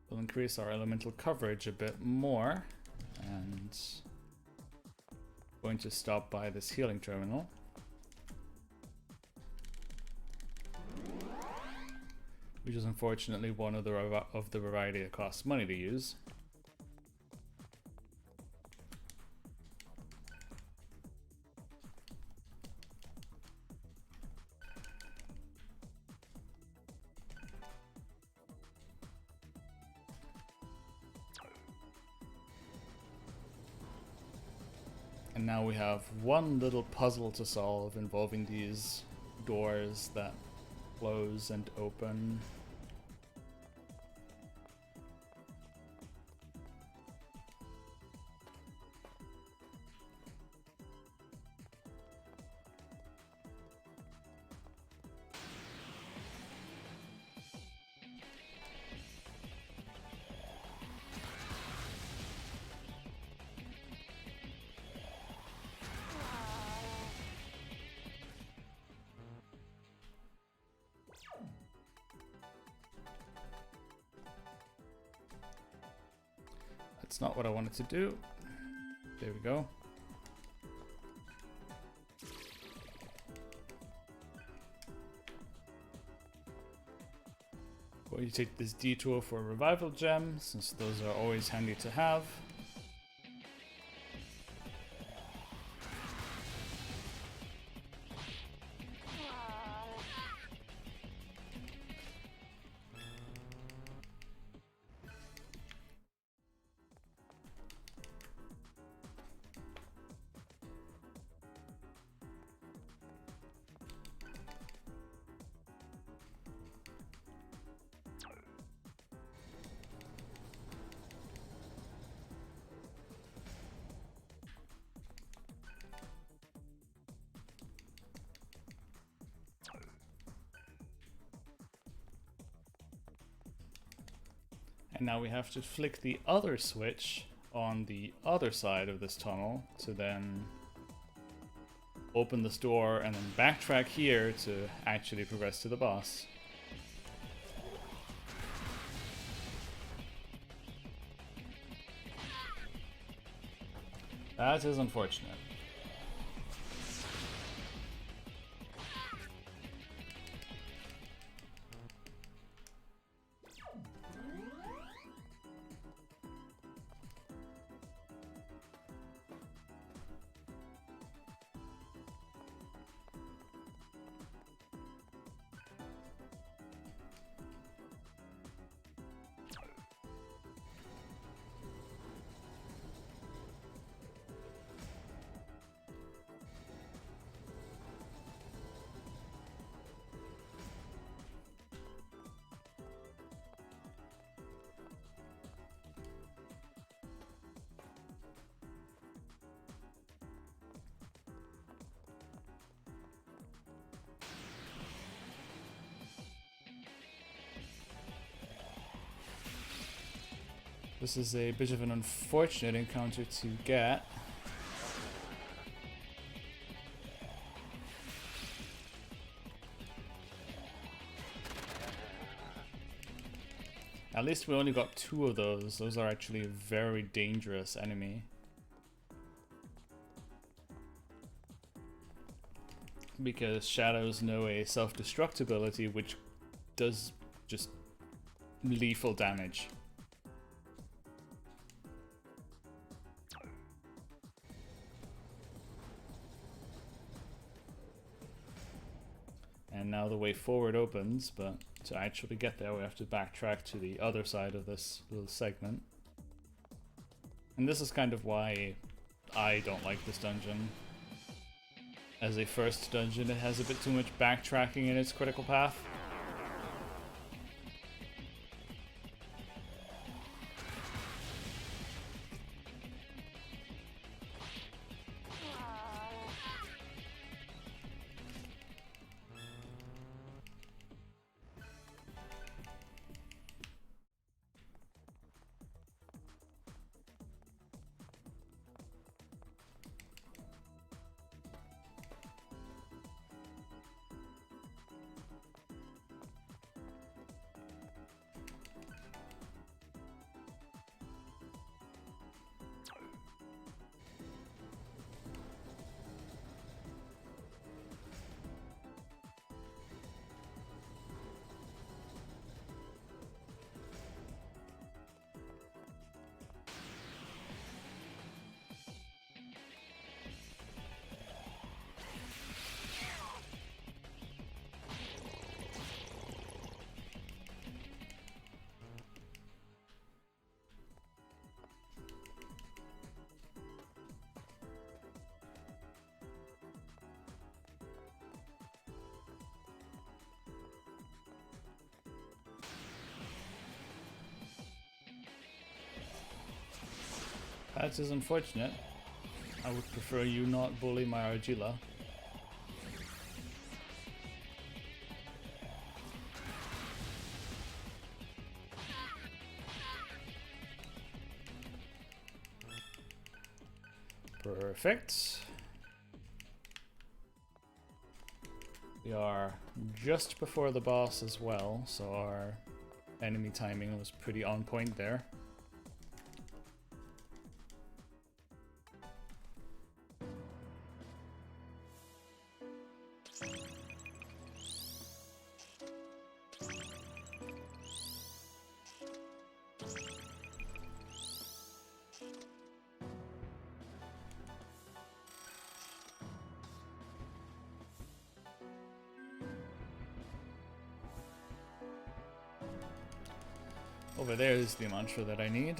We'll increase our elemental coverage a bit more, and going to stop by this healing terminal. Which is unfortunately one of the variety that costs money to use. And now we have one little puzzle to solve involving these doors that close and open. That's not what I wanted to do. There we go. Going to take this detour for a revival gem, since those are always handy to have. And now we have to flick the other switch on the other side of this tunnel to then open this door and then backtrack here to actually progress to the boss. That is unfortunate. This is a bit of an unfortunate encounter to get. At least we only got 2 of those. Those are actually a very dangerous enemy. Because shadows know a self-destruct ability which does just lethal damage. And now the way forward opens, but to actually get there we have to backtrack to the other side of this little segment. And this is kind of why I don't like this dungeon. As a first dungeon, it has a bit too much backtracking in its critical path. That is unfortunate. I would prefer you not bully my Argilla. Perfect. We are just before the boss as well, so our enemy timing was pretty on point there. Over there is the mantra that I need.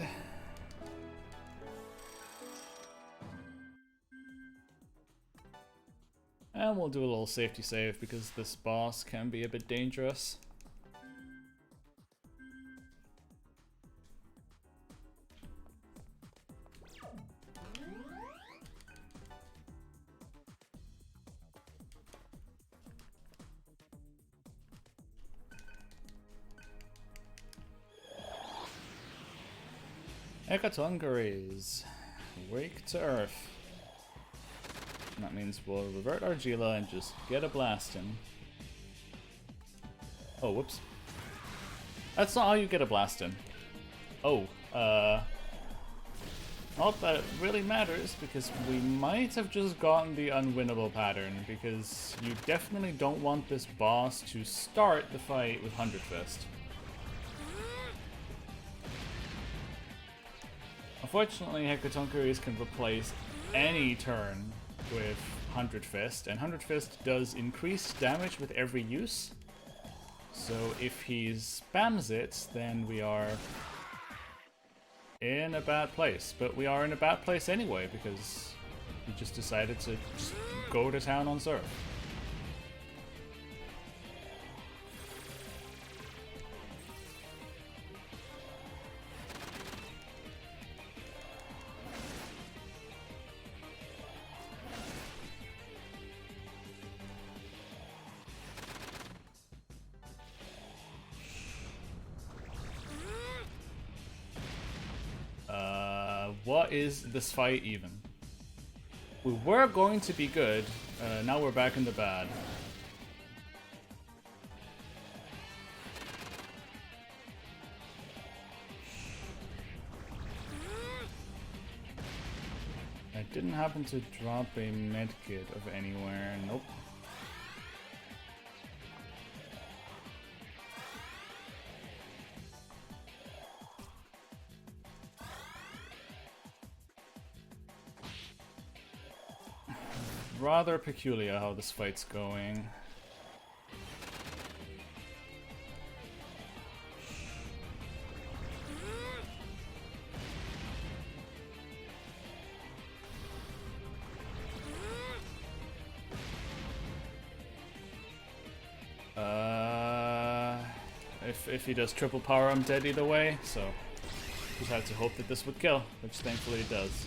And we'll do a little safety save because this boss can be a bit dangerous. Hekatongaries. Wake to Earth. And that means we'll revert Argilla and just get a blast in. Oh, whoops. That's not how you get a blast in. Oh, not that it really matters, because we might have just gotten the unwinnable pattern, because you definitely don't want this boss to start the fight with 100 Fist. Unfortunately, Hekatongaries can replace any turn with 100 Fist, and 100 Fist does increase damage with every use. So if he spams it, then we are in a bad place. But we are in a bad place anyway, because we just decided to just go to town on Surf. What is this fight even? We were going to be good, now we're back in the bad. I didn't happen to drop a medkit of anywhere, nope. Rather peculiar how this fight's going. If he does triple power, I'm dead either way, so just had to hope that this would kill, which thankfully it does.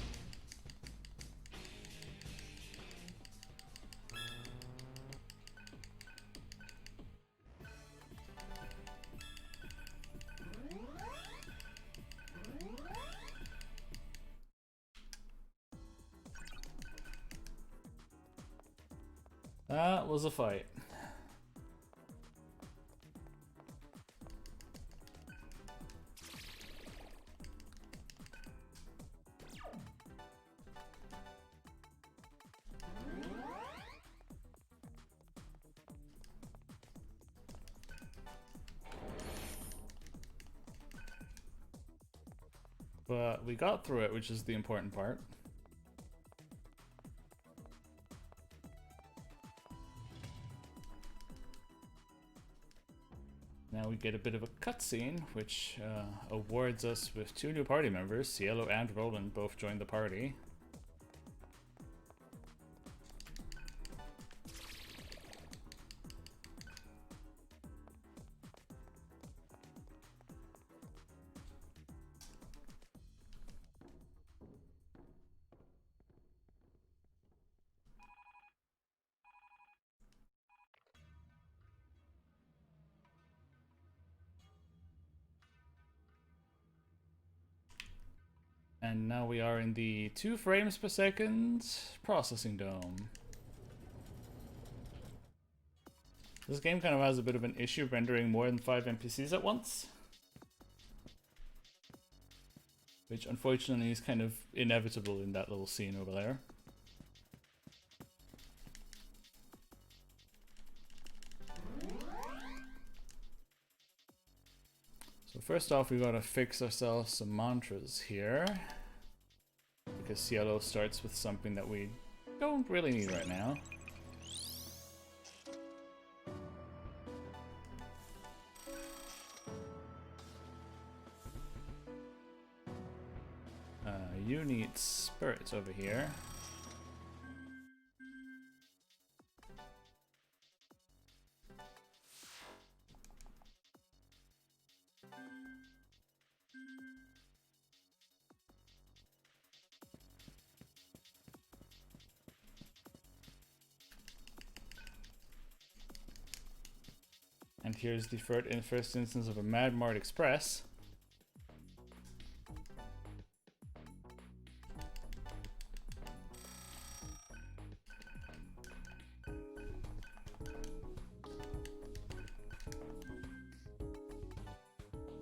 That was a fight. But we got through it, which is the important part. Now we get a bit of a cutscene, which awards us with 2 new party members. Cielo and Roland both joined the party. And now we are in the 2 frames per second processing dome. This game kind of has a bit of an issue rendering more than 5 NPCs at once, which unfortunately is kind of inevitable in that little scene over there. So first off, we gotta fix ourselves some mantras here, because Cielo starts with something that we don't really need right now. You need spirits over here. And here's the first instance of a Mad Mart Express.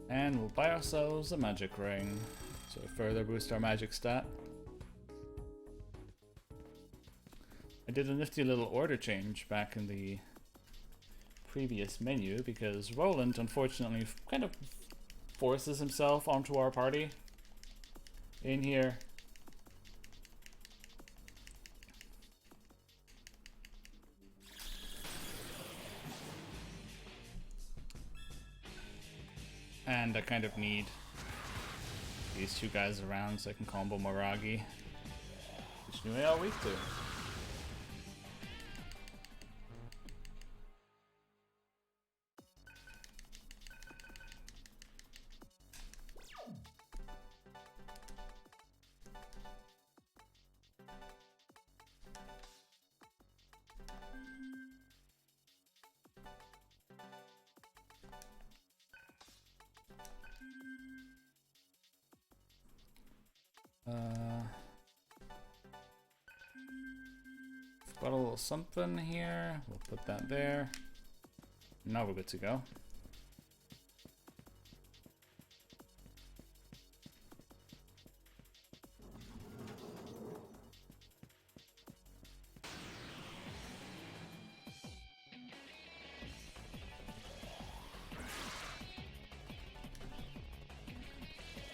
And we'll buy ourselves a magic ring to further boost our magic stat. I did a nifty little order change back in the previous menu because Roland unfortunately kind of forces himself onto our party in here. And I kind of need these 2 guys around so I can combo Moragi, which knew I all week to. Got a little something here. We'll put that there. Now we're good to go.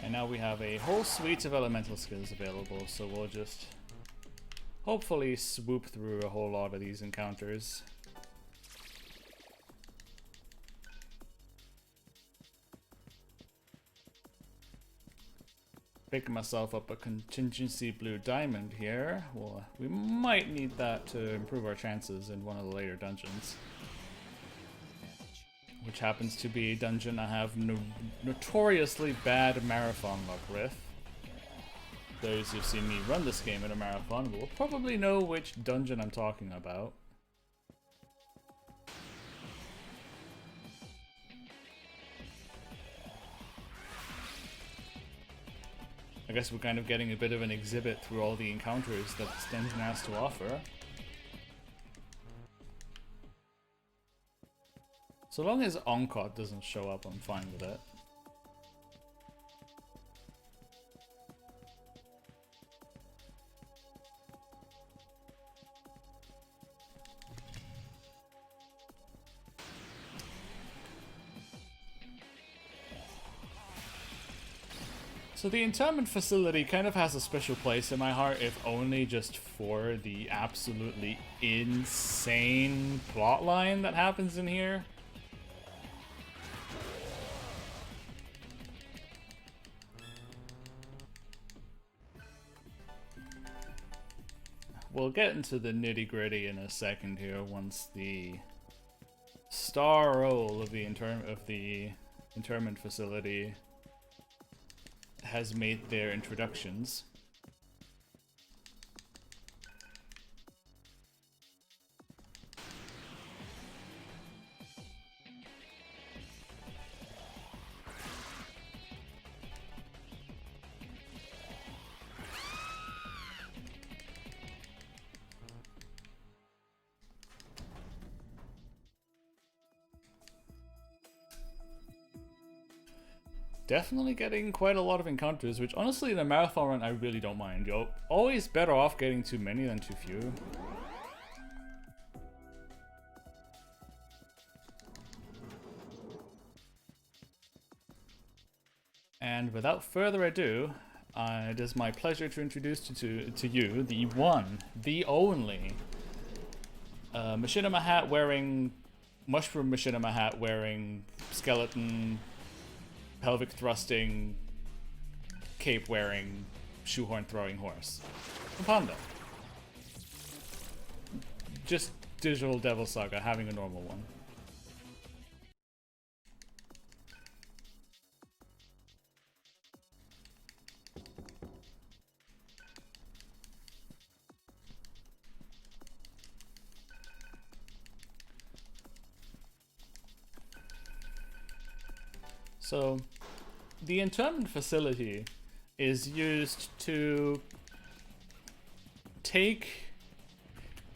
And now we have a whole suite of elemental skills available, so we'll just hopefully swoop through a whole lot of these encounters. Picking myself up a contingency blue diamond here. Well, we might need that to improve our chances in one of the later dungeons, which happens to be a dungeon I have notoriously bad marathon luck with. Those who've seen me run this game in a marathon will probably know which dungeon I'm talking about. I guess we're kind of getting a bit of an exhibit through all the encounters that this dungeon has to offer. So long as Onkot doesn't show up, I'm fine with it. So the internment facility kind of has a special place in my heart, if only just for the absolutely insane plotline that happens in here. We'll get into the nitty-gritty in a second here once the star role of the internment facility has made their introductions. definitely getting quite a lot of encounters, which honestly in a marathon run I really don't mind. You're always better off getting too many than too few. And without further ado, it is my pleasure to introduce to you the one, the only machinima hat wearing, mushroom machinima hat wearing, skeleton, pelvic thrusting, cape wearing, shoehorn throwing horse. Panda. Just digital Devil Saga having a normal one. So, the internment facility is used to take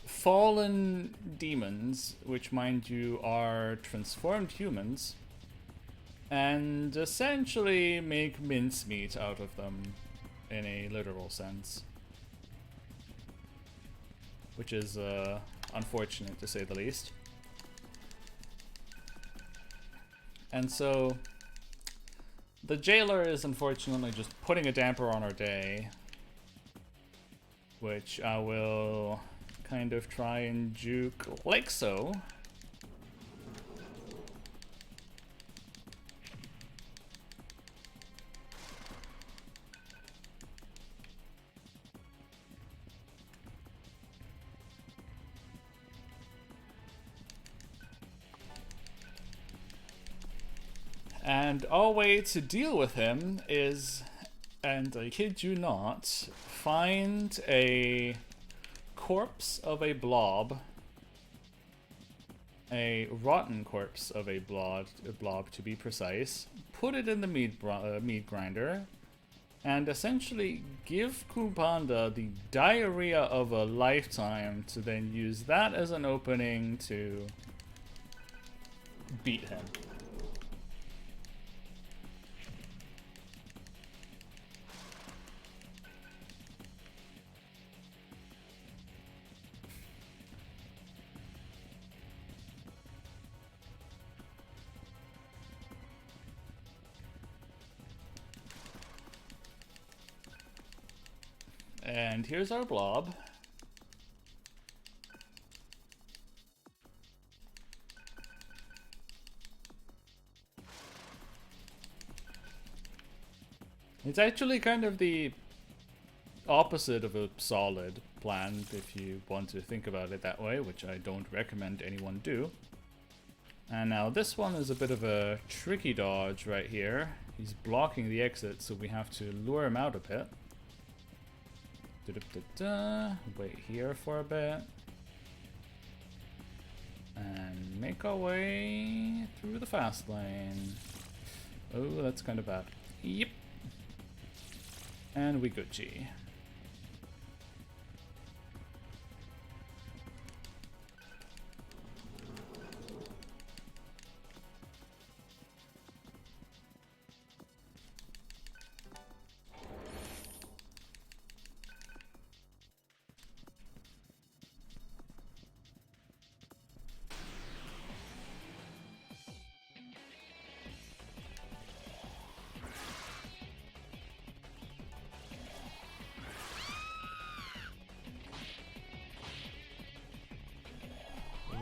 fallen demons, which mind you are transformed humans, and essentially make mincemeat out of them in a literal sense. Which is unfortunate to say the least. And so the jailer is unfortunately just putting a damper on our day, which I will kind of try and juke like so. And our way to deal with him is, and I kid you not, find a corpse of a blob, a rotten corpse of a blob to be precise, put it in the meat grinder, and essentially give Kupanda the diarrhea of a lifetime to then use that as an opening to beat him. And here's our blob. It's actually kind of the opposite of a solid plan if you want to think about it that way, which I don't recommend anyone do. And now this one is a bit of a tricky dodge right here. He's blocking the exit, so we have to lure him out a bit. Wait here for a bit. And make our way through the fast lane. Oh, that's kind of bad. Yep. And we Gucci.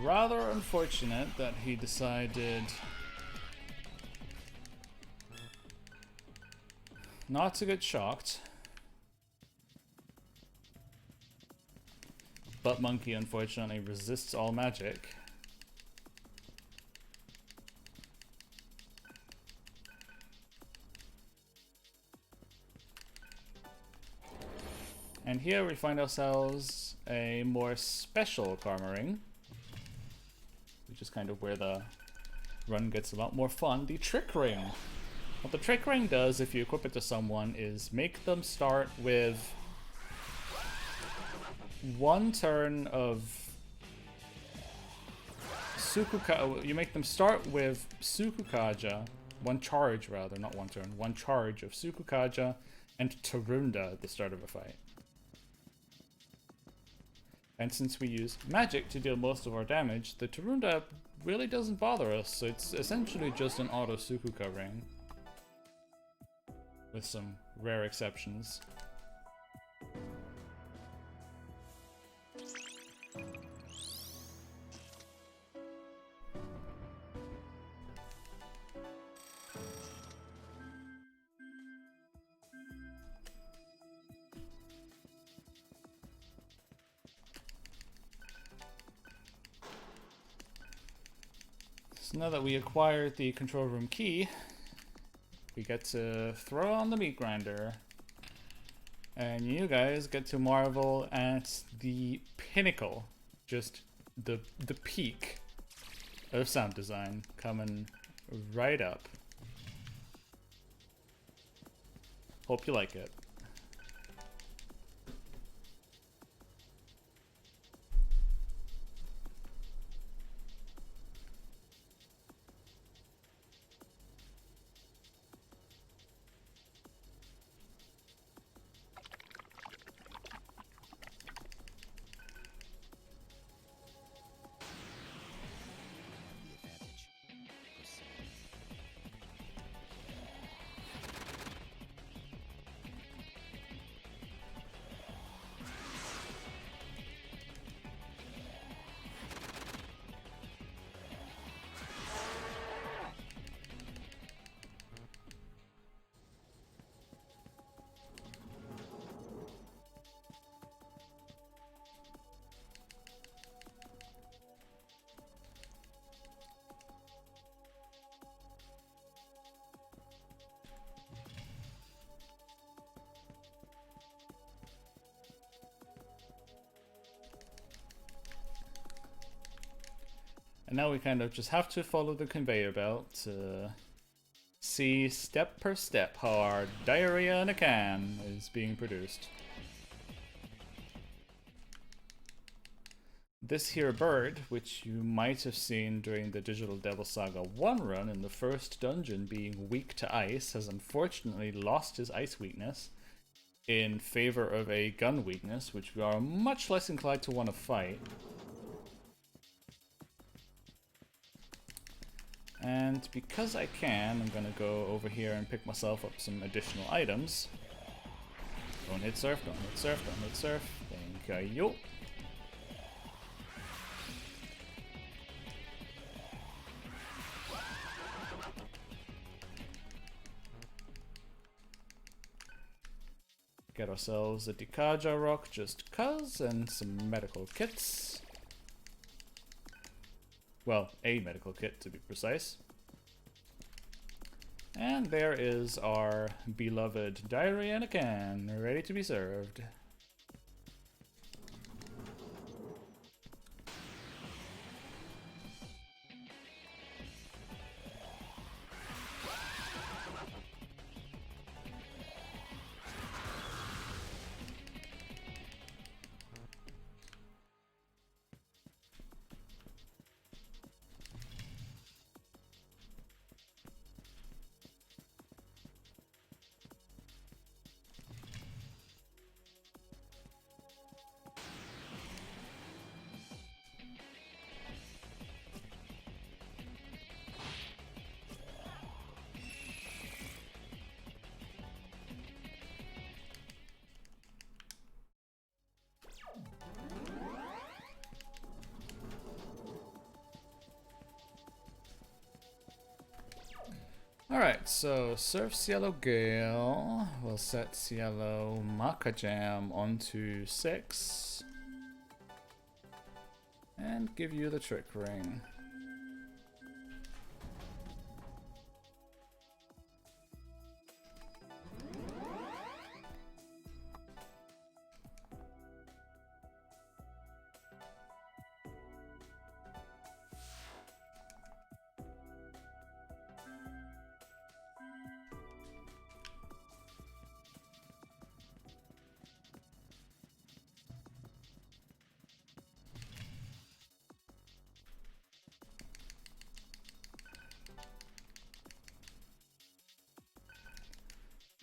Rather unfortunate that he decided not to get shocked. But Monkey unfortunately resists all magic. And here we find ourselves a more special Karma Ring, which is kind of where the run gets a lot more fun. The Trick Ring. What the Trick Ring does if you equip it to someone is make them start with one turn of you make them start with Sukukaja one charge rather, not one turn, one charge of Sukukaja and Tarunda at the start of a fight. And since we use magic to deal most of our damage, the Tarunda really doesn't bother us, so it's essentially just an auto Sukuka ring. With some rare exceptions. So now that we acquired the control room key, we get to throw on the meat grinder. And you guys get to marvel at the pinnacle, just the peak of sound design coming right up. Hope you like it. And now we kind of just have to follow the conveyor belt to see step per step how our diarrhea in a can is being produced. This here bird, which you might have seen during the Digital Devil Saga 1 run in the first dungeon being weak to ice, has unfortunately lost his ice weakness in favor of a gun weakness, which we are much less inclined to want to fight. And because I can, I'm gonna go over here and pick myself up some additional items. Don't hit surf, don't hit surf, don't hit surf. Thank you. Get ourselves a Dikaja rock just cuz, and some medical kits. Well, a medical kit to be precise. And there is our beloved diarrhea in a can, ready to be served. Alright, so Surf Cielo Gale will set Cielo Makajam onto 6 and give you the trick ring.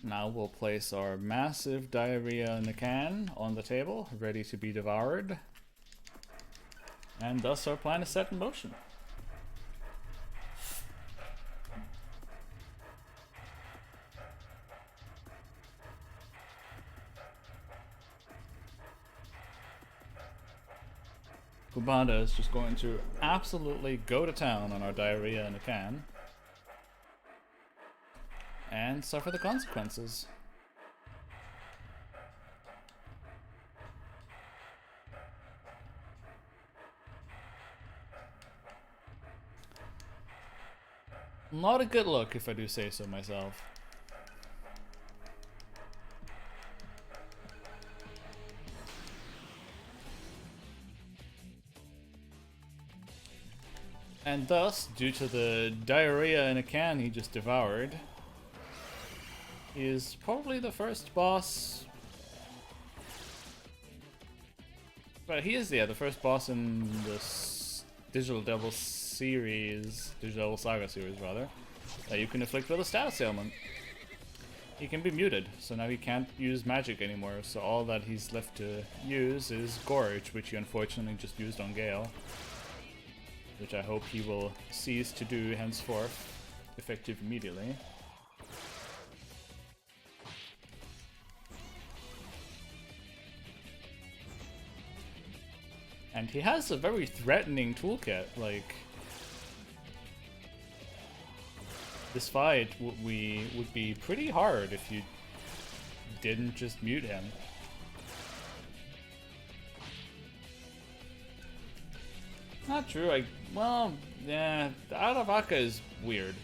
Now we'll place our massive diarrhea in a can on the table, ready to be devoured. And thus our plan is set in motion. Kubanda is just going to absolutely go to town on our diarrhea in a can. And suffer the consequences. Not a good look, if I do say so myself. And thus, due to the diarrhea in a can he just devoured, he is probably the first boss. But he is, yeah, the first boss in this Digital Devil series, Digital Devil Saga series rather, that you can afflict with a status ailment. He can be muted, so now he can't use magic anymore, so all that he's left to use is Gorge, which he unfortunately just used on Gale. Which I hope he will cease to do henceforth, effective immediately. And he has a very threatening toolkit, like... This fight would be pretty hard if you didn't just mute him. Not true, well, yeah, the Aravaka is weird.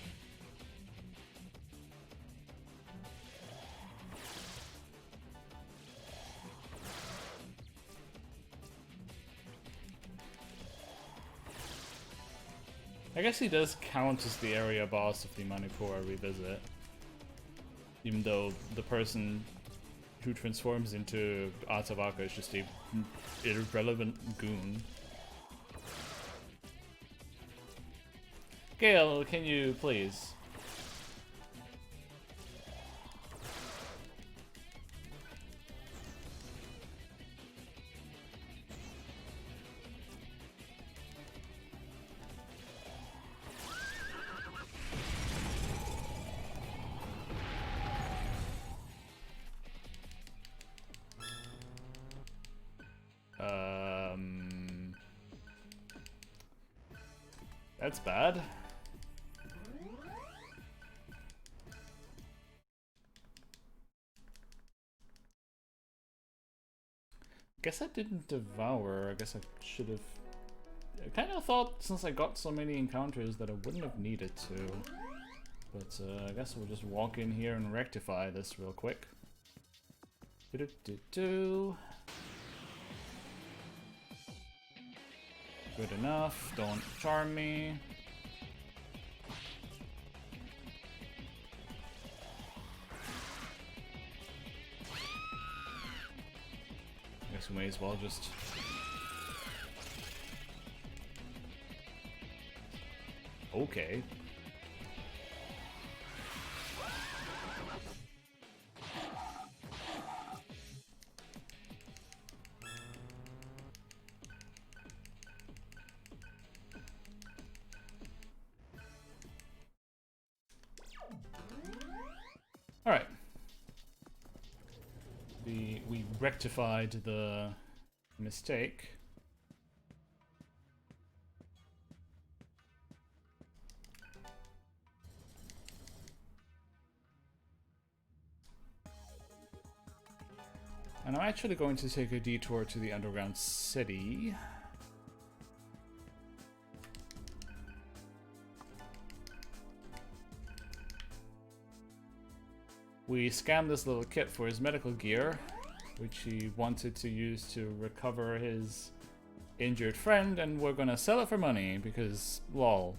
I guess he does count as the area boss of the Manipur revisit. Even though the person who transforms into Atavaka is just a irrelevant goon. Gale, can you please? That's bad. Guess I didn't devour. I guess I should have. I kind of thought since I got so many encounters that I wouldn't have needed to. But I guess we'll just walk in here and rectify this real quick. Do-do-do-do. Good enough. Don't charm me. Guess we may as well just... Okay. Alright. We rectified the mistake. And I'm actually going to take a detour to the underground city. We scammed this little kit for his medical gear, which he wanted to use to recover his injured friend, and we're gonna sell it for money because, lol.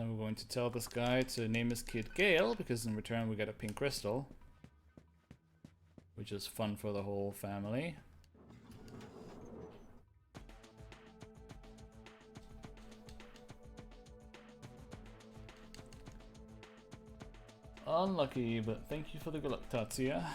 Then we're going to tell this guy to name his kid Gale, because in return we get a pink crystal. Which is fun for the whole family. Unlucky, but thank you for the good luck, Tatsuya.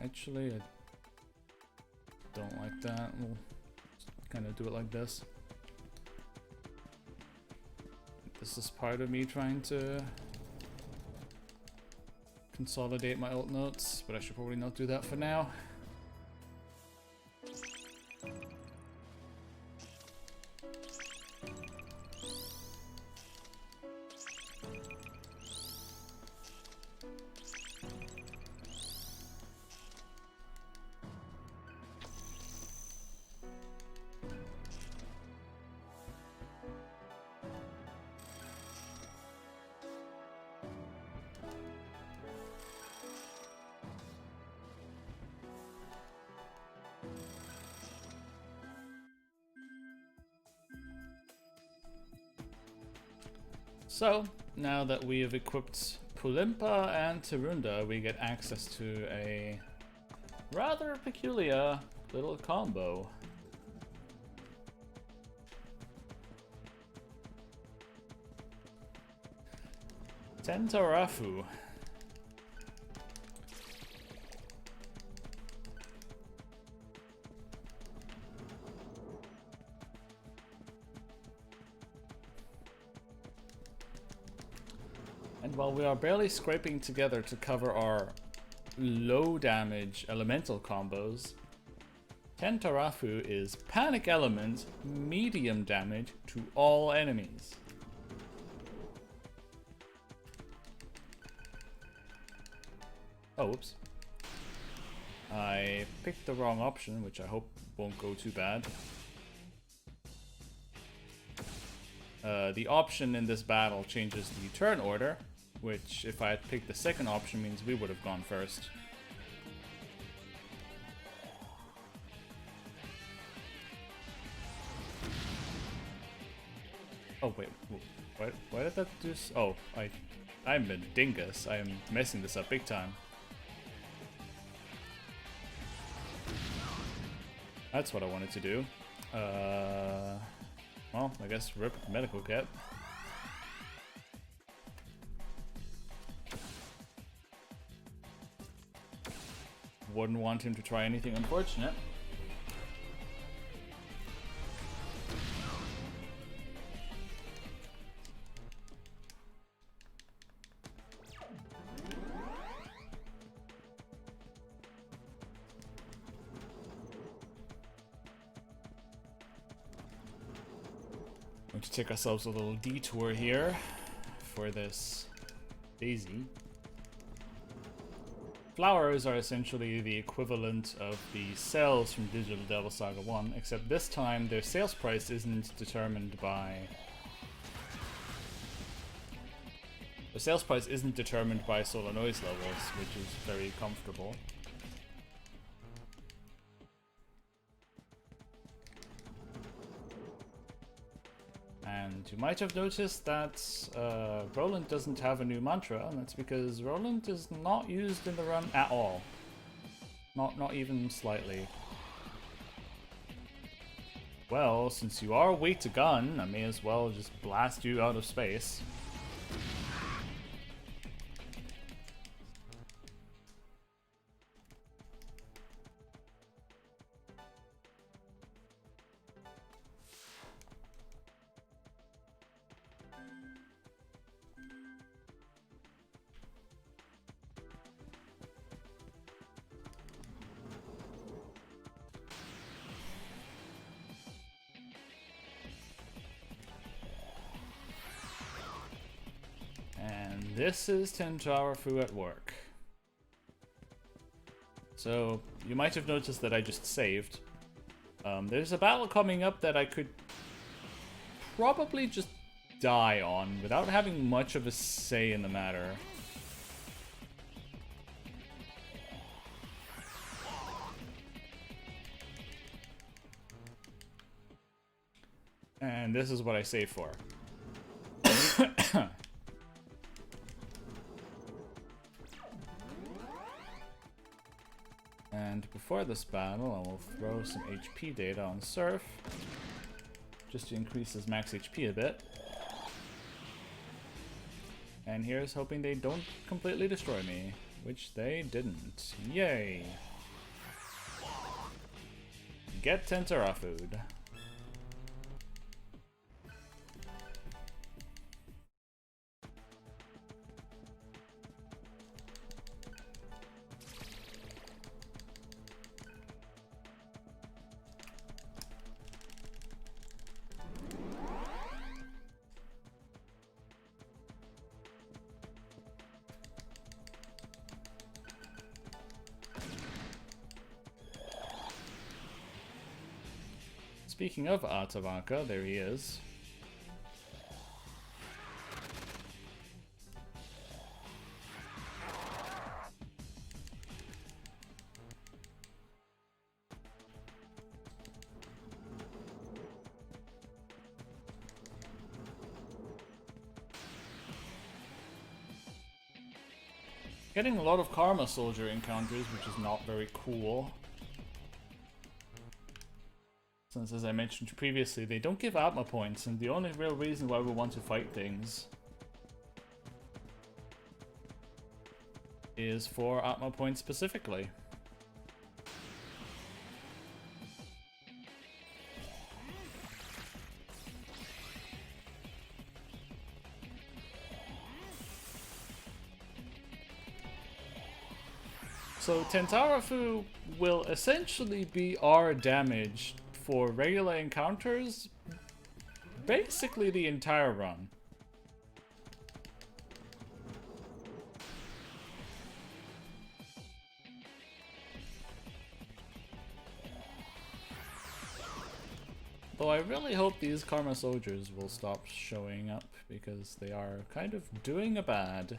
Actually, I don't like that. We'll kind of do it like this. This is part of me trying to consolidate my alt notes, but I should probably not do that for now. So, now that we have equipped Pulimpa and Tarunda, we get access to a rather peculiar little combo. Tentarafu. And while we are barely scraping together to cover our low damage elemental combos, Tentarafu is Panic Element, medium damage to all enemies. Oh, whoops. I picked the wrong option, which I hope won't go too bad. The option in this battle changes the turn order, which if I had picked the second option means we would have gone first. Oh wait, why did that do oh, I'm a dingus. I am messing this up big time. That's what I wanted to do. Well, I guess rip medical kit. Wouldn't want him to try anything unfortunate. Going to take ourselves a little detour here for this daisy. Flowers are essentially the equivalent of the cells from Digital Devil Saga 1, except this time their sales price isn't determined by... The sales price isn't determined by solar noise levels, which is very comfortable. And you might have noticed that Roland doesn't have a new mantra, and that's because Roland is not used in the run at all. Not even slightly. Well, since you are weak to gun, I may as well just blast you out of space. This is Tentarafu at work. So, you might have noticed that I just saved. There's a battle coming up that I could probably just die on without having much of a say in the matter. And this is what I save for. And before this battle, I will throw some HP data on Surf, just to increase his max HP a bit. And here's hoping they don't completely destroy me, which they didn't. Yay! Get Tentarafu'd. Speaking of Atabanka, there he is. Getting a lot of Karma Soldier encounters, which is not very cool. Since, as I mentioned previously, they don't give Atma points, and the only real reason why we want to fight things is for Atma points specifically. So Tentarafu will essentially be our damage for regular encounters basically the entire run. Though I really hope these Karma Soldiers will stop showing up because they are kind of doing a bad.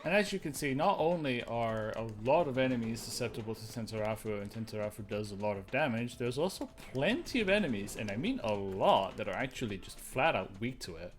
And as you can see, not only are a lot of enemies susceptible to Tentarafu, and Tentarafu does a lot of damage, there's also plenty of enemies, and I mean a lot, that are actually just flat out weak to it.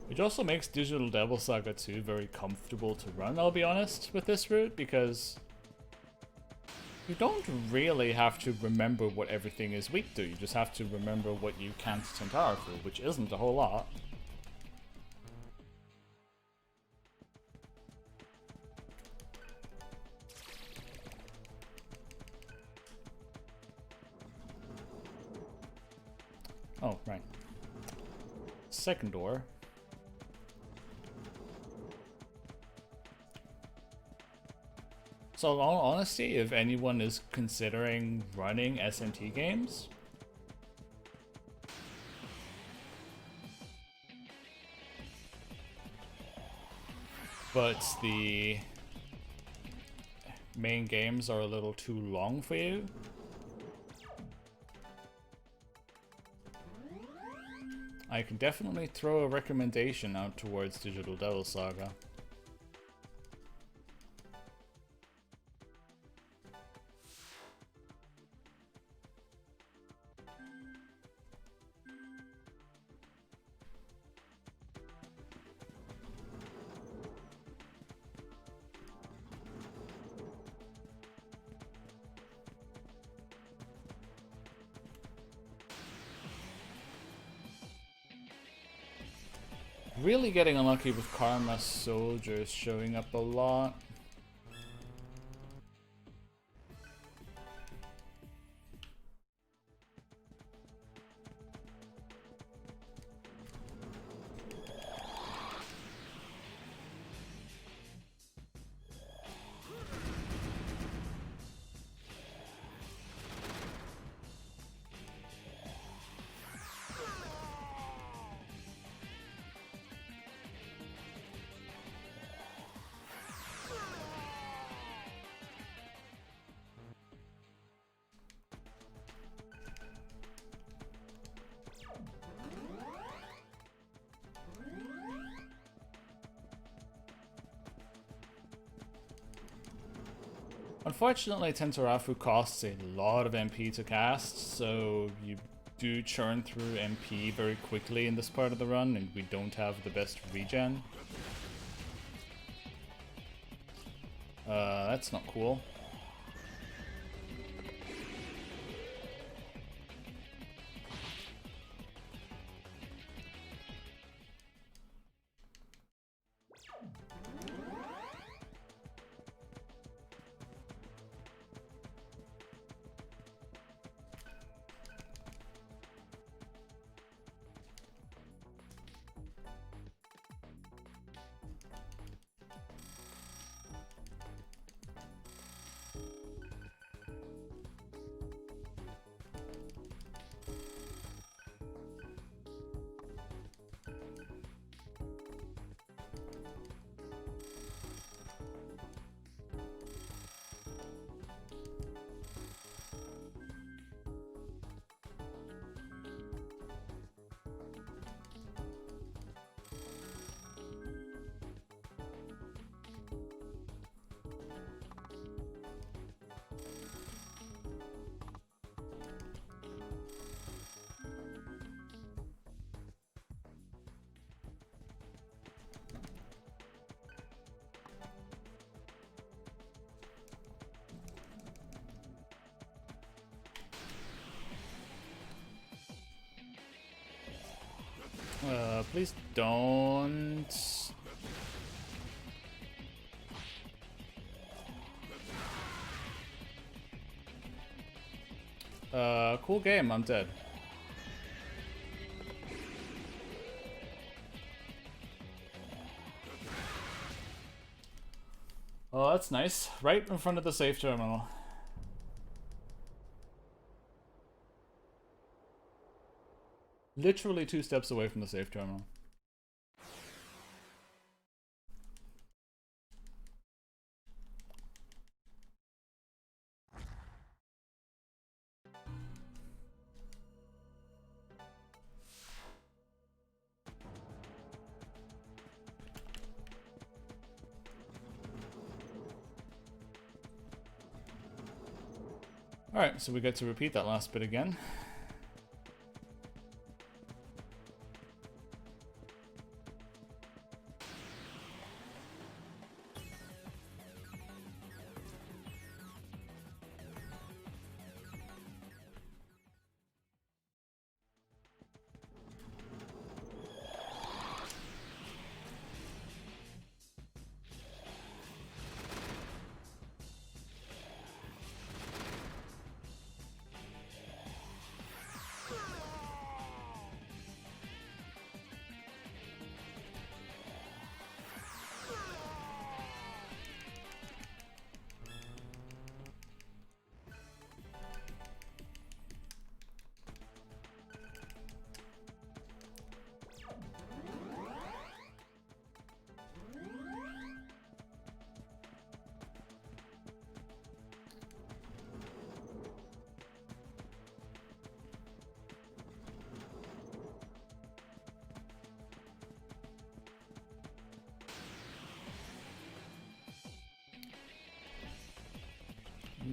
Which also makes Digital Devil Saga 2 very comfortable to run, I'll be honest, with this route, because you don't really have to remember what everything is weak to, you just have to remember what you can't Tentarafu, which isn't a whole lot. Oh, right. Second door. So in all honesty, if anyone is considering running SMT games, but main games are a little too long for you, I can definitely throw a recommendation out towards Digital Devil Saga. Really getting unlucky with Karma Soldiers showing up a lot. Unfortunately, Tentarafu costs a lot of MP to cast, so you do churn through MP very quickly in this part of the run, and we don't have the best regen. That's not cool. Please don't. Cool game, I'm dead. Oh, that's nice. Right in front of the safe terminal. Literally 2 steps away from the safe terminal. Alright, so we get to repeat that last bit again.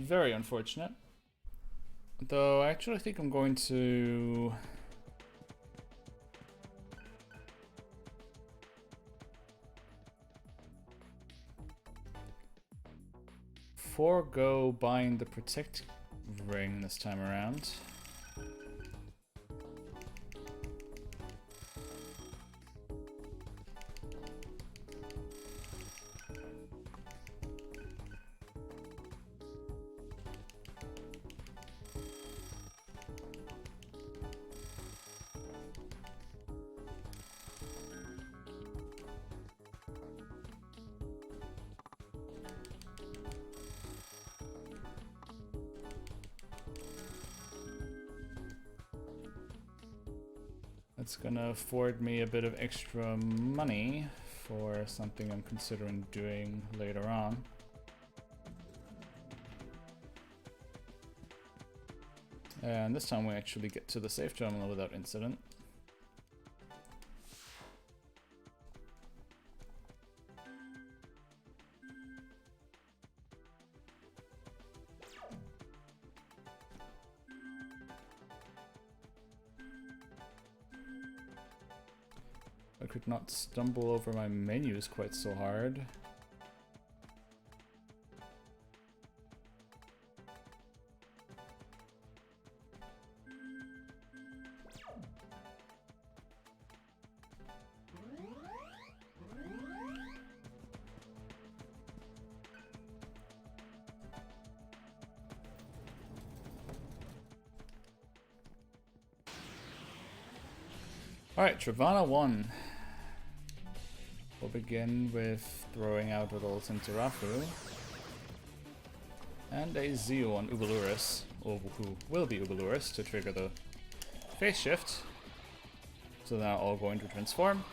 very unfortunate. Though I actually think I'm going to forego buying the protect ring this time around. It's gonna afford me a bit of extra money for something I'm considering doing later on. And this time we actually get to the safe terminal without incident. I could not stumble over my menus quite so hard. Alright, Travana 1. We'll begin with throwing out a little Tintarafu. And a Zeo on Ubuluris, or who will be Ubuluris, to trigger the phase shift. So they're all going to transform.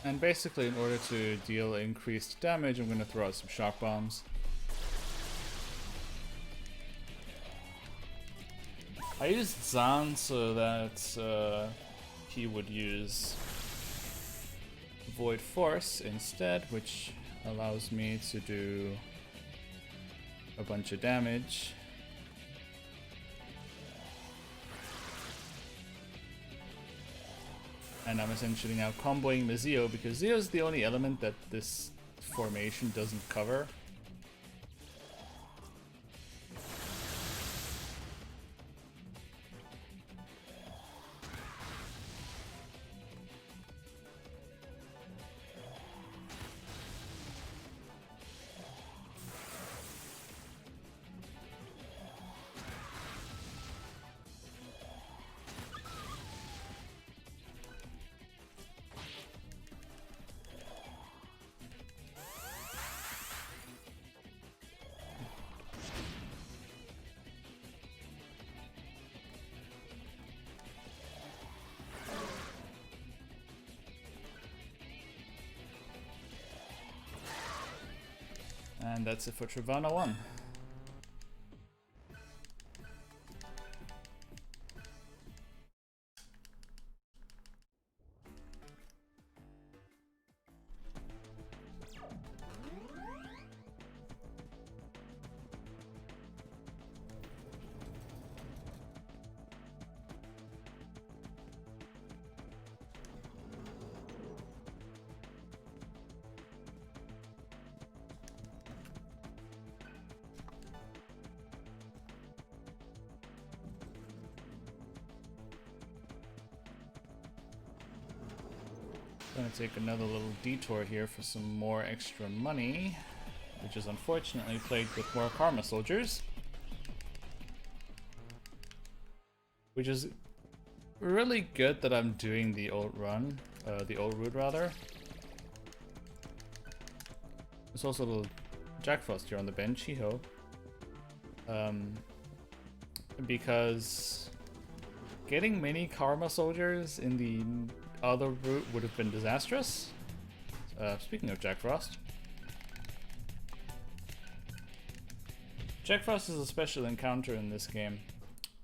And basically, in order to deal increased damage, I'm going to throw out some shock bombs. I used Zan so that he would use Void Force instead, which allows me to do a bunch of damage. And I'm essentially now comboing the Zeo because Zeo is the only element that this formation doesn't cover. And that's it for Travana 1. Gonna take another little detour here for some more extra money, which is unfortunately plagued with more Karma Soldiers. Which is really good that I'm doing the old run, the old route rather. There's also a little Jack Frost here on the bench, hee-ho. Because getting many Karma Soldiers in the other route would have been disastrous. Speaking of Jack Frost. Jack Frost is a special encounter in this game.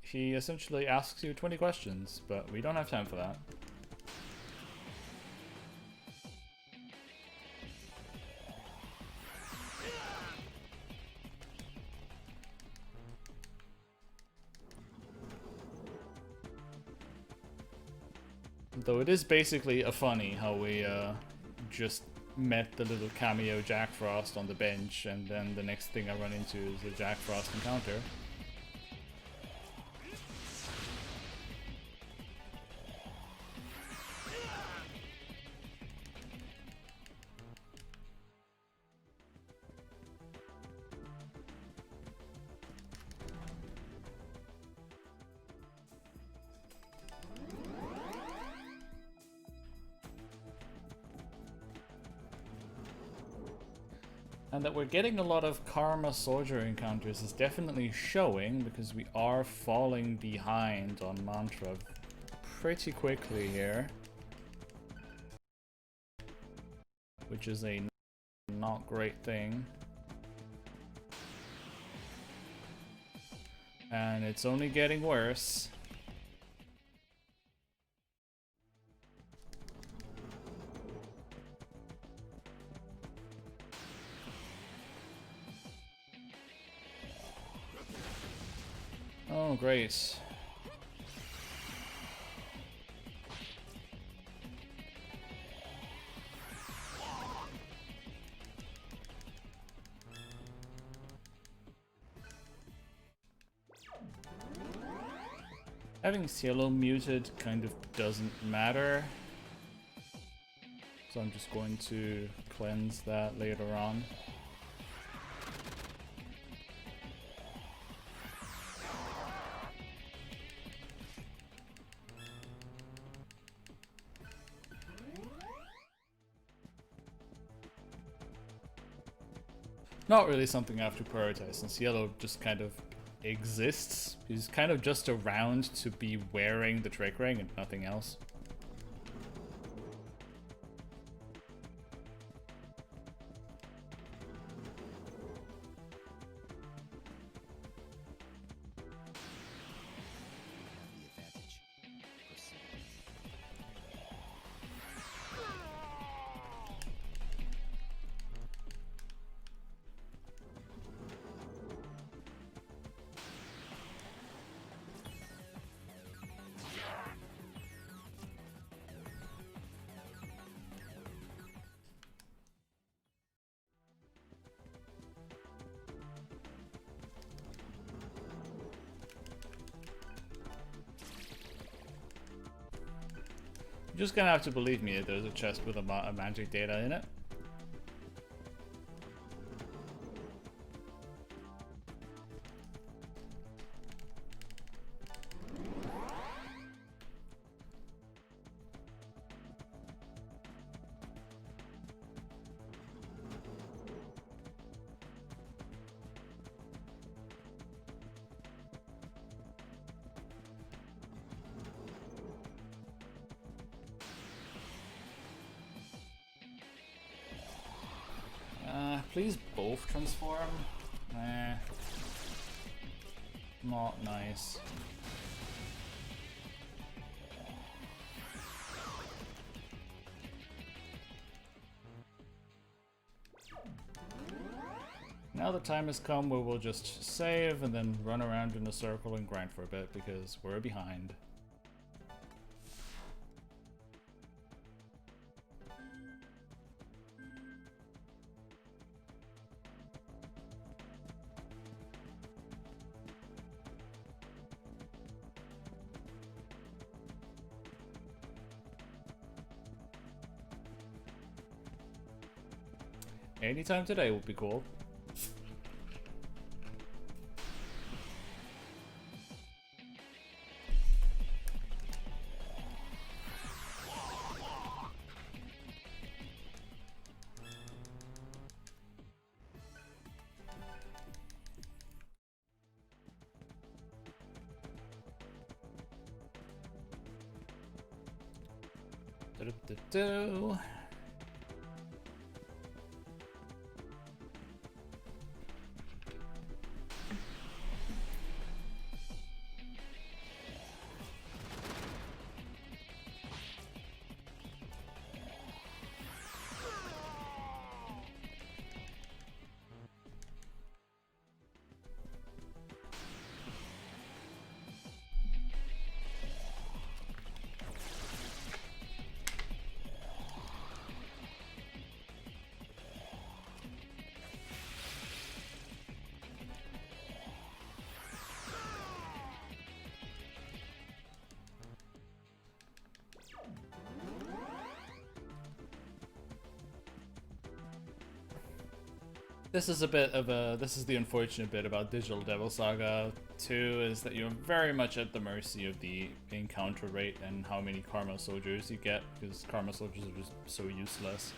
He essentially asks you 20 questions, but we don't have time for that. Though it is basically a funny how we just met the little cameo Jack Frost on the bench, and then the next thing I run into is a Jack Frost encounter. And that we're getting a lot of Karma Soldier encounters is definitely showing, because we are falling behind on Mantra pretty quickly here. Which is a not great thing. And it's only getting worse. Oh, great. Having Cielo muted kind of doesn't matter. So I'm just going to cleanse that later on. Not really something I have to prioritize, since Cielo just kind of exists. He's kind of just around to be wearing the trick ring and nothing else. You're just gonna have to believe me that there's a chest with a magic data in it. Please both transform? Nah. Not nice. Now the time has come where we'll just save and then run around in a circle and grind for a bit because we're behind. Anytime today would be cool. Do-do-do-do. This is a bit of a, this is the unfortunate bit about Digital Devil Saga 2, is that you're very much at the mercy of the encounter rate and how many Karma Soldiers you get, because Karma Soldiers are just so useless.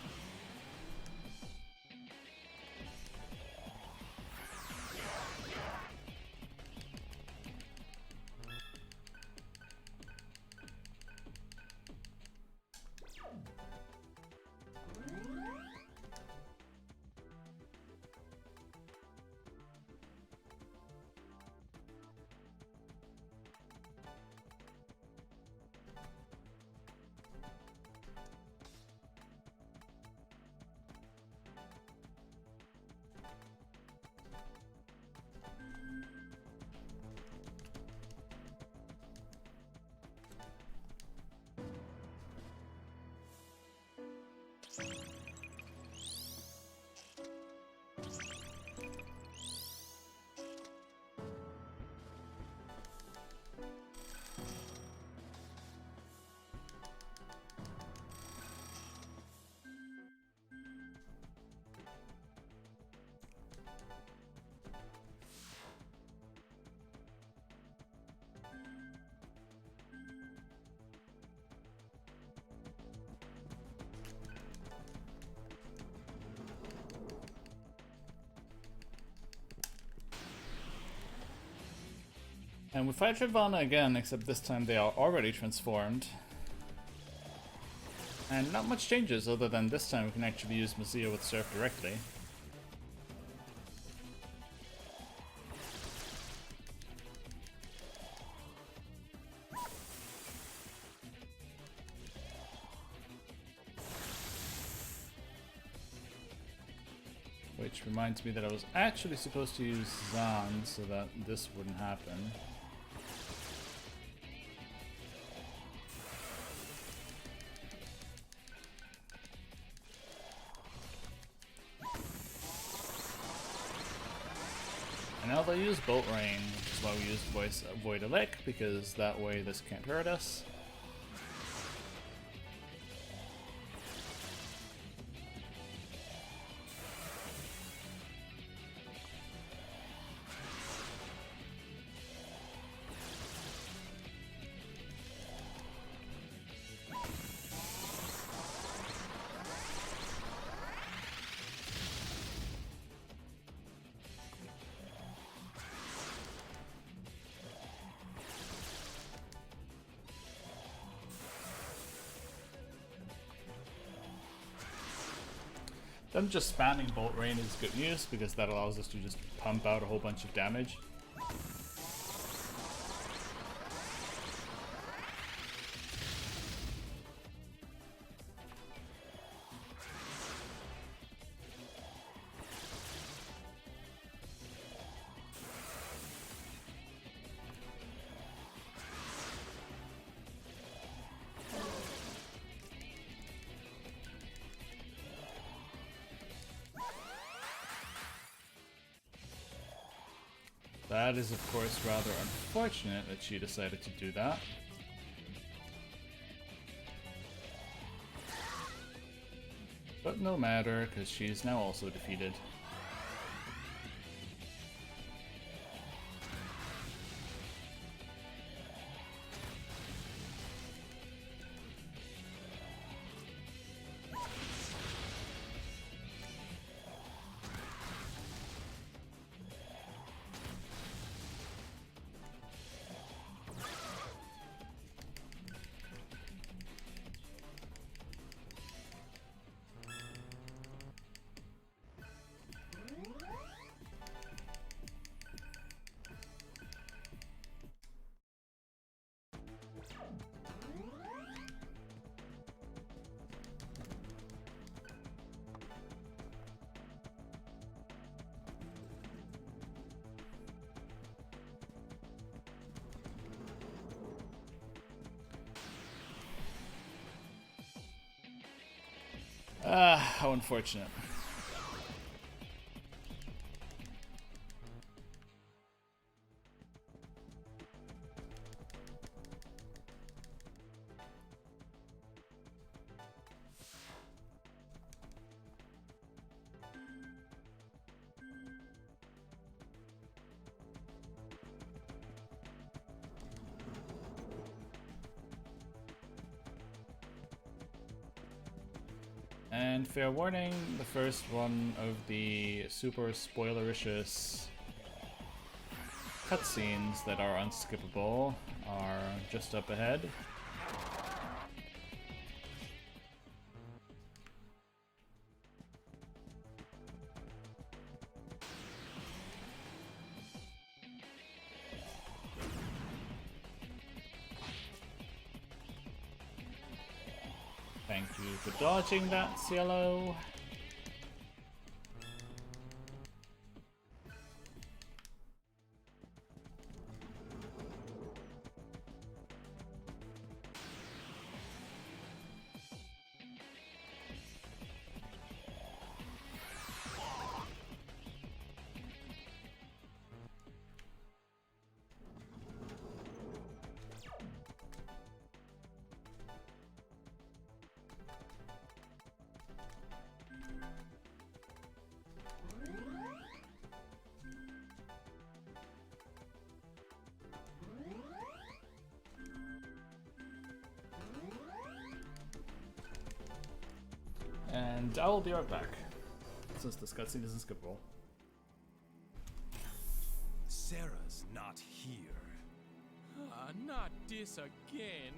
And we fight Ravana again, except this time they are already transformed. And not much changes, other than this time we can actually use Mazia with Surf directly. Which reminds me that I was actually supposed to use Zan so that this wouldn't happen. And now they'll use Bolt Rain, which is why we use Void Elect, because that way this can't hurt us. Them just spamming Bolt Rain is good news, because that allows us to just pump out a whole bunch of damage. That is, of course, rather unfortunate that she decided to do that. But no matter, because she's now also defeated. How unfortunate. And fair warning, the first one of the super spoilericious cutscenes that are unskippable are just up ahead. Thank you for dodging that, Cielo. And I will be right back, since this cutscene isn't skippable. Sarah's not here. Not this again.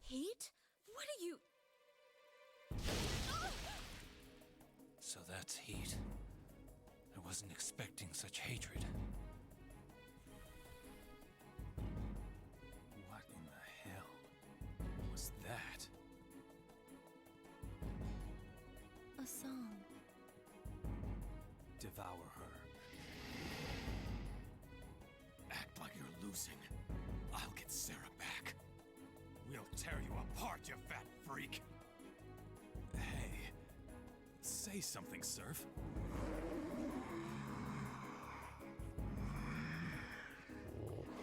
Heat? What are you... So that's Heat. I wasn't expecting such hatred. What in the hell was that? A song. Devour her. Act like you're losing. I'll get Sarah back. We'll tear you apart, you fat freak. Hey, say something, Surf.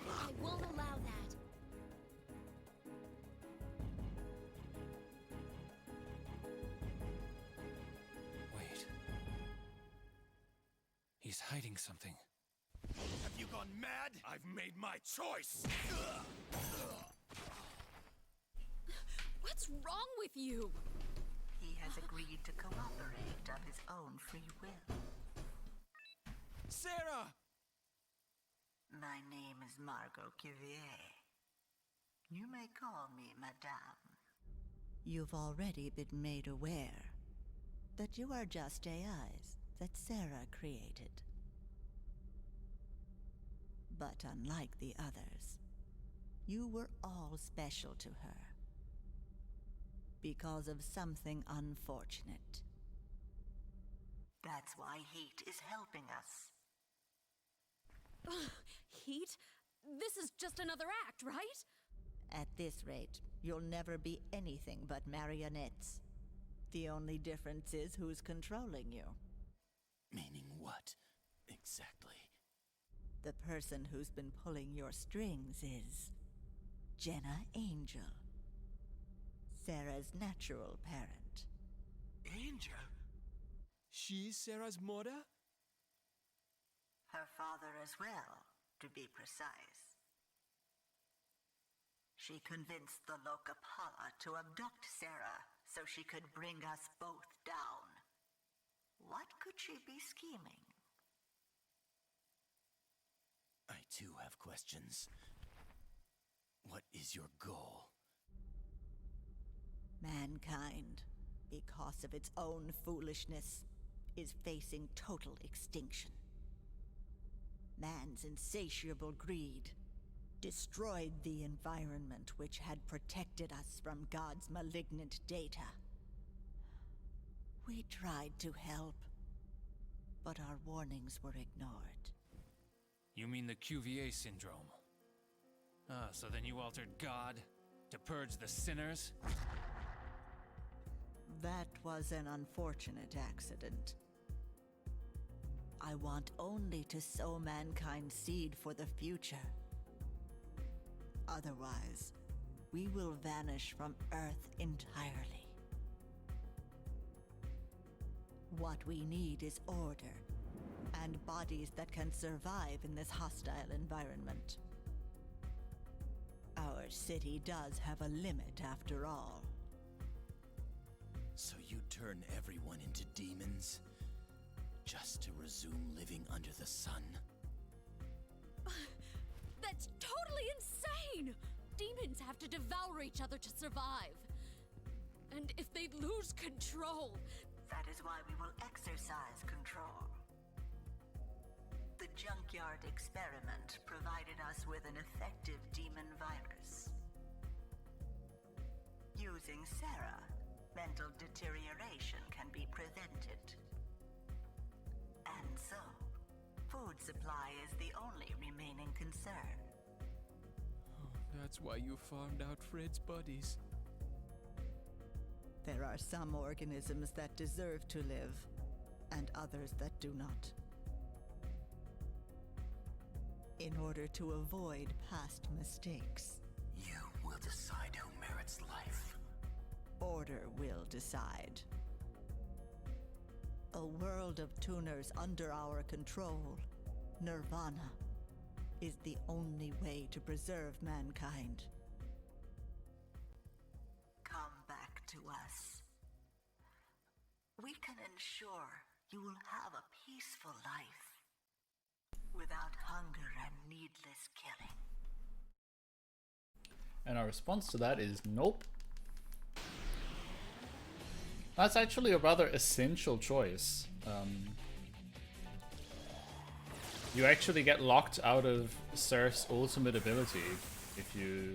I won't allow that. Wait. He's hiding something. Have you gone mad? I've made my choice! What's wrong with you? He has agreed to cooperate of his own free will. Sarah! My name is Margot Cuvier. You may call me Madame. You've already been made aware that you are just AIs that Sarah created. But unlike the others, you were all special to her. Because of something unfortunate. That's why Heat is helping us. Heat? This is just another act, right? At this rate, you'll never be anything but marionettes. The only difference is who's controlling you. Meaning what, exactly? The person who's been pulling your strings is Jenna Angel. Sarah's natural parent. Angel? She's Sarah's mother? Her father as well, to be precise. She convinced the Lokapala to abduct Sarah so she could bring us both down. What could she be scheming? I too have questions. What is your goal? Mankind, because of its own foolishness, is facing total extinction. Man's insatiable greed destroyed the environment which had protected us from God's malignant data. We tried to help, but our warnings were ignored. You mean the Cuvier syndrome? Ah, so then you altered God to purge the sinners? That was an unfortunate accident. I want only to sow mankind's seed for the future. Otherwise, we will vanish from Earth entirely. What we need is order, and bodies that can survive in this hostile environment. Our city does have a limit after all. So you turn everyone into demons? Just to resume living under the sun? That's totally insane! Demons have to devour each other to survive. And if they lose control... That is why we will exercise control. The junkyard experiment provided us with an effective demon virus. Using Sarah, mental deterioration can be prevented. And so, food supply is the only remaining concern. That's why you farmed out Fred's buddies. There are some organisms that deserve to live, and others that do not. In order to avoid past mistakes, You will decide who merits life. order will decide. A world of tuners under our control, Nirvana, is the only way to preserve mankind. Come back to us. We can ensure you will have a peaceful life without hunger and needless killing. And our response to that is nope. That's actually a rather essential choice. You actually get locked out of Serph's ultimate ability if you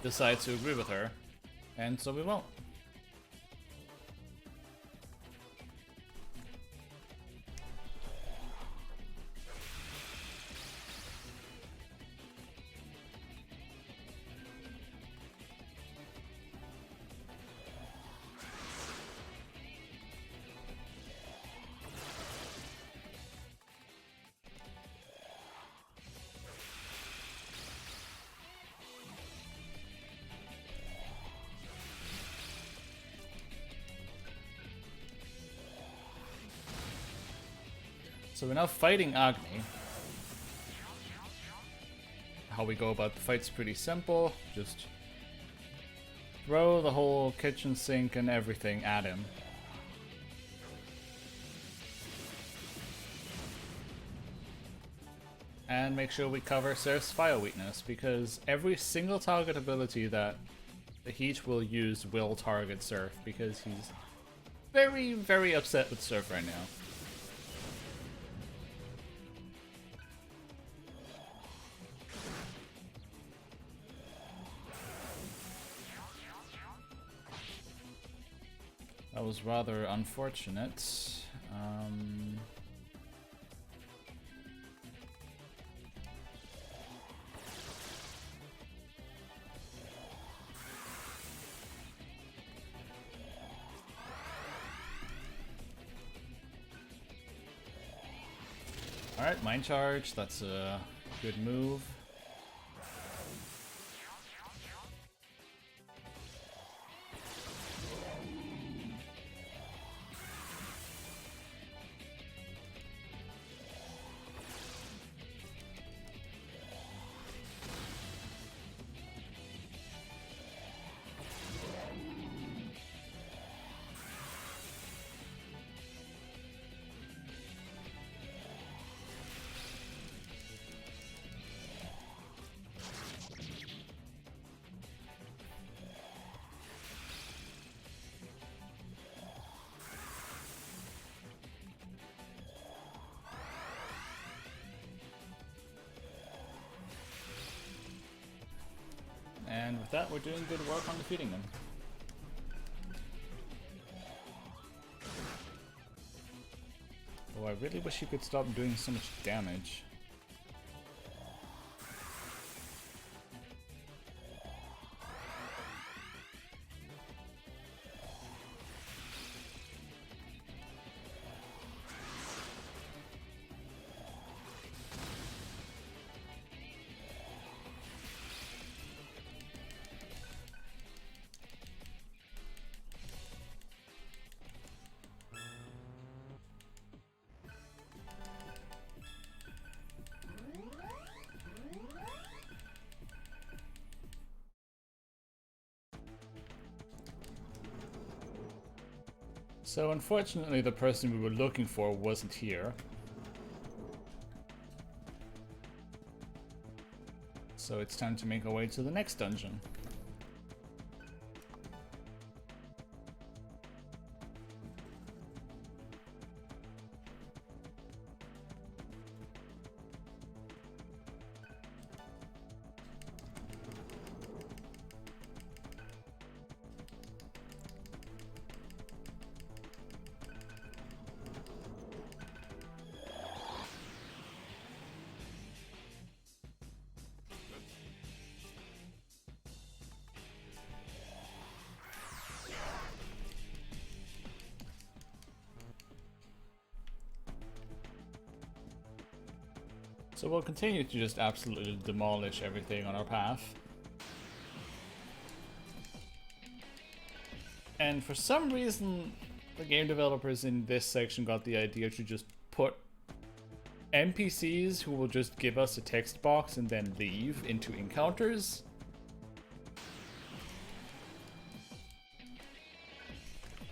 decide to agree with her, and so we won't. So we're now fighting Agni. How we go about the fight's pretty simple. Just throw the whole kitchen sink and everything at him. And make sure we cover Serph's fire weakness, because every single target ability that the Heat will use will target Serph, because he's very, very upset with Serph right now. That was rather unfortunate. Alright, Mind Charge, that's a good move. And with that, we're doing good work on defeating them. Oh, I really wish you could stop doing so much damage. So unfortunately the person we were looking for wasn't here. So it's time to make our way to the next dungeon. So we'll continue to just absolutely demolish everything on our path. And for some reason, the game developers in this section got the idea to just put NPCs who will just give us a text box and then leave into encounters.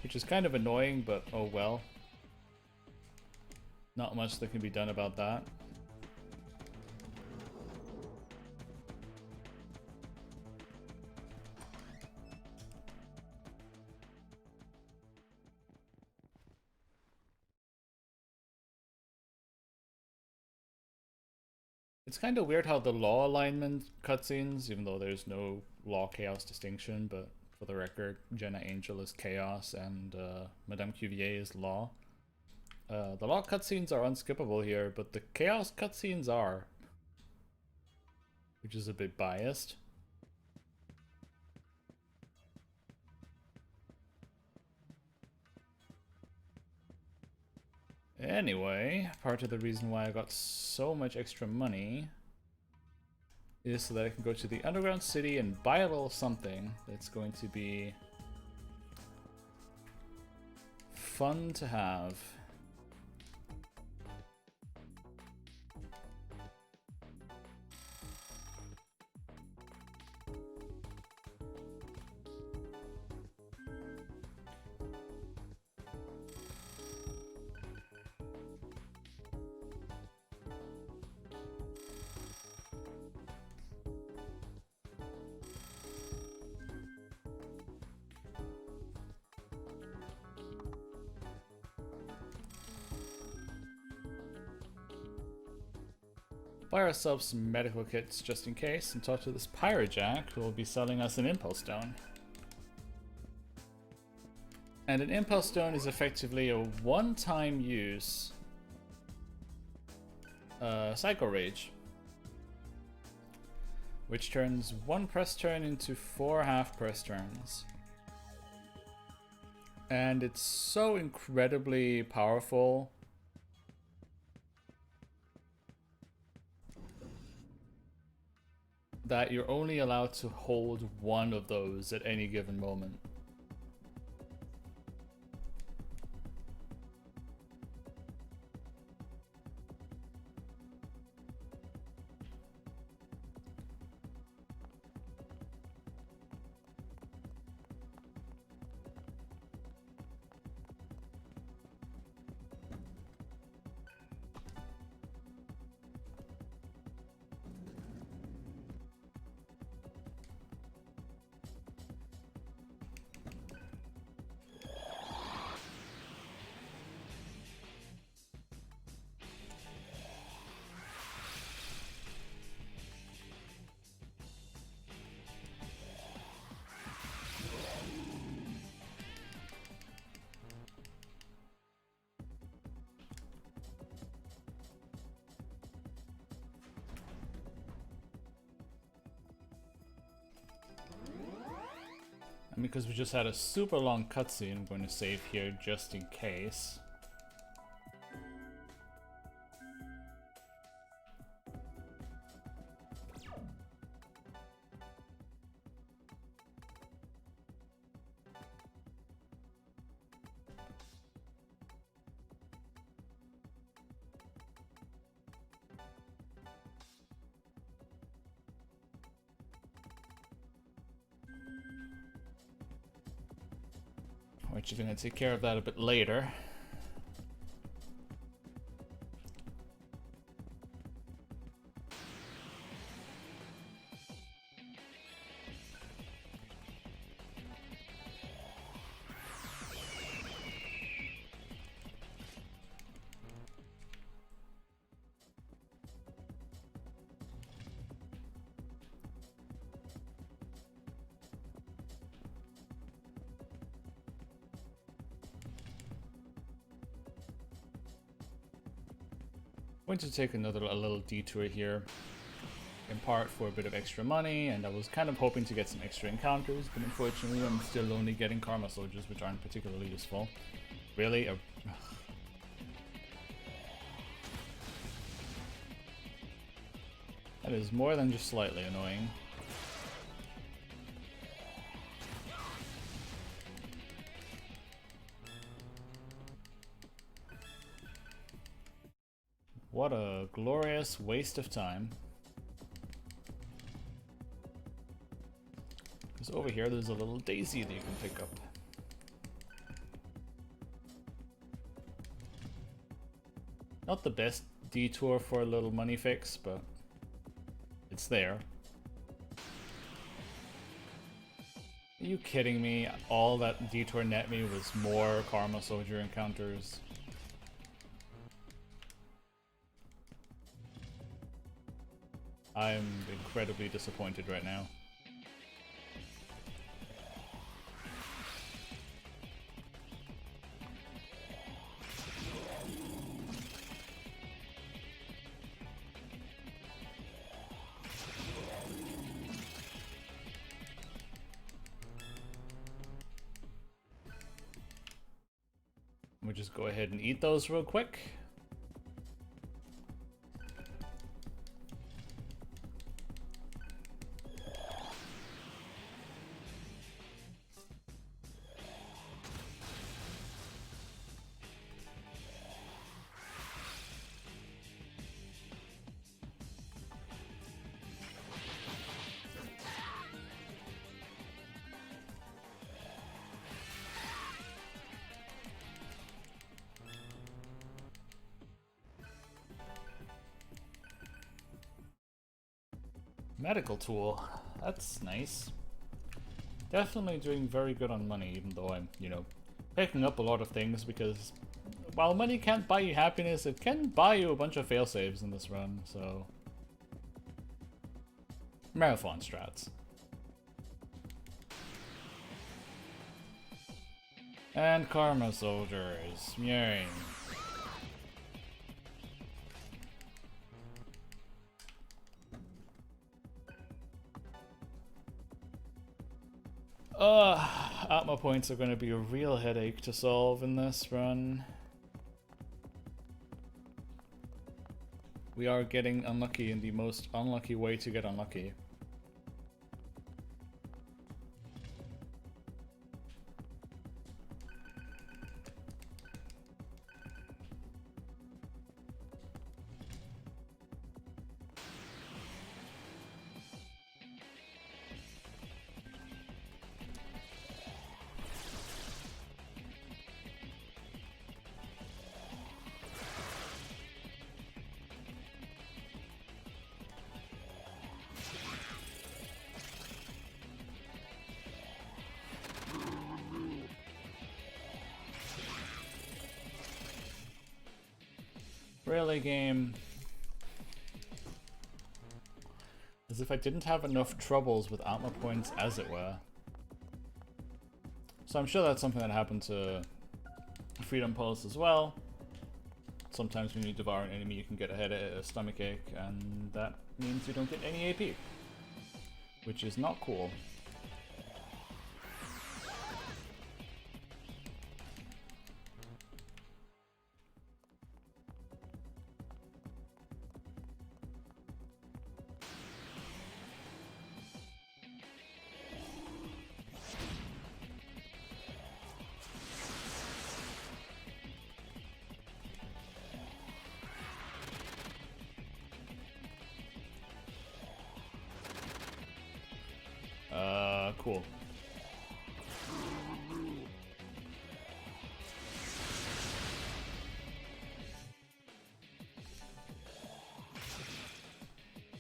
Which is kind of annoying, but oh well. Not much that can be done about that. It's kind of weird how the law alignment cutscenes, even though there's no law chaos distinction, but for the record, Jenna Angel is chaos and Madame Cuvier is law. The law cutscenes are unskippable here, but the chaos cutscenes are, which is a bit biased. Anyway, part of the reason why I got so much extra money is so that I can go to the underground city and buy a little something that's going to be fun to have. Buy ourselves some medical kits just in case, and talk to this Pyrojack who will be selling us an Impulse Stone. And an Impulse Stone is effectively a one-time use Psycho Rage, which turns one press turn into 4 half press turns. And it's so incredibly powerful that you're only allowed to hold one of those at any given moment. And because we just had a super long cutscene, I'm going to save here just in case. which is going to take care of that a bit later. Going to take a little detour here, in part for a bit of extra money, and I was kind of hoping to get some extra encounters, but unfortunately I'm still only getting karma soldiers, which aren't particularly useful. Really? That is more than just slightly annoying. What a glorious waste of time. Because over here there's a little daisy that you can pick up. Not the best detour for a little money fix, but it's there. Are you kidding me? All that detour net me was more Karma Soldier encounters. I'm incredibly disappointed right now. We'll just go ahead and eat those real quick. Medical tool. That's nice. Definitely doing very good on money, even though I'm, you know, picking up a lot of things because while money can't buy you happiness, it can buy you a bunch of failsafes in this run, so... Marathon strats. And Karma Soldiers. Yay. Atma points are going to be a real headache to solve in this run. We are getting unlucky in the most unlucky way to get unlucky. Really, game? As if I didn't have enough troubles with Atma points, as it were. So I'm sure that's something that happened to Freedom Pulse as well. Sometimes when you devour an enemy you can get a stomach ache, and that means you don't get any AP. Which is not cool.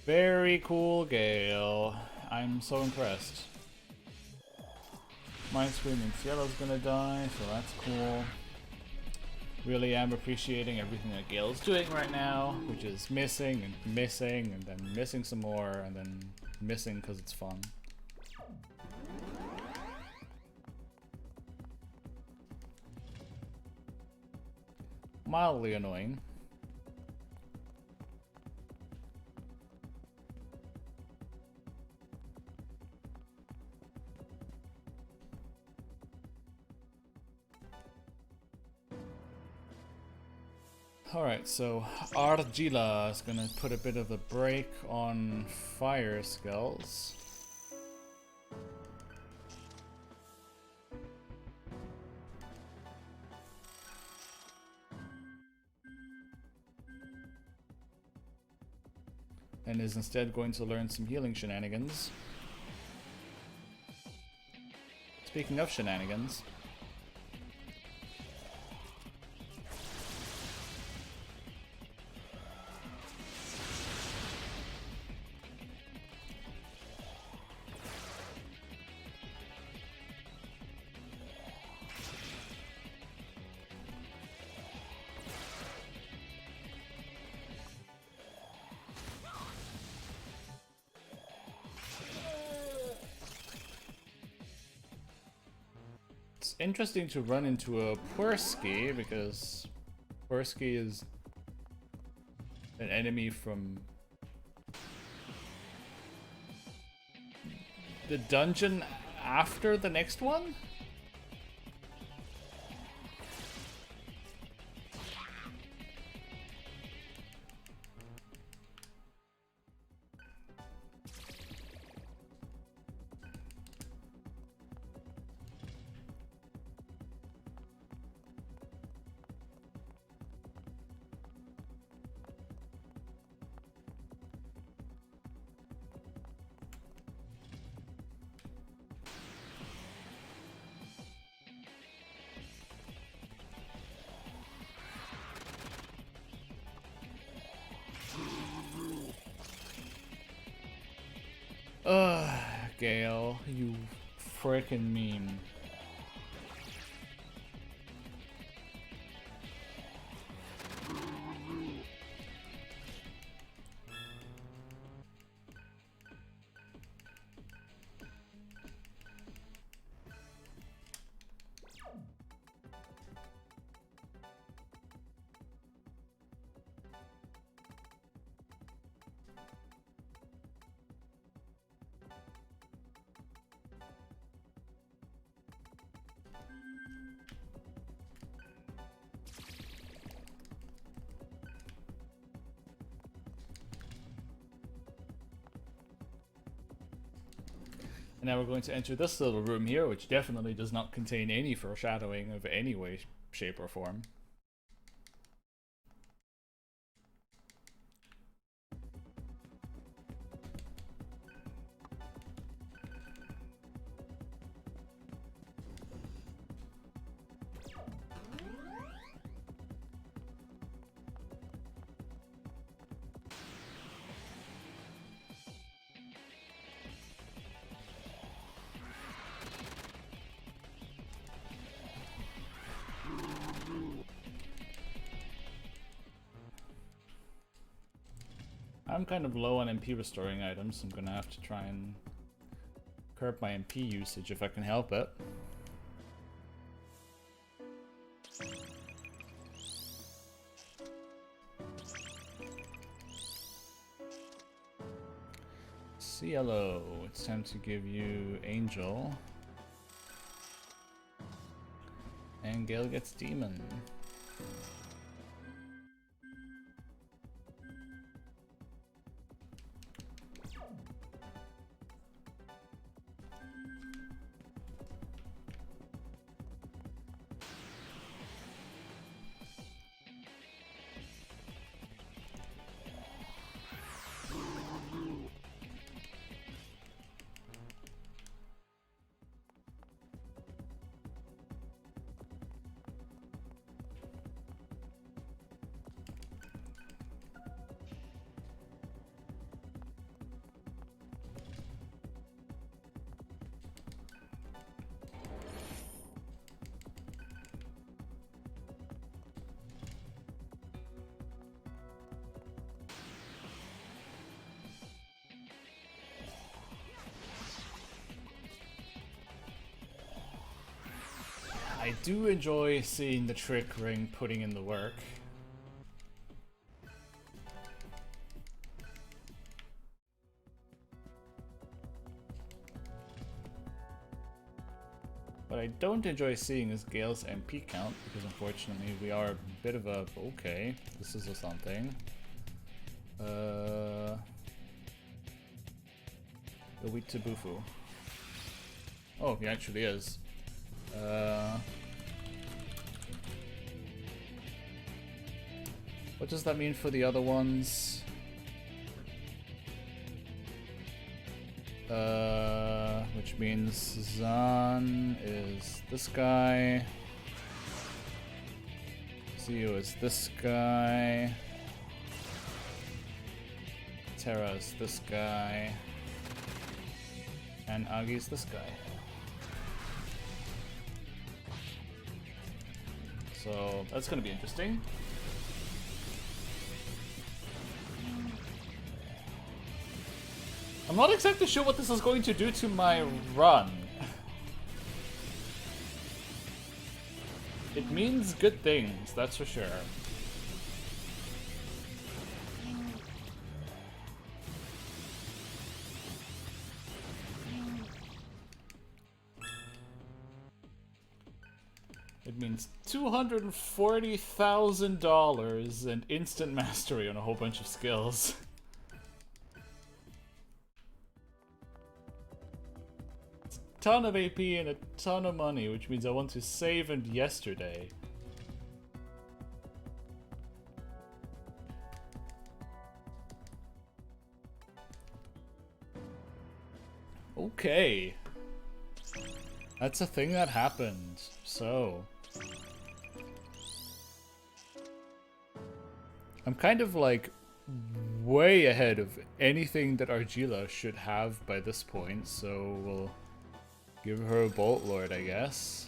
Very cool, Gale. I'm so impressed. My screen means Yellow's gonna die, so that's cool. Really am appreciating everything that Gale's doing right now, which is missing and missing and then missing some more and then missing because it's fun. Mildly annoying. Alright, so Argila is gonna put a bit of a break on fire skills. And is instead going to learn some healing shenanigans. Speaking of shenanigans. It's interesting to run into a Pursky because Pursky is an enemy from the dungeon after the next one? Ugh, Gale, you frickin' meme. And now we're going to enter this little room here, which definitely does not contain any foreshadowing of any way, shape, or form. I'm kind of low on MP restoring items, so I'm gonna have to try and curb my MP usage if I can help it. Cielo, it's time to give you Angel. And Gale gets Demon. I do enjoy seeing the trick ring putting in the work. What I don't enjoy seeing is Gale's MP count, because unfortunately we are a bit of a... okay, this is a something. The weak to Bufu. Oh, he actually is. What does that mean for the other ones? Which means Zan is this guy. Zio is this guy. Terra is this guy. And Agi is this guy. So that's gonna be interesting. I'm not exactly sure what this is going to do to my run. It means good things, that's for sure. It means $240,000 and instant mastery on a whole bunch of skills. Ton of AP and a ton of money, which means I want to save and yesterday. Okay. That's a thing that happened. So. I'm kind of like way ahead of anything that Argila should have by this point, so we'll give her a Bolt Lord, I guess.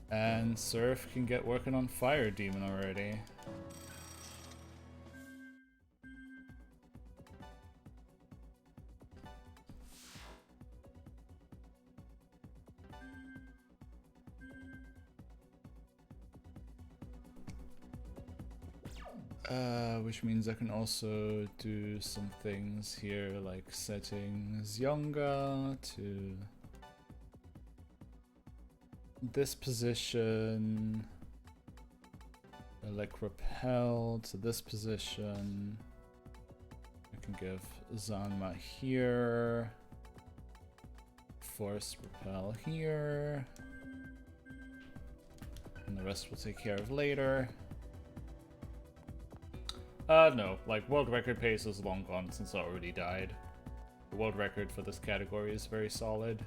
And Surf can get working on Fire Demon already. Which means I can also do some things here, like setting Zyonga to this position, like Repel to this position. I can give Zanma here, Force Repel here, and the rest we'll take care of later. No, like, world record pace is long gone since I already died. The world record for this category is very solid.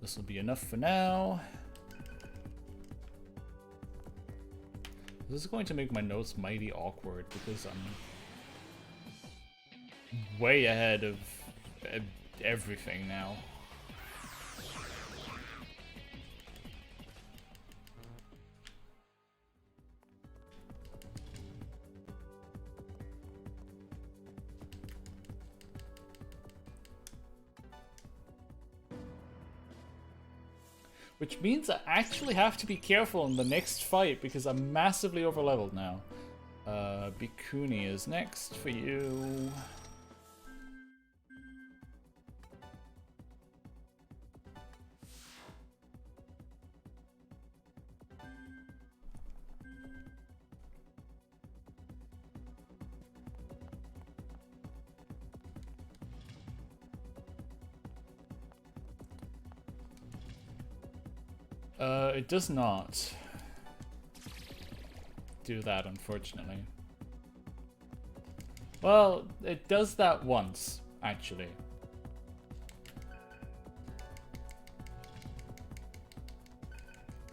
This will be enough for now. This is going to make my notes mighty awkward because I'm way ahead of everything now. Which means I actually have to be careful in the next fight because I'm massively overleveled now. Bikuni is next for you. It does not do that, unfortunately. Well, it does that once, actually.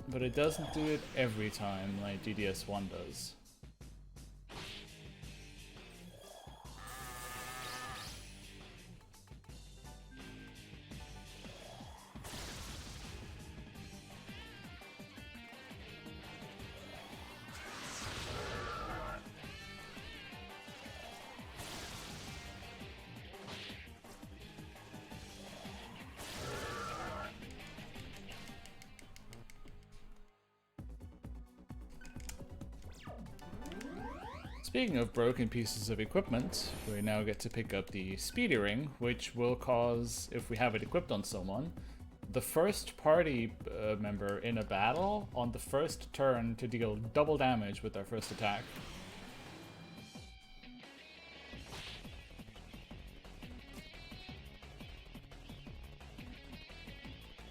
But it doesn't do it every time like DDS1 does. Speaking of broken pieces of equipment, we now get to pick up the Speedy Ring, which will cause, if we have it equipped on someone, the first party member in a battle on the first turn to deal double damage with their first attack.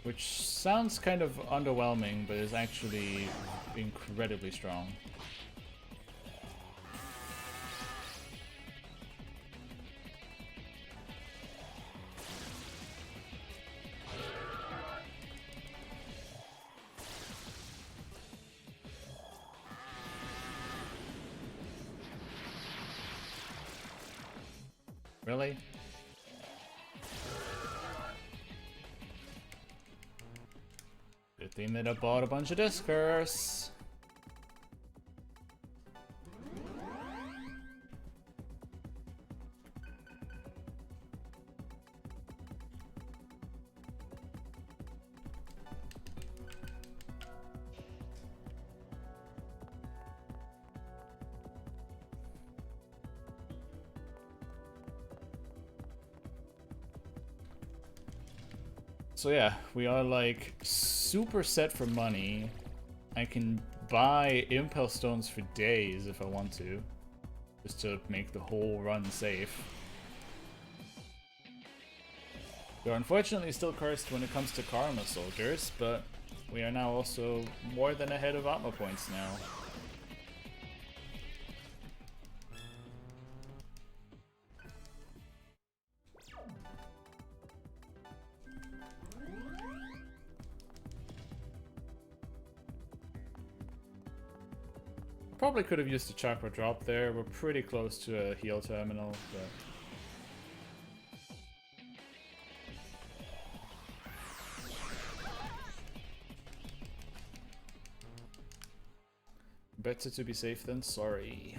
Which sounds kind of underwhelming, but is actually incredibly strong. Really? Good thing that I bought a bunch of Discurs. So yeah, we are like super set for money. I can buy Impel Stones for days if I want to, just to make the whole run safe. We are unfortunately still cursed when it comes to Karma soldiers, but we are now also more than ahead of Atma points now. Probably could have used a chakra drop there. We're pretty close to a heal terminal, but better to be safe than sorry.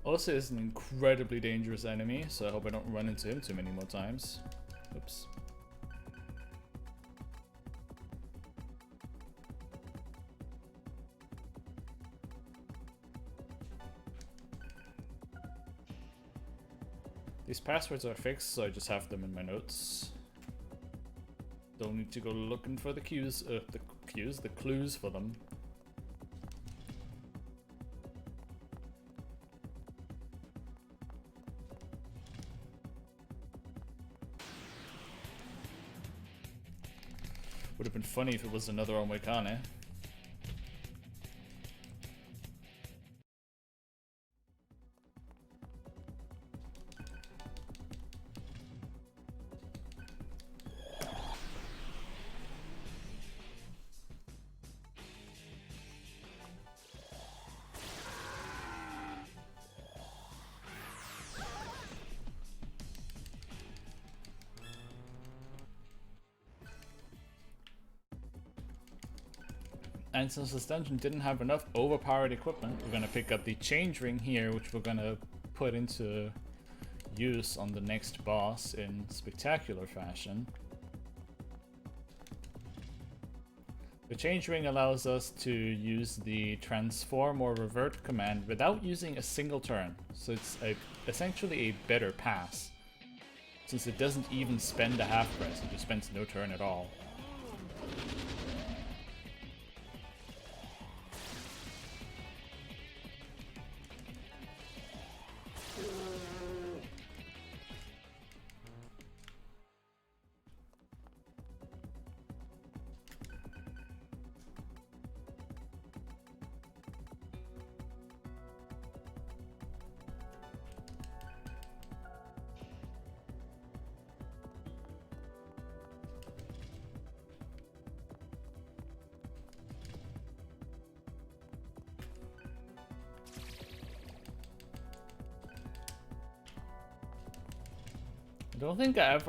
Osa is an incredibly dangerous enemy, so I hope I don't run into him too many more times. Oops. These passwords are fixed, so I just have them in my notes. Don't need to go looking for the the clues for them. Would have been funny if it was another Omwekane. And since this dungeon didn't have enough overpowered equipment, we're gonna pick up the change ring here, which we're gonna put into use on the next boss in spectacular fashion. The change ring allows us to use the transform or revert command without using a single turn, so it's essentially a better pass, since it doesn't even spend a half press, it just spends no turn at all. I don't think I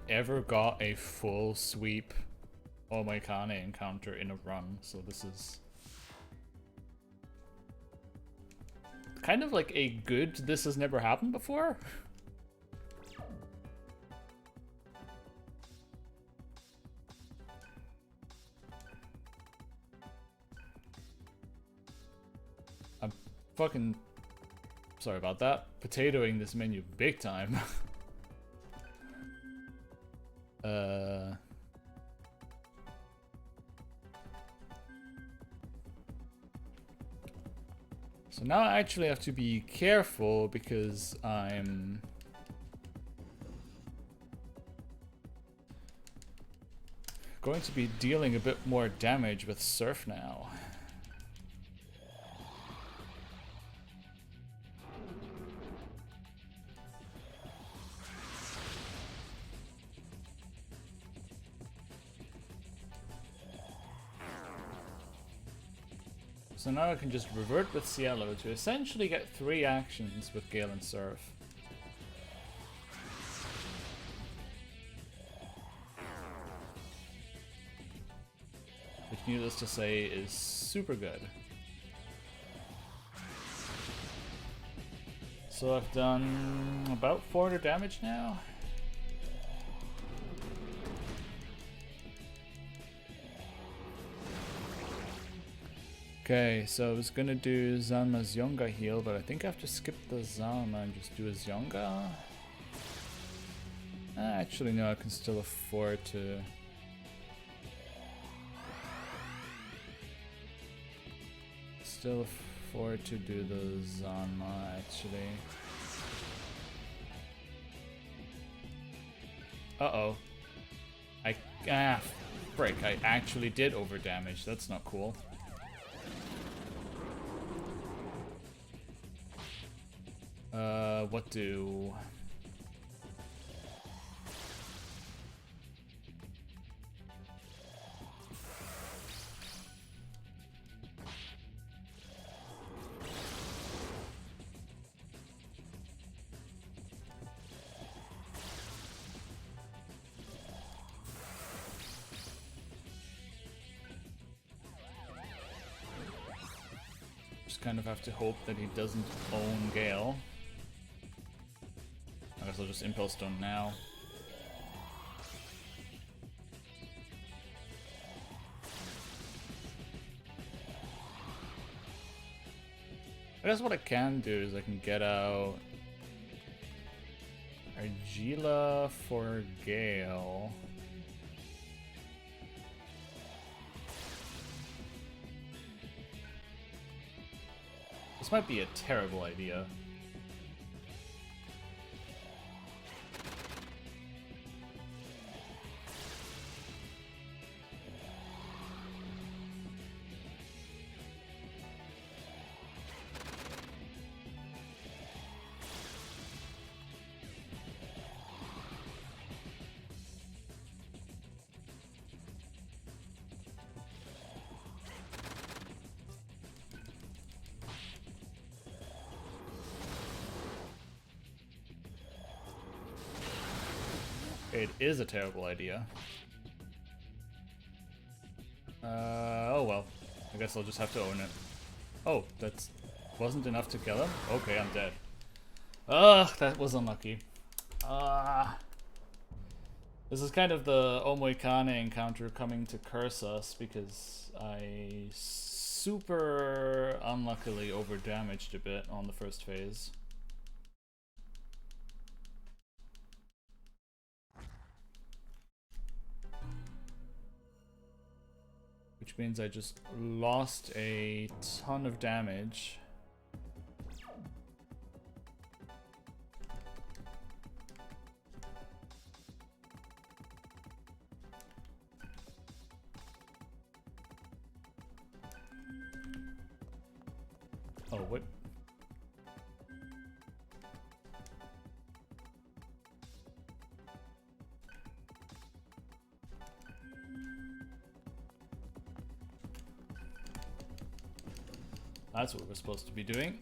ever got a full sweep Omaikane encounter in a run, so this is kind of like a good this has never happened before. I'm fucking sorry about that. Potatoing this menu big time. So now I actually have to be careful because I'm going to be dealing a bit more damage with Surf now. So now I can just revert with Cielo to essentially get 3 actions with Gale and Surf. Which, needless to say, is super good. So I've done about 400 damage now. Okay, so I was gonna do Zanma's Yonga heal, but I think I have to skip the Zanma and just do his Yonga. Actually, no, I can still afford to. Still afford to do the Zanma, actually. Uh-oh. Frick, I actually did overdamage. That's not cool. What do... Just kind of have to hope that he doesn't own Gale. I guess I'll just Impulse Stone now. I guess what I can do is I can get out Argila for Gale. This might be a terrible idea. It is a terrible idea. Oh well. I guess I'll just have to own it. Oh, that wasn't enough to kill him? Okay, I'm dead. Ugh, that was unlucky. This is kind of the Omoikane encounter coming to curse us because I super unluckily overdamaged a bit on the first phase. Which means I just lost a ton of damage. Oh, what? That's what we're supposed to be doing.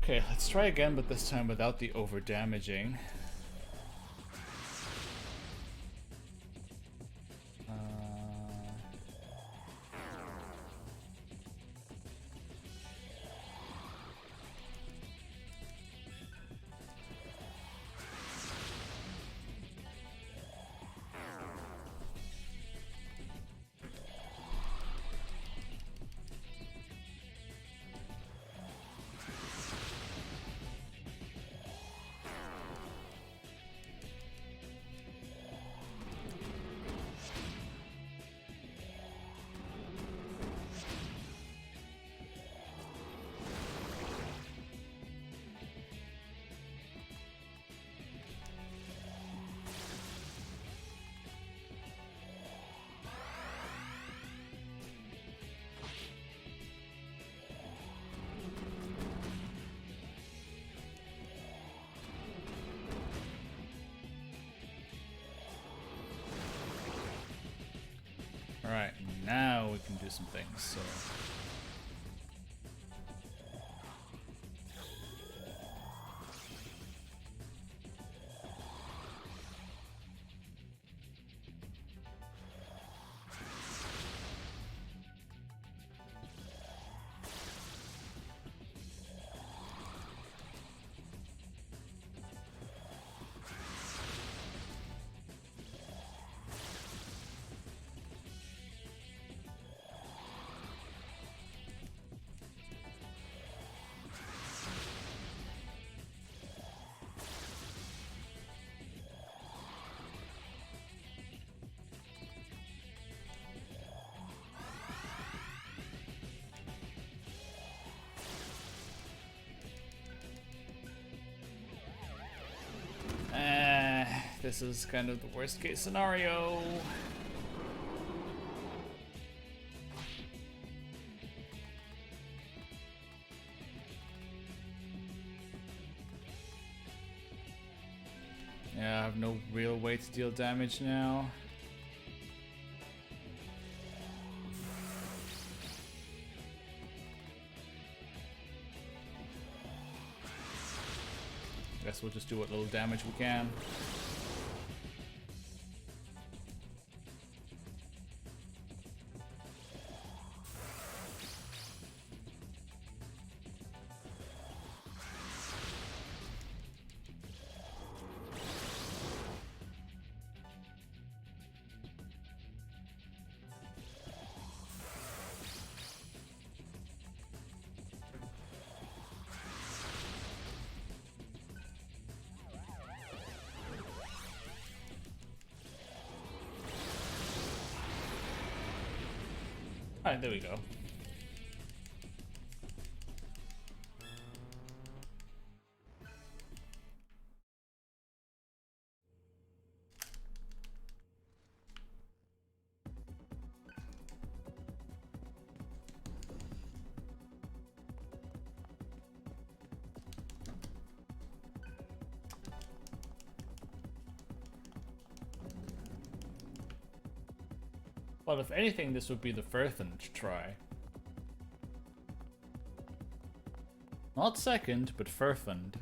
Okay, let's try again, but this time without the over-damaging. Alright, now we can do some things, so... This is kind of the worst case scenario. Yeah, I have no real way to deal damage now. Guess we'll just do what little damage we can. Alright, there we go. Well, if anything, this would be the Firthend try. Not second, but Firthend.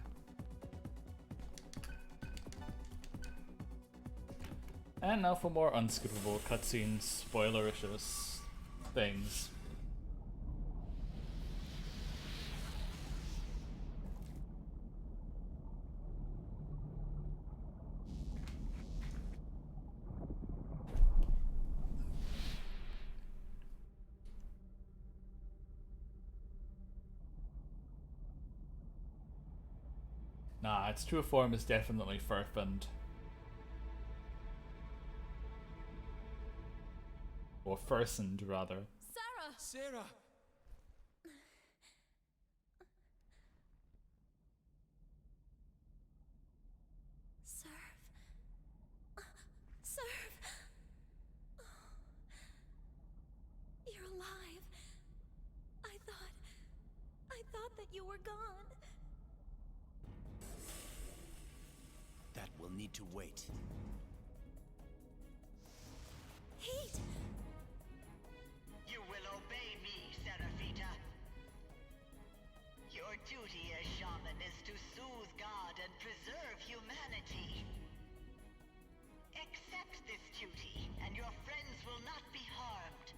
And now for more unskippable cutscenes, spoilericious things. Nah, its true form is definitely Furfend. Or Fursend, rather. Sarah! Sarah! Serve! You're alive. I thought that you were gone. That will need to wait. Heat! You will obey me, Seraphita. Your duty as shaman is to soothe God and preserve humanity. Accept this duty, and your friends will not be harmed.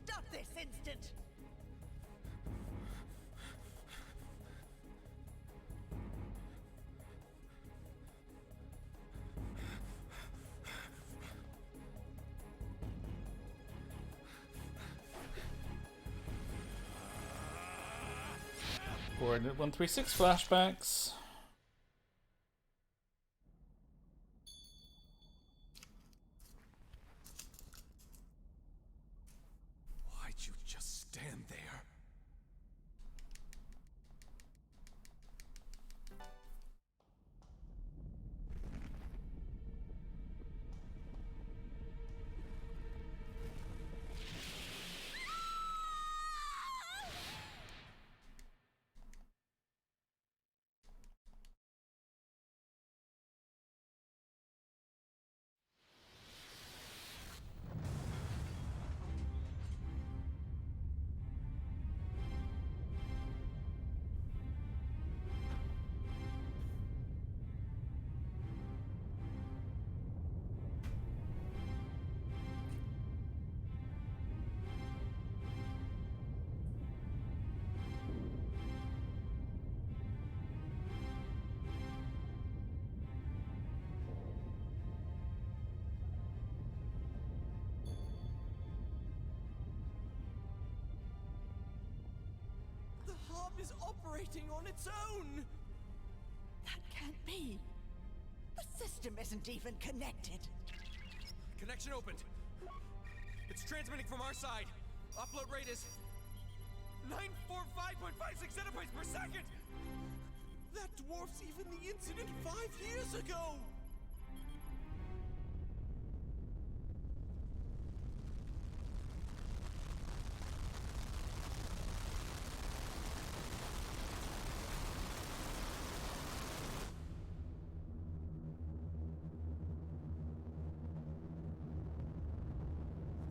Stop this instant! Coordinate 136 flashbacks. Why'd you just stand there? The hub is operating on its own! That can't be. The system isn't even connected. Connection opened. It's transmitting from our side. Upload rate is 945.56 zettabytes per second! That dwarfs even the incident 5 years ago!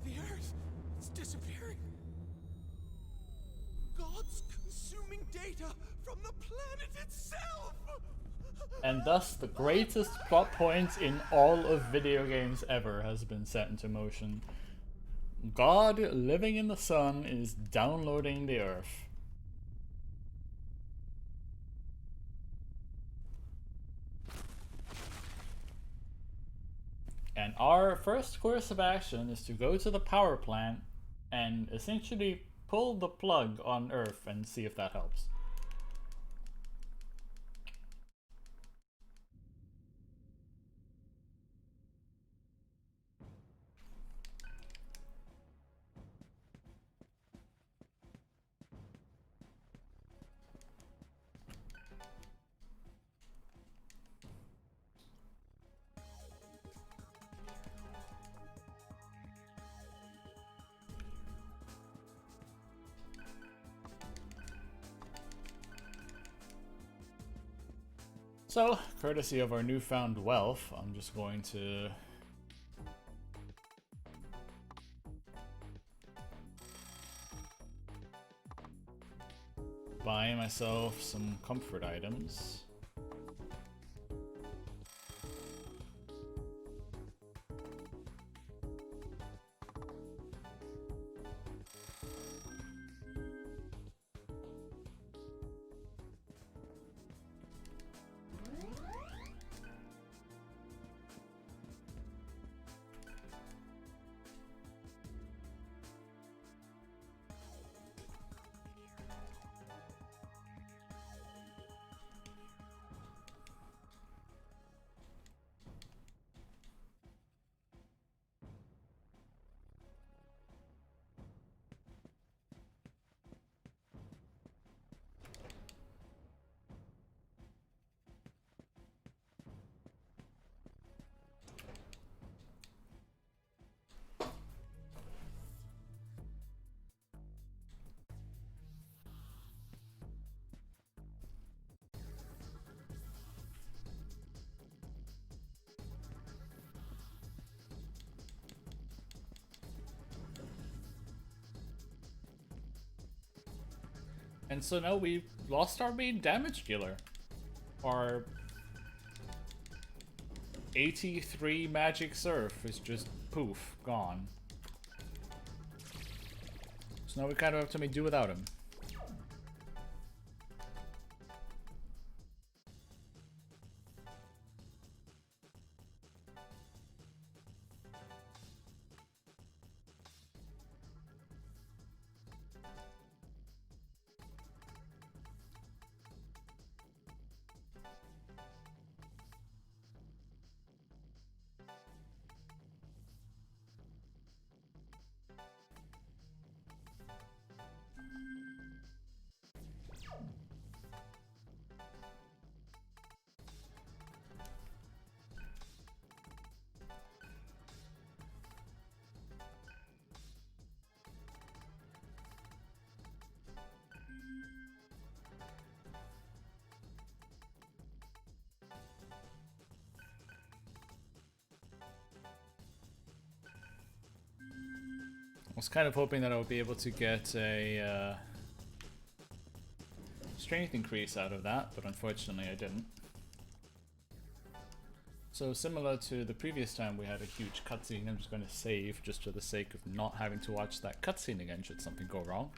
The Earth, it's disappearing. God's consuming data from the planet itself! And thus, the greatest plot point in all of video games ever has been set into motion. God, living in the sun, is downloading the Earth. And our first course of action is to go to the power plant and essentially pull the plug on Earth and see if that helps. So, courtesy of our newfound wealth, I'm just going to buy myself some comfort items. And so now we've lost our main damage dealer. Our 83 magic surf is just poof, gone. So now we kind of have to make do without him. I was kind of hoping that I would be able to get a strength increase out of that, but unfortunately I didn't. So similar to the previous time we had a huge cutscene, I'm just going to save just for the sake of not having to watch that cutscene again should something go wrong.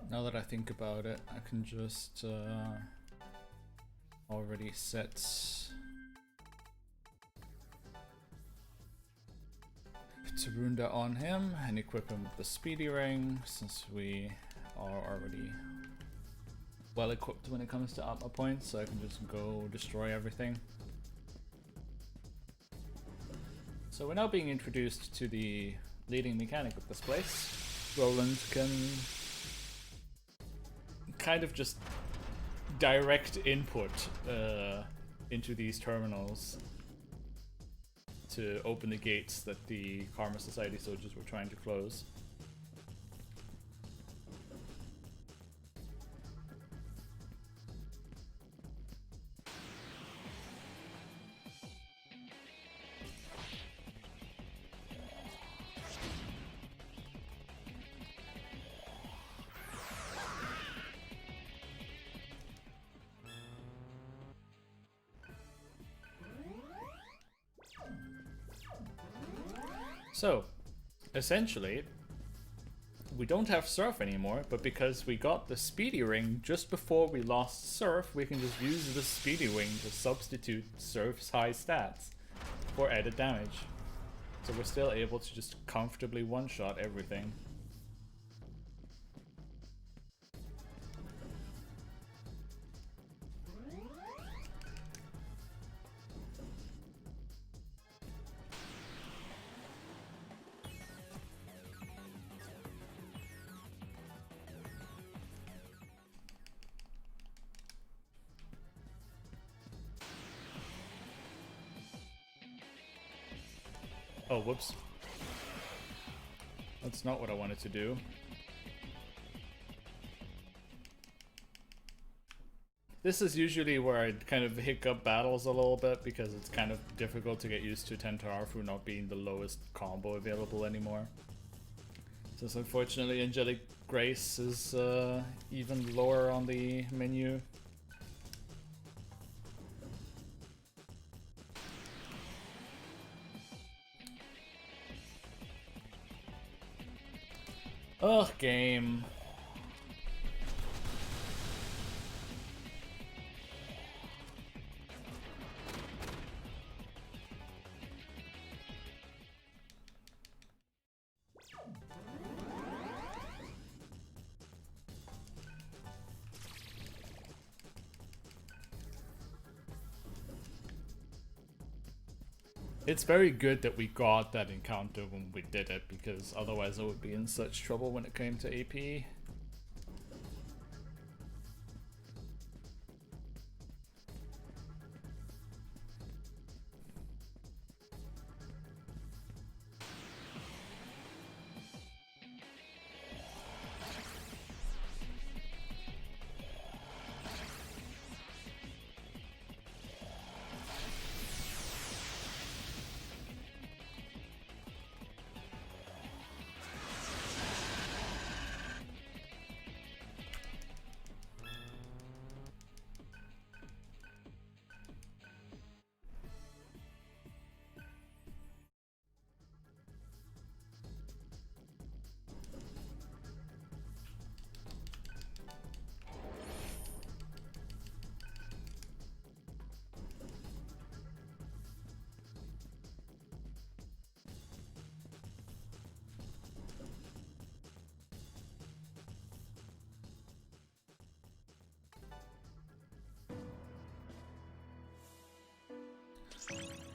Now that I think about it, I can just already set Tarunda on him and equip him with the speedy ring, since we are already well equipped when it comes to armor points, so I can just go destroy everything. So we're now being introduced to the leading mechanic of this place. Roland can kind of just direct input into these terminals to open the gates that the Karma Society soldiers were trying to close. So, essentially, we don't have Surf anymore, but because we got the Speedy Ring just before we lost Surf, we can just use the Speedy Ring to substitute Surf's high stats for added damage. So we're still able to just comfortably one-shot everything. Oh, whoops. That's not what I wanted to do. This is usually where I kind of hiccup battles a little bit because it's kind of difficult to get used to Tentarafu not being the lowest combo available anymore. Since unfortunately Angelic Grace is even lower on the menu. Ugh, game. It's very good that we got that encounter when we did it, because otherwise I would be in such trouble when it came to AP.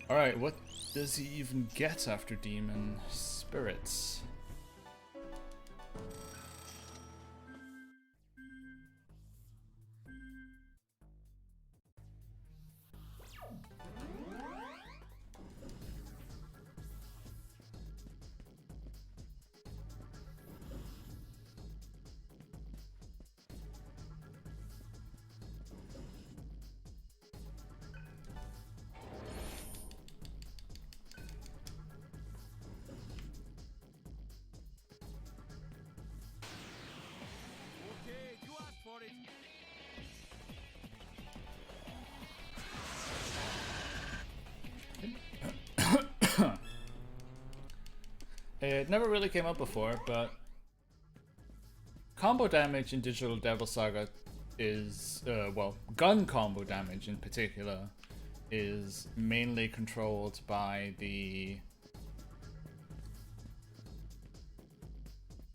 Alright, what does he even get after Demon Spirits? It never really came up before, but combo damage in Digital Devil Saga is, well, gun combo damage in particular is mainly controlled by the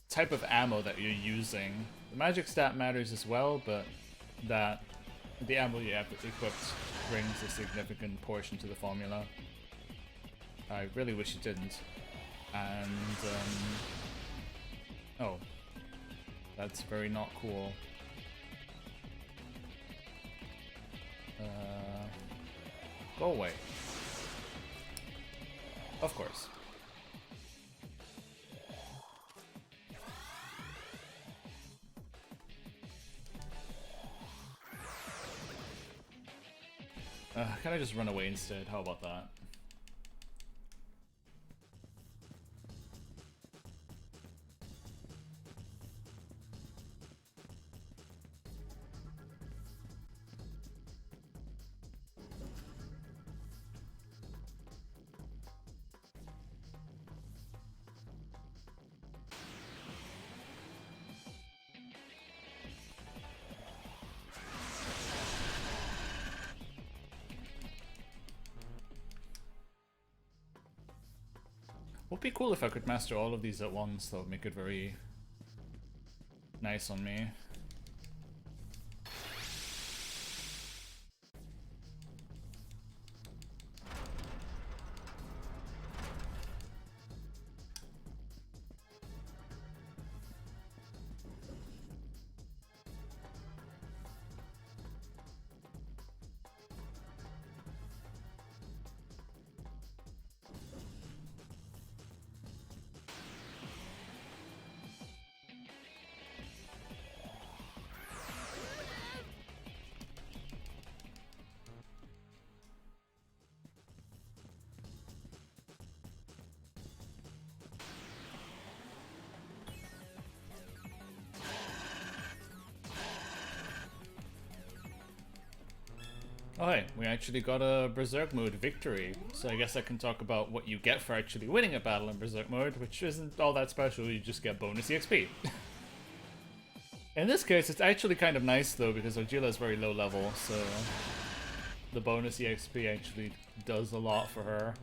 type of ammo that you're using. The magic stat matters as well, but that the ammo you have equipped brings a significant portion to the formula. I really wish it didn't. And, oh, that's very not cool. Go away. Of course. Can I just run away instead? How about that? Would be cool if I could master all of these at once, that would make it very nice on me. Oh hey, we actually got a Berserk mode victory, so I guess I can talk about what you get for actually winning a battle in Berserk mode, which isn't all that special, you just get bonus EXP. In this case, it's actually kind of nice though, because Argila is very low level, so the bonus EXP actually does a lot for her.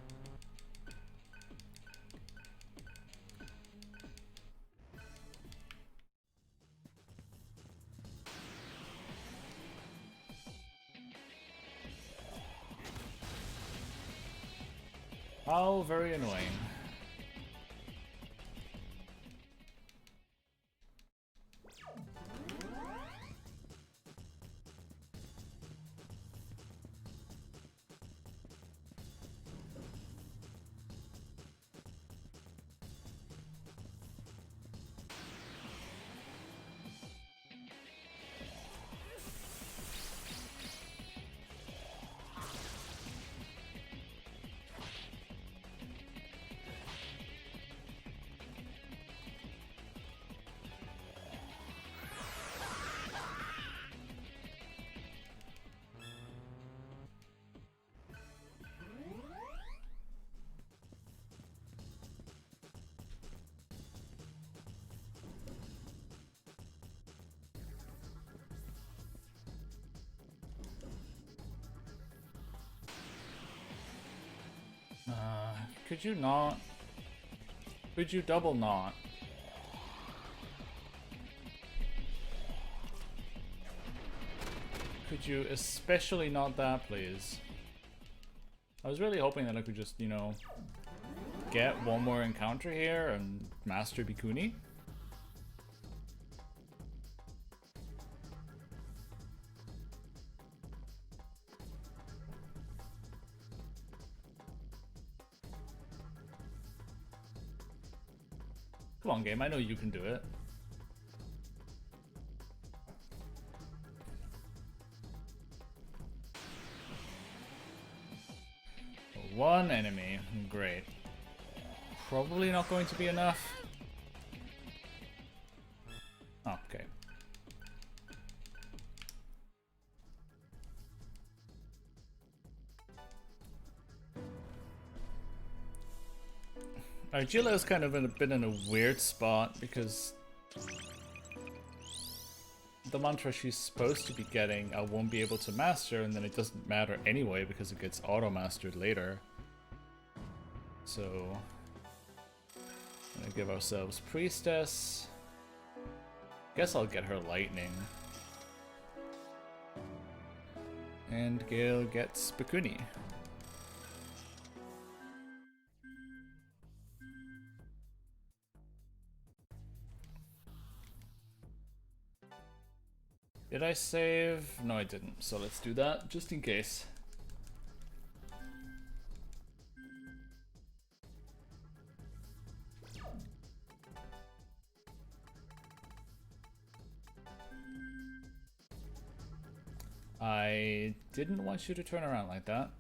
How very annoying. Could you not? Could you double not? Could you especially not that, please? I was really hoping that I could just, you know, get one more encounter here and master Bikuni. Come on, game, I know you can do it. One enemy, great. Probably not going to be enough. Oh, okay. Argila's kind of been in a weird spot because the mantra she's supposed to be getting I won't be able to master, and then it doesn't matter anyway because it gets auto-mastered later. So, gonna give ourselves Priestess. Guess I'll get her Lightning. And Gale gets Bikuni. Did I save? No, I didn't. So let's do that, just in case. I didn't want you to turn around like that.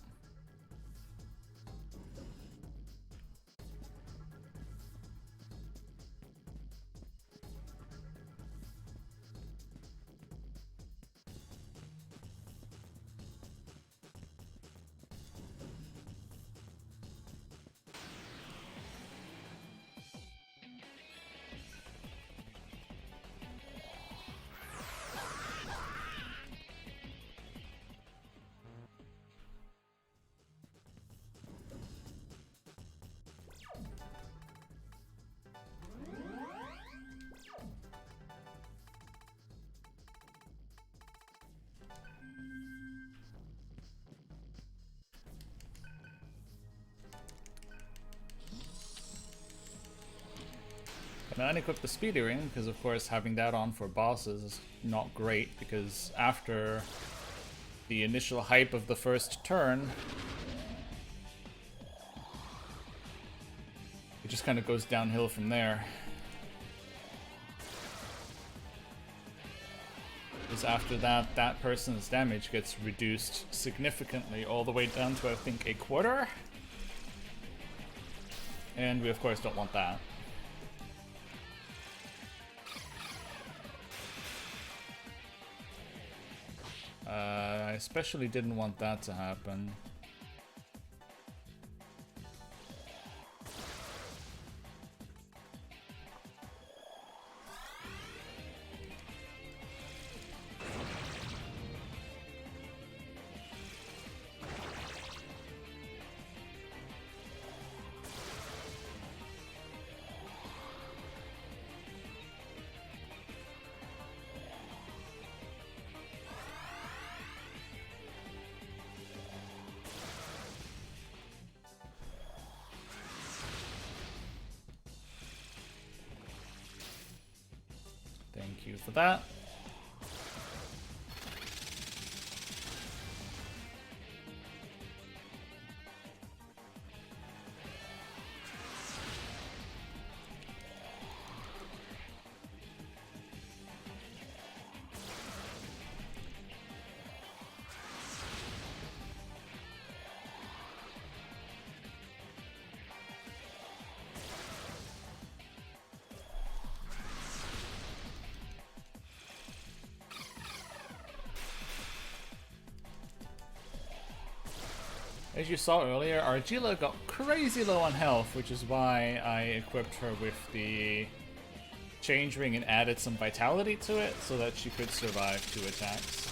Now unequip the speed ring because of course having that on for bosses is not great, because after the initial hype of the first turn it just kind of goes downhill from there. Because after that, that person's damage gets reduced significantly all the way down to I think a quarter, and we of course don't want that. I especially didn't want that to happen. Thank you for that. As you saw earlier, Argila got crazy low on health, which is why I equipped her with the change ring and added some vitality to it so that she could survive 2 attacks.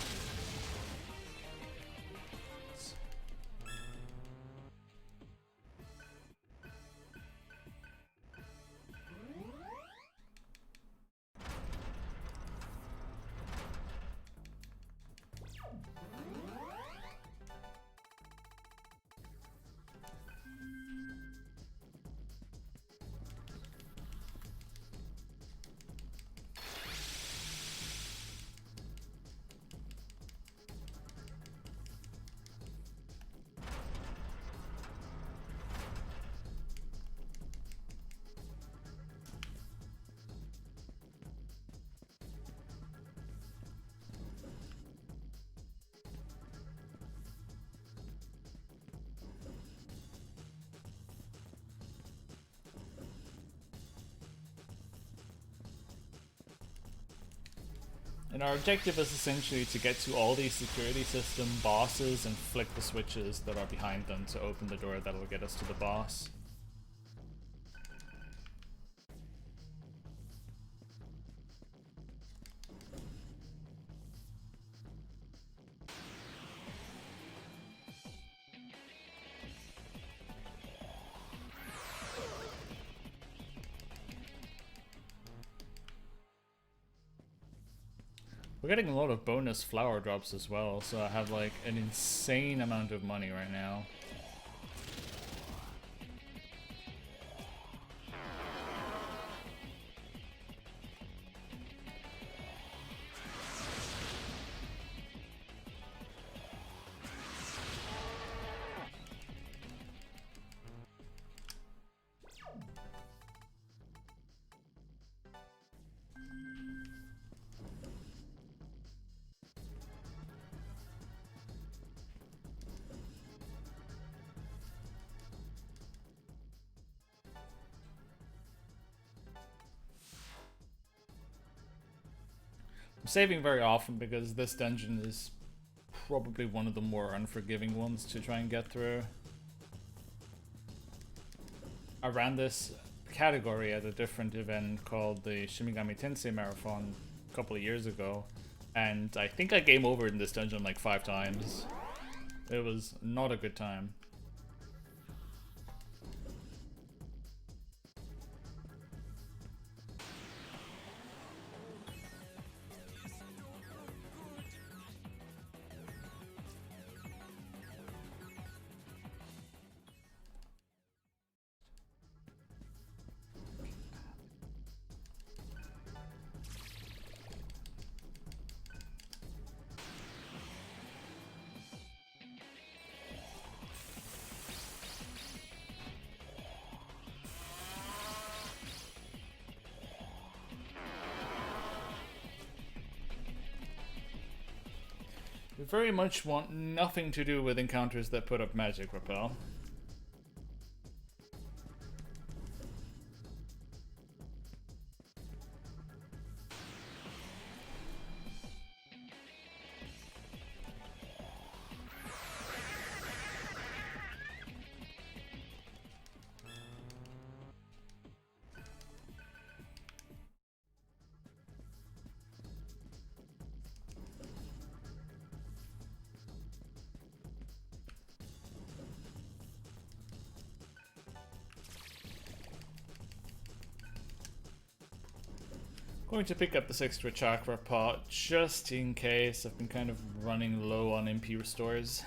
And our objective is essentially to get to all these security system bosses and flick the switches that are behind them to open the door that'll get us to the boss. We're getting a lot of bonus flower drops as well, so I have like an insane amount of money right now. I'm saving very often because this dungeon is probably one of the more unforgiving ones to try and get through. I ran this category at a different event called the Shimigami Tensei Marathon a couple of years ago, and I think I game over in this dungeon like 5 times. It was not a good time. We very much want nothing to do with encounters that put up magic repel. Going to pick up this extra chakra pot just in case. I've been kind of running low on MP restores.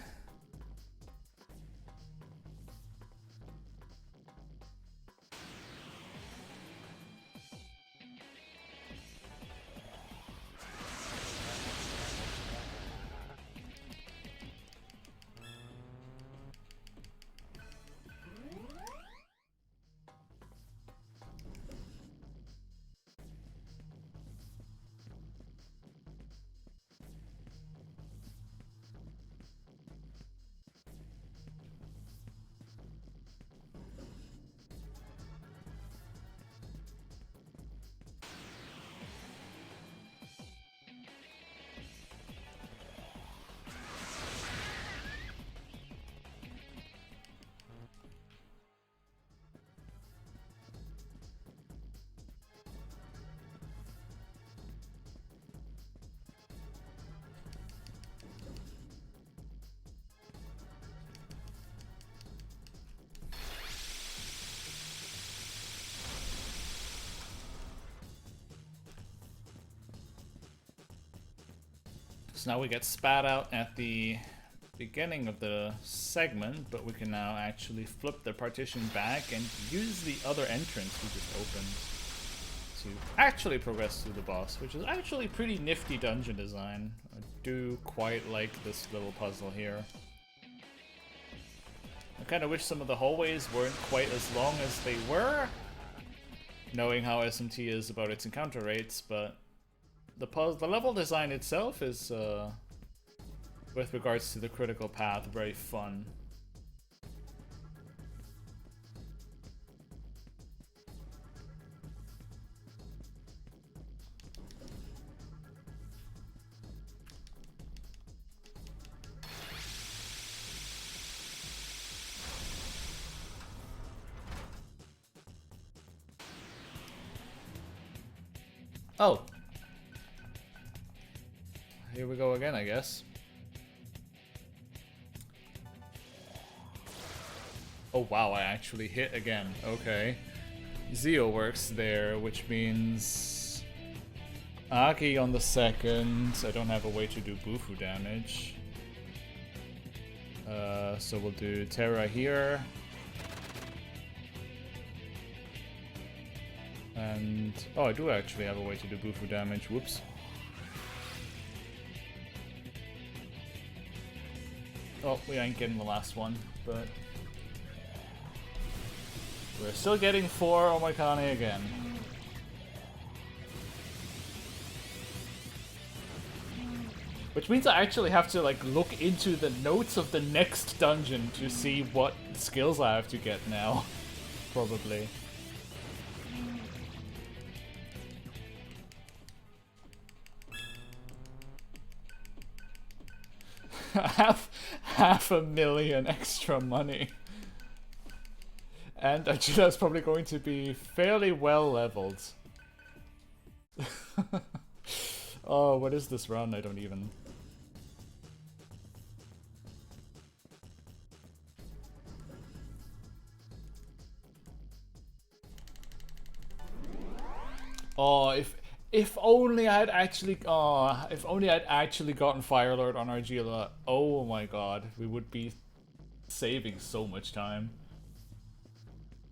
So now we get spat out at the beginning of the segment, but we can now actually flip the partition back and use the other entrance we just opened to actually progress through the boss, which is actually pretty nifty dungeon design. I do quite like this little puzzle here. I kind of wish some of the hallways weren't quite as long as they were, knowing how SMT is about its encounter rates, but the level design itself is, with regards to the critical path, very fun. Oh. Here we go again, I guess. Oh wow, I actually hit again. Okay. Zeo works there, which means Aki on the second. I don't have a way to do Bufu damage. So we'll do Terra here. And oh, I do actually have a way to do Bufu damage. Whoops. Oh, we ain't getting the last one, but we're still getting 4 Omoikane again. Which means I actually have to like look into the notes of the next dungeon to see what skills I have to get now. Probably. half a million extra money. And Ajuda's probably going to be fairly well leveled. Oh, what is this run? I don't even... Oh, if only I had actually if only I'd actually gotten Fire Lord on Argila. Oh my god, we would be saving so much time.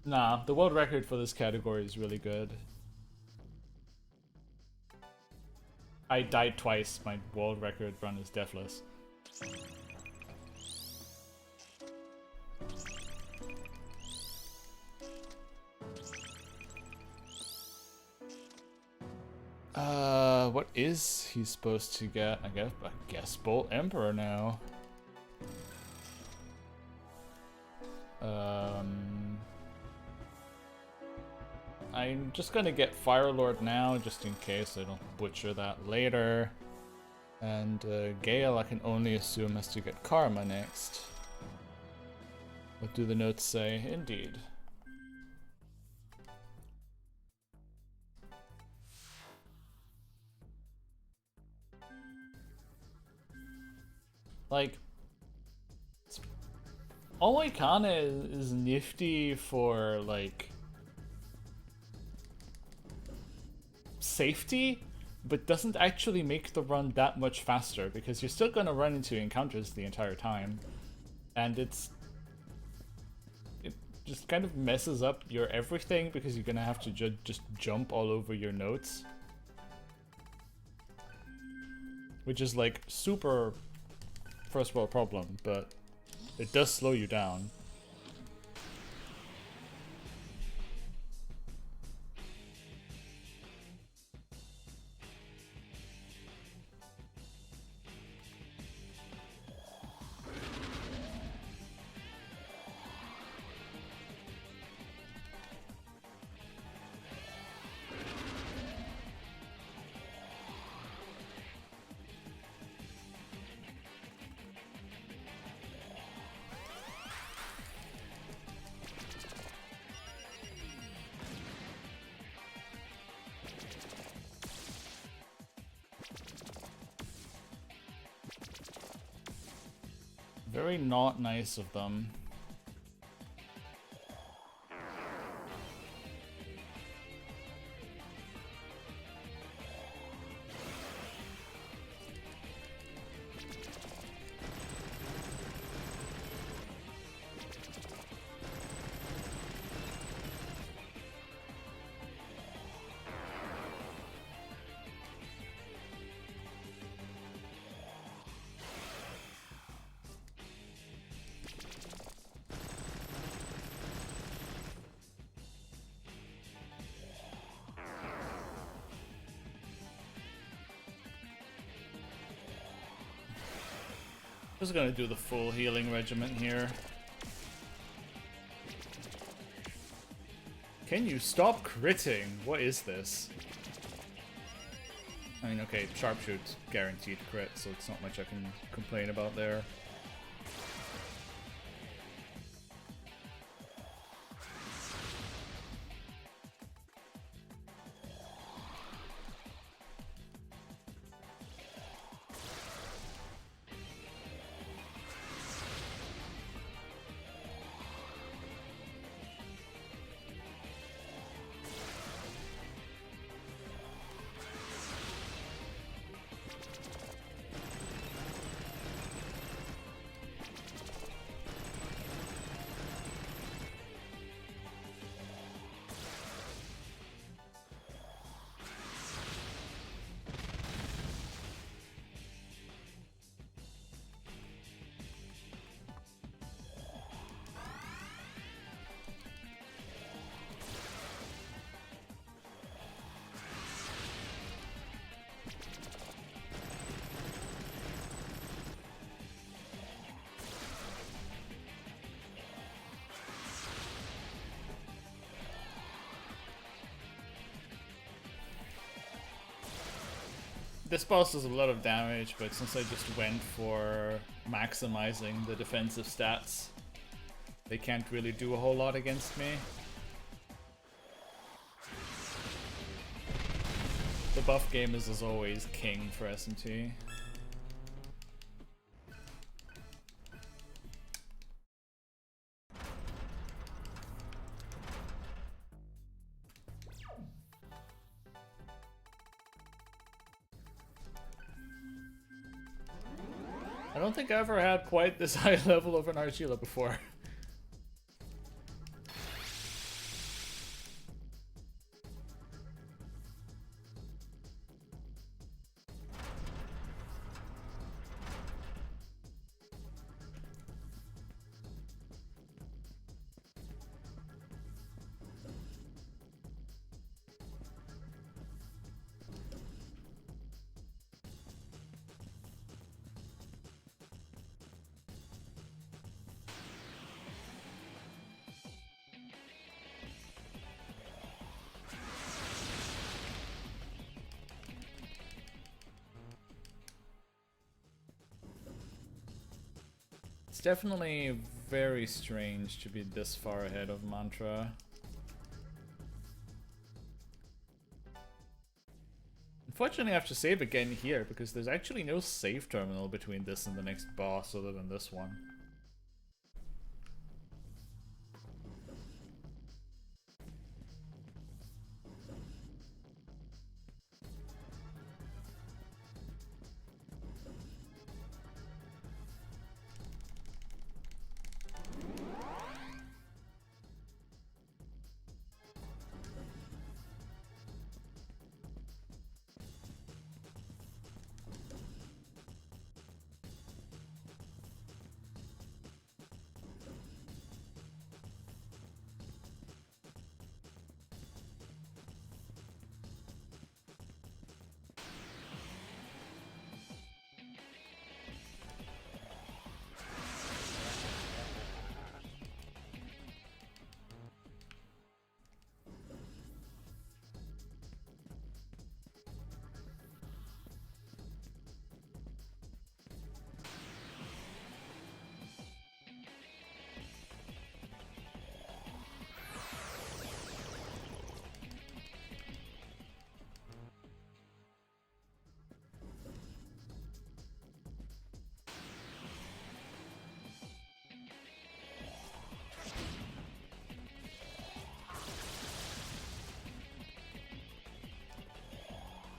Nah, the world record for this category is really good. I died twice. My world record run is deathless. What is he supposed to get? I guess Bolt Emperor now. I'm just gonna get Fire Lord now, just in case I don't butcher that later. And Gale, I can only assume, has to get Karma next. What do the notes say? Indeed. Like, Omoikane is nifty for, like, safety, but doesn't actually make the run that much faster, because you're still gonna run into encounters the entire time, and it just kind of messes up your everything, because you're gonna have to just jump all over your notes. Which is, like, super first world problem, but it does slow you down. Very not nice of them. Just gonna do the full healing regimen here. Can you stop critting? What is this? I mean, okay, sharpshoot's guaranteed crit, so it's not much I can complain about there. This boss does a lot of damage, but since I just went for maximizing the defensive stats, they can't really do a whole lot against me. The buff game is, as always, king for SMT. I don't think I ever had quite this high level of an Argila before. It's definitely very strange to be this far ahead of Mantra. Unfortunately, I have to save again here because there's actually no save terminal between this and the next boss other than this one.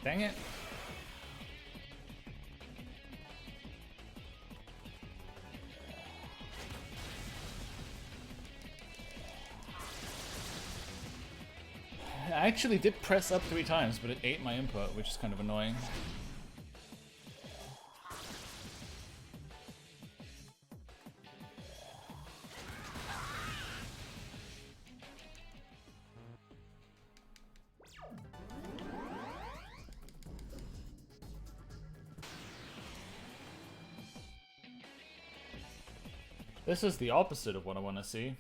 Dang it. I actually did press up 3 times, but it ate my input, which is kind of annoying. This is the opposite of what I want to see.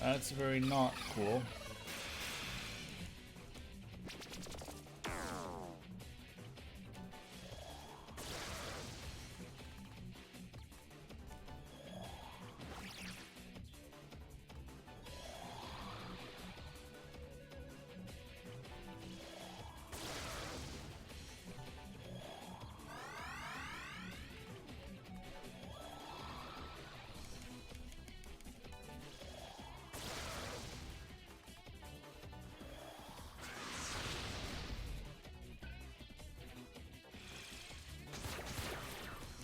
That's very not cool.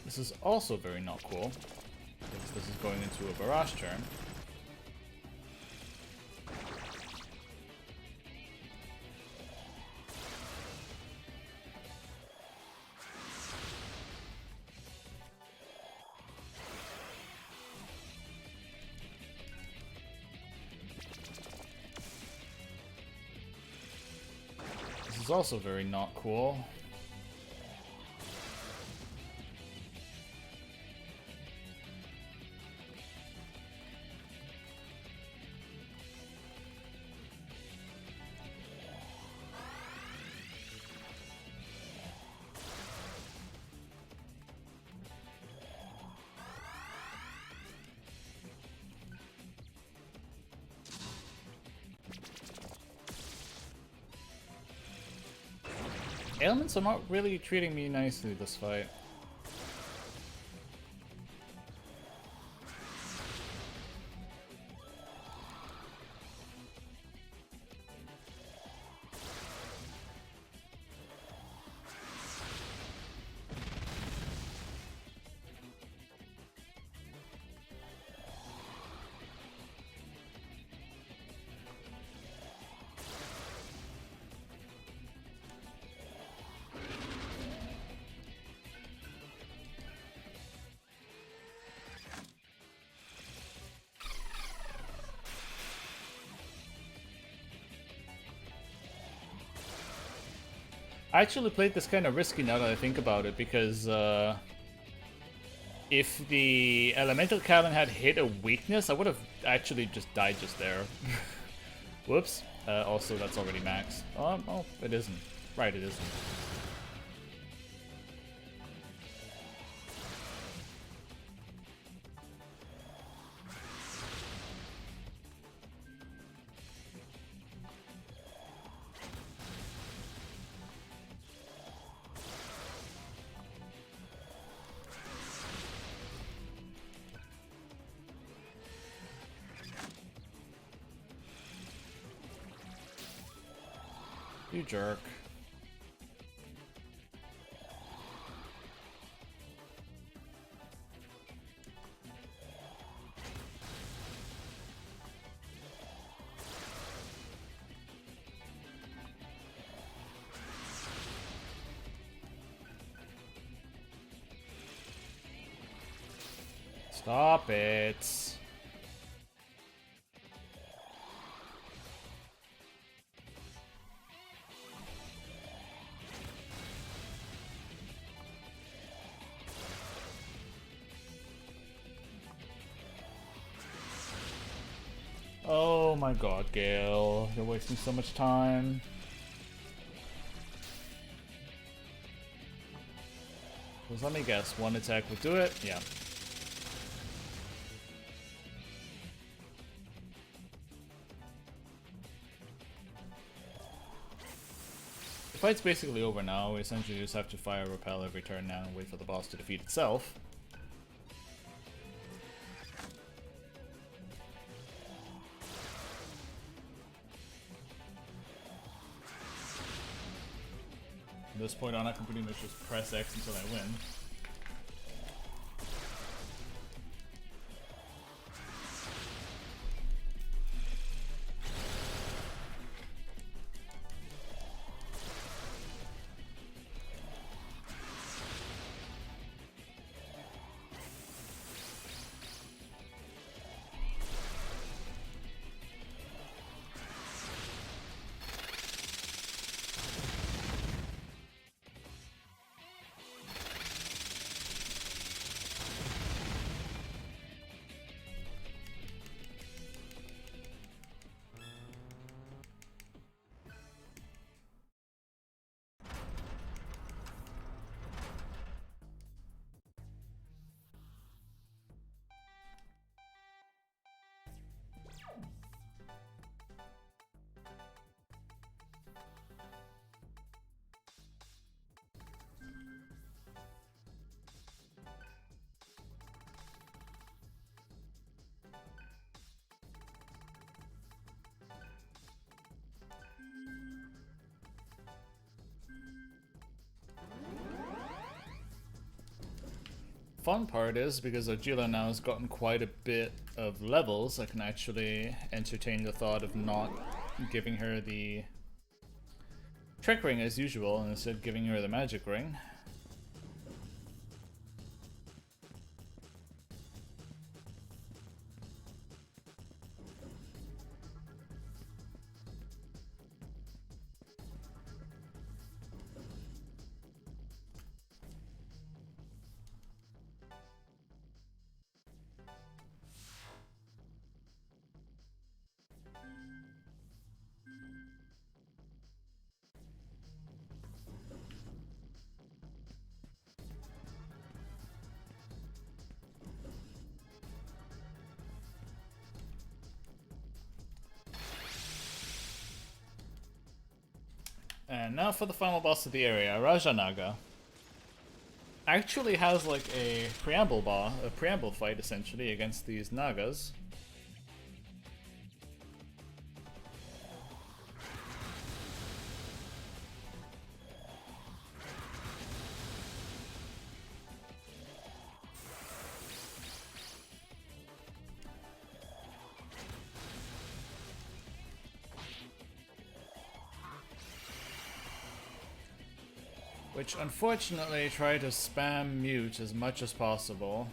This is also very not cool, because this is going into a barrage turn. This is also very not cool. Ailments are not really treating me nicely this fight. I actually played this kind of risky now that I think about it, because if the Elemental Cannon had hit a weakness, I would have actually just died just there. Whoops. Also, that's already max. Oh, it isn't. Right, it isn't. You jerk. Stop it. Oh my god, Gale. You're wasting so much time. Just let me guess, one attack would do it? Yeah. The fight's basically over now. We essentially just have to fire repel every turn now and wait for the boss to defeat itself. From this point on, I can pretty much just press X until I win. Fun part is, because Ojila now has gotten quite a bit of levels, I can actually entertain the thought of not giving her the trick ring as usual, and instead giving her the magic ring. And now for the final boss of the area, Rajanaga. Actually has like a preamble fight essentially against these Nagas. Which unfortunately try to spam mute as much as possible.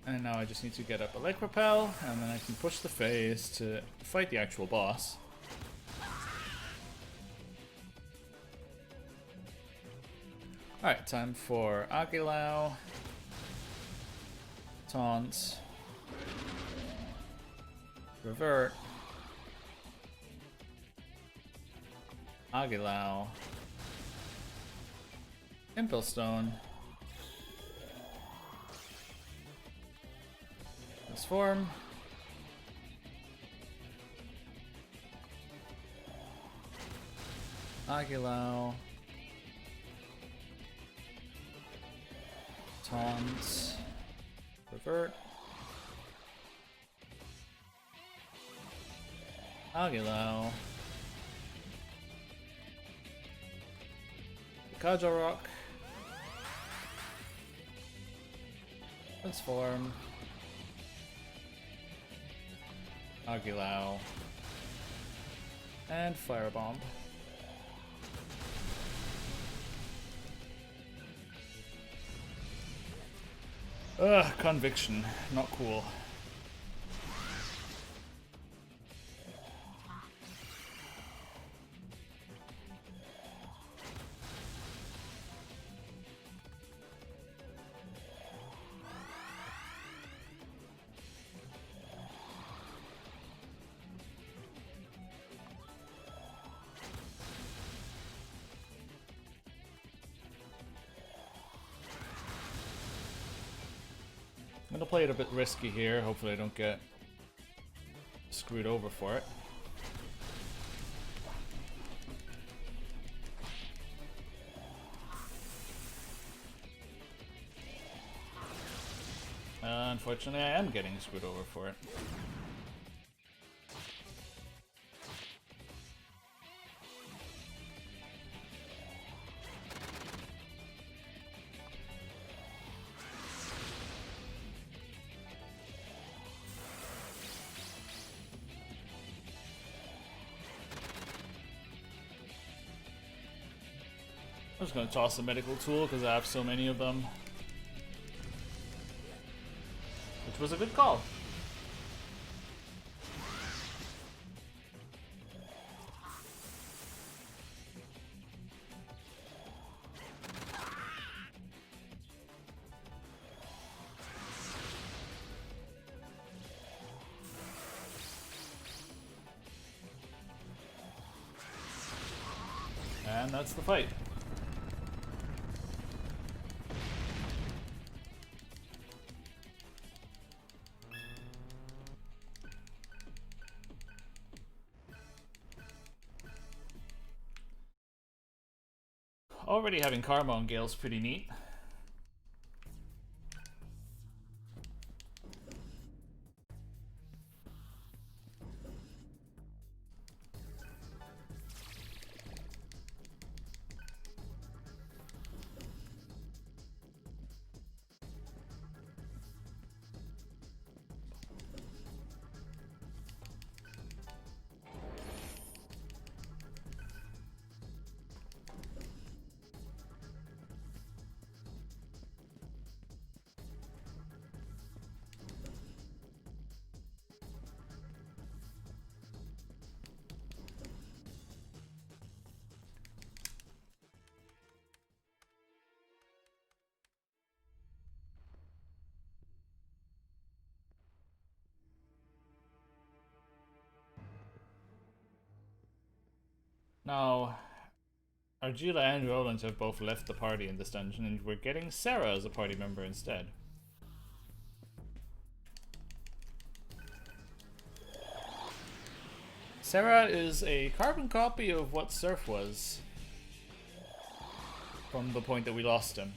And now I just need to get up a leg repel, and then I can push the phase to fight the actual boss. Alright, time for Aguilau, Thons, Revert, Aguilau, Impelstone, Transform, Aguilau, Thons, Revert, Aguilau, Kaja Rock. Transform. Aguilau. And Firebomb. Ugh, Conviction. Not cool. I'm gonna play it a bit risky here. Hopefully I don't get screwed over for it. Unfortunately, I am getting screwed over for it. I'm just gonna toss a medical tool because I have so many of them. Which was a good call. And that's the fight. Already having Karma on Gale's pretty neat. Now, Argila and Roland have both left the party in this dungeon, and we're getting Sarah as a party member instead. Sarah is a carbon copy of what Surf was from the point that we lost him.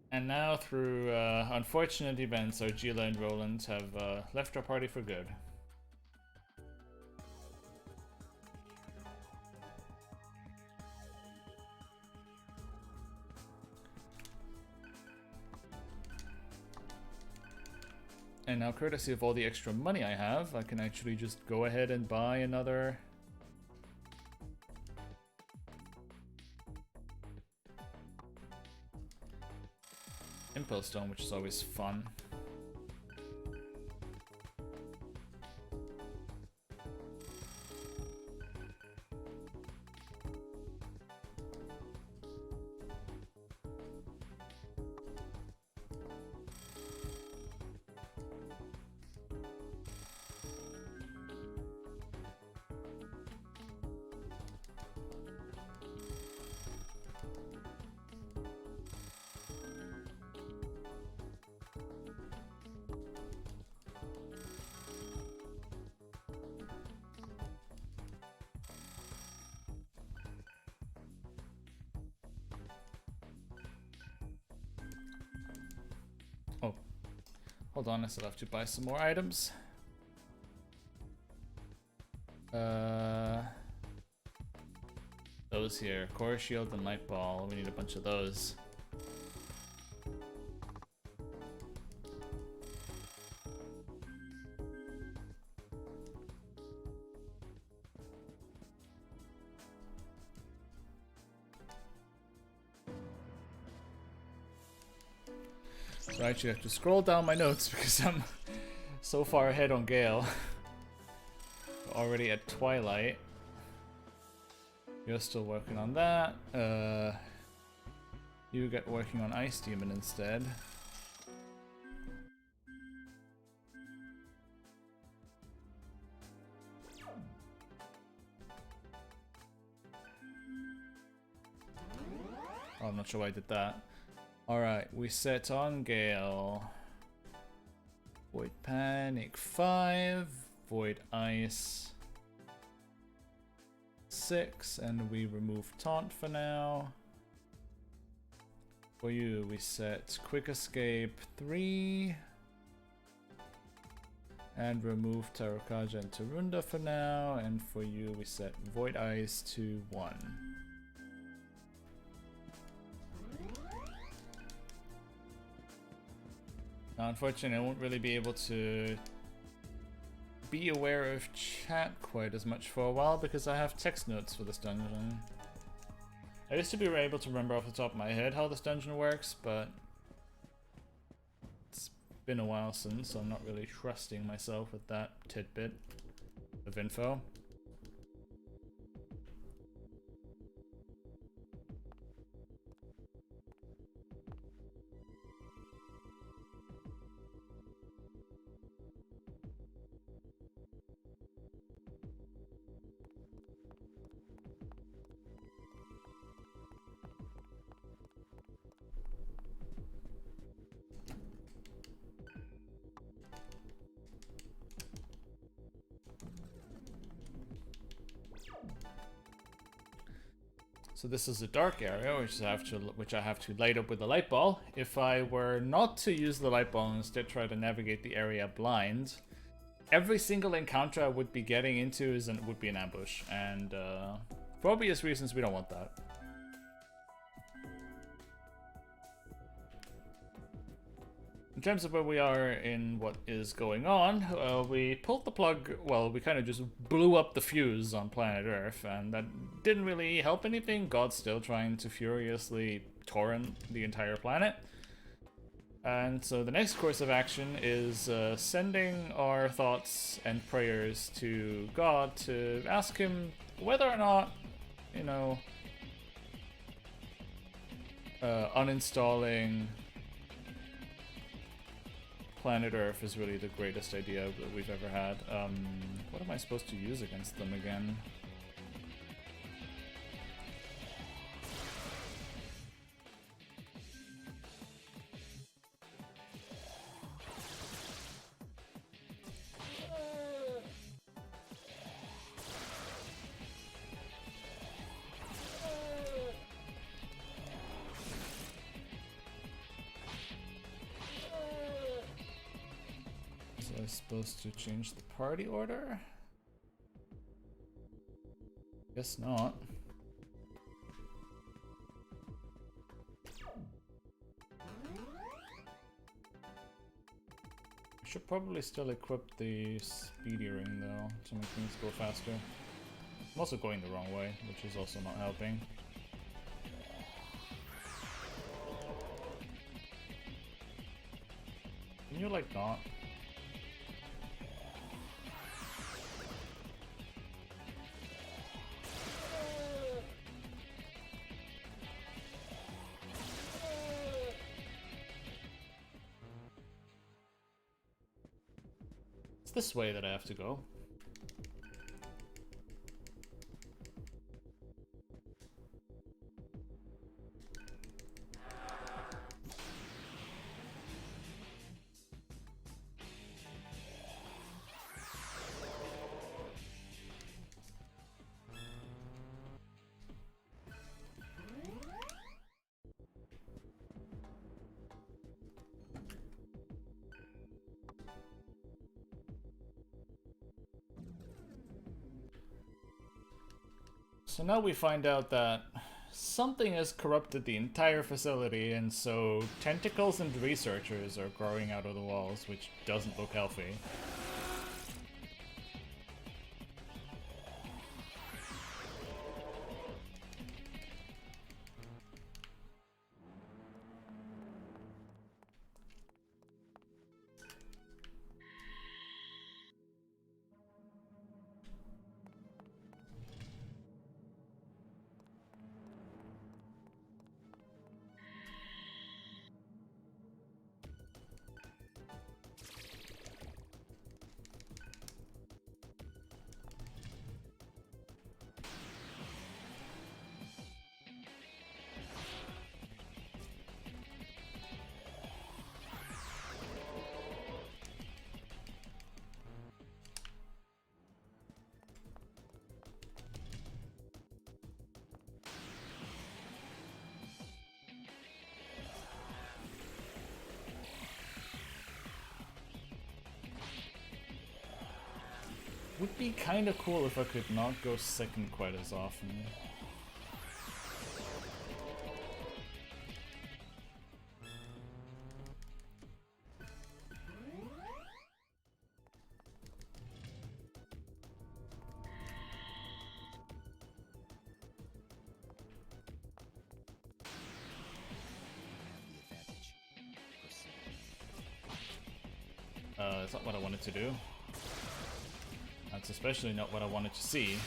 And now, through unfortunate events, Argila and Roland have left our party for good. And now, courtesy of all the extra money I have, I can actually just go ahead and buy another Impulse Stone, which is always fun. Hold on, I still have to buy some more items. Those here, core shield and light ball. We need a bunch of those. So I actually have to scroll down my notes because I'm so far ahead on Gale. Already at Twilight. You're still working on that. You get working on Ice Demon instead. Oh, I'm not sure why I did that. Alright, we set on Gale. Void Panic 5, Void Ice 6, and we remove Taunt for now. For you, we set Quick Escape 3, and remove Tarakaja and Tarunda for now, and for you, we set Void Ice to 1. Now, unfortunately, I won't really be able to be aware of chat quite as much for a while because I have text notes for this dungeon. I used to be able to remember off the top of my head how this dungeon works, but it's been a while since, so I'm not really trusting myself with that tidbit of info. So this is a dark area, which I have to light up with the light ball. If I were not to use the light ball and instead try to navigate the area blind, every single encounter I would be getting into would be an ambush, and for obvious reasons, we don't want that. In terms of where we are in what is going on, we pulled the plug, well, we kind of just blew up the fuse on planet Earth, and that didn't really help anything. God's still trying to furiously torrent the entire planet. And so the next course of action is sending our thoughts and prayers to God to ask him whether or not, you know, uninstalling planet Earth is really the greatest idea that we've ever had. What am I supposed to use against them again? Supposed to change the party order? Guess not. I should probably still equip the speedy ring though, to make things go faster. I'm also going the wrong way, which is also not helping. Can you like not? This way that I have to go. So now we find out that something has corrupted the entire facility, and so tentacles and researchers are growing out of the walls, which doesn't look healthy. Would be kind of cool if I could not go second quite as often. That's not what I wanted to do. That's especially not what I wanted to see.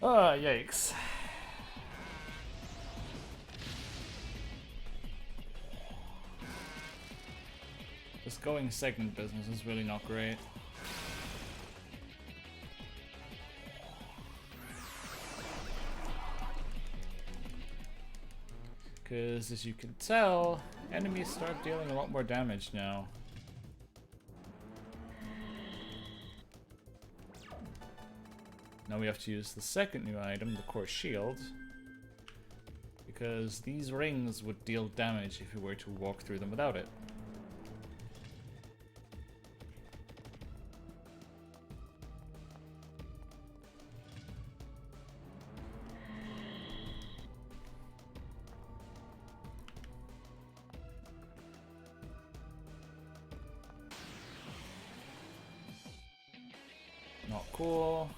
Ah, yikes. This going second business is really not great. Because as you can tell, enemies start dealing a lot more damage now. Now we have to use the second new item, the core shield, because these rings would deal damage if you were to walk through them without it. Not cool.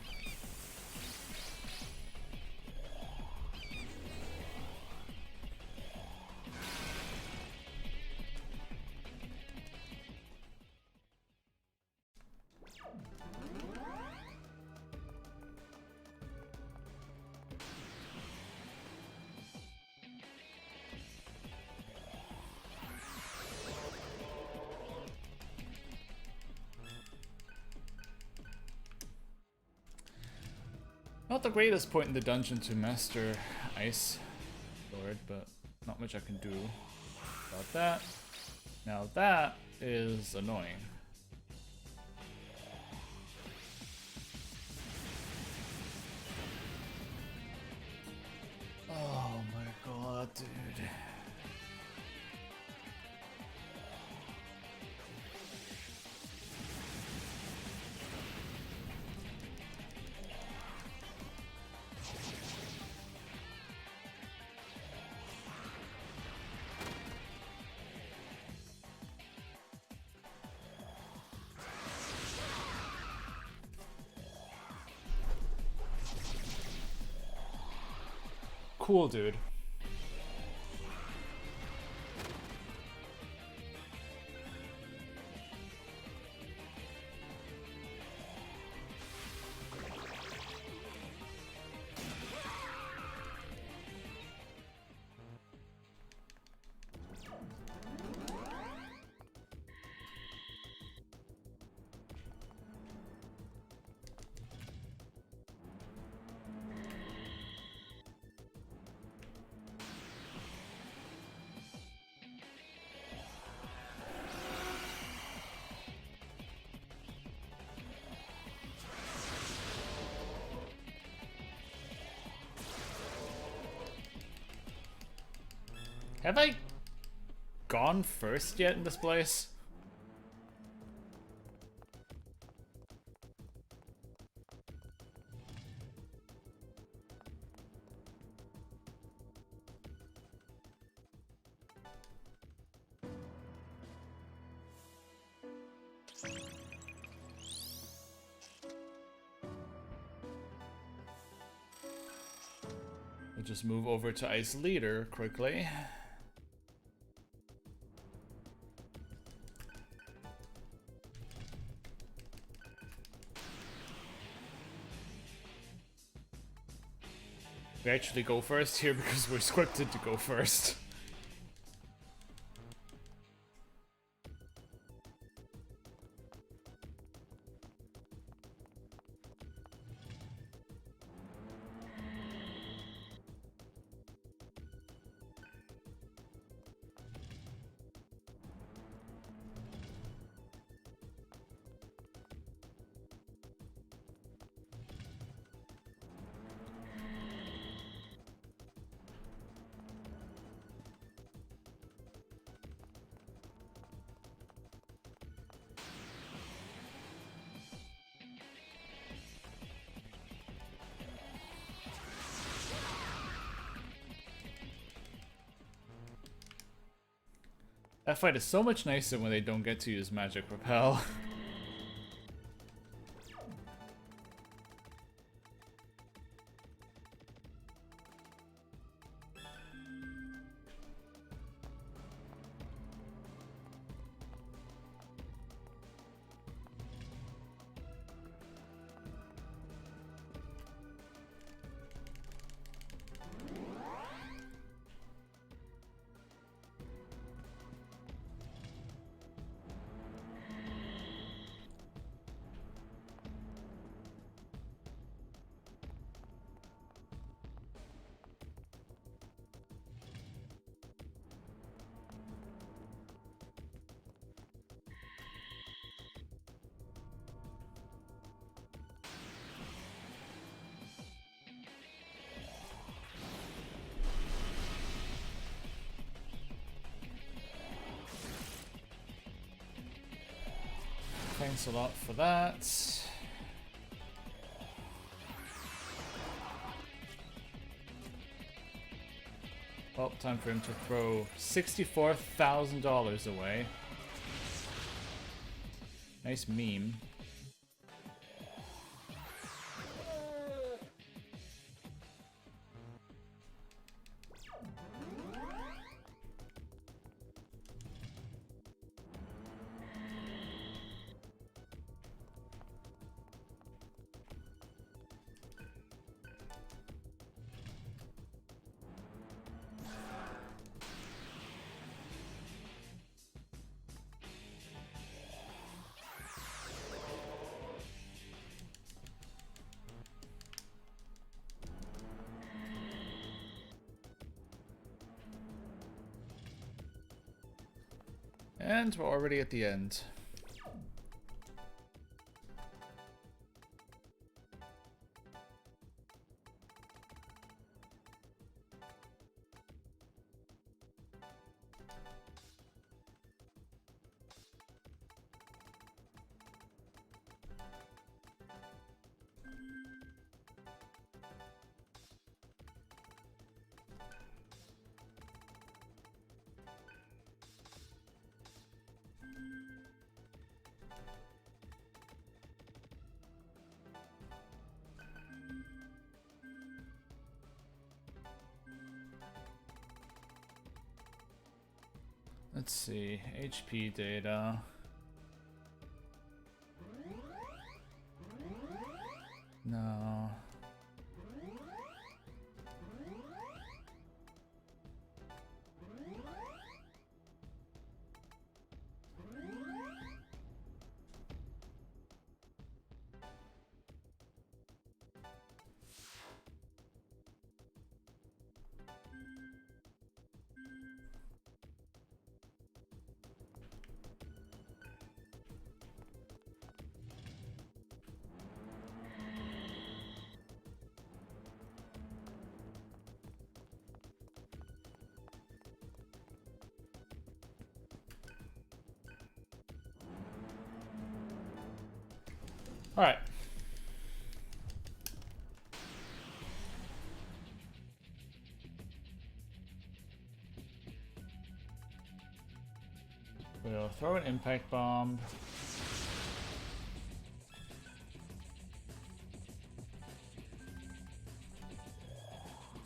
Not the greatest point in the dungeon to master Ice Lord, but not much I can do about that. Now that is annoying. Oh my god, dude. Cool, dude. Have I gone first yet in this place? We'll just move over to Ice Leader quickly. We actually go first here because we're scripted to go first. That fight is so much nicer when they don't get to use Magic Repel. Thanks a lot for that. Well, time for him to throw $64,000 away. Nice meme. And we're already at the end. Let's see, HP data. No. Alright. We'll throw an impact bomb.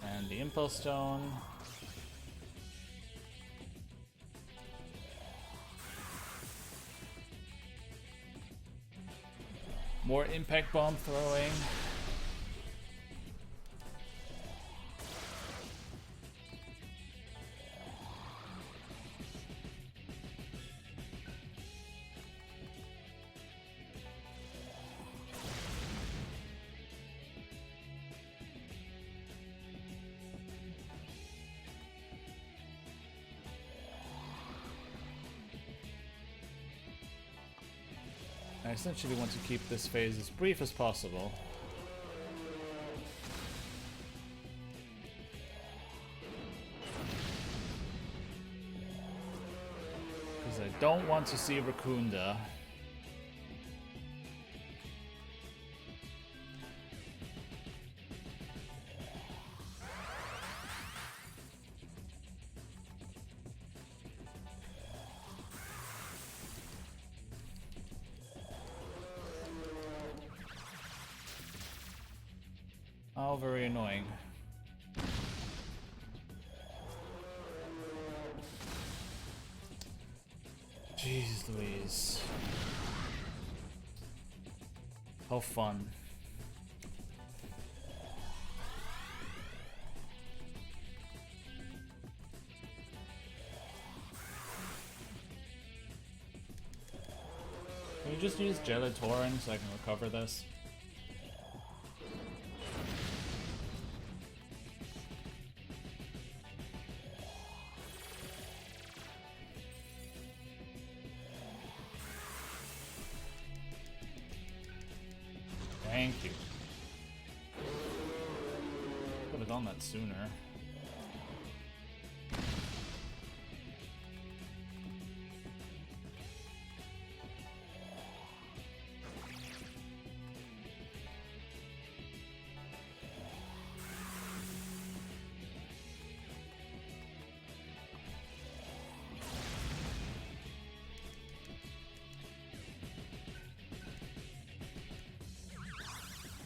And the impulse stone. More impact bomb throwing. I essentially want to keep this phase as brief as possible. Because I don't want to see Rakunda. Oh, very annoying. Jeez Louise. How fun. Can you just use Gelatorin so I can recover this? Thank you. Could have done that sooner.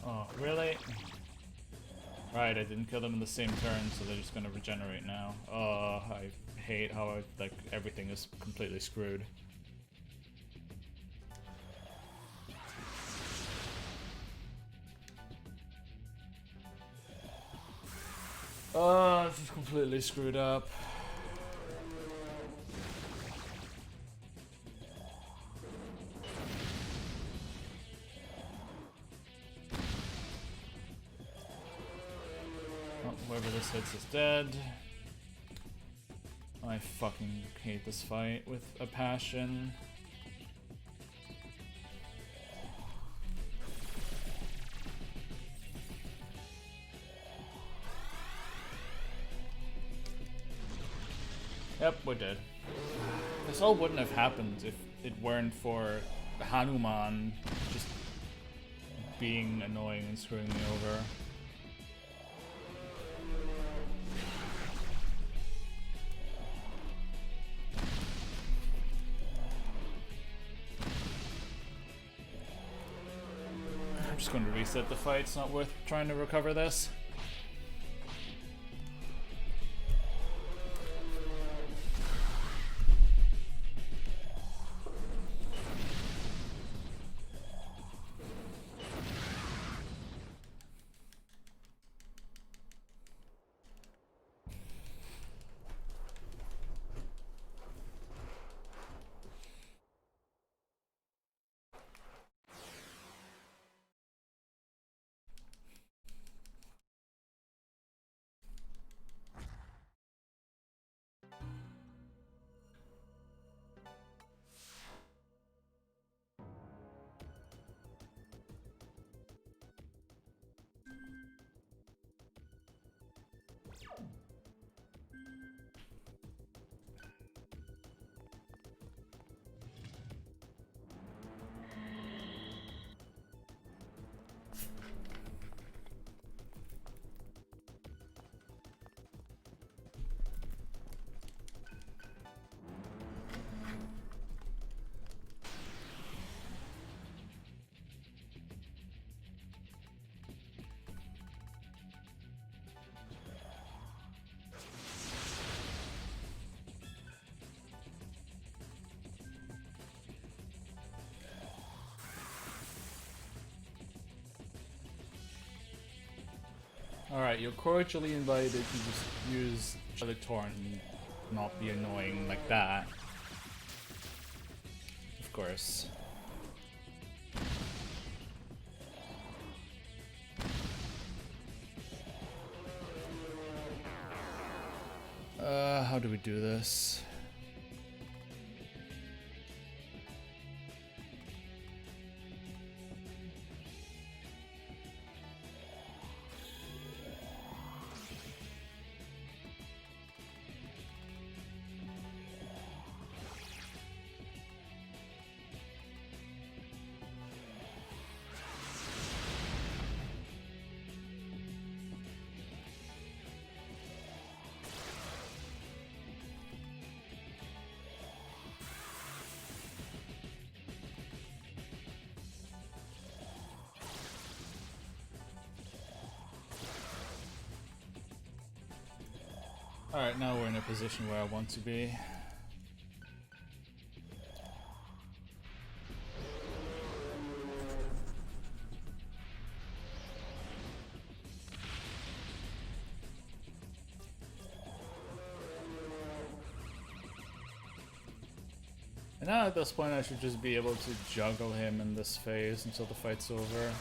Oh, really? Right, I didn't kill them in the same turn, so they're just gonna regenerate now. Oh, I hate how like everything is completely screwed. Oh, this is completely screwed up. Whoever this hits is dead. I fucking hate this fight with a passion. Yep, we're dead. This all wouldn't have happened if it weren't for Hanuman just being annoying and screwing me over. I'm just going to reset the fight, it's not worth trying to recover this. Alright, you're cordially invited to just use the torrent and not be annoying like that. Of course. How do we do this? Alright, now we're in a position where I want to be. And now at this point I should just be able to juggle him in this phase until the fight's over.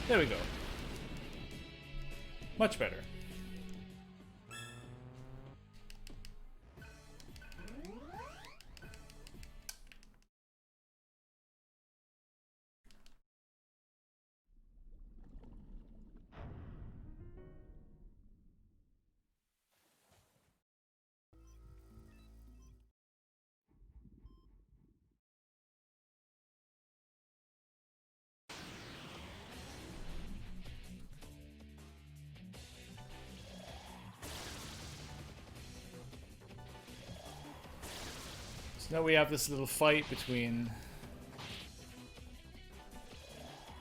There we go. Much better. So now we have this little fight between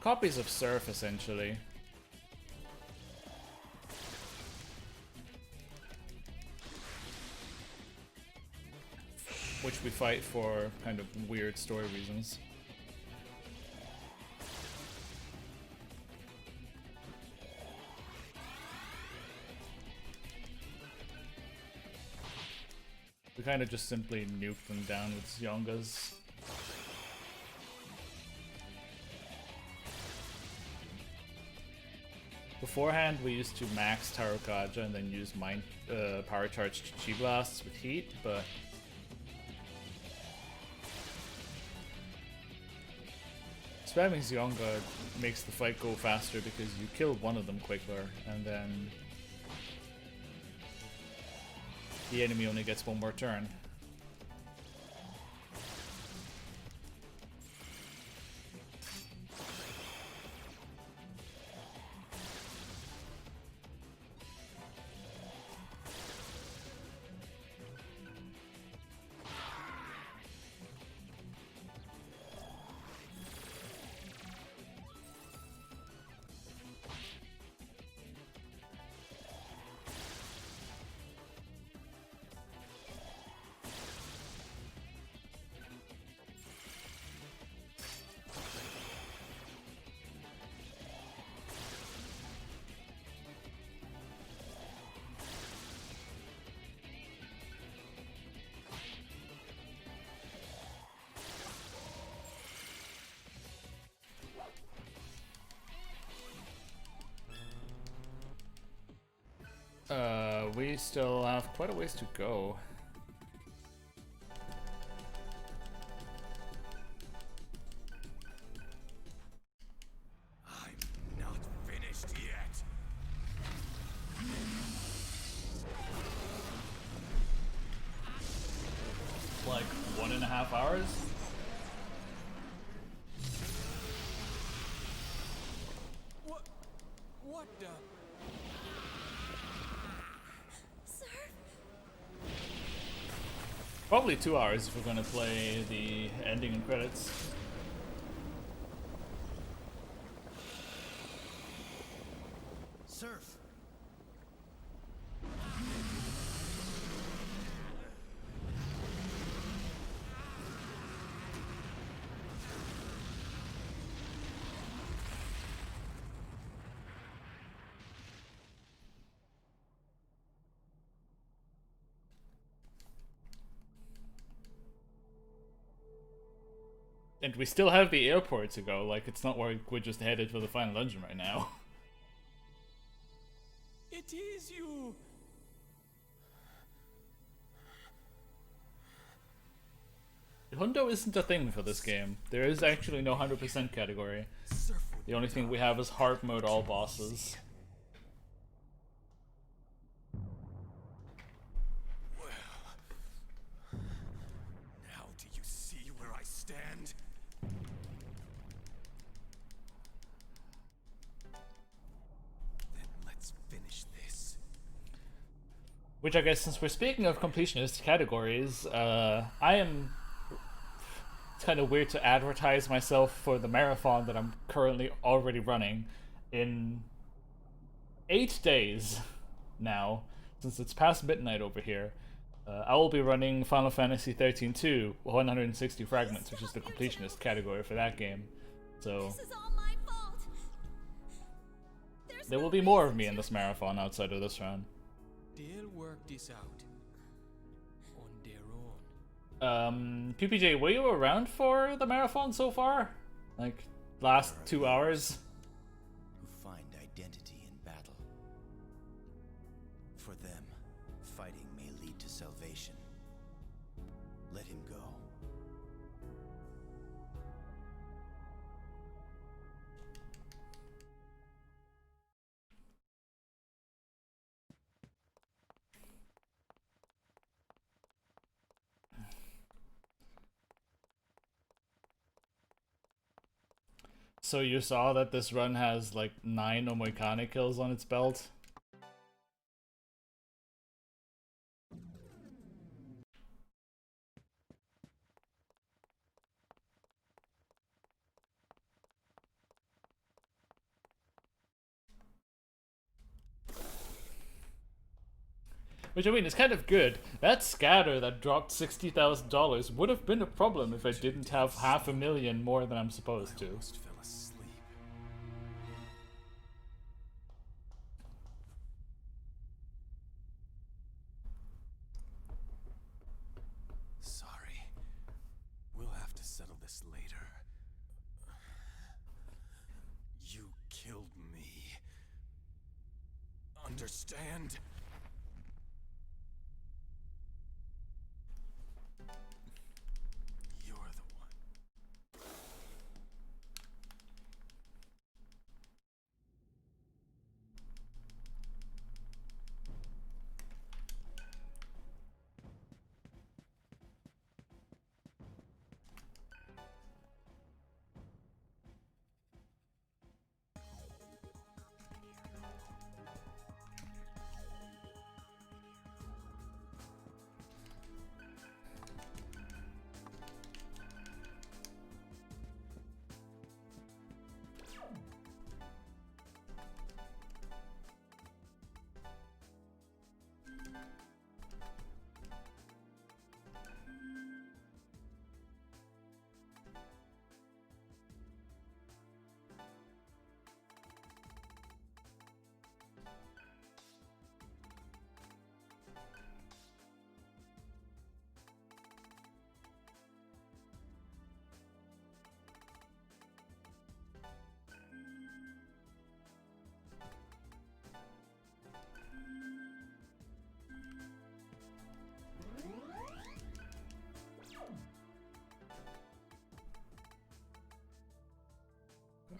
copies of Surf, essentially. Which we fight for kind of weird story reasons. We kind of just simply nuke them down with Zyongas. Beforehand, we used to max Tarokaja and then use power charged Chi Blasts with heat, but spamming Zionga makes the fight go faster because you kill one of them quicker, and then the enemy only gets one more turn. We still have quite a ways to go. I'm not finished yet. Like 1.5 hours? What the? Probably 2 hours if we're gonna play the ending and credits. Surf! And we still have the airport to go, like it's not like we're just headed for the final dungeon right now. It is you! Hundo isn't a thing for this game. There is actually no 100% category. The only thing we have is hard mode all bosses. Well, now do you see where I stand? Then let's finish this. Which I guess, since we're speaking of completionist categories, it's kind of weird to advertise myself for the marathon that I'm currently already running in 8 days now, since it's past midnight over here. I will be running Final Fantasy 13-2, 160 fragments, which is the completionist category for that game. So This is all my fault. there will be more of me in this marathon outside of this run. They'll work this out on their own. PPJ, were you around for the marathon so far? Like, last 2 hours? Who find identity in battle. For them, fighting may lead to salvation. Let him go. So you saw that this run has like 9 Omoikane kills on its belt? Which, I mean, is kind of good. That scatter that dropped $60,000 would have been a problem if I didn't have $500,000 more than I'm supposed to. Almost fell asleep. Sorry. We'll have to settle this later. You killed me. Understand? You're the one.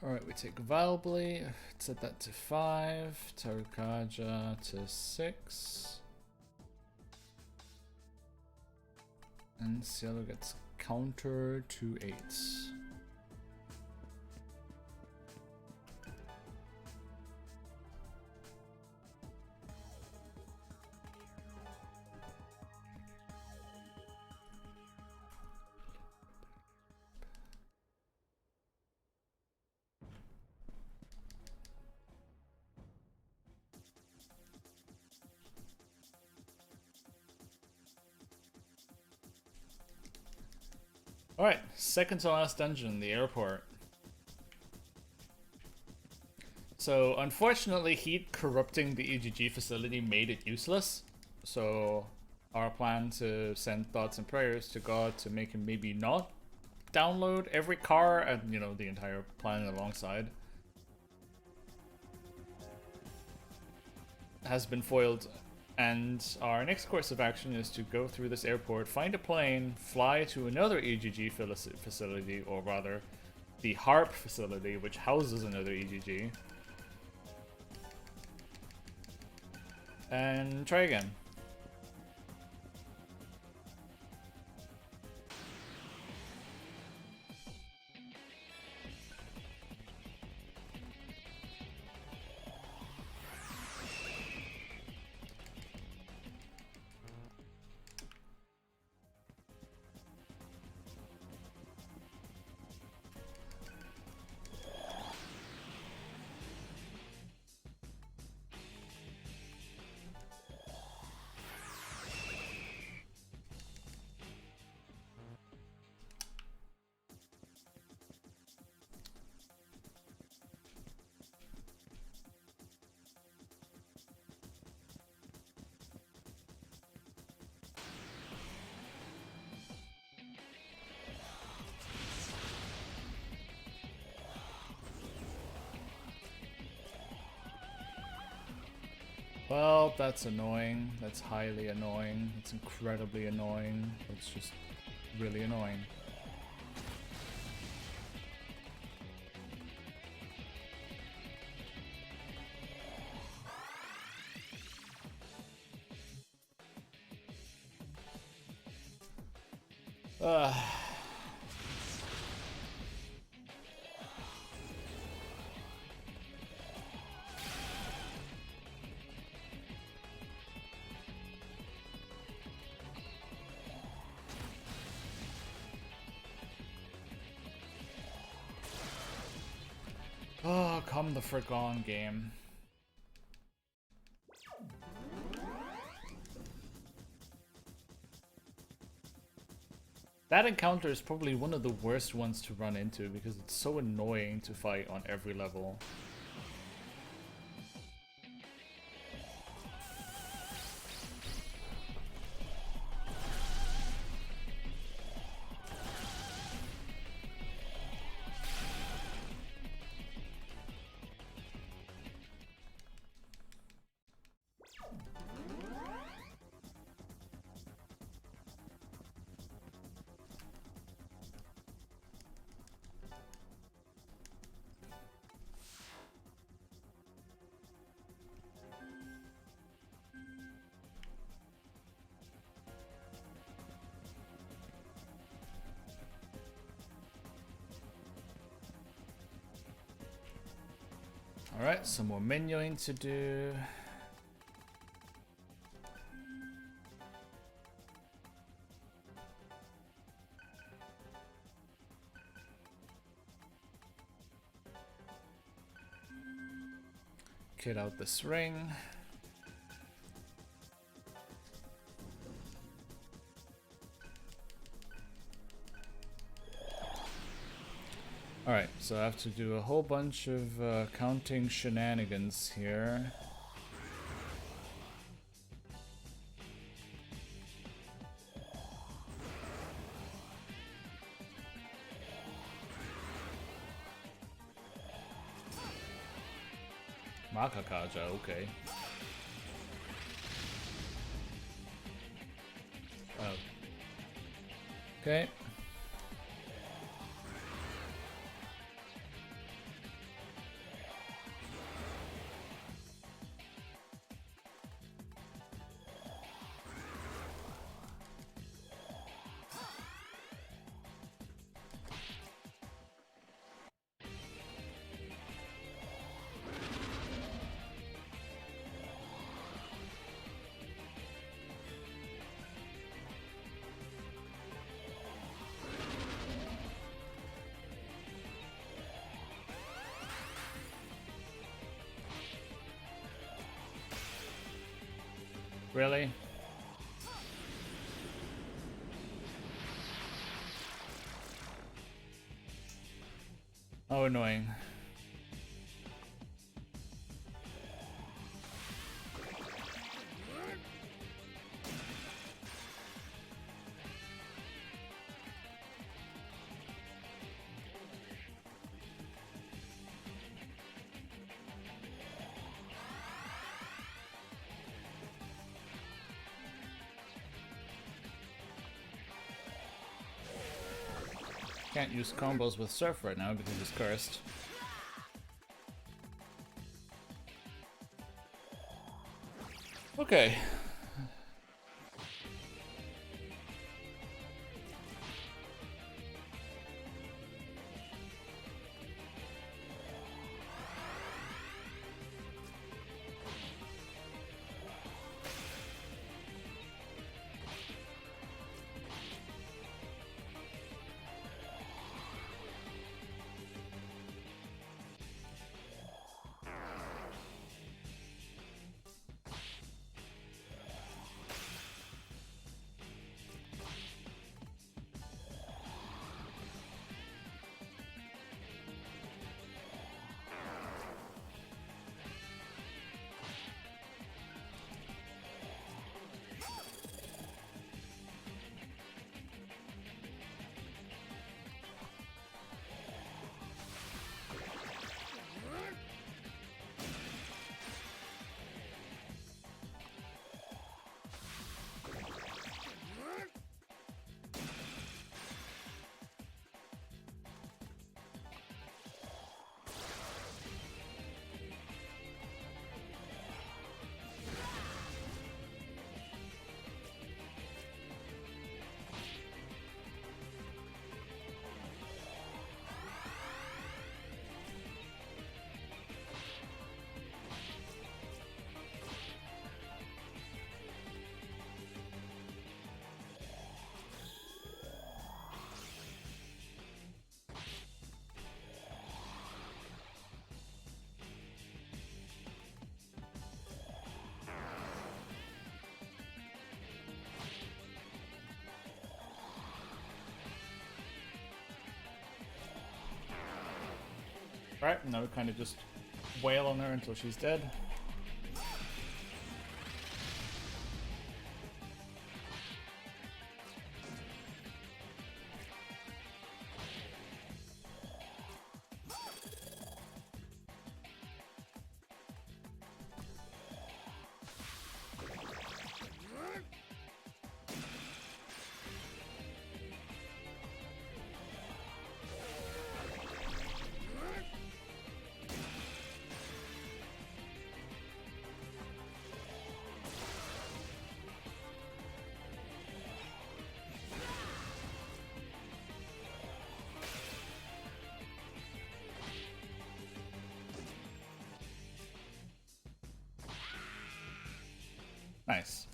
Alright, we take Valbly, set that to 5, Tarukaja to 6. And Cielo gets counter to 8. Alright, second to last dungeon, the airport. So, unfortunately, heat corrupting the EGG facility made it useless. So, our plan to send thoughts and prayers to God to make him maybe not download every car and, you know, the entire planet alongside has been foiled. And our next course of action is to go through this airport, find a plane, fly to another EGG facility, or rather, the HARP facility, which houses another EGG, and try again. Well, that's annoying. That's highly annoying. It's incredibly annoying. It's just really annoying. Oh, come the frick on, game. That encounter is probably one of the worst ones to run into because it's so annoying to fight on every level. Alright, some more menuing to do. Get out this ring. Alright, so I have to do a whole bunch of counting shenanigans here. Makakaja, okay. Okay. Really? Oh, annoying. Can't use combos with Surf right now because he's cursed. Okay. Right, now we kind of just wail on her until she's dead. Nice.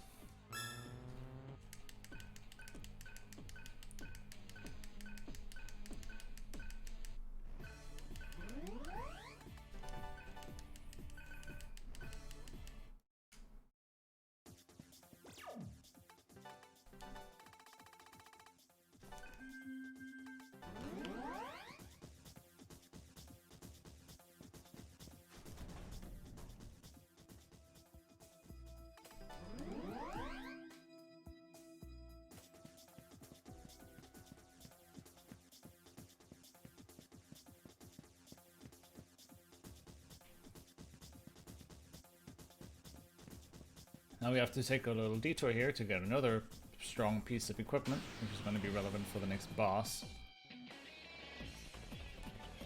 Now we have to take a little detour here to get another strong piece of equipment, which is going to be relevant for the next boss.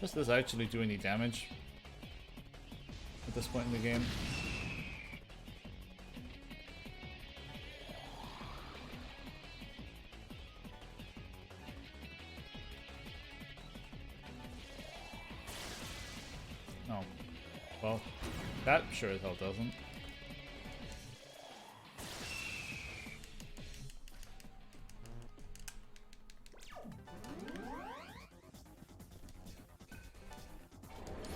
Does this actually do any damage at this point in the game? Oh. Well, that sure as hell doesn't.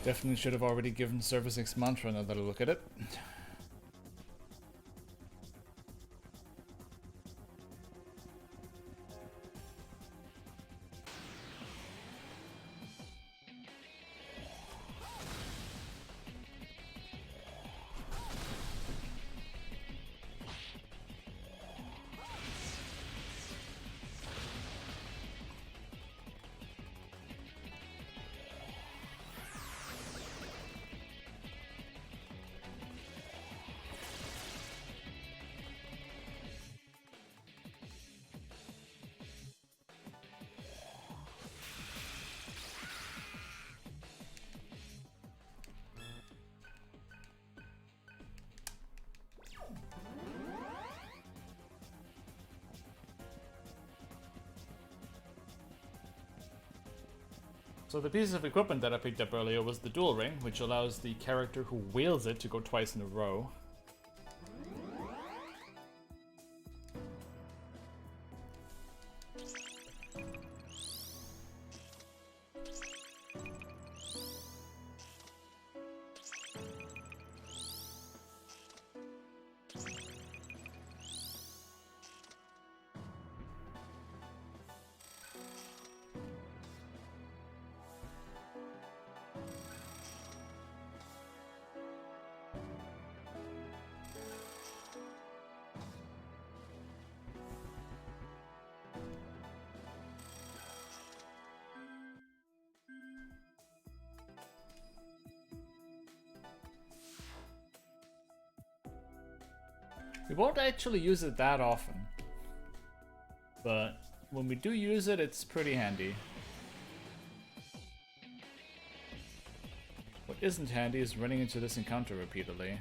Definitely should have already given Service X Mantra another look at it. So the piece of equipment that I picked up earlier was the dual ring, which allows the character who wields it to go twice in a row. We won't actually use it that often, but when we do use it, it's pretty handy. What isn't handy is running into this encounter repeatedly.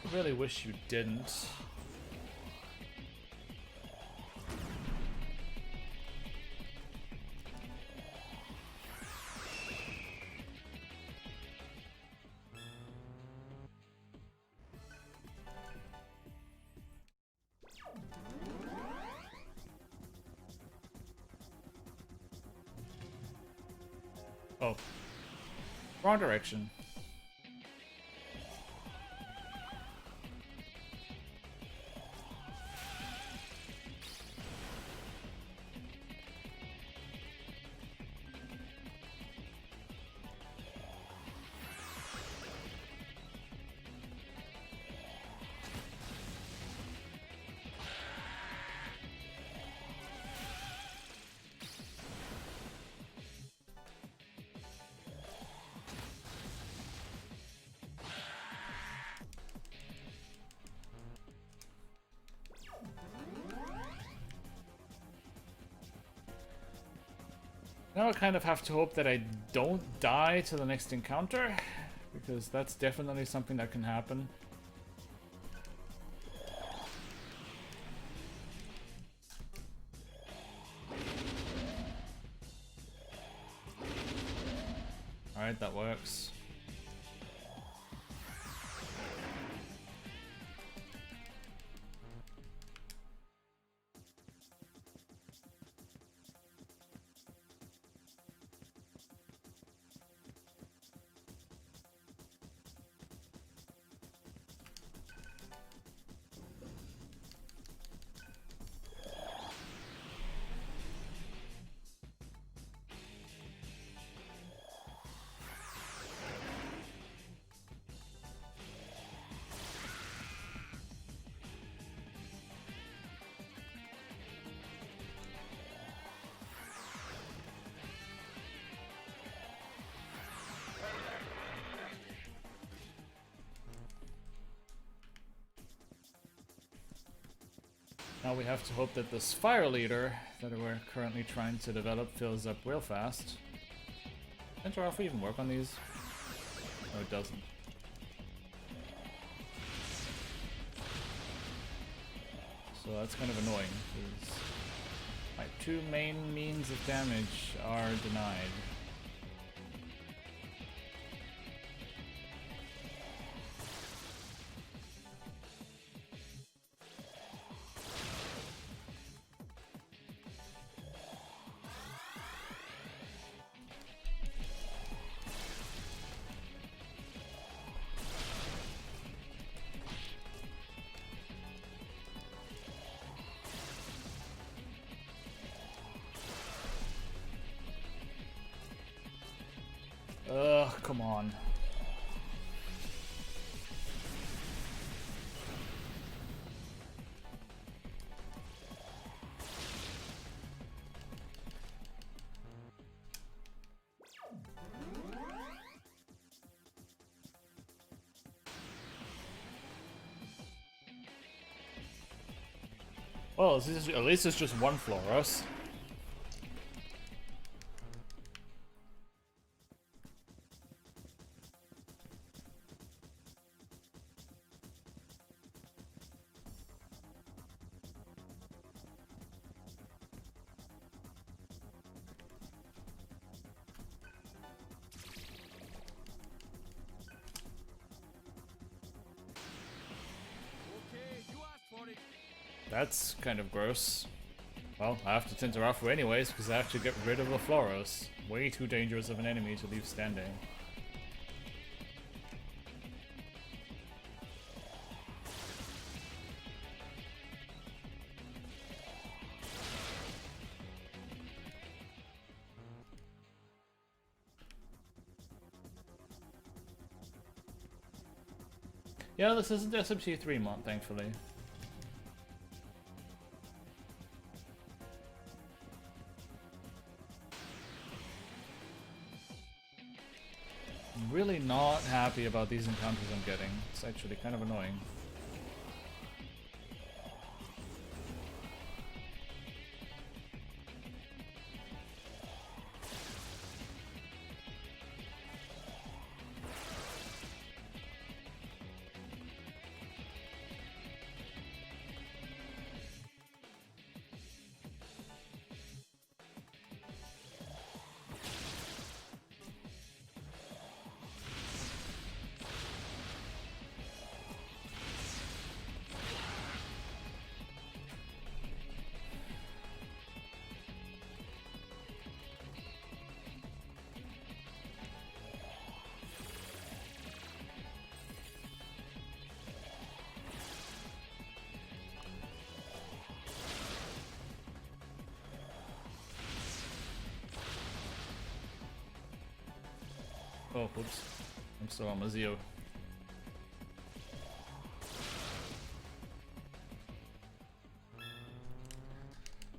I really wish you didn't. Oh. Wrong direction. Now I kind of have to hope that I don't die to the next encounter, because that's definitely something that can happen. Alright, that works. Now we have to hope that this fire leader that we're currently trying to develop fills up real fast. Doesn't our alpha even work on these? No, it doesn't. So that's kind of annoying, because my two main means of damage are denied. come on. Well, at least it's just one Floros. That's kind of gross. Well, I have to tend to Rafu anyways, because I have to get rid of the Floros. Way too dangerous of an enemy to leave standing. Yeah, this isn't SMT 3 mod, thankfully. I'm really not happy about these encounters I'm getting. It's actually kind of annoying. Oh, oops. I'm still on my Zeo.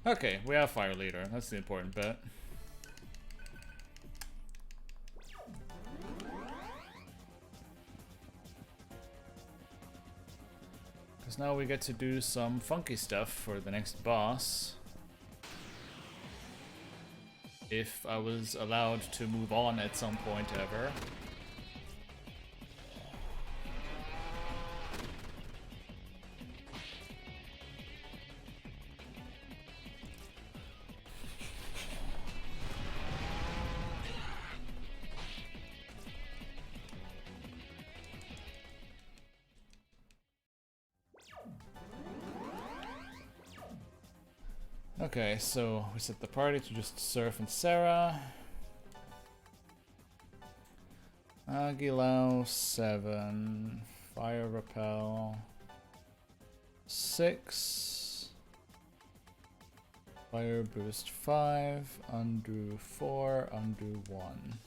Okay, we have Fire Leader. That's the important bit. Because now we get to do some funky stuff for the next boss. If I was allowed to move on at some point ever. Okay, so we set the party to just Surf and Sarah. Aguilau 7, Fire Repel 6, Fire Boost 5, Undo 4, Undo 1,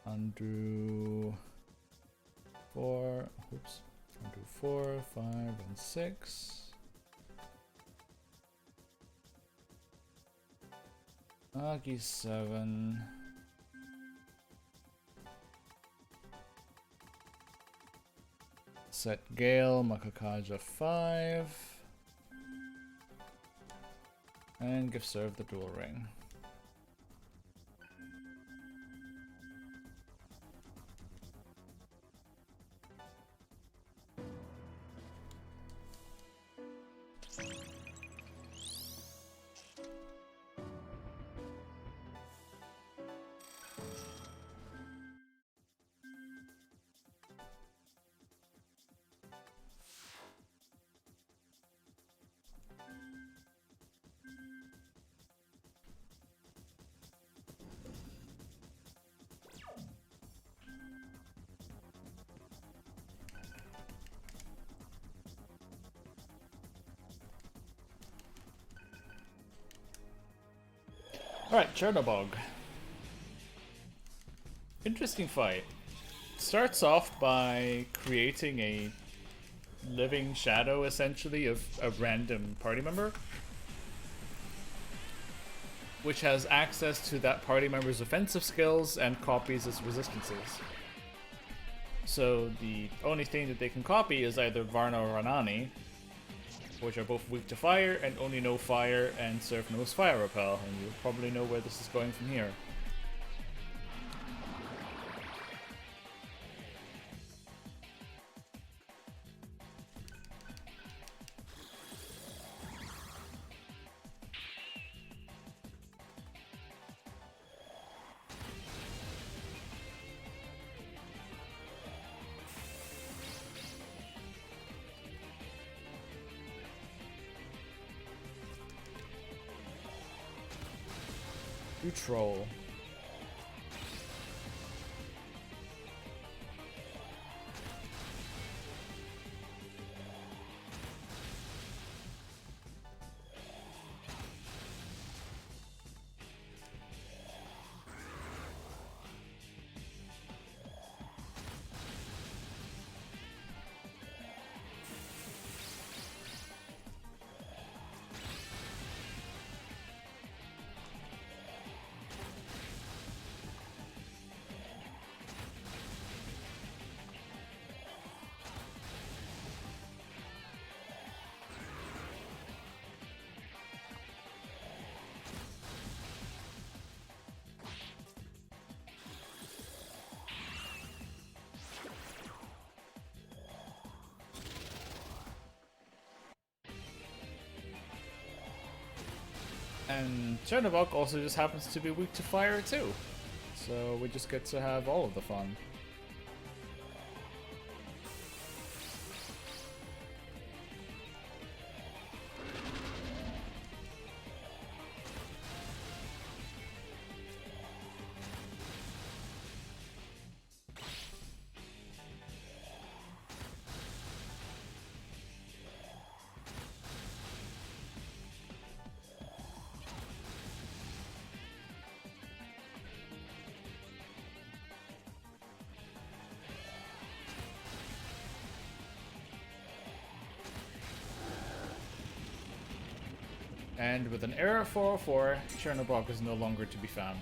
Undo 4, oops, Undo 4, 5, and 6. Agi 7. Set Gale, Makakaja 5. And give Serve the Dual Ring. Alright, Chernobog. Interesting fight. Starts off by creating a living shadow, essentially, of a random party member, which has access to that party member's offensive skills and copies its resistances. So the only thing that they can copy is either Varna or Ranani, which are both weak to fire and only know fire and serve no fire repel, and you'll probably know where this is going from here. You troll. And Chernobog also just happens to be weak to fire too. So we just get to have all of the fun. And with an error 404, Chernobog is no longer to be found.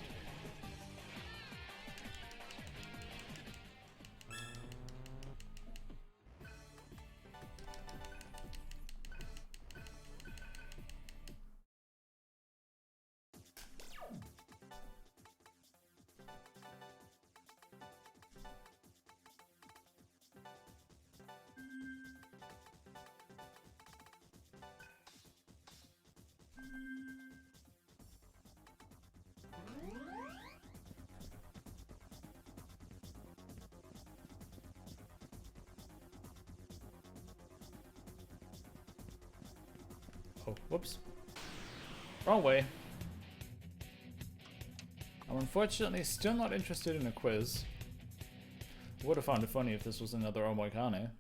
Oh, whoops. Wrong way. I'm unfortunately still not interested in a quiz. Would have found it funny if this was another Omoikane.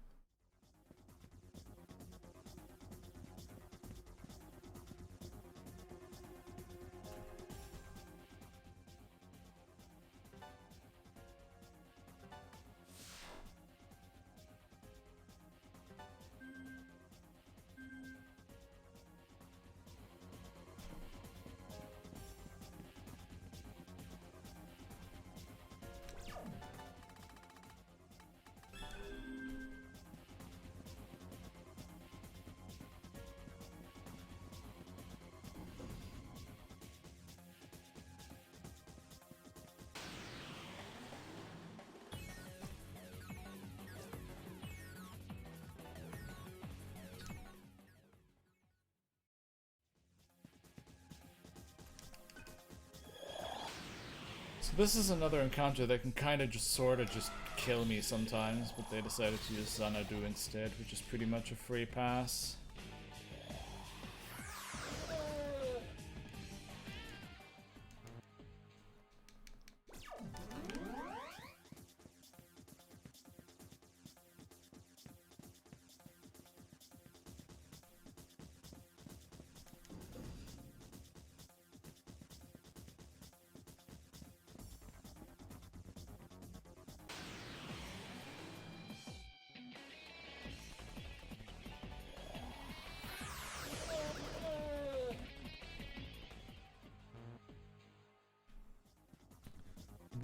So this is another encounter that can kind of just sort of just kill me sometimes, but they decided to use Xanadu instead, which is pretty much a free pass.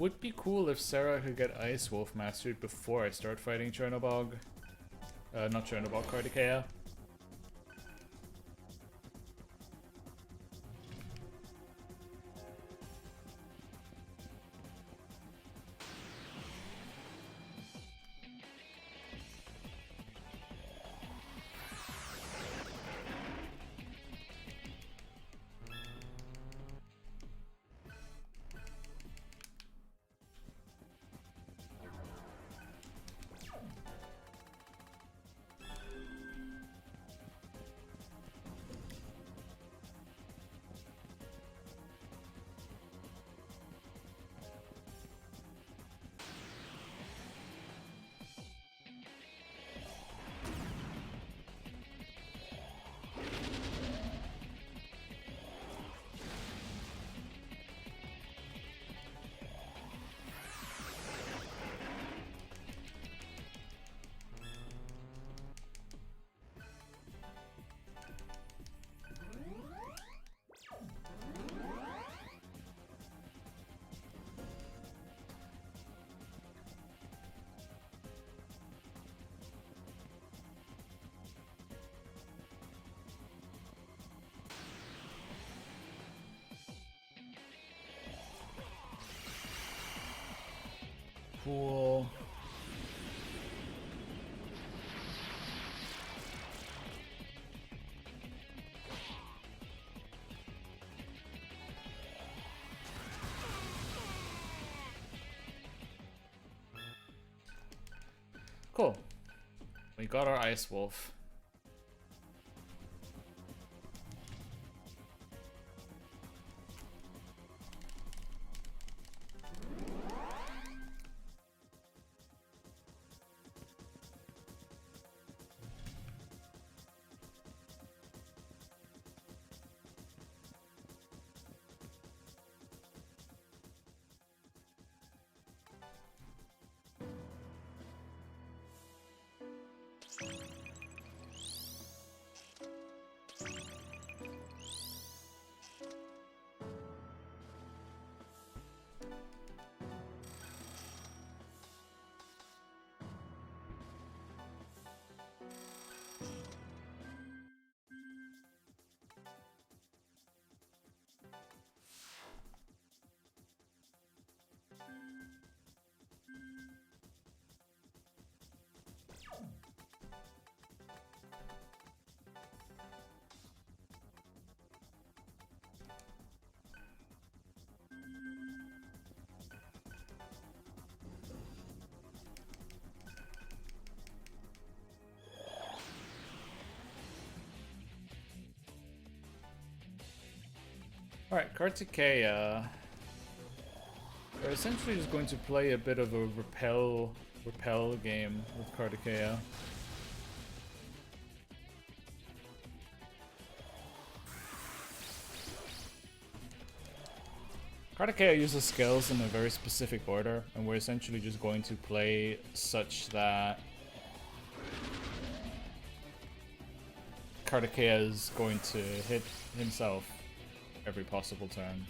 would be cool if Sarah could get Ice Wolf mastered before I start fighting Chernobog. Not Chernobog, Cardicea. Cool. Cool. We got our Ice Wolf. Alright, Kartikeya. We're essentially just going to play a bit of a repel game with Kartikeya. Kartikeya uses skills in a very specific order, and we're essentially just going to play such that Kartikeya is going to hit himself every possible turn.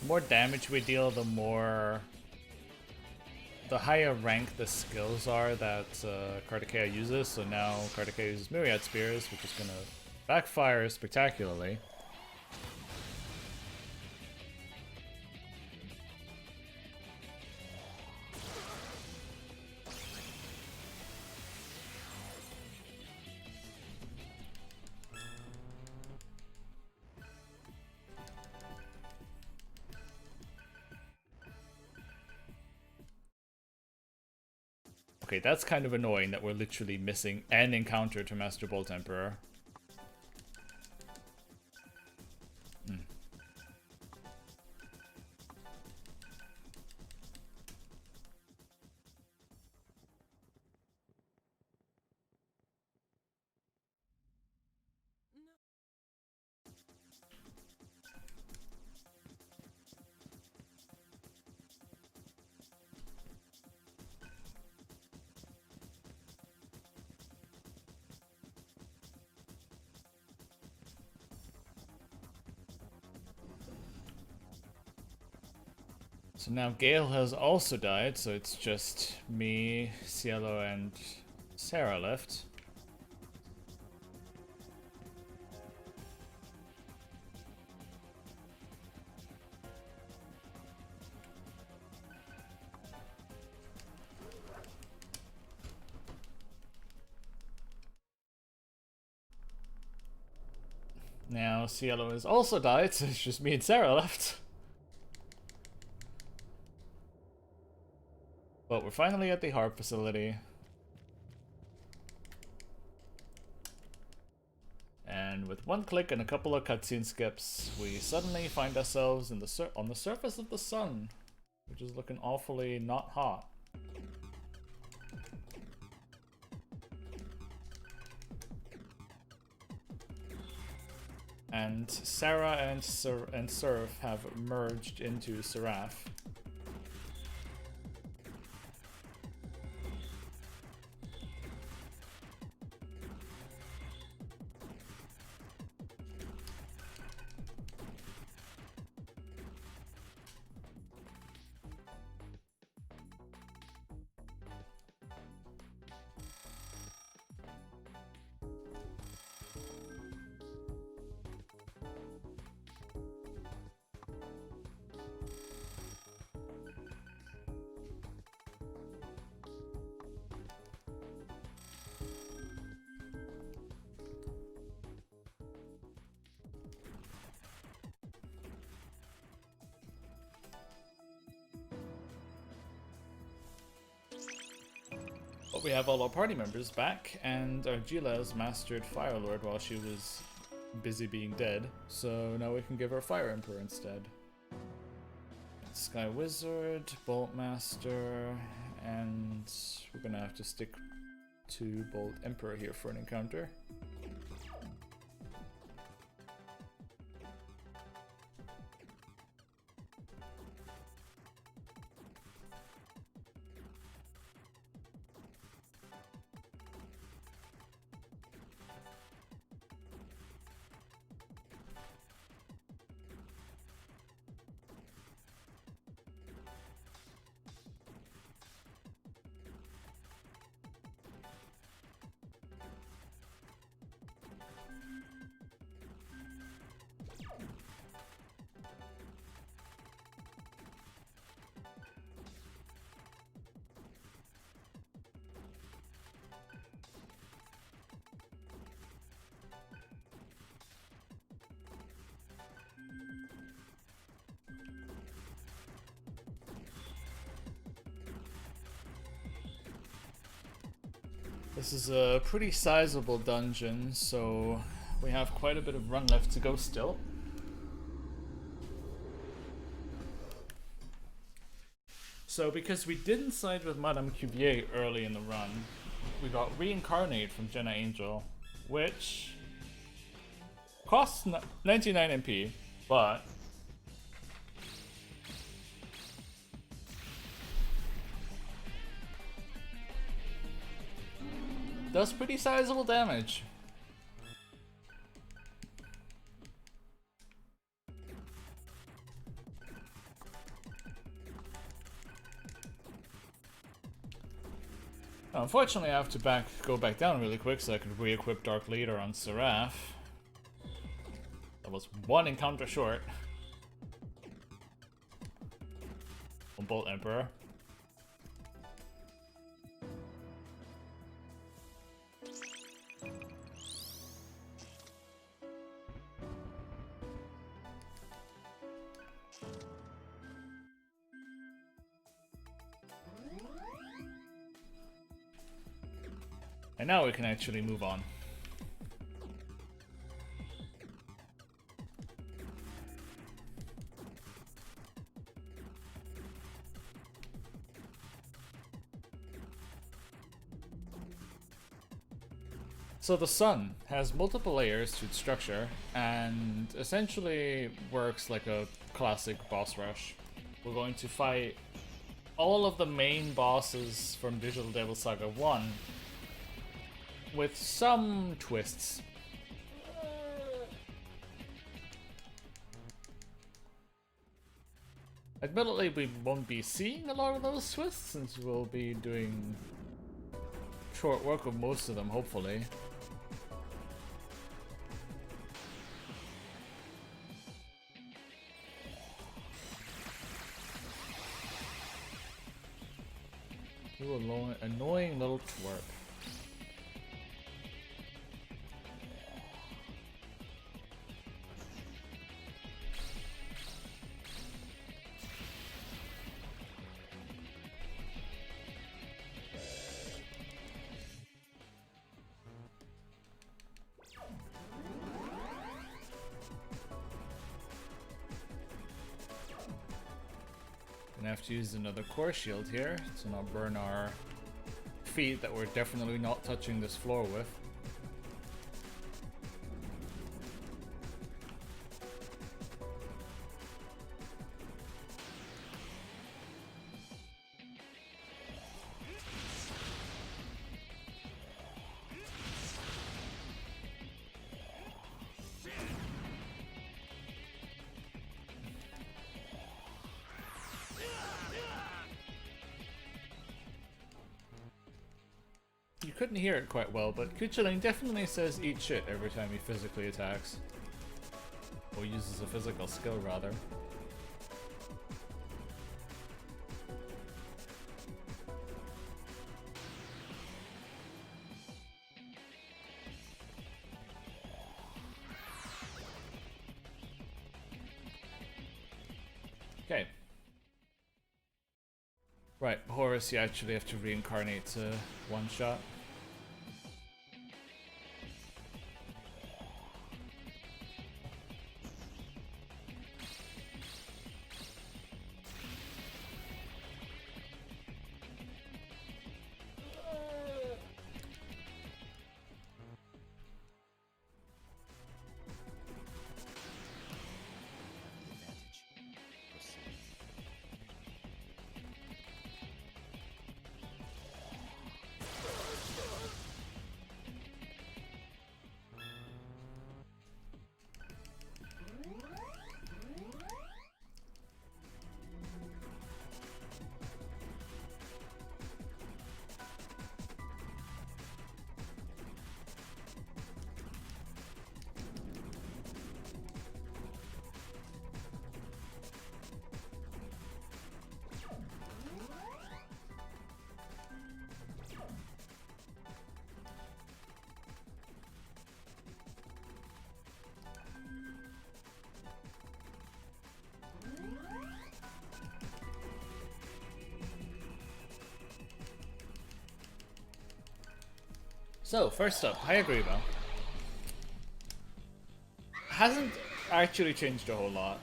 The more damage we deal, the more the higher rank the skills are that Kartikeya uses. So now Kartikeya uses Myriad Spears, which is gonna backfire spectacularly. Okay, that's kind of annoying that we're literally missing an encounter to Master Bolt Emperor. So now Gale has also died, so it's just me, Cielo, and Sarah left. Now Cielo has also died, so it's just me and Sarah left. But we're finally at the harp facility. And with one click and a couple of cutscene skips, we suddenly find ourselves in on the surface of the sun, which is looking awfully not hot. And Sarah and Surf have merged into Seraph. But we have all our party members back, and Argila has mastered Fire Lord while she was busy being dead, so now we can give her Fire Emperor instead. Sky Wizard, Bolt Master, and we're gonna have to stick to Bolt Emperor here for an encounter. This is a pretty sizable dungeon, so we have quite a bit of run left to go still. So because we didn't side with Madame Cuvier early in the run, we got Reincarnate from Jenna Angel, which costs 99 MP, but does pretty sizable damage. Unfortunately, I have to go back down really quick so I can re-equip Dark Leader on Seraph. That was one encounter short. On Bolt Emperor. And now we can actually move on. So the sun has multiple layers to its structure and essentially works like a classic boss rush. We're going to fight all of the main bosses from Digital Devil Saga 1 with some twists. Admittedly, we won't be seeing a lot of those twists since we'll be doing short work of most of them, hopefully. You annoying little twerp. Gonna have to use another core shield here to not burn our feet that we're definitely not touching this floor with. You couldn't hear it quite well, but Kuchiling definitely says eat shit every time he physically attacks. Or uses a physical skill, rather. Okay. Right, Horus, you actually have to reincarnate to one shot. So, first up, Hayagriba hasn't actually changed a whole lot.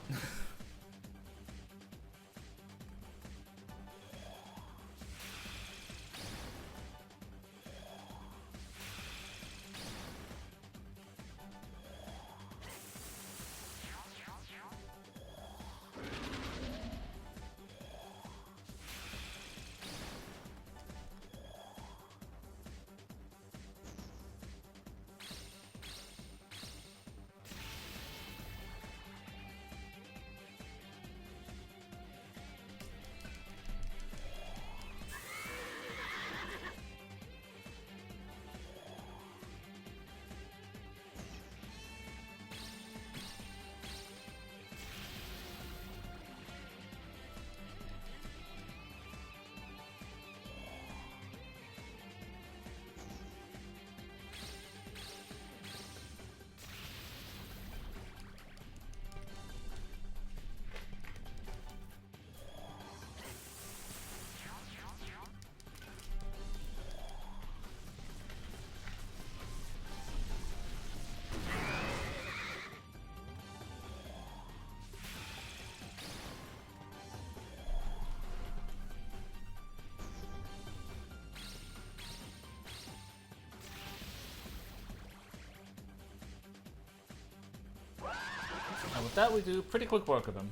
And with that, we do pretty quick work of him.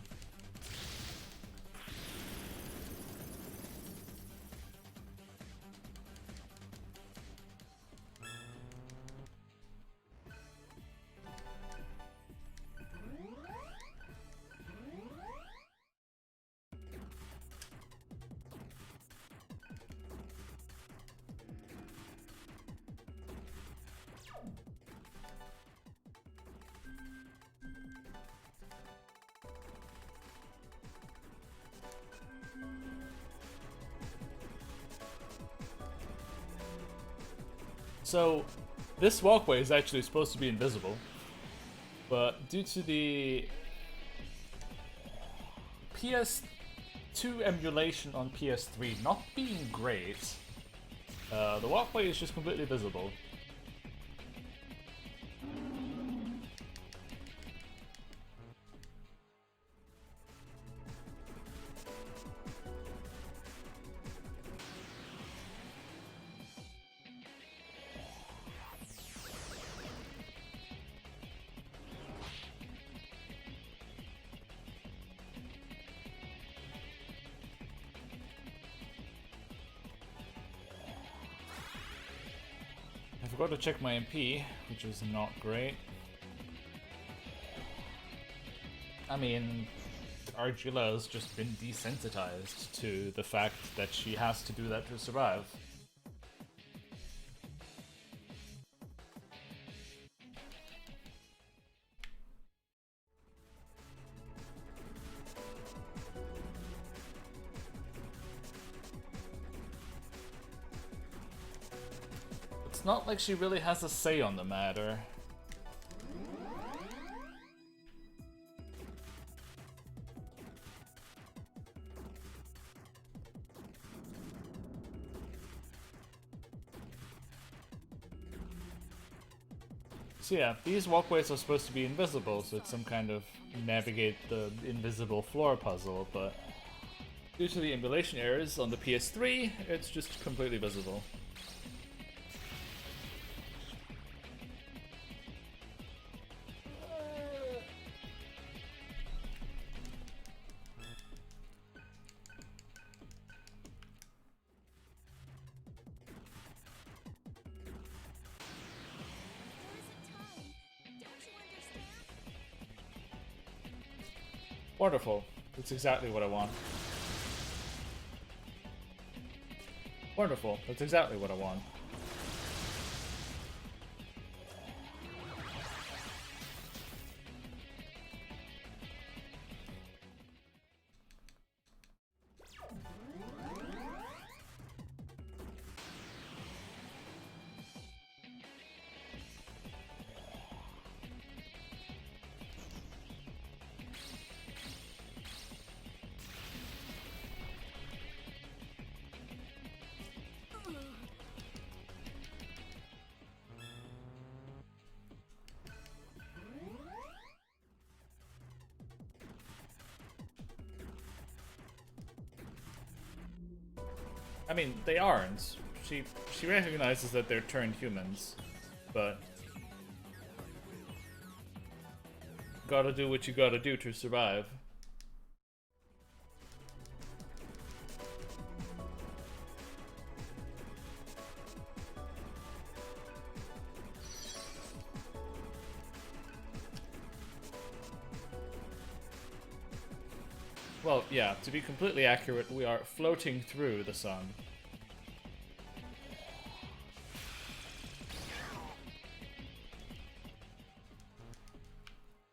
So, this walkway is actually supposed to be invisible, but due to the PS2 emulation on PS3 not being great, the walkway is just completely visible. I forgot to check my MP, which was not great. I mean, Argilla has just been desensitized to the fact that she has to do that to survive. It's not like she really has a say on the matter. So yeah, these walkways are supposed to be invisible, so it's some kind of navigate the invisible floor puzzle, but due to the emulation errors on the PS3, it's just completely visible. Wonderful. That's exactly what I want. Wonderful. That's exactly what I want. I mean, they aren't. She recognizes that they're turned humans, but gotta do what you gotta do to survive. Well, yeah, to be completely accurate, we are floating through the sun.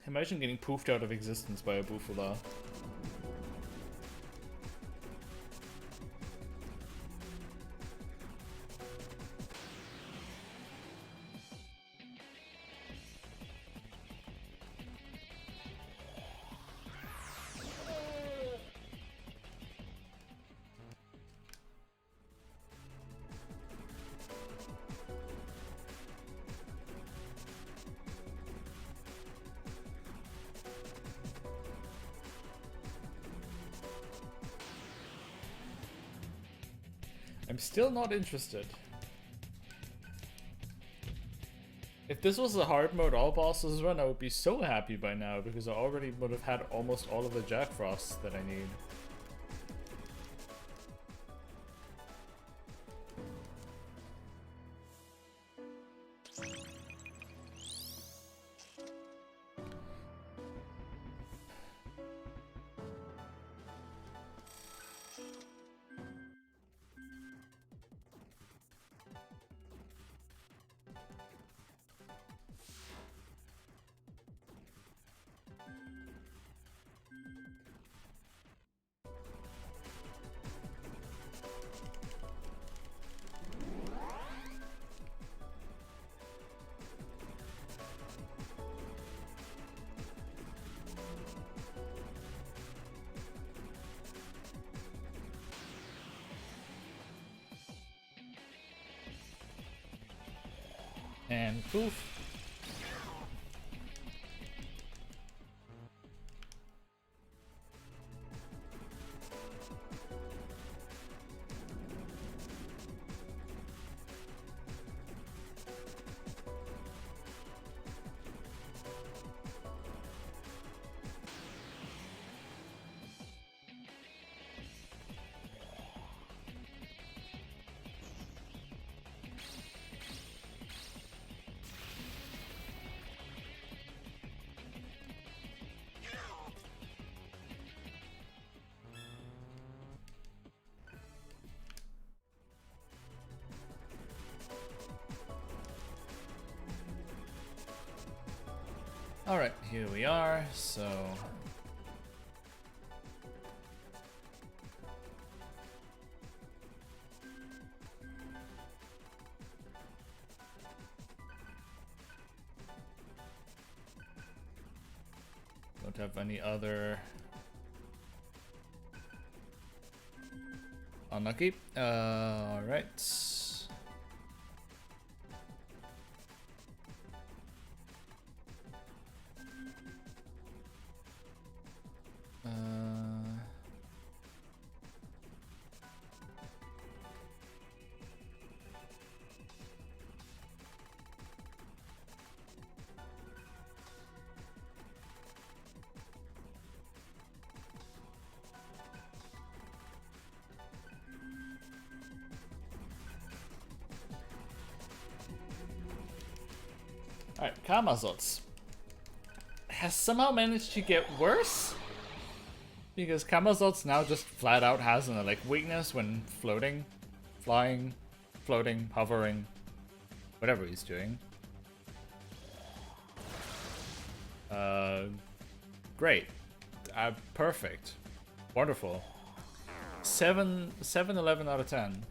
Imagine getting poofed out of existence by a Bufula. I'm still not interested. If this was a hard mode all bosses run, I would be so happy by now because I already would have had almost all of the Jack Frosts that I need. And poof. Alright, here we are, so... Don't have any other... Unlucky. Alright. Alright, Kamazots has somehow managed to get worse? Because Kamazots now just flat out has an like weakness when floating, flying, floating, hovering, whatever he's doing. Great. Perfect. Wonderful. 11 out of 10.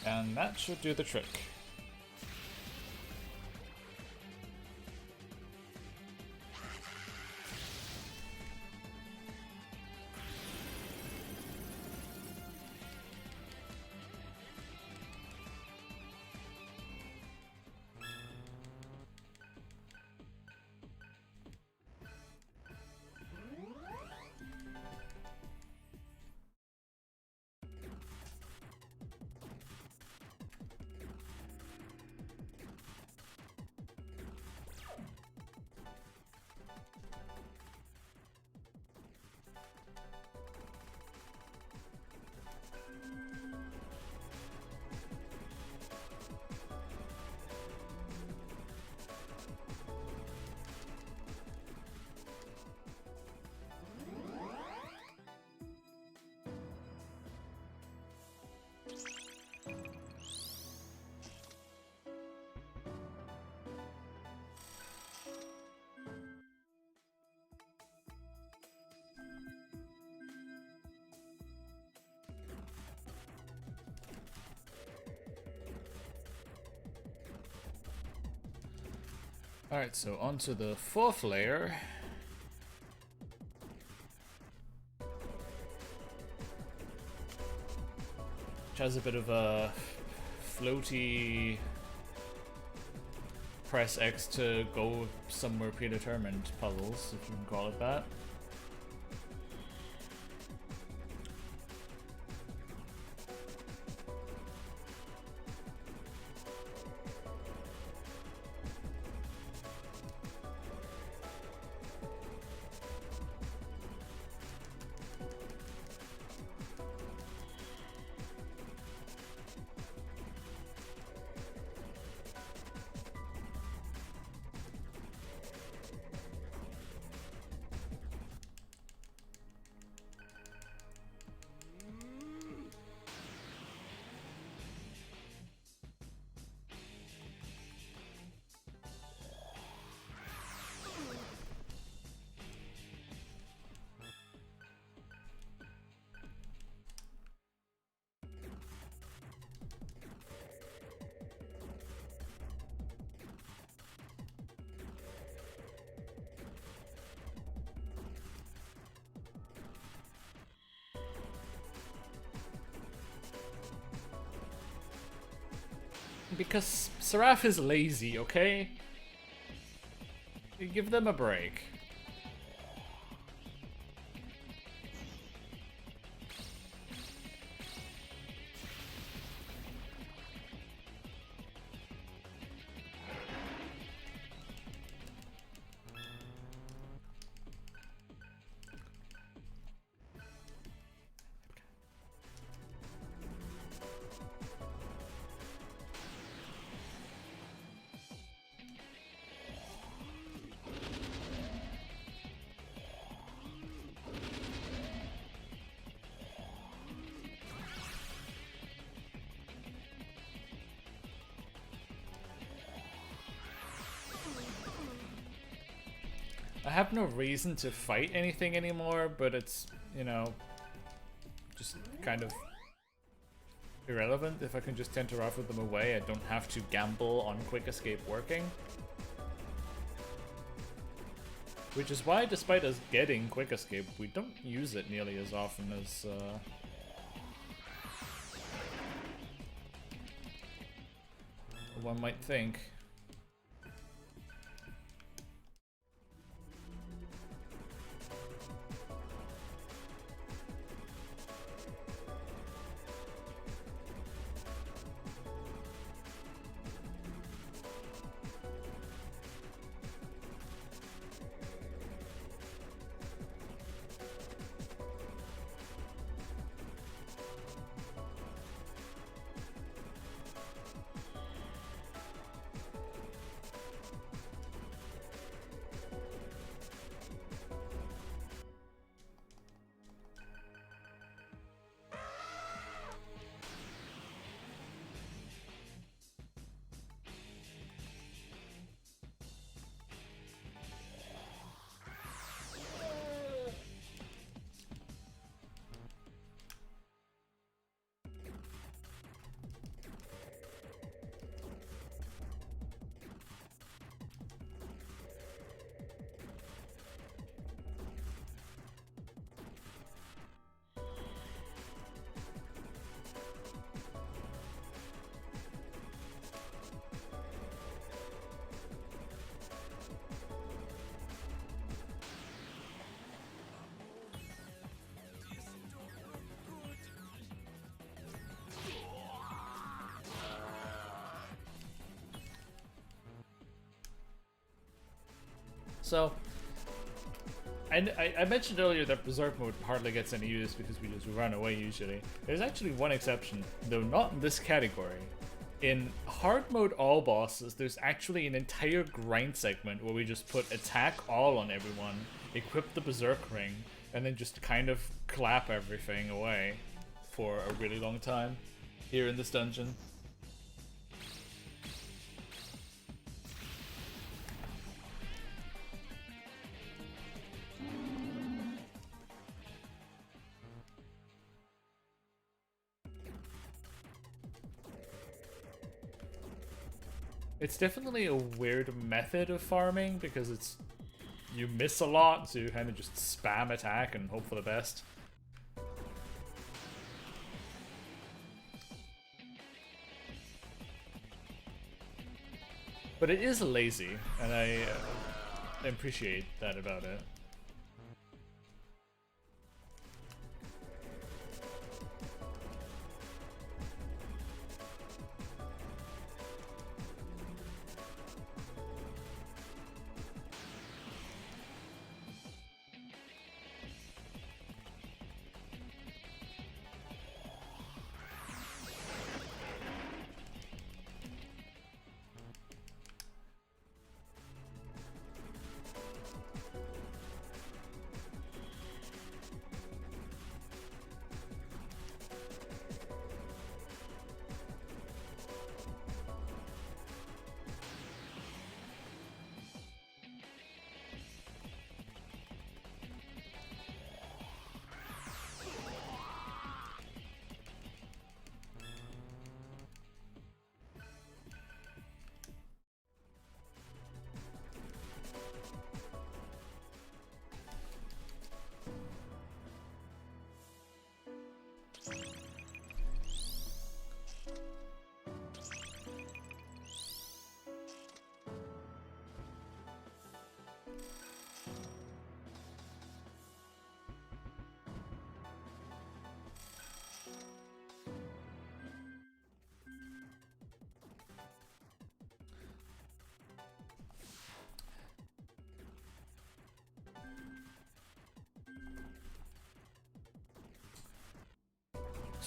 And that should do the trick. Alright, so onto the fourth layer. Which has a bit of a floaty press X to go somewhere predetermined puzzles, if you can call it that. Because Seraph is lazy, okay? You give them a break. I have no reason to fight anything anymore, but it's, you know, just kind of irrelevant. If I can just Tentarafu with them away, I don't have to gamble on Quick Escape working. Which is why, despite us getting Quick Escape, we don't use it nearly as often as one might think. So, I mentioned earlier that Berserk mode hardly gets any use because we just run away usually. There's actually one exception, though not in this category. In hard mode all bosses, there's actually an entire grind segment where we just put attack all on everyone, equip the Berserk ring, and then just kind of clap everything away for a really long time here in this dungeon. It's definitely a weird method of farming because it's you miss a lot, so you kind of just spam attack and hope for the best. But it is lazy, and I appreciate that about it.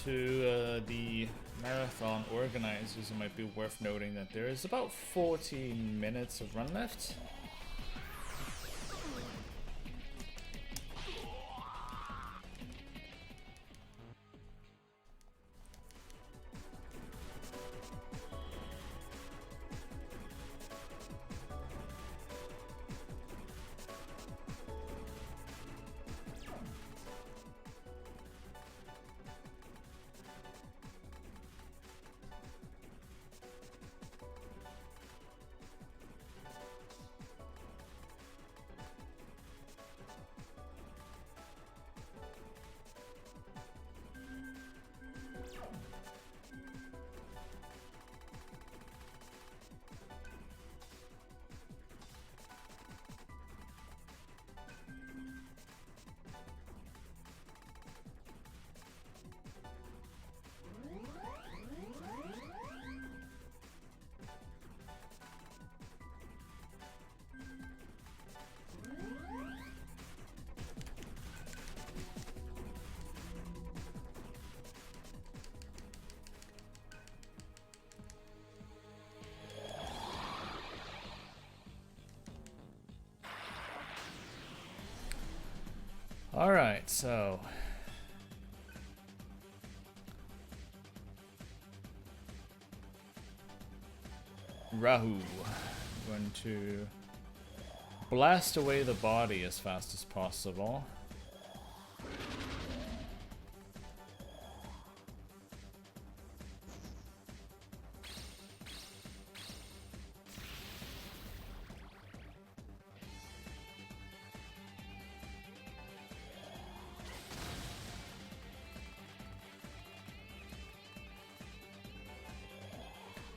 To the marathon organizers, it might be worth noting that there is about 40 minutes of run left. Alright, so Rahu going to blast away the body as fast as possible.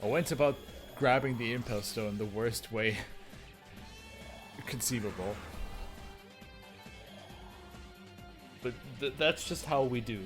I went about grabbing the Impel Stone the worst way conceivable. But that's just how we do.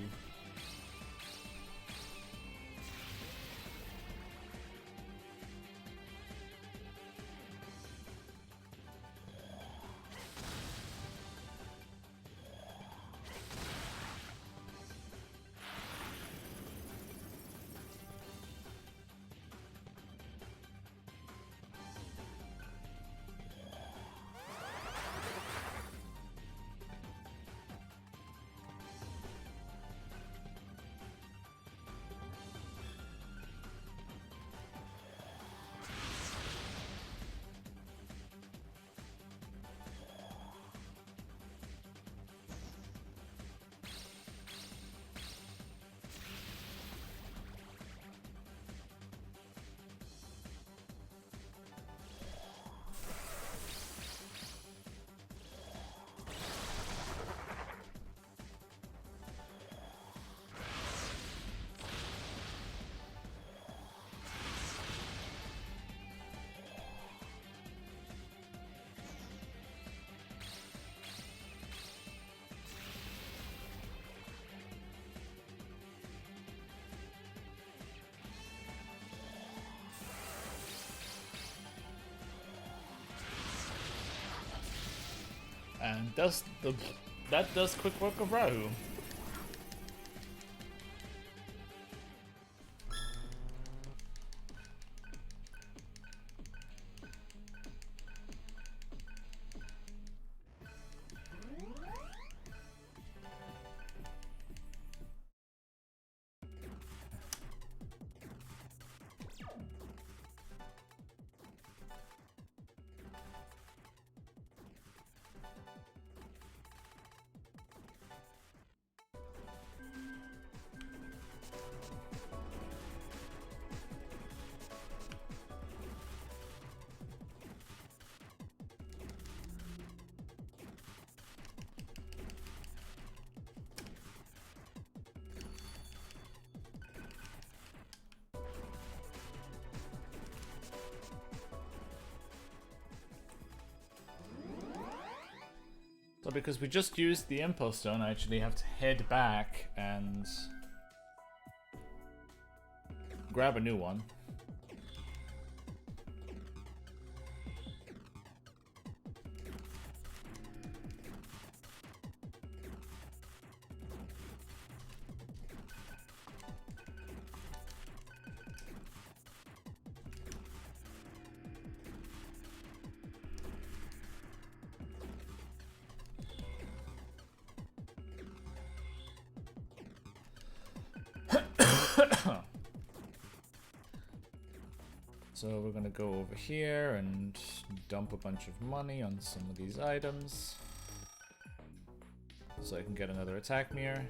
And that does quick work of Rahu. So because we just used the Impulse Stone, I actually have to head back and grab a new one. So we're gonna go over here and dump a bunch of money on some of these items so I can get another attack mirror.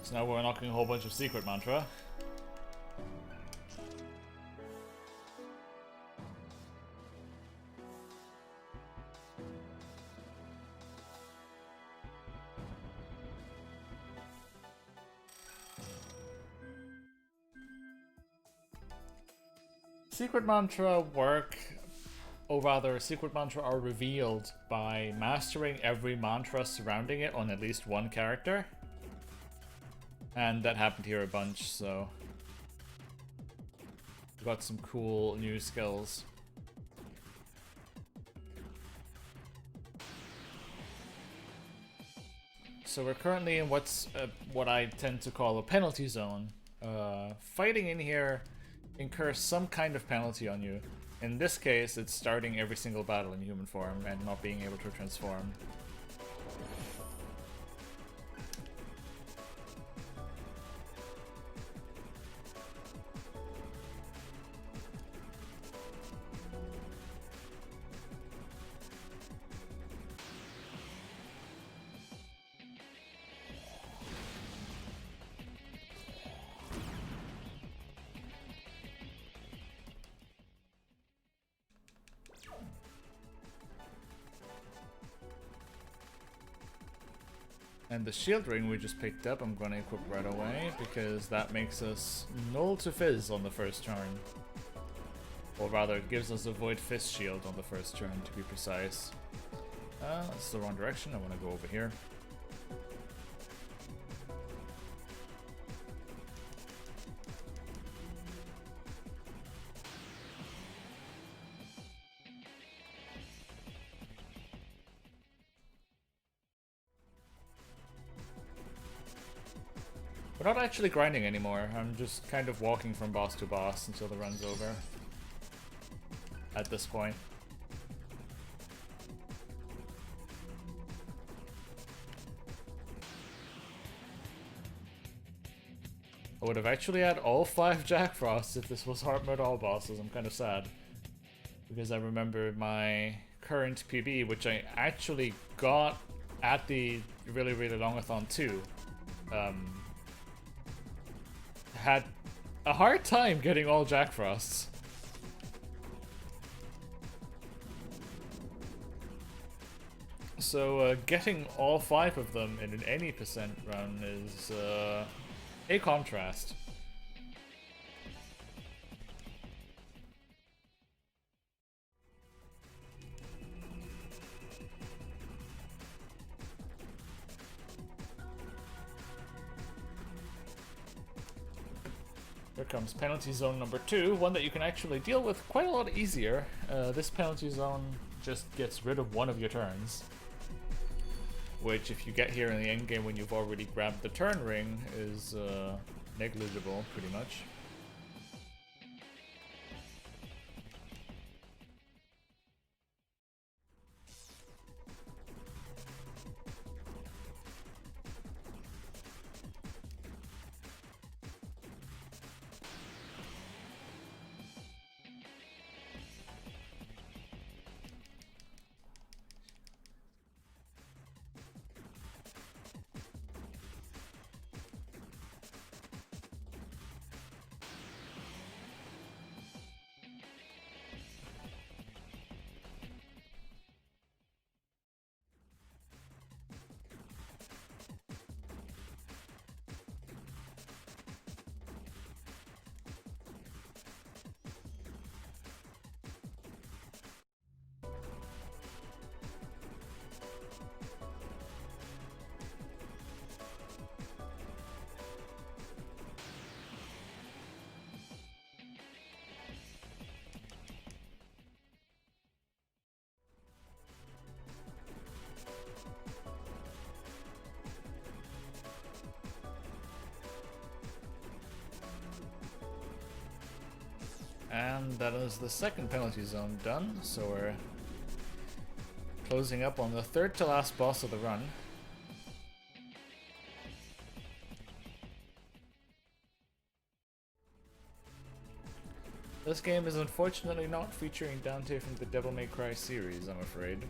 So now we're unlocking a whole bunch of secret mantra. Secret mantra work, or rather, secret mantra are revealed by mastering every mantra surrounding it on at least one character. And that happened here a bunch, so we got some cool new skills. So we're currently in what's what I tend to call a penalty zone. Fighting in here incurs some kind of penalty on you. In this case, it's starting every single battle in human form and not being able to transform. And the shield ring we just picked up, I'm going to equip right away, because that makes us null to fizz on the first turn. Or rather, it gives us a void fist shield on the first turn, to be precise. That's the wrong direction, I want to go over here. We're not actually grinding anymore, I'm just kind of walking from boss to boss until the run's over. At this point. I would have actually had all 5 Jack Frosts if this was hard mode all bosses. I'm kind of sad. Because I remember my current PB, which I actually got at the really longathon 2. Had a hard time getting all Jack Frosts. So getting all 5 of them in an any percent run is a contrast. Here comes penalty zone number 2, one that you can actually deal with quite a lot easier. This penalty zone just gets rid of one of your turns, which if you get here in the endgame when you've already grabbed the turn ring is negligible, pretty much. And that is the second penalty zone done, so we're closing up on the third to last boss of the run. This game is unfortunately not featuring Dante from the Devil May Cry series, I'm afraid.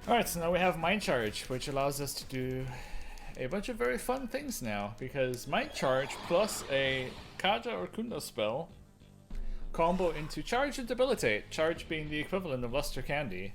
Alright, so now we have Mind Charge, which allows us to do a bunch of very fun things now, because Mind Charge plus a Kaja or Kundo spell combo into Charge and Debilitate, Charge being the equivalent of Luster Candy.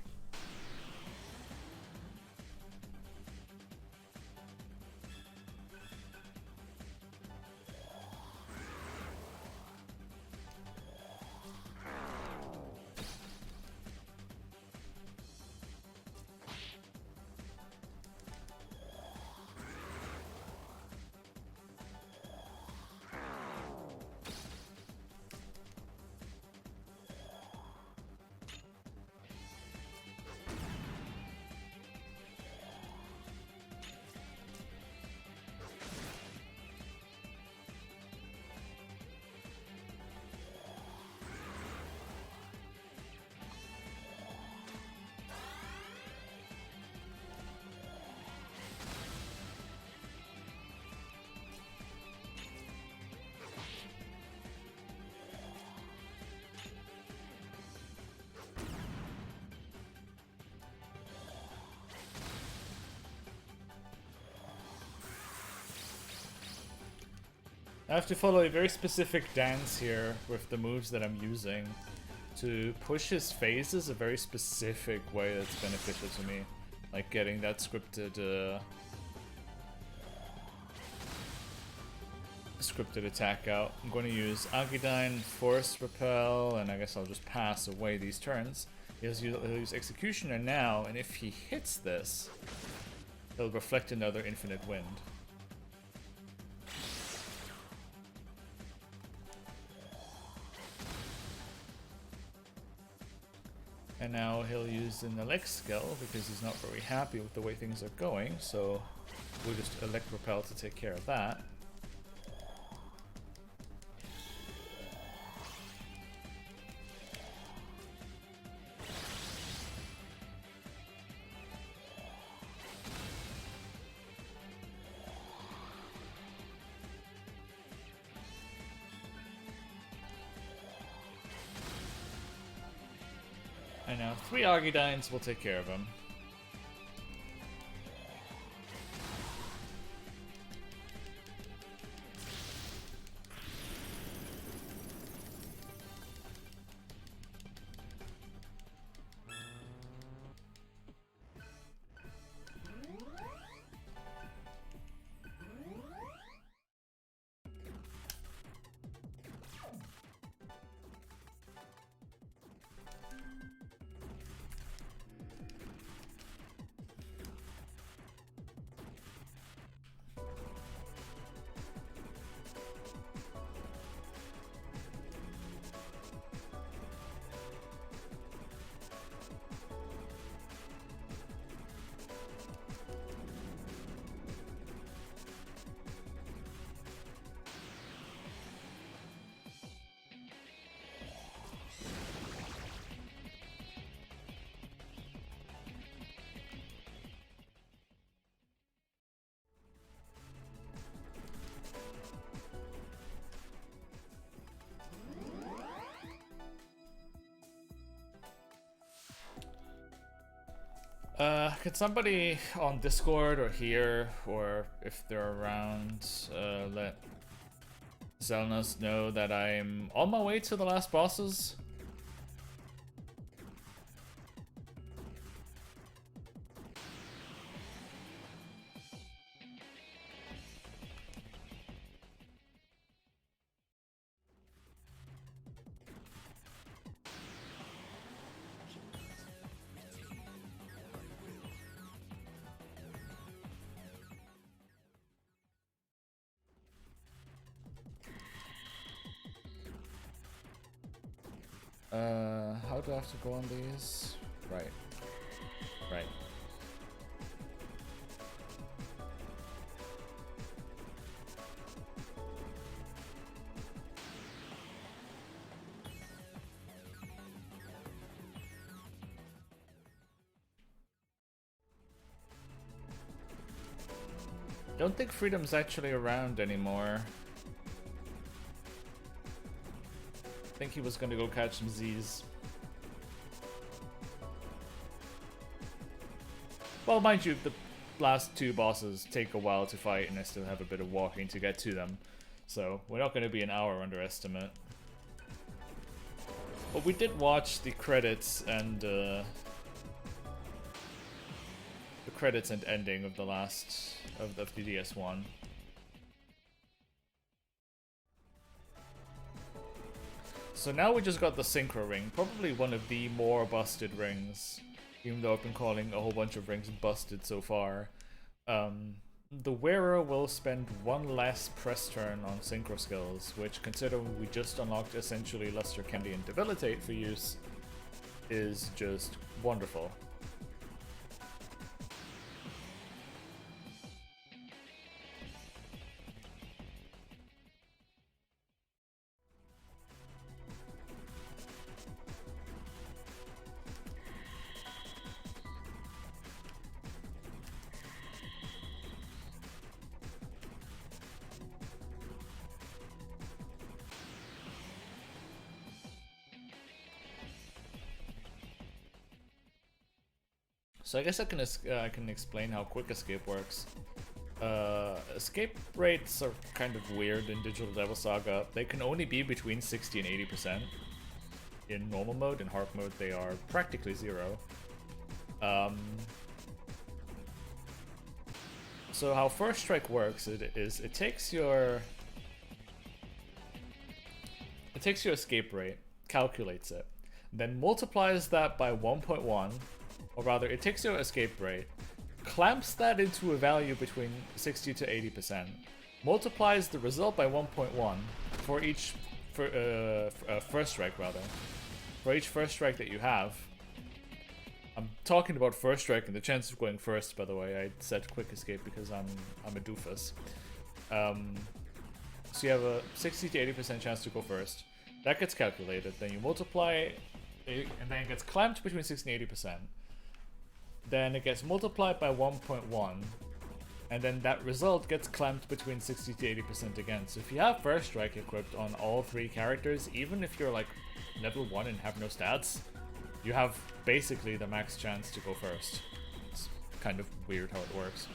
I have to follow a very specific dance here with the moves that I'm using to push his phases a very specific way that's beneficial to me. Like getting that scripted attack out. I'm going to use Agidyne, Force Repel, and I guess I'll just pass away these turns. He'll use Executioner now, and if he hits this, he'll reflect another Infinite Wind. And now he'll use an Elect skill because he's not very happy with the way things are going, so we'll just Elect Repel to take care of that. And now 3 Argidynes will take care of him. Could somebody on Discord or here, or if they're around, let Xelnos know that I'm on my way to the last bosses? How do I have to go on these? Right. Right. Don't think Freedom's actually around anymore. I think he was gonna go catch some Z's. Well, mind you, the last 2 bosses take a while to fight and I still have a bit of walking to get to them. So, we're not gonna be an hour underestimate. But we did watch the credits and ending of the last of the DS1. So now we just got the Synchro Ring, probably one of the more busted rings, even though I've been calling a whole bunch of rings busted so far. The wearer will spend 1 less press turn on Synchro skills, which, considering we just unlocked essentially Luster Candy and Debilitate for use, is just wonderful. So I guess I can explain how Quick Escape works. Escape rates are kind of weird in Digital Devil Saga. They can only be between 60 and 80%. In normal mode, in hard mode, they are practically 0. So how First Strike works is it takes your escape rate, calculates it, then multiplies that by 1.1, or rather, it takes your escape rate, clamps that into a value between 60 to 80%, multiplies the result by 1.1 for each first strike rather. For each first strike that you have. I'm talking about first strike and the chance of going first, by the way. I said quick escape because I'm a doofus. So you have a 60 to 80% chance to go first. That gets calculated, then you multiply, and then it gets clamped between 60 and 80%. Then it gets multiplied by 1.1, and then that result gets clamped between 60 to 80% again. So if you have First Strike equipped on all 3 characters, even if you're like level 1 and have no stats, you have basically the max chance to go first. It's kind of weird how it works.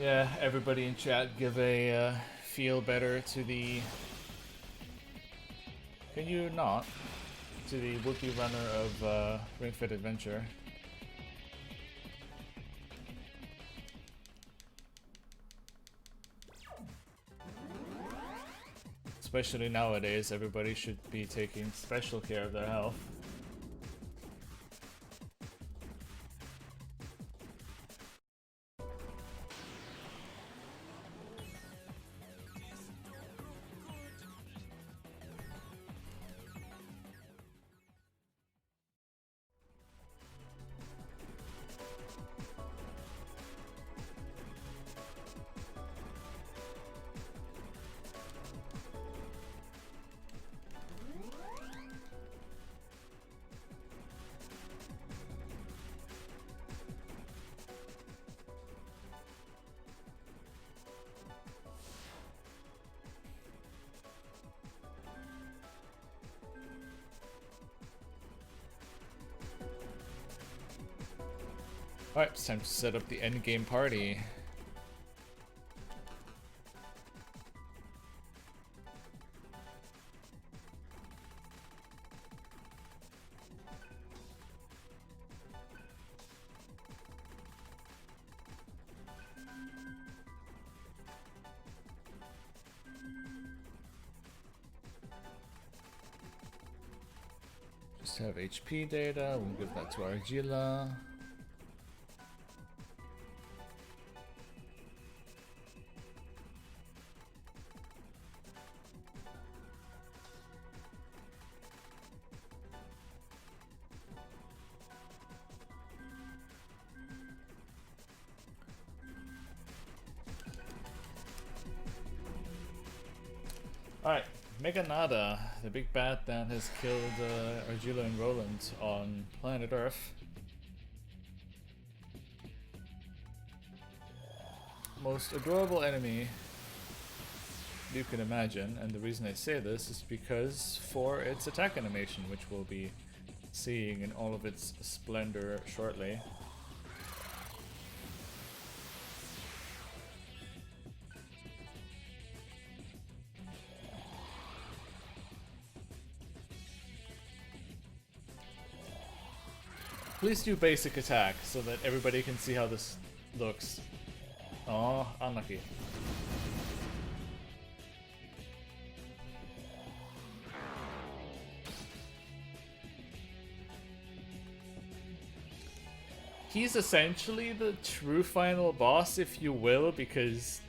Yeah, everybody in chat give a feel better to the... Can you not? To the would-be runner of Ring Fit Adventure. Especially nowadays, everybody should be taking special care of their health. Alright, it's time to set up the endgame party. Just have HP data, we'll give that to Argila. Alright, Meganada, the big bad that has killed Argila and Roland on planet Earth. Most adorable enemy you can imagine, and the reason I say this is because for its attack animation, which we'll be seeing in all of its splendor shortly. Please do basic attack so that everybody can see how this looks. Oh, unlucky. He's essentially the true final boss, if you will, because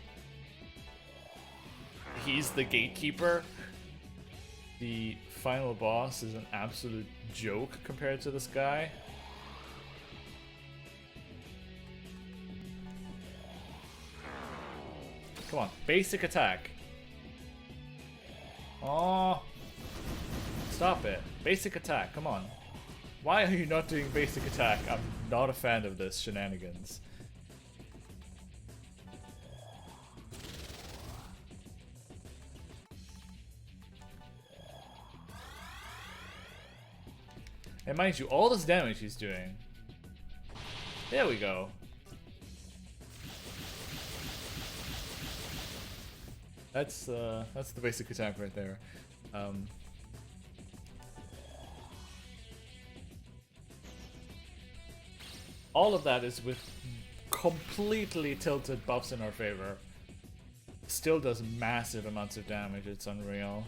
he's the gatekeeper. The final boss is an absolute joke compared to this guy. Come on, basic attack. Oh, stop it. Basic attack, come on. Why are you not doing basic attack? I'm not a fan of this shenanigans. And mind you, all this damage he's doing. There we go. That's the basic attack right there. All of that is with completely tilted buffs in our favor. Still does massive amounts of damage, it's unreal.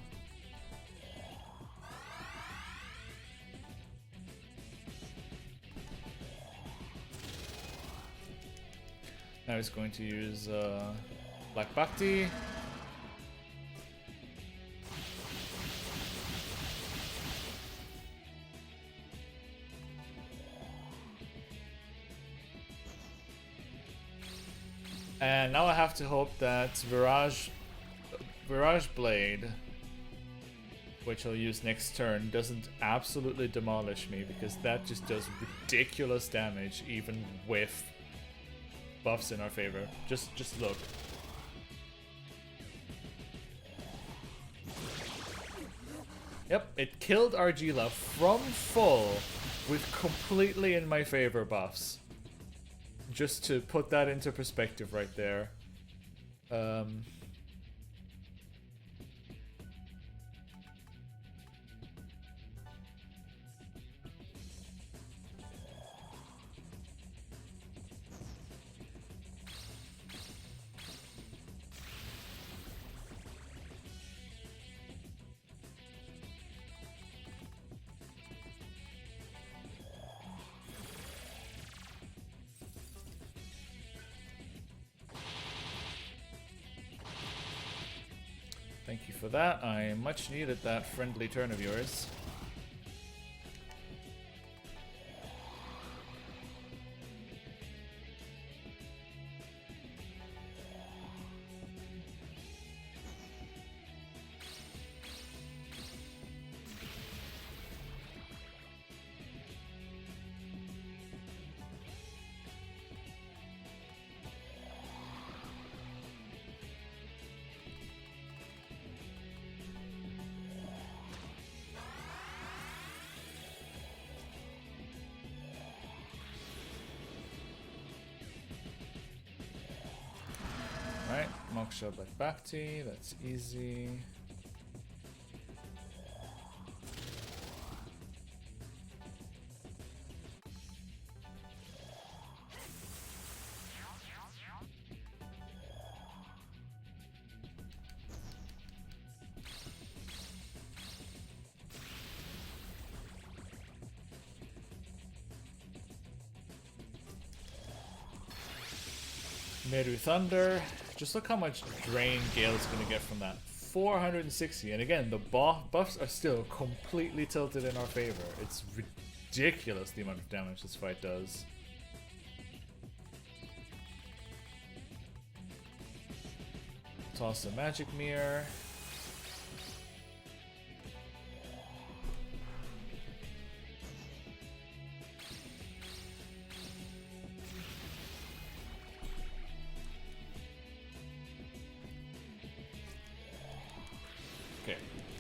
Now he's going to use Black Bhakti. And now I have to hope that Virage Blade, which I'll use next turn, doesn't absolutely demolish me, because that just does ridiculous damage even with buffs in our favor. Just look. Yep, it killed Argila from full with completely in my favor buffs. Just to put that into perspective right there. Thank you for that. I much needed that friendly turn of yours. Moksha Black Bhakti, that's easy. Meru Thunder. Just look how much drain Gale's gonna get from that. 460, and again, the buffs are still completely tilted in our favor. It's ridiculous the amount of damage this fight does. Toss a magic mirror.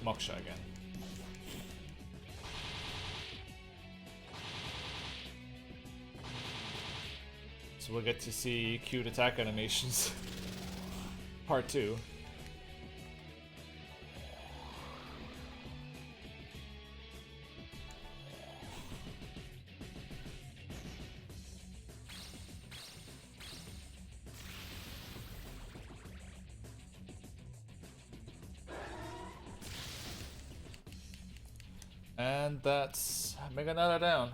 Moksha again. So we'll get to see cute attack animations. Part 2. And that's Mega Nada down.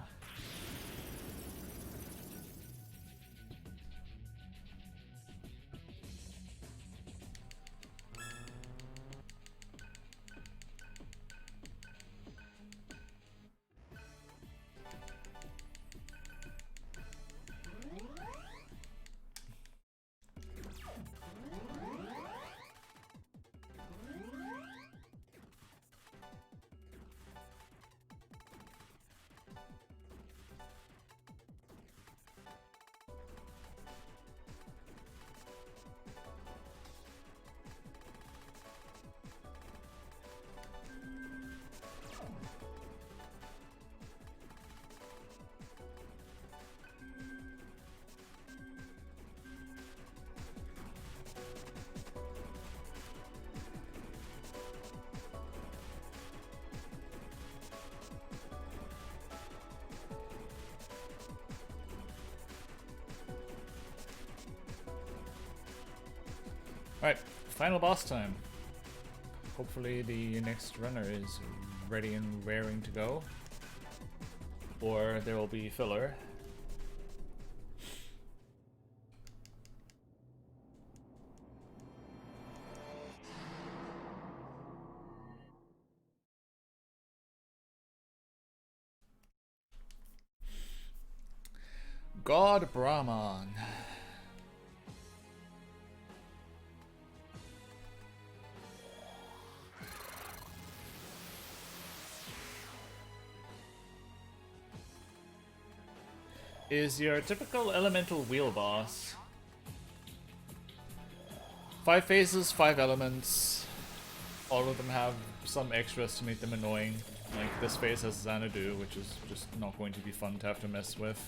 Alright, final boss time. Hopefully the next runner is ready and raring to go. Or there will be filler. God Brahman. Is your typical elemental wheel boss. 5 phases, 5 elements. All of them have some extras to make them annoying. Like this phase has Xanadu, which is just not going to be fun to have to mess with.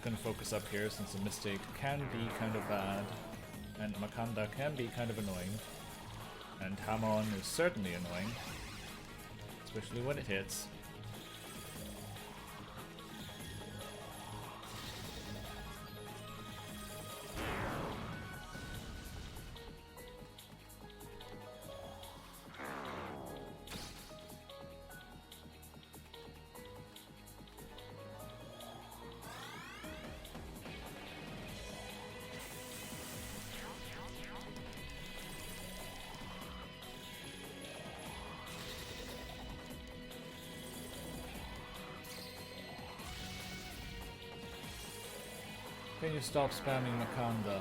Gonna focus up here since a mistake can be kind of bad, and Makanda can be kind of annoying, and Hamon is certainly annoying, especially when it hits. Can you stop spamming Makanda?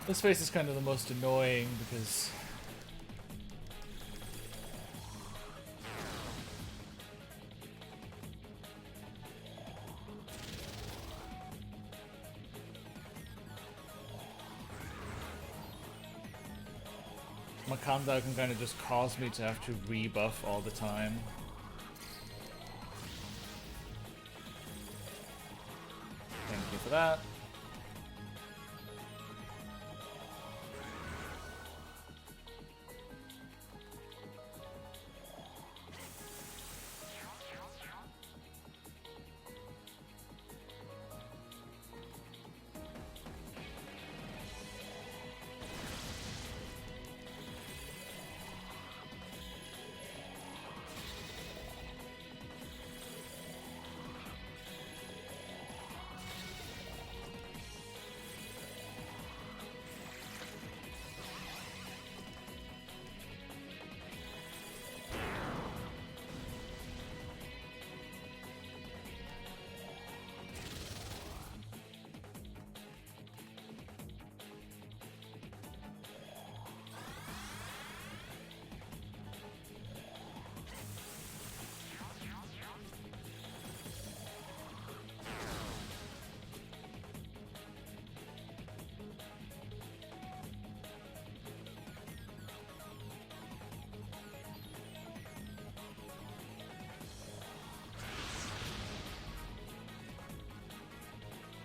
This phase is kind of the most annoying because Makanda can kind of just cause me to have to rebuff all the time. Thank you for that.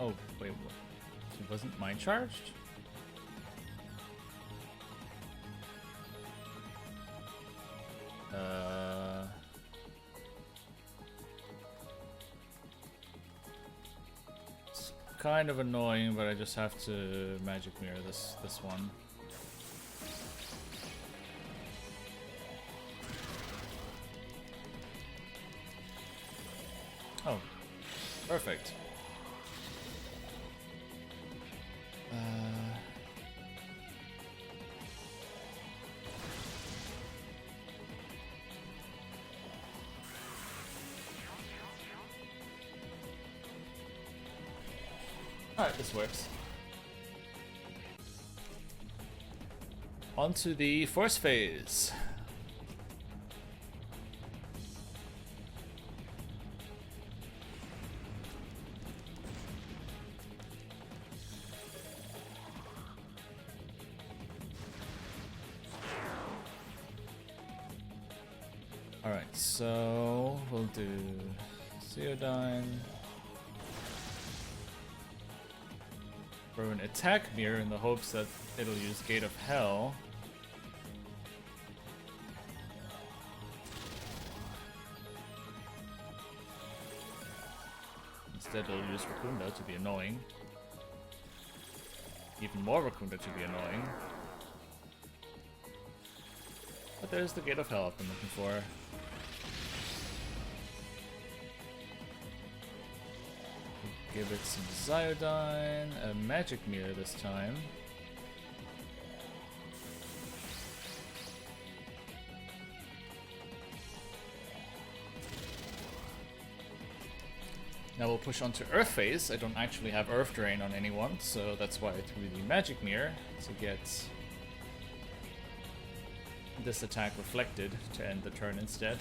Oh, wait, what? It wasn't mind charged? It's kind of annoying, but I just have to magic mirror this one. Oh, perfect. Alright, this works. On to the force phase. Alright, so we'll do Theodyne. Throw an attack mirror in the hopes that it'll use Gate of Hell. Instead it'll use Racunda to be annoying. Even more Racunda to be annoying. But there's the Gate of Hell I've been looking for. Give it some Ziodyne, a magic mirror this time. Now we'll push on to Earth Phase. I don't actually have Earth Drain on anyone, so that's why I threw the magic mirror to get this attack reflected to end the turn instead.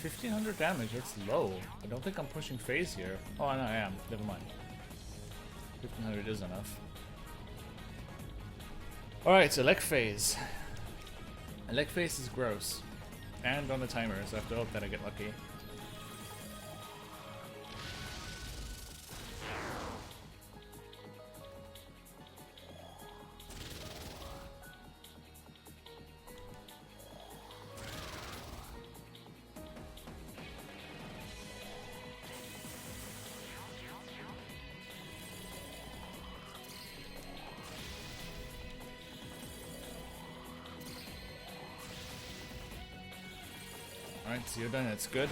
$1,500 damage, that's low. I don't think I'm pushing phase here. Oh, no, I am. Never mind. 1,500 is enough. Alright, so Elect Phase. Elect Phase is gross. And on the timer, so I have to hope that I get lucky. Alright, so you're done, that's good.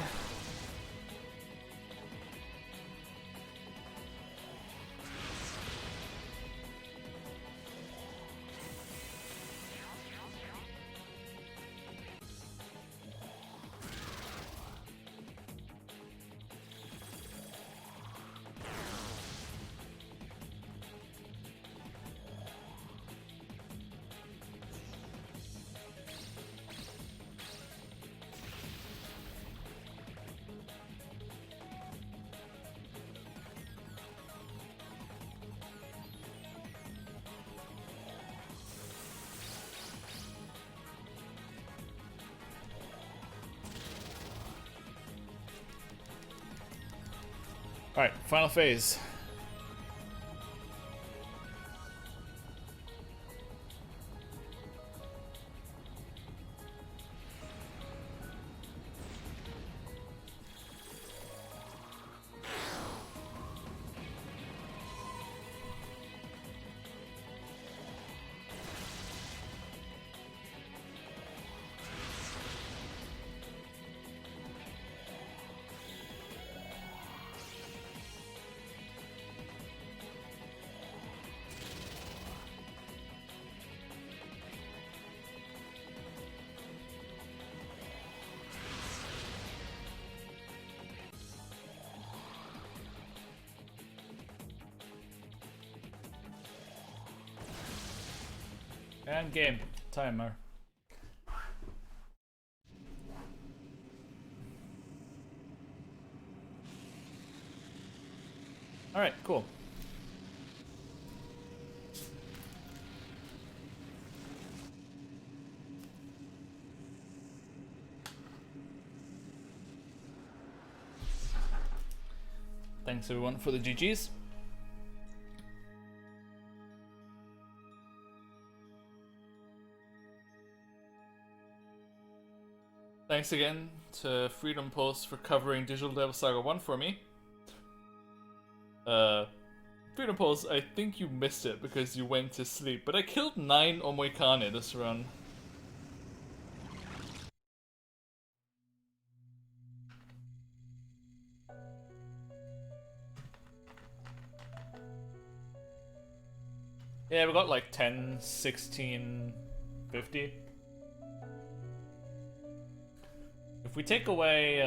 Alright, final phase. And game timer. Alright, cool. Thanks everyone for the GGs. Thanks again to Freedom Pulse for covering Digital Devil Saga 1 for me. Freedom Pulse, I think you missed it because you went to sleep, but I killed 9 Omoikane this run. Yeah, we got like 10, 16, 50. If we take away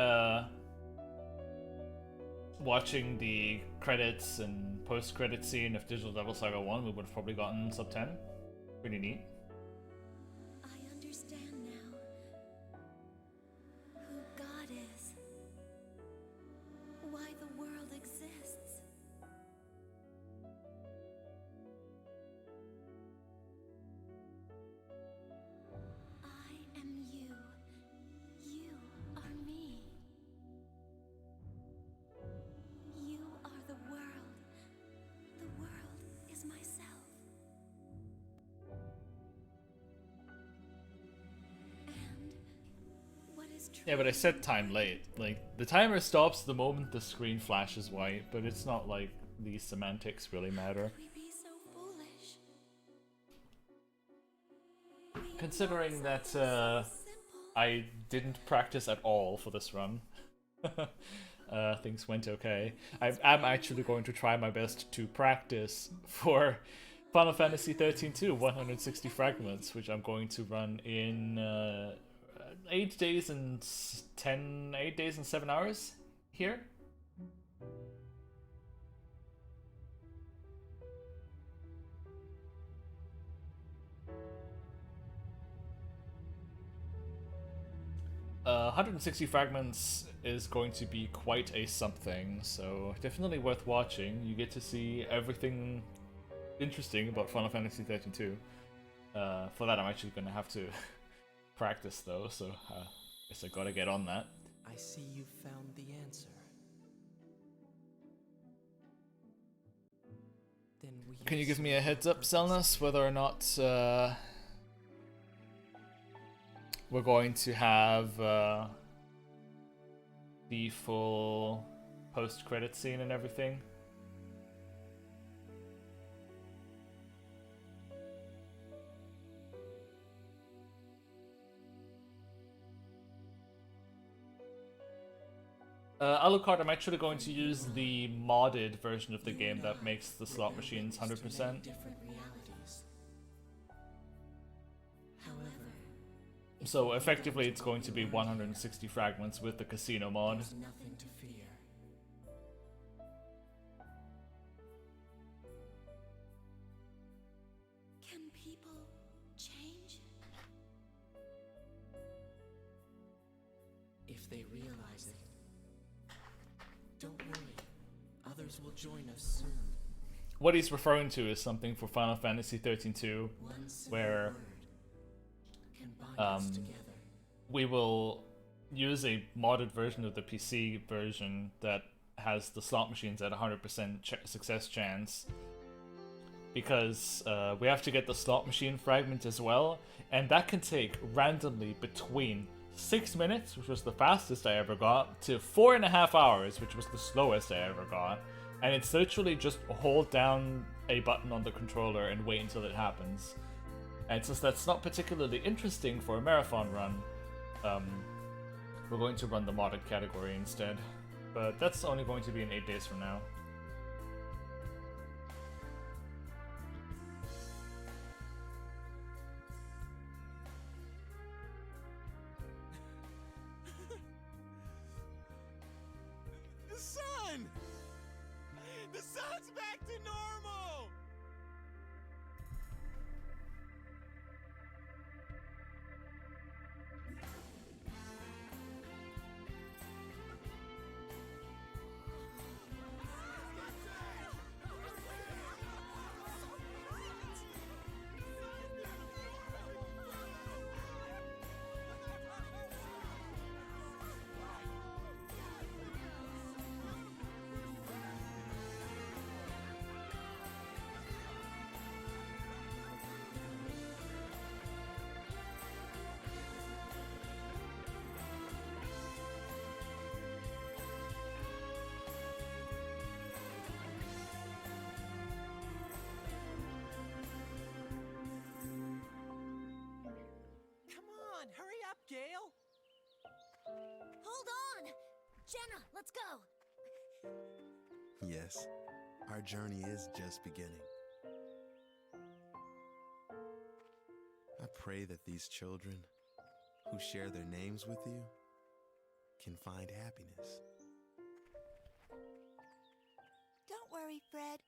watching the credits and post-credit scene of Digital Devil Saga 1, we would have probably gotten sub 10. Pretty neat. I understand now who God is, why the world exists. I am you. You are me. You are the world. The world is myself. And what is true? Yeah, but I set time late. Like, the timer stops the moment the screen flashes white, but it's not like these semantics really matter. We be so foolish. Considering that I didn't practice at all for this run. Things went okay. I am actually going to try my best to practice for Final Fantasy 13-2, 160 fragments, which I'm going to run in 8 days and 7 hours here. Uh, 160 fragments is going to be quite a something, so definitely worth watching. You get to see everything interesting about Final Fantasy 13-2. For that, I'm actually going to have to practice though, so guess I gotta get on that. I see you found the answer. Then we Can you give me a heads up, Selnus, whether or not we're going to have the full post-credit scene and everything? Alucard, I'm actually going to use the modded version of the game that makes the slot machines 100%. different realities. However, So effectively it's going to be 160 fragments with the casino mod. there's nothing to fear. Can people change? If they realize it. Don't worry. Others will join us soon. What he's referring to is something for Final Fantasy 13-2, One simple where word can bind us together. we will use a modded version of the PC version that has the slot machines at 100% success chance, because we have to get the slot machine fragment as well, and that can take randomly between 6 minutes, which was the fastest I ever got, to 4.5 hours, which was the slowest I ever got. And it's literally just hold down a button on the controller and wait until it happens. And since that's not particularly interesting for a marathon run, we're going to run the modded category instead. But that's only going to be in 8 days from now. The sun! The sun's back to normal! Jenna, let's go! Yes, our journey is just beginning. I pray that these children, who share their names with you, can find happiness. Don't worry, Fred.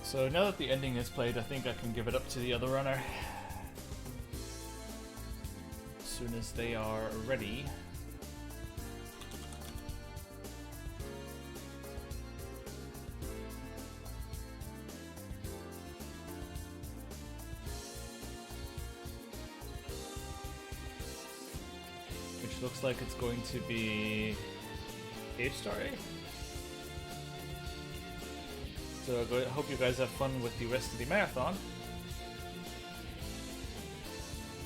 So now that the ending is played, I think I can give it up to the other runner. As soon as they are ready. Which looks like it's going to be Cave Story. So I hope you guys have fun with the rest of the marathon.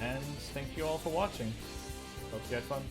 And thank you all for watching. Hope you had fun.